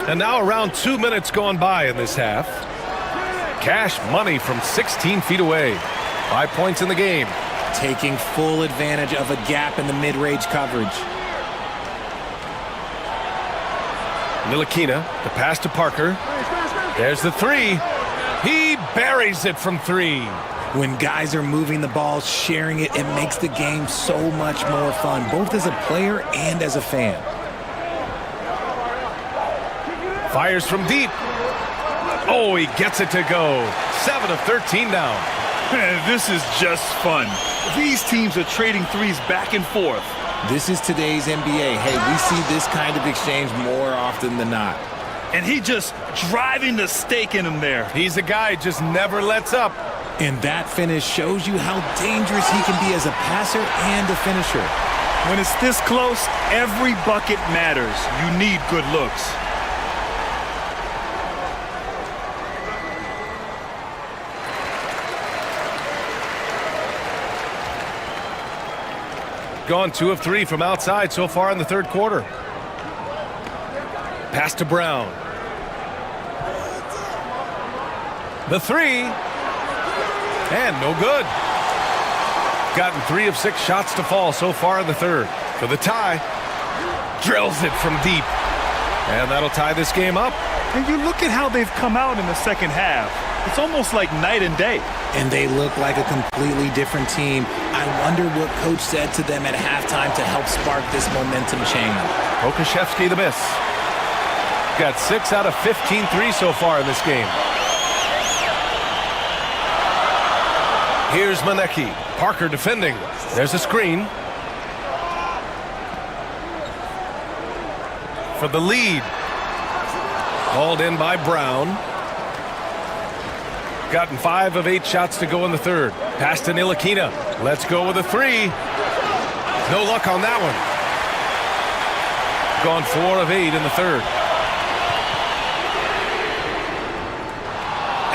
And now around 2 minutes gone by in this half. Cash money from 16 feet away. 5 points in the game. Taking full advantage of a gap in the mid-range coverage. Ntilikina, the pass to Parker. There's the three. He buries it from three. When guys are moving the ball, sharing it, it makes the game so much more fun, both as a player and as a fan. Fires from deep. Oh, he gets it to go. 7 of 13 now. This is just fun. These teams are trading threes back and forth. This is today's NBA. Hey, we see this kind of exchange more often than not. And he just driving the stake in him there. He's a guy who just never lets up. And that finish shows you how dangerous he can be as a passer and a finisher. When it's this close, every bucket matters. You need good looks. Gone 2 of 3 from outside so far in the third quarter. Pass to Brown. The three. And no good. Gotten 3 of 6 shots to fall so far in the third. For the tie. Drills it from deep. And that'll tie this game up. And you look at how they've come out in the second half. It's almost like night and day. And they look like a completely different team. I wonder what coach said to them at halftime to help spark this momentum change. Pokashevsky the miss. Got 6 out of 15 threes so far in this game. Here's Manecki. Parker defending. There's a screen. For the lead. Hauled in by Brown. Gotten 5 of 8 shots to go in the third. Pass to Ntilikina. Let's go with a three. No luck on that one. Gone 4 of 8 in the third.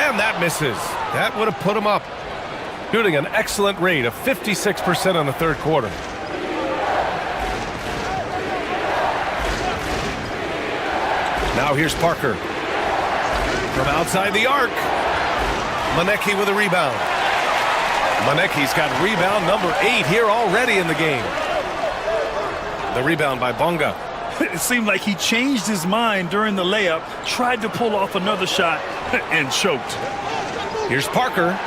And that misses. That would have put him up. Shooting an excellent rate of 56% on the third quarter. Now here's Parker. From outside the arc. Manecki with a rebound. Manecki's got rebound number 8 here already in the game. The rebound by Bonga. It seemed like he changed his mind during the layup, tried to pull off another shot, and choked. Here's Parker.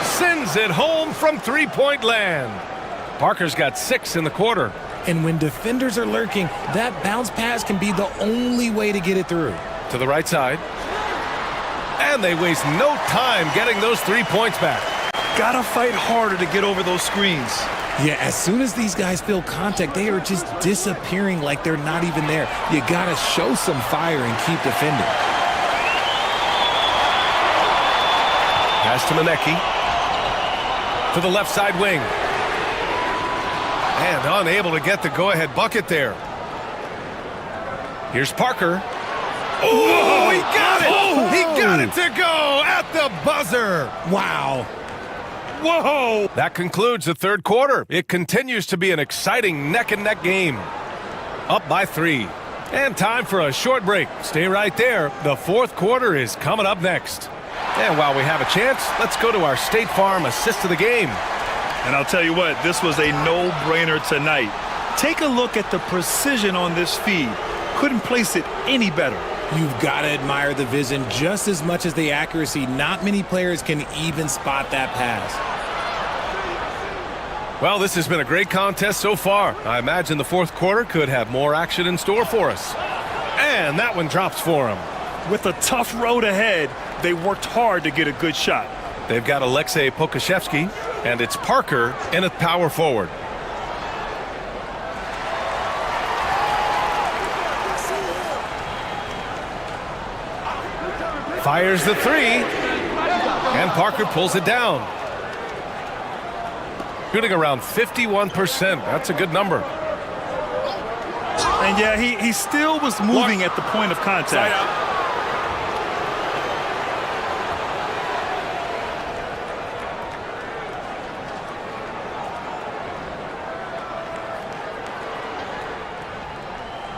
Sends it home from three-point land. Parker's got 6 in the quarter. And when defenders are lurking, that bounce pass can be the only way to get it through. To the right side. And they waste no time getting those 3 points back. Gotta fight harder to get over those screens. Yeah, as soon as these guys feel contact, they are just disappearing like they're not even there. You gotta show some fire and keep defending. Pass to Manecki. To the left side wing. And unable to get the go-ahead bucket there. Here's Parker. Oh, he got it! Oh. He got it to go at the buzzer! Wow. Whoa! That concludes the third quarter. It continues to be an exciting neck-and-neck game. Up by 3. And time for a short break. Stay right there. The fourth quarter is coming up next. And while we have a chance, let's go to our State Farm assist of the game. And I'll tell you what, this was a no-brainer tonight. Take a look at the precision on this feed. Couldn't place it any better. You've got to admire the vision just as much as the accuracy. Not many players can even spot that pass. Well, this has been a great contest so far. I imagine the fourth quarter could have more action in store for us. And that one drops for him. With a tough road ahead, they worked hard to get a good shot. They've got Alexei Pokashevsky, and it's Parker in at power forward. Fires the three, and Parker pulls it down. shooting around 51%. That's a good number. And yeah, he still was moving at the point of contact.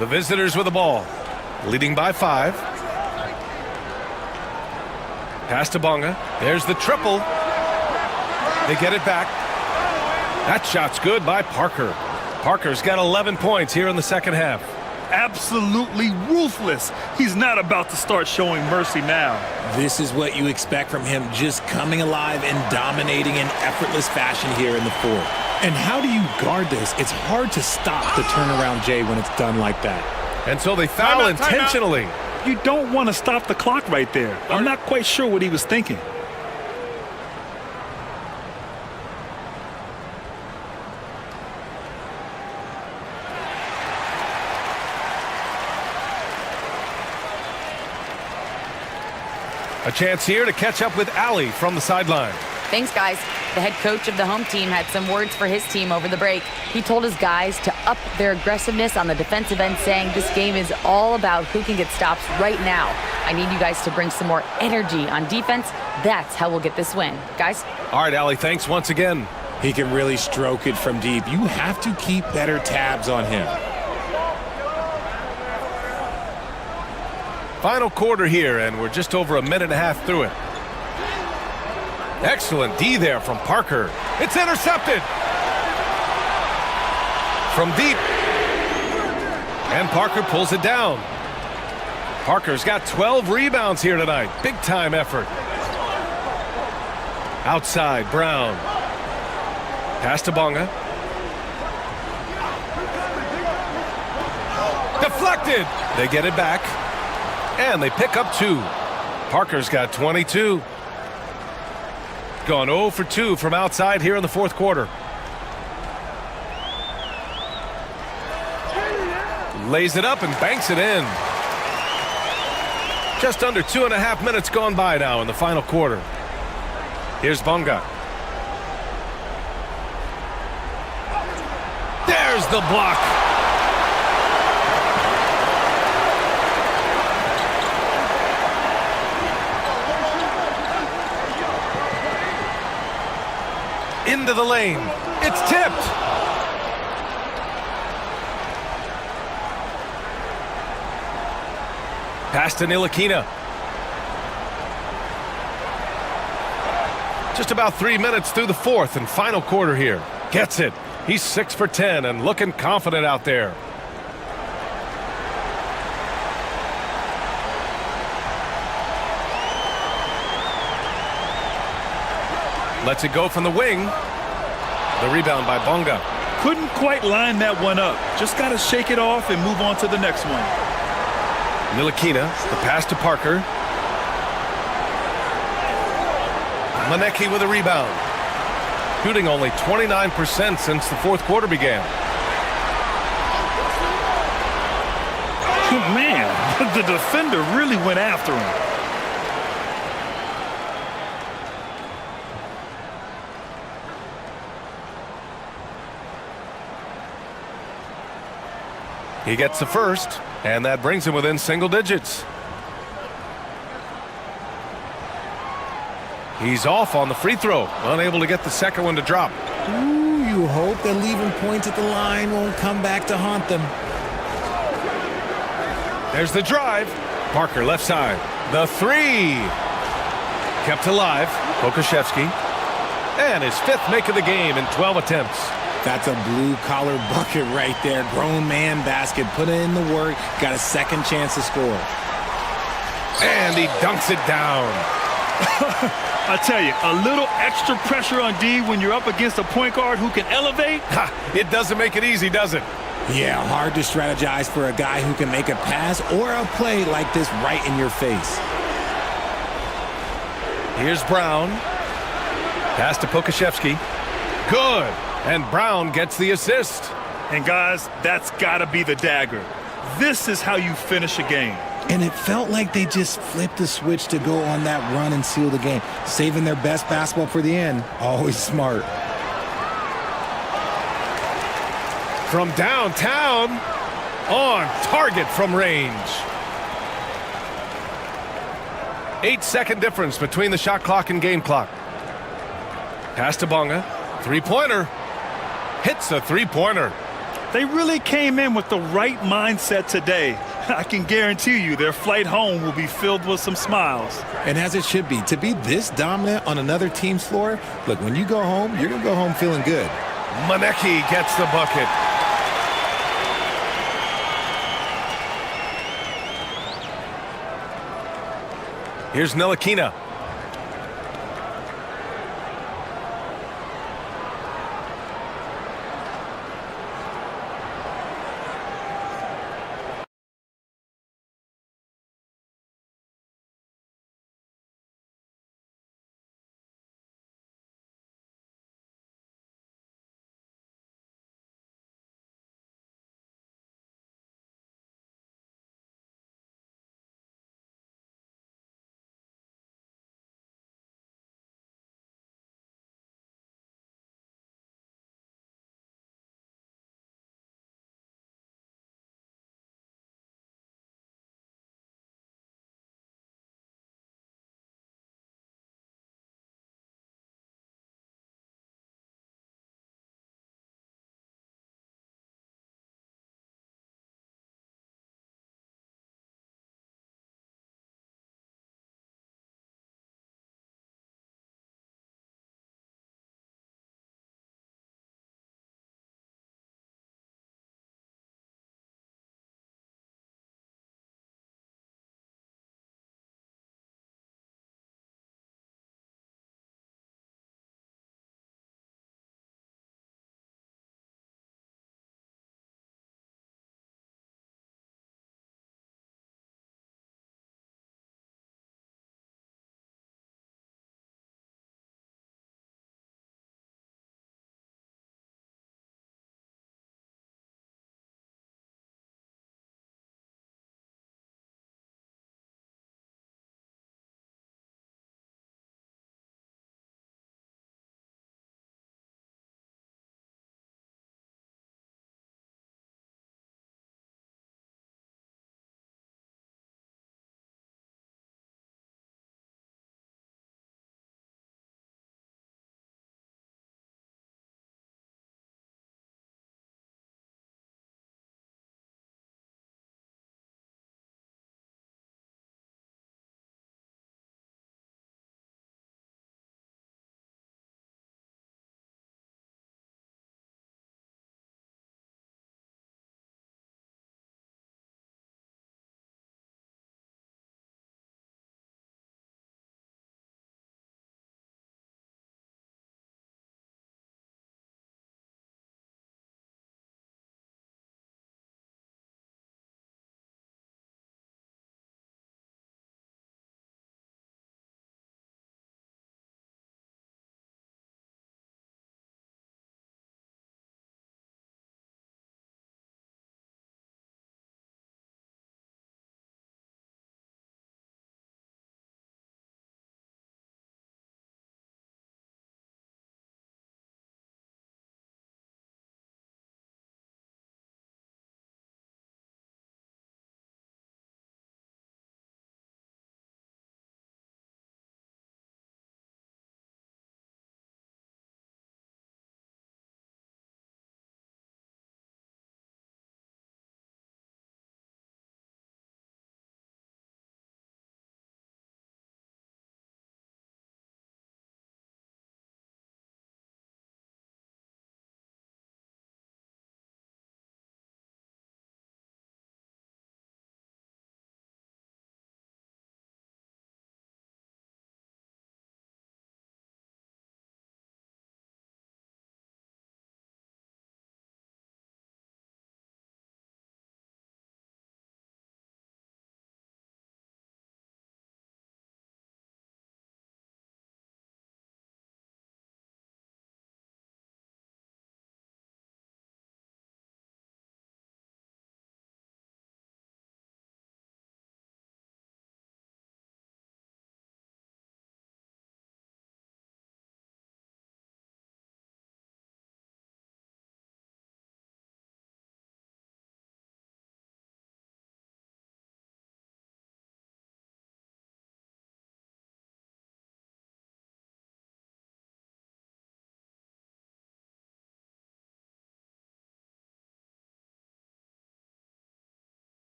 The visitors with the ball, leading by 5. Pass to Bonga. There's the triple. They get it back. That shot's good by Parker. Parker's got 11 points here in the second half. Absolutely ruthless. He's not about to start showing mercy now. This is what you expect from him, just coming alive and dominating in effortless fashion here in the fourth. And how do you guard this? It's hard to stop the turnaround, Jay, when it's done like that. And so they foul intentionally. You don't want to stop the clock right there. I'm not quite sure what he was thinking. A chance here to catch up with Allie from the sideline. Thanks, guys. The head coach of the home team had some words for his team over the break. He told his guys to up their aggressiveness on the defensive end, saying this game is all about who can get stops right now. I need you guys to bring some more energy on defense. That's how we'll get this win. Guys? All right, Allie, thanks once again. He can really stroke it from deep. You have to keep better tabs on him. Final quarter here, and we're just over a minute and a half through it. Excellent D there from Parker. It's intercepted. From deep. And Parker pulls it down. Parker's got 12 rebounds here tonight. Big time effort. Outside, Brown. Pass to Bonga. Deflected. They get it back. And they pick up 2. Parker's got 22. Gone 0 for 2 from outside here in the fourth quarter. Lays it up and banks it in. Just under 2.5 minutes gone by now in the final quarter. Here's Bonga. There's the block. Into the lane. It's tipped. Pass to Ntilikina. Just about 3 minutes through the fourth and final quarter here. Gets it. He's 6 for 10 and looking confident out there. Lets it go from the wing. The rebound by Bonga. Couldn't quite line that one up. Just got to shake it off and move on to the next one. Ntilikina, the pass to Parker. Maneki with a rebound. Shooting only 29% since the fourth quarter began. Man, the defender really went after him. He gets the first, and that brings him within single digits. He's off on the free throw, unable to get the second one to drop. Ooh, you hope that leaving points at the line won't come back to haunt them. There's the drive. Parker left side. The three. Kept alive. Pokashevsky. And his 5th make of the game in 12 attempts. That's a blue-collar bucket right there. Grown man basket. Put in the work. Got a second chance to score. And he dunks it down. I tell you, a little extra pressure on D when you're up against a point guard who can elevate. It doesn't make it easy, does it? Yeah, hard to strategize for a guy who can make a pass or a play like this right in your face. Here's Brown. Pass to Pokashevsky. Good. And Brown gets the assist. And guys, that's got to be the dagger. This is how you finish a game. And it felt like they just flipped the switch to go on that run and seal the game. Saving their best basketball for the end. Always smart. From downtown, on target from range. 8-second difference between the shot clock and game clock. Pass to Bonga. Three-pointer. Hits a three-pointer. They really came in with the right mindset today. I can guarantee you their flight home will be filled with some smiles. And as it should be, to be this dominant on another team's floor, look, when you go home, you're going to go home feeling good. Maneki gets the bucket. Here's Ntilikina.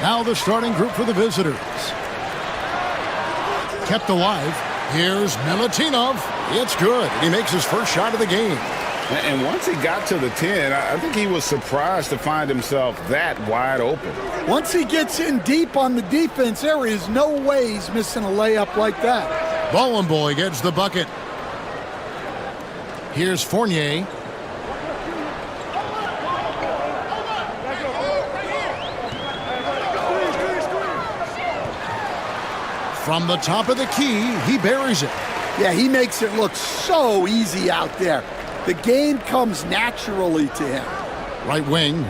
Now the starting group for the visitors. Kept alive. Here's Milutinov. It's good. He makes his first shot of the game. And once he got to the 10, I think he was surprised to find himself that wide open. Once he gets in deep on the defense, there is no way he's missing a layup like that. Boy gets the bucket. Here's Fournier. From the top of the key, he buries it. Yeah, he makes it look so easy out there. The game comes naturally to him. Right wing.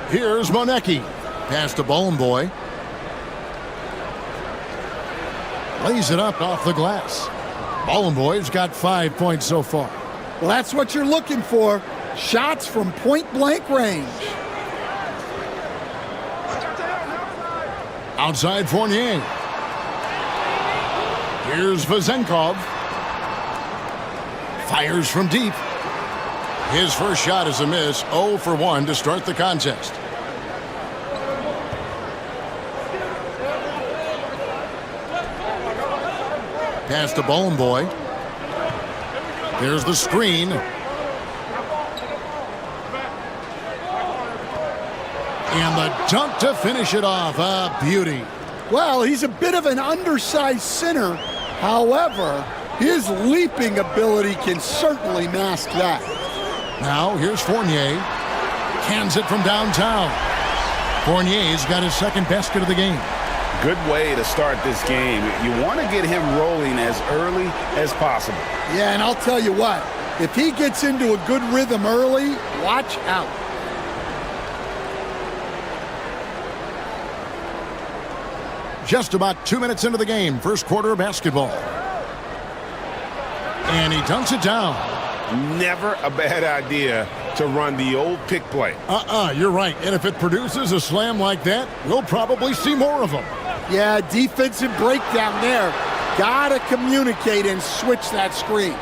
Here's Monecki. Pass to Boy. Lays it up off the glass. Boy's got 5 points so far. Well, that's what you're looking for. Shots from point-blank range. Outside Fournier. Here's Vezenkov. Fires from deep. His first shot is a miss. 0 for 1 to start the contest. Pass to Boy. There's the screen. And the dunk to finish it off. A beauty. Well, he's a bit of an undersized center. However, his leaping ability can certainly mask that. Now, here's Fournier. Cans it from downtown. Fournier's got his second basket of the game. Good way to start this game. You want to get him rolling as early as possible. Yeah, and I'll tell you what. If he gets into a good rhythm early, watch out. Just about 2 minutes into the game, first quarter of basketball. And he dunks it down. Never a bad idea to run the old pick play. You're right. And if it produces a slam like that, we'll probably see more of them. Yeah, defensive breakdown there. Gotta communicate and switch that screen.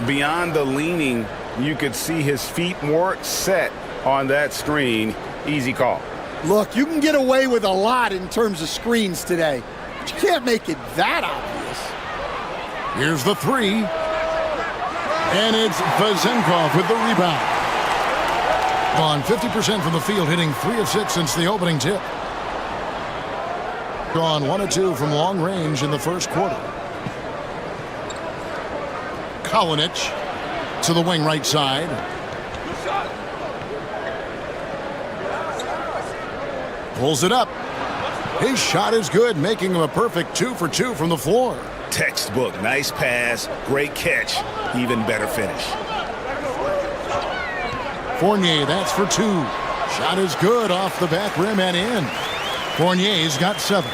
Beyond the leaning, you could see his feet more set on that screen. Easy call. Look, you can get away with a lot in terms of screens today, but you can't make it that obvious. Here's the three. And it's Vezenkov with the rebound. On 50% from the field, hitting 3 of 6 since the opening tip. Gone 1 of 2 from long range in the first quarter. Kalinic to the wing right side. Pulls it up. His shot is good, making him a perfect 2 for 2 from the floor. Textbook. Nice pass. Great catch. Even better finish. Fournier, that's for 2. Shot is good off the back rim and in. Fournier's got 7.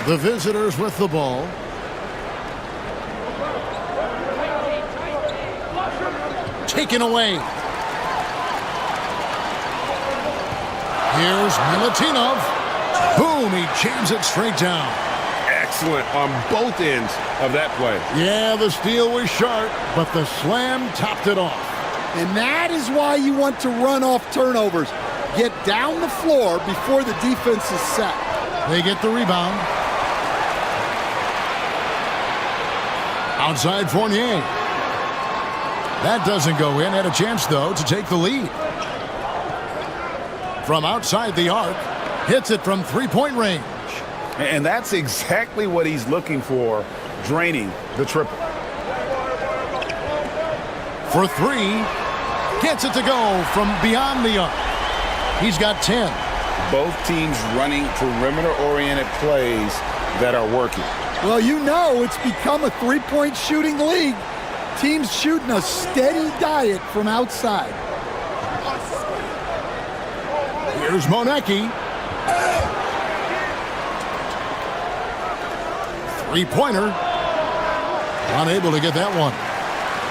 The visitors with the ball. Taken away. Here's Milutinov. Boom, he jams it straight down. Excellent on both ends of that play. Yeah, the steal was sharp, but the slam topped it off. And that is why you want to run off turnovers. Get down the floor before the defense is set. They get the rebound. Outside Fournier. That doesn't go in. Had a chance, though, to take the lead. From outside the arc. Hits it from three-point range. And that's exactly what he's looking for, draining the triple. For 3. Gets it to go from beyond the arc. He's got 10. Both teams running perimeter-oriented plays that are working. Well, you know it's become a three-point shooting league. Teams shooting a steady diet from outside. Here's Monecki. Three-pointer. Unable to get that one.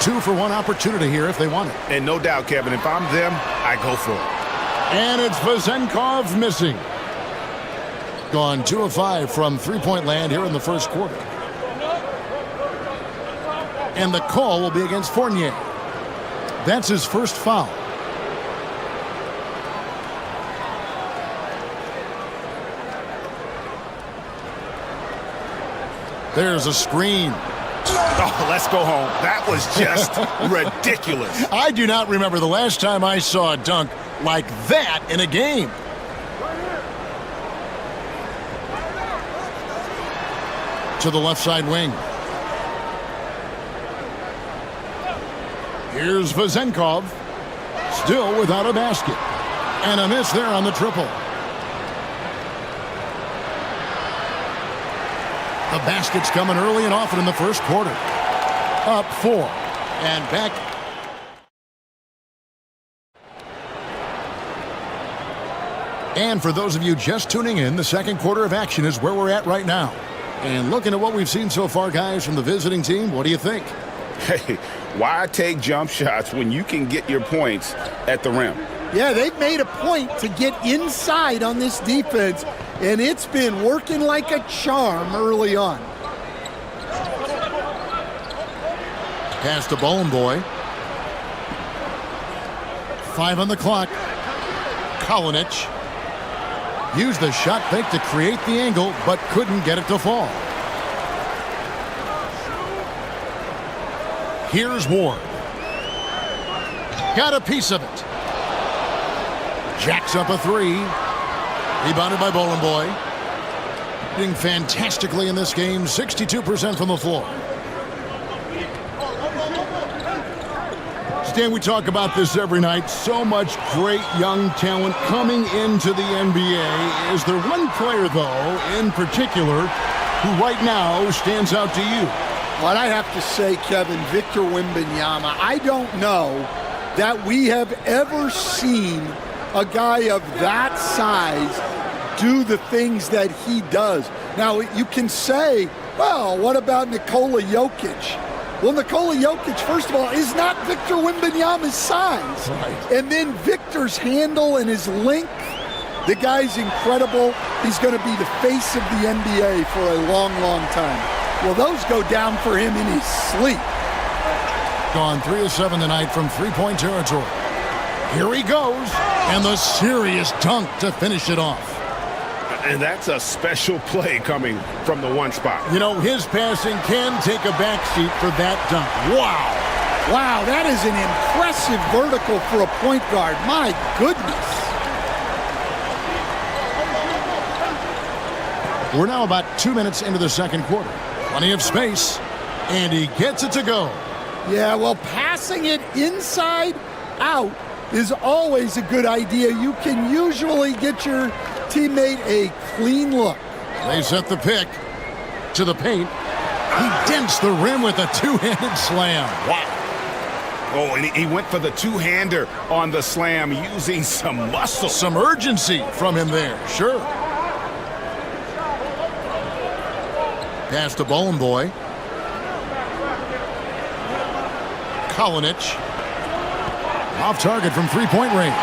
2 for 1 opportunity here if they want it. And no doubt, Kevin, if I'm them, I go for it. And it's Vezenkov missing. Gone 2 of 5 from three-point land here in the first quarter. And the call will be against Fournier. That's his first foul. There's a screen. Oh, let's go home. That was just ridiculous. I do not remember the last time I saw a dunk like that in a game. To the left side wing. Here's Vazenkov. Still without a basket. And a miss there on the triple. The basket's coming early and often in the first quarter. Up 4. And back. And for those of you just tuning in, the second quarter of action is where we're at right now. And looking at what we've seen so far, guys, from the visiting team, what do you think? Hey, why take jump shots when you can get your points at the rim? Yeah, they've made a point to get inside on this defense, and it's been working like a charm early on. Pass to Boy. 5 on the clock. Kalinic used the shot fake to create the angle, but couldn't get it to fall. Here's Ward. Got a piece of it. Jacks up a 3. Rebounded by Boy. Doing fantastically in this game, 62% from the floor. Stan, we talk about this every night. So much great young talent coming into the NBA. Is there one player, though, in particular, who right now stands out to you? What I have to say, Kevin, Victor Wembanyama, I don't know that we have ever seen a guy of that size do the things that he does. Now, you can say, well, what about Nikola Jokic? Well, Nikola Jokic, first of all, is not Victor Wembanyama's size. Right. And then Victor's handle and his length, the guy's incredible. He's going to be the face of the NBA for a long, long time. Well, those go down for him in his sleep. Gone 3 of 7 tonight from three-point territory. Here he goes, and the serious dunk to finish it off. And that's a special play coming from the one spot. You know, his passing can take a backseat for that dunk. Wow. Wow, that is an impressive vertical for a point guard. My goodness. We're now about 2 minutes into the second quarter. Plenty of space, and he gets it to go. Yeah, well, passing it inside out is always a good idea. You can usually get your teammate a clean look. They set the pick to the paint. He dents the rim with a two-handed slam. Wow. Oh, and he went for the two-hander on the slam using some muscle. Some urgency from him there, sure. Pass to Boy. Kalinic. Off target from three-point range.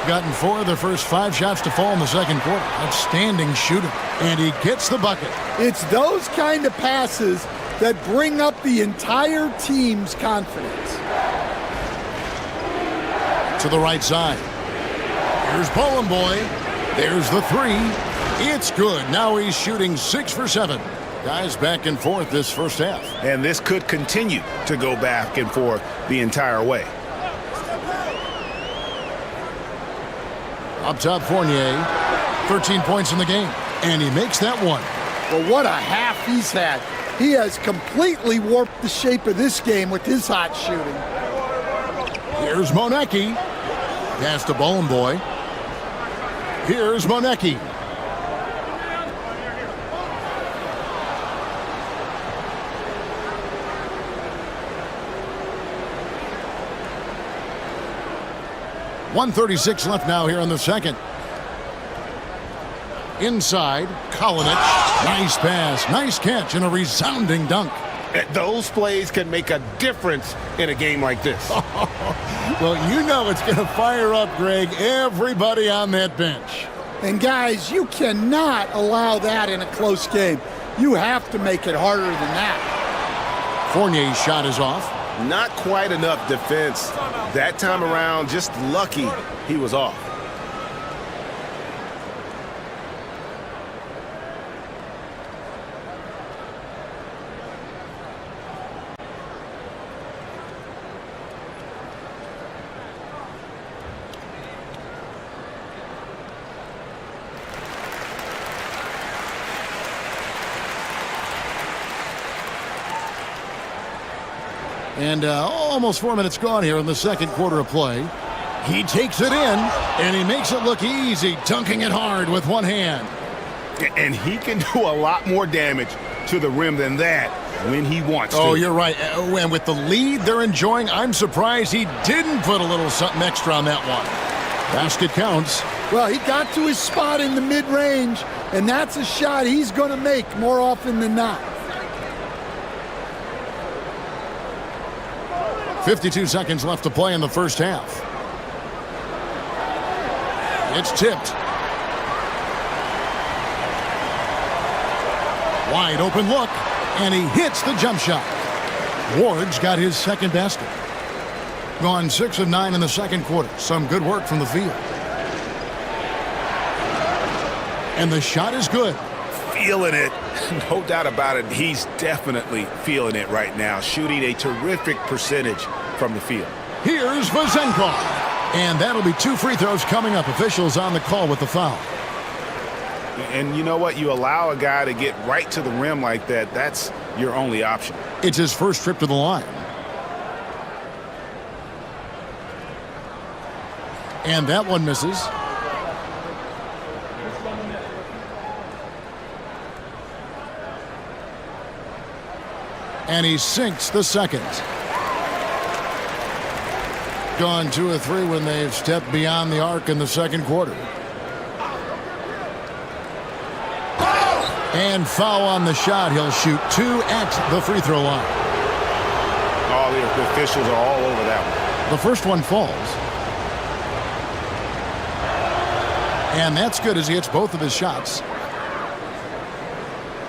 Gotten 4 of their first 5 shots to fall in the second quarter. Outstanding shooting. And he gets the bucket. It's those kind of passes that bring up the entire team's confidence. To the right side. Here's Boy. There's the 3. It's good. Now he's shooting 6 for 7. Guys back and forth this first half. And this could continue to go back and forth the entire way. Up top, Fournier. 13 points in the game. And he makes that one. Well, what a half he's had. He has completely warped the shape of this game with his hot shooting. Here's Monecki. Pass to Boy. Here's Monecki. .136 left now here in the second. Inside, Kalinic. Nice pass, nice catch, and a resounding dunk. Those plays can make a difference in a game like this. Well, you know it's going to fire up, Greg, everybody on that bench. And guys, you cannot allow that in a close game. You have to make it harder than that. Fournier's shot is off. Not quite enough defense. That time around, just lucky he was off. And almost 4 minutes gone here in the second quarter of play. He takes it in, and he makes it look easy, dunking it hard with one hand. And he can do a lot more damage to the rim than that when he wants to. Oh, you're right. And with the lead they're enjoying, I'm surprised he didn't put a little something extra on that one. Basket counts. Well, he got to his spot in the mid-range, and that's a shot he's going to make more often than not. 52 seconds left to play in the first half. It's tipped. Wide open look, and he hits the jump shot. Ward's got his second basket. Gone 6 of 9 in the second quarter. Some good work from the field. And the shot is good. Feeling it. No doubt about it. He's definitely feeling it right now. Shooting a terrific percentage from the field. Here's Vazenkov. And that'll be 2 free throws coming up. Officials on the call with the foul. And you know what? You allow a guy to get right to the rim like that. That's your only option. It's his first trip to the line. And that one misses. And he sinks the second. Gone 2 of 3 when they've stepped beyond the arc in the second quarter. And foul on the shot. He'll shoot 2 at the free throw line. All the officials are all over that one. The first one falls. And that's good as he hits both of his shots.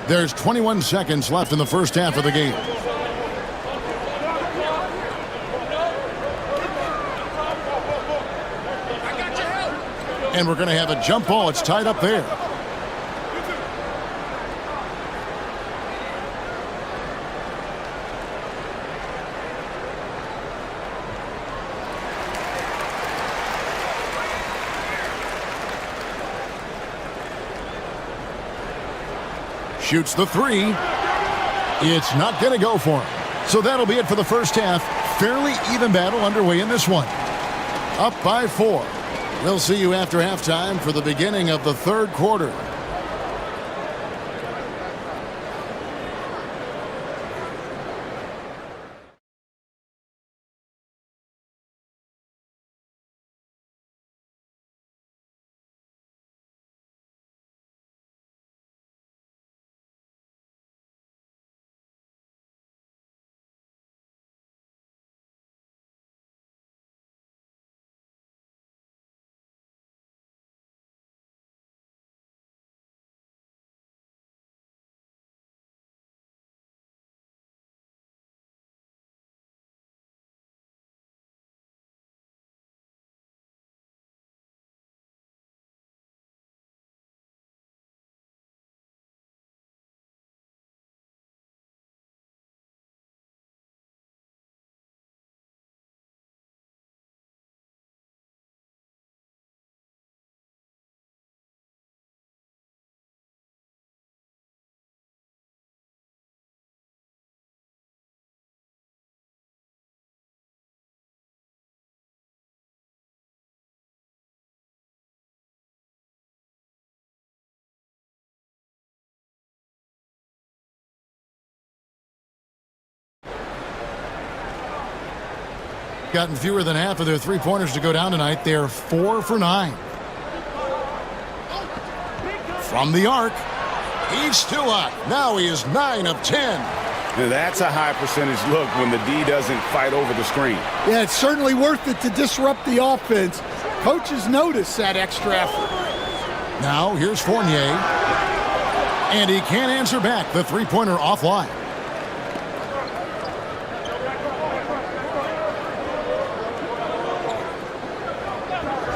There's 21 seconds left in the first half of the game. And we're going to have a jump ball. It's tied up there. Shoots the 3. It's not going to go for him. So that'll be it for the first half. Fairly even battle underway in this one. Up by 4. We'll see you after halftime for the beginning of the third quarter. Gotten fewer than half of their three-pointers to go down tonight. They're 4 for 9. From the arc, he's still up. Now he is 9 of 10. That's a high percentage look when the D doesn't fight over the screen. Yeah, it's certainly worth it to disrupt the offense. Coaches notice that extra effort. Now here's Fournier. And he can't answer back. The three-pointer offline.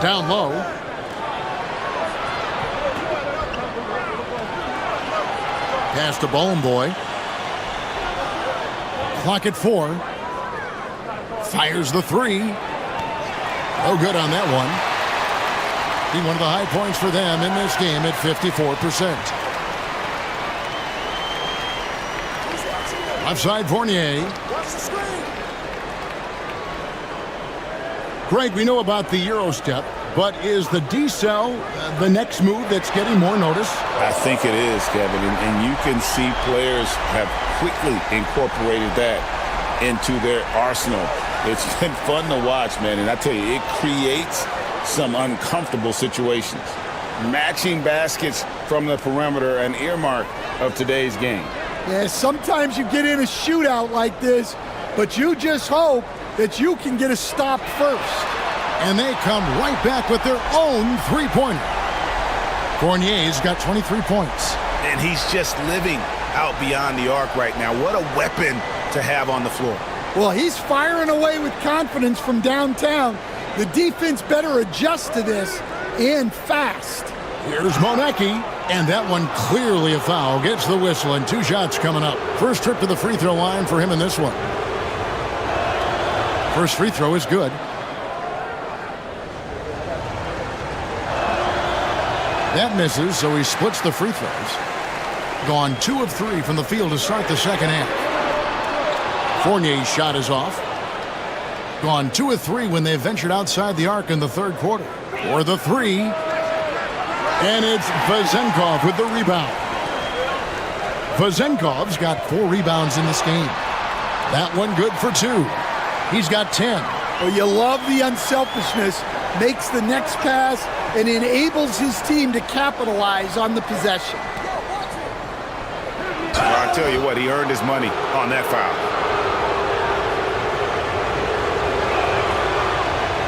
Down low. Pass to Bowling Boy. Clock at 4. Fires the 3. No good on that one. Be one of the high points for them in this game at 54%. Left side Fournier. Greg, we know about the Euro step, but is the decel the next move that's getting more notice? I think it is, Kevin, and you can see players have quickly incorporated that into their arsenal. It's been fun to watch, man, and I tell you, it creates some uncomfortable situations. Matching baskets from the perimeter, an earmark of today's game. Yeah, sometimes you get in a shootout like this, but you just hope that you can get a stop first. And they come right back with their own three-pointer. Fournier's got 23 points. And he's just living out beyond the arc right now. What a weapon to have on the floor. Well, he's firing away with confidence from downtown. The defense better adjust to this, and fast. Here's Monecki, and that one clearly a foul. Gets the whistle, and 2 shots coming up. First trip to the free throw line for him in this one. First free throw is good. That misses, so he splits the free throws. Gone 2 of 3 from the field to start the second half. Fournier's shot is off. Gone 2 of 3 when they ventured outside the arc in the third quarter. For the 3. And it's Vezenkov with the rebound. Vezenkov's got 4 rebounds in this game. That one good for 2. He's got 10. Well, you love the unselfishness. Makes the next pass and enables his team to capitalize on the possession. I'll tell you what, he earned his money on that foul.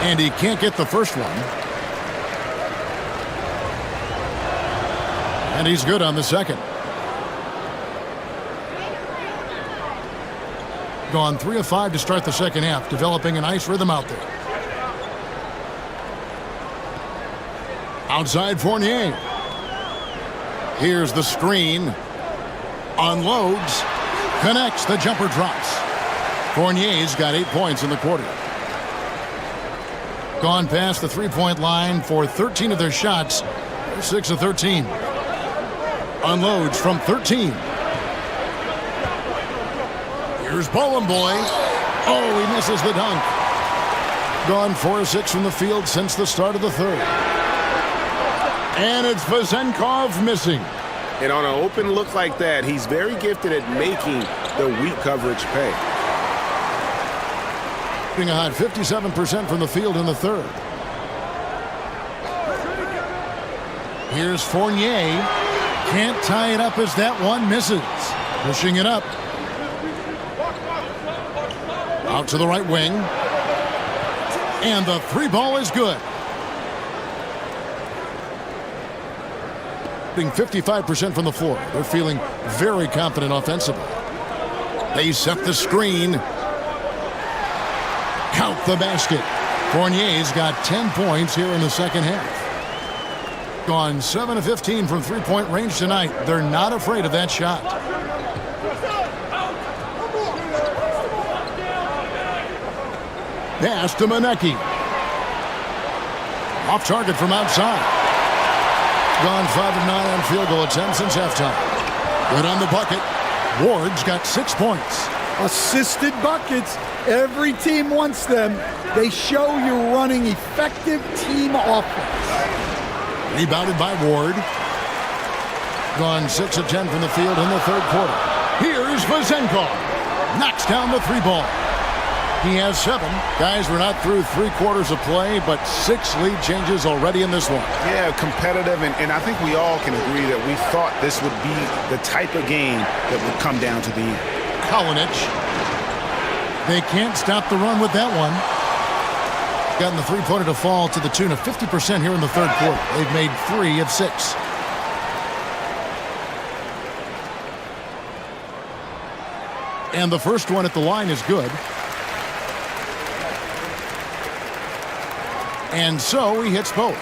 And he can't get the first one. And he's good on the second. Gone 3 of 5 to start the second half, developing a nice rhythm out there. Outside Fournier. Here's the screen. Unloads. Connects. The jumper drops. Fournier's got 8 points in the quarter. Gone past the three-point line for 13 of their shots. 6 of 13. Unloads from 13. Here's Bowling Boy. Oh, he misses the dunk. Gone 4 of 6 from the field since the start of the third. And it's Vezenkov missing. And on an open look like that, he's very gifted at making the weak coverage pay. Being a hot 57% from the field in the third. Here's Fournier. Can't tie it up as that one misses. Pushing it up. Out to the right wing. And the 3 ball is good. Being 55% from the floor. They're feeling very confident offensively. They set the screen. Count the basket. Fournier's got 10 points here in the second half. Gone 7 of 15 from three-point range tonight. They're not afraid of that shot. Pass to Monecki. Off target from outside. Gone 5 of 9 on field goal attempts since halftime. Good on the bucket. Ward's got 6 points. Assisted buckets. Every team wants them. They show you're running effective team offense. Rebounded by Ward. Gone 6 of 10 from the field in the third quarter. Here's Vezenkov. Knocks down the 3 ball. He has 7. Guys, we're not through 3 quarters of play, but 6 lead changes already in this one. Yeah, competitive, and I think we all can agree that we thought this would be the type of game that would come down to the end. Kalinic. They can't stop the run with that one. Gotten the three-pointer to fall to the tune of 50% here in the third quarter. They've made 3 of 6. And the first one at the line is good. And so he hits both.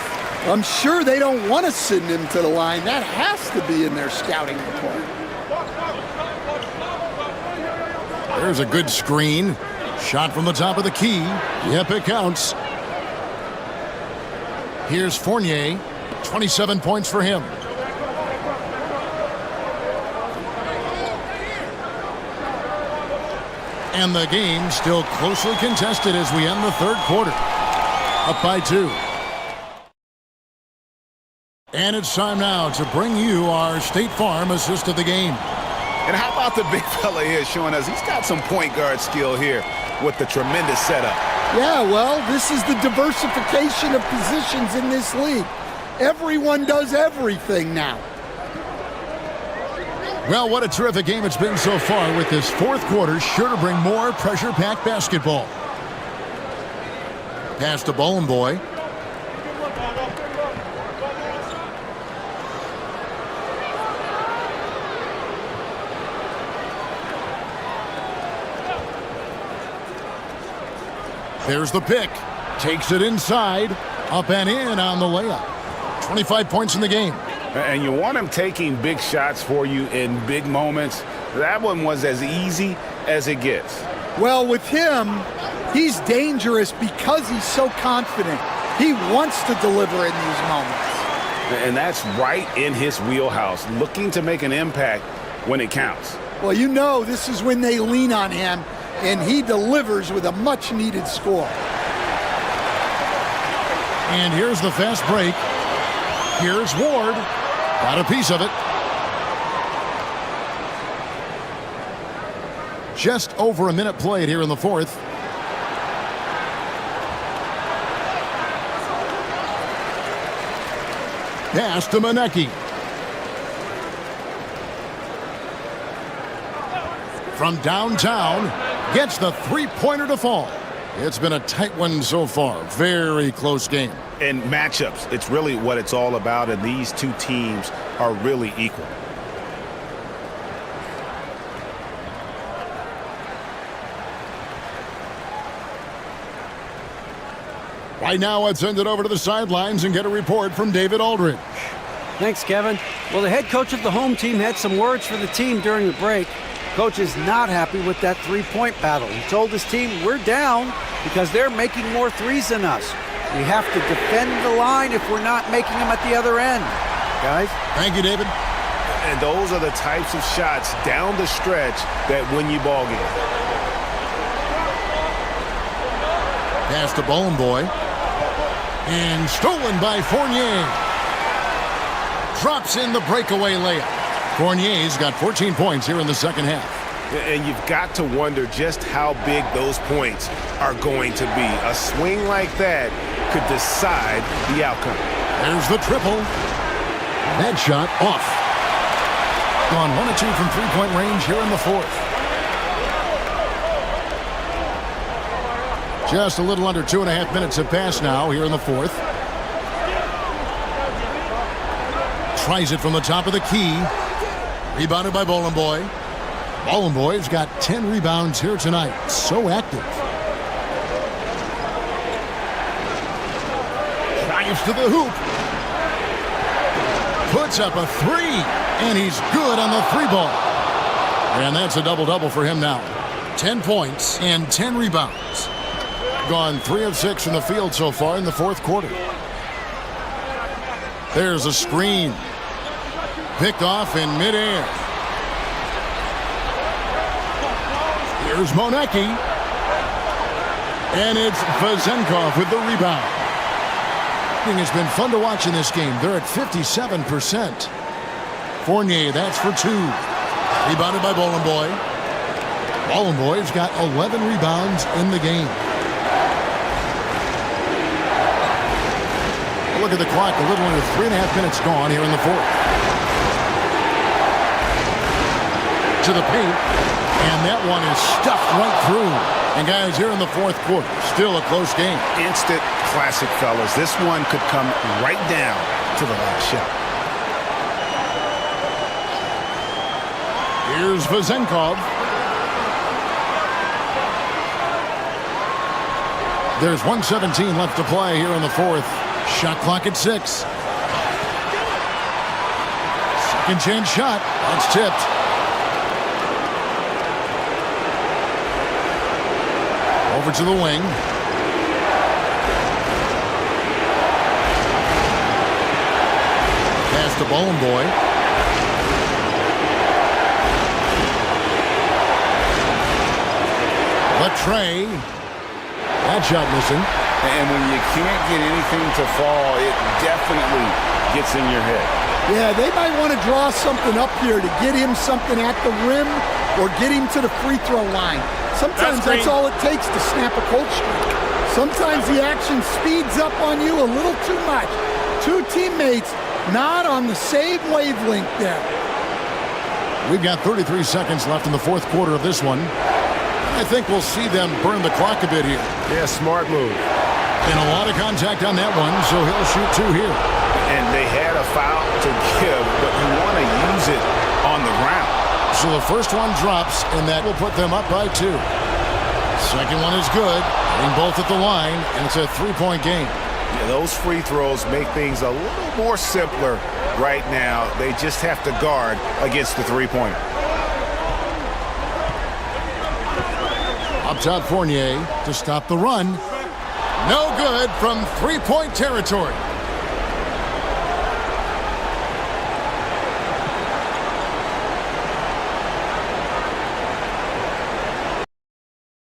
I'm sure they don't want to send him to the line. That has to be in their scouting report. There's a good screen. Shot from the top of the key. Yep, it counts. Here's Fournier. 27 points for him. And the game still closely contested as we end the third quarter. Up by 2. And it's time now to bring you our State Farm assist of the game. And how about the big fella here showing us he's got some point guard skill here with the tremendous setup. Yeah, well, this is the diversification of positions in this league. Everyone does everything now. Well, what a terrific game it's been so far, with this fourth quarter sure to bring more pressure-packed basketball. Pass to Boy. There's the pick. Takes it inside. Up and in on the layup. 25 points in the game. And you want him taking big shots for you in big moments. That one was as easy as it gets. Well, with him, he's dangerous because he's so confident. He wants to deliver in these moments. And that's right in his wheelhouse, looking to make an impact when it counts. Well, you know this is when they lean on him, and he delivers with a much-needed score. And here's the fast break. Here's Ward. Got a piece of it. Just over a minute played here in the fourth. Pass to Monecki. From downtown, gets the three-pointer to fall. It's been a tight one so far. Very close game. And matchups, it's really what it's all about, and these two teams are really equal. Right now, let's send it over to the sidelines and get a report from David Aldridge. Thanks, Kevin. Well, the head coach of the home team had some words for the team during the break. Coach is not happy with that three-point battle. He told his team, we're down because they're making more threes than us. We have to defend the line if we're not making them at the other end. Guys? Thank you, David. And those are the types of shots down the stretch that win you ball games. Pass to Boy. And stolen by Fournier. Drops in the breakaway layup. Fournier's got 14 points here in the second half. And you've got to wonder just how big those points are going to be. A swing like that could decide the outcome. There's the triple. That shot off. Gone 1 of 2 from three-point range here in the fourth. Just a little under 2.5 minutes have passed now here in the fourth. Tries it from the top of the key. Rebounded by Boy. Boy's got 10 rebounds here tonight. So active. Drives to the hoop. Puts up a three. And he's good on the three ball. And that's a double-double for him now. 10 points and 10 rebounds. Gone 3 of 6 from the field so far in the fourth quarter. There's a screen. Picked off in midair. Here's Monecki. And it's Vazenkov with the rebound. It's been fun to watch in this game. They're at 57%. Fournier, that's for 2. Rebounded by Boy. Boy's got 11 rebounds in the game. Look at the clock, a little under 3.5 minutes gone here in the fourth. To the paint, and that one is stuffed right through. And guys, here in the fourth quarter, still a close game. Instant classic, fellas. This one could come right down to the last shot. Here's Vazenkov. There's 1:17 left to play here in the fourth. Shot clock at 6. Second chance shot. That's tipped. Over to the wing. Pass to Boy. Latrey. That shot missing. And when you can't get anything to fall, it definitely gets in your head. Yeah, they might want to draw something up here to get him something at the rim or get him to the free throw line. Sometimes that's all it takes to snap a cold streak. Sometimes the action speeds up on you a little too much. Two teammates not on the same wavelength there. We've got 33 seconds left in the fourth quarter of this one. I think we'll see them burn the clock a bit here. Yeah, smart move. And a lot of contact on that one, so he'll shoot two here. And they had a foul to give, but you want to use it on the ground. So the first one drops, and that will put them up by 2. Second one is good, hitting both at the line, and it's a 3-point game. Yeah, those free throws make things a little more simpler right now. They just have to guard against the three-pointer. Up top, Fournier to stop the run. No good from three-point territory.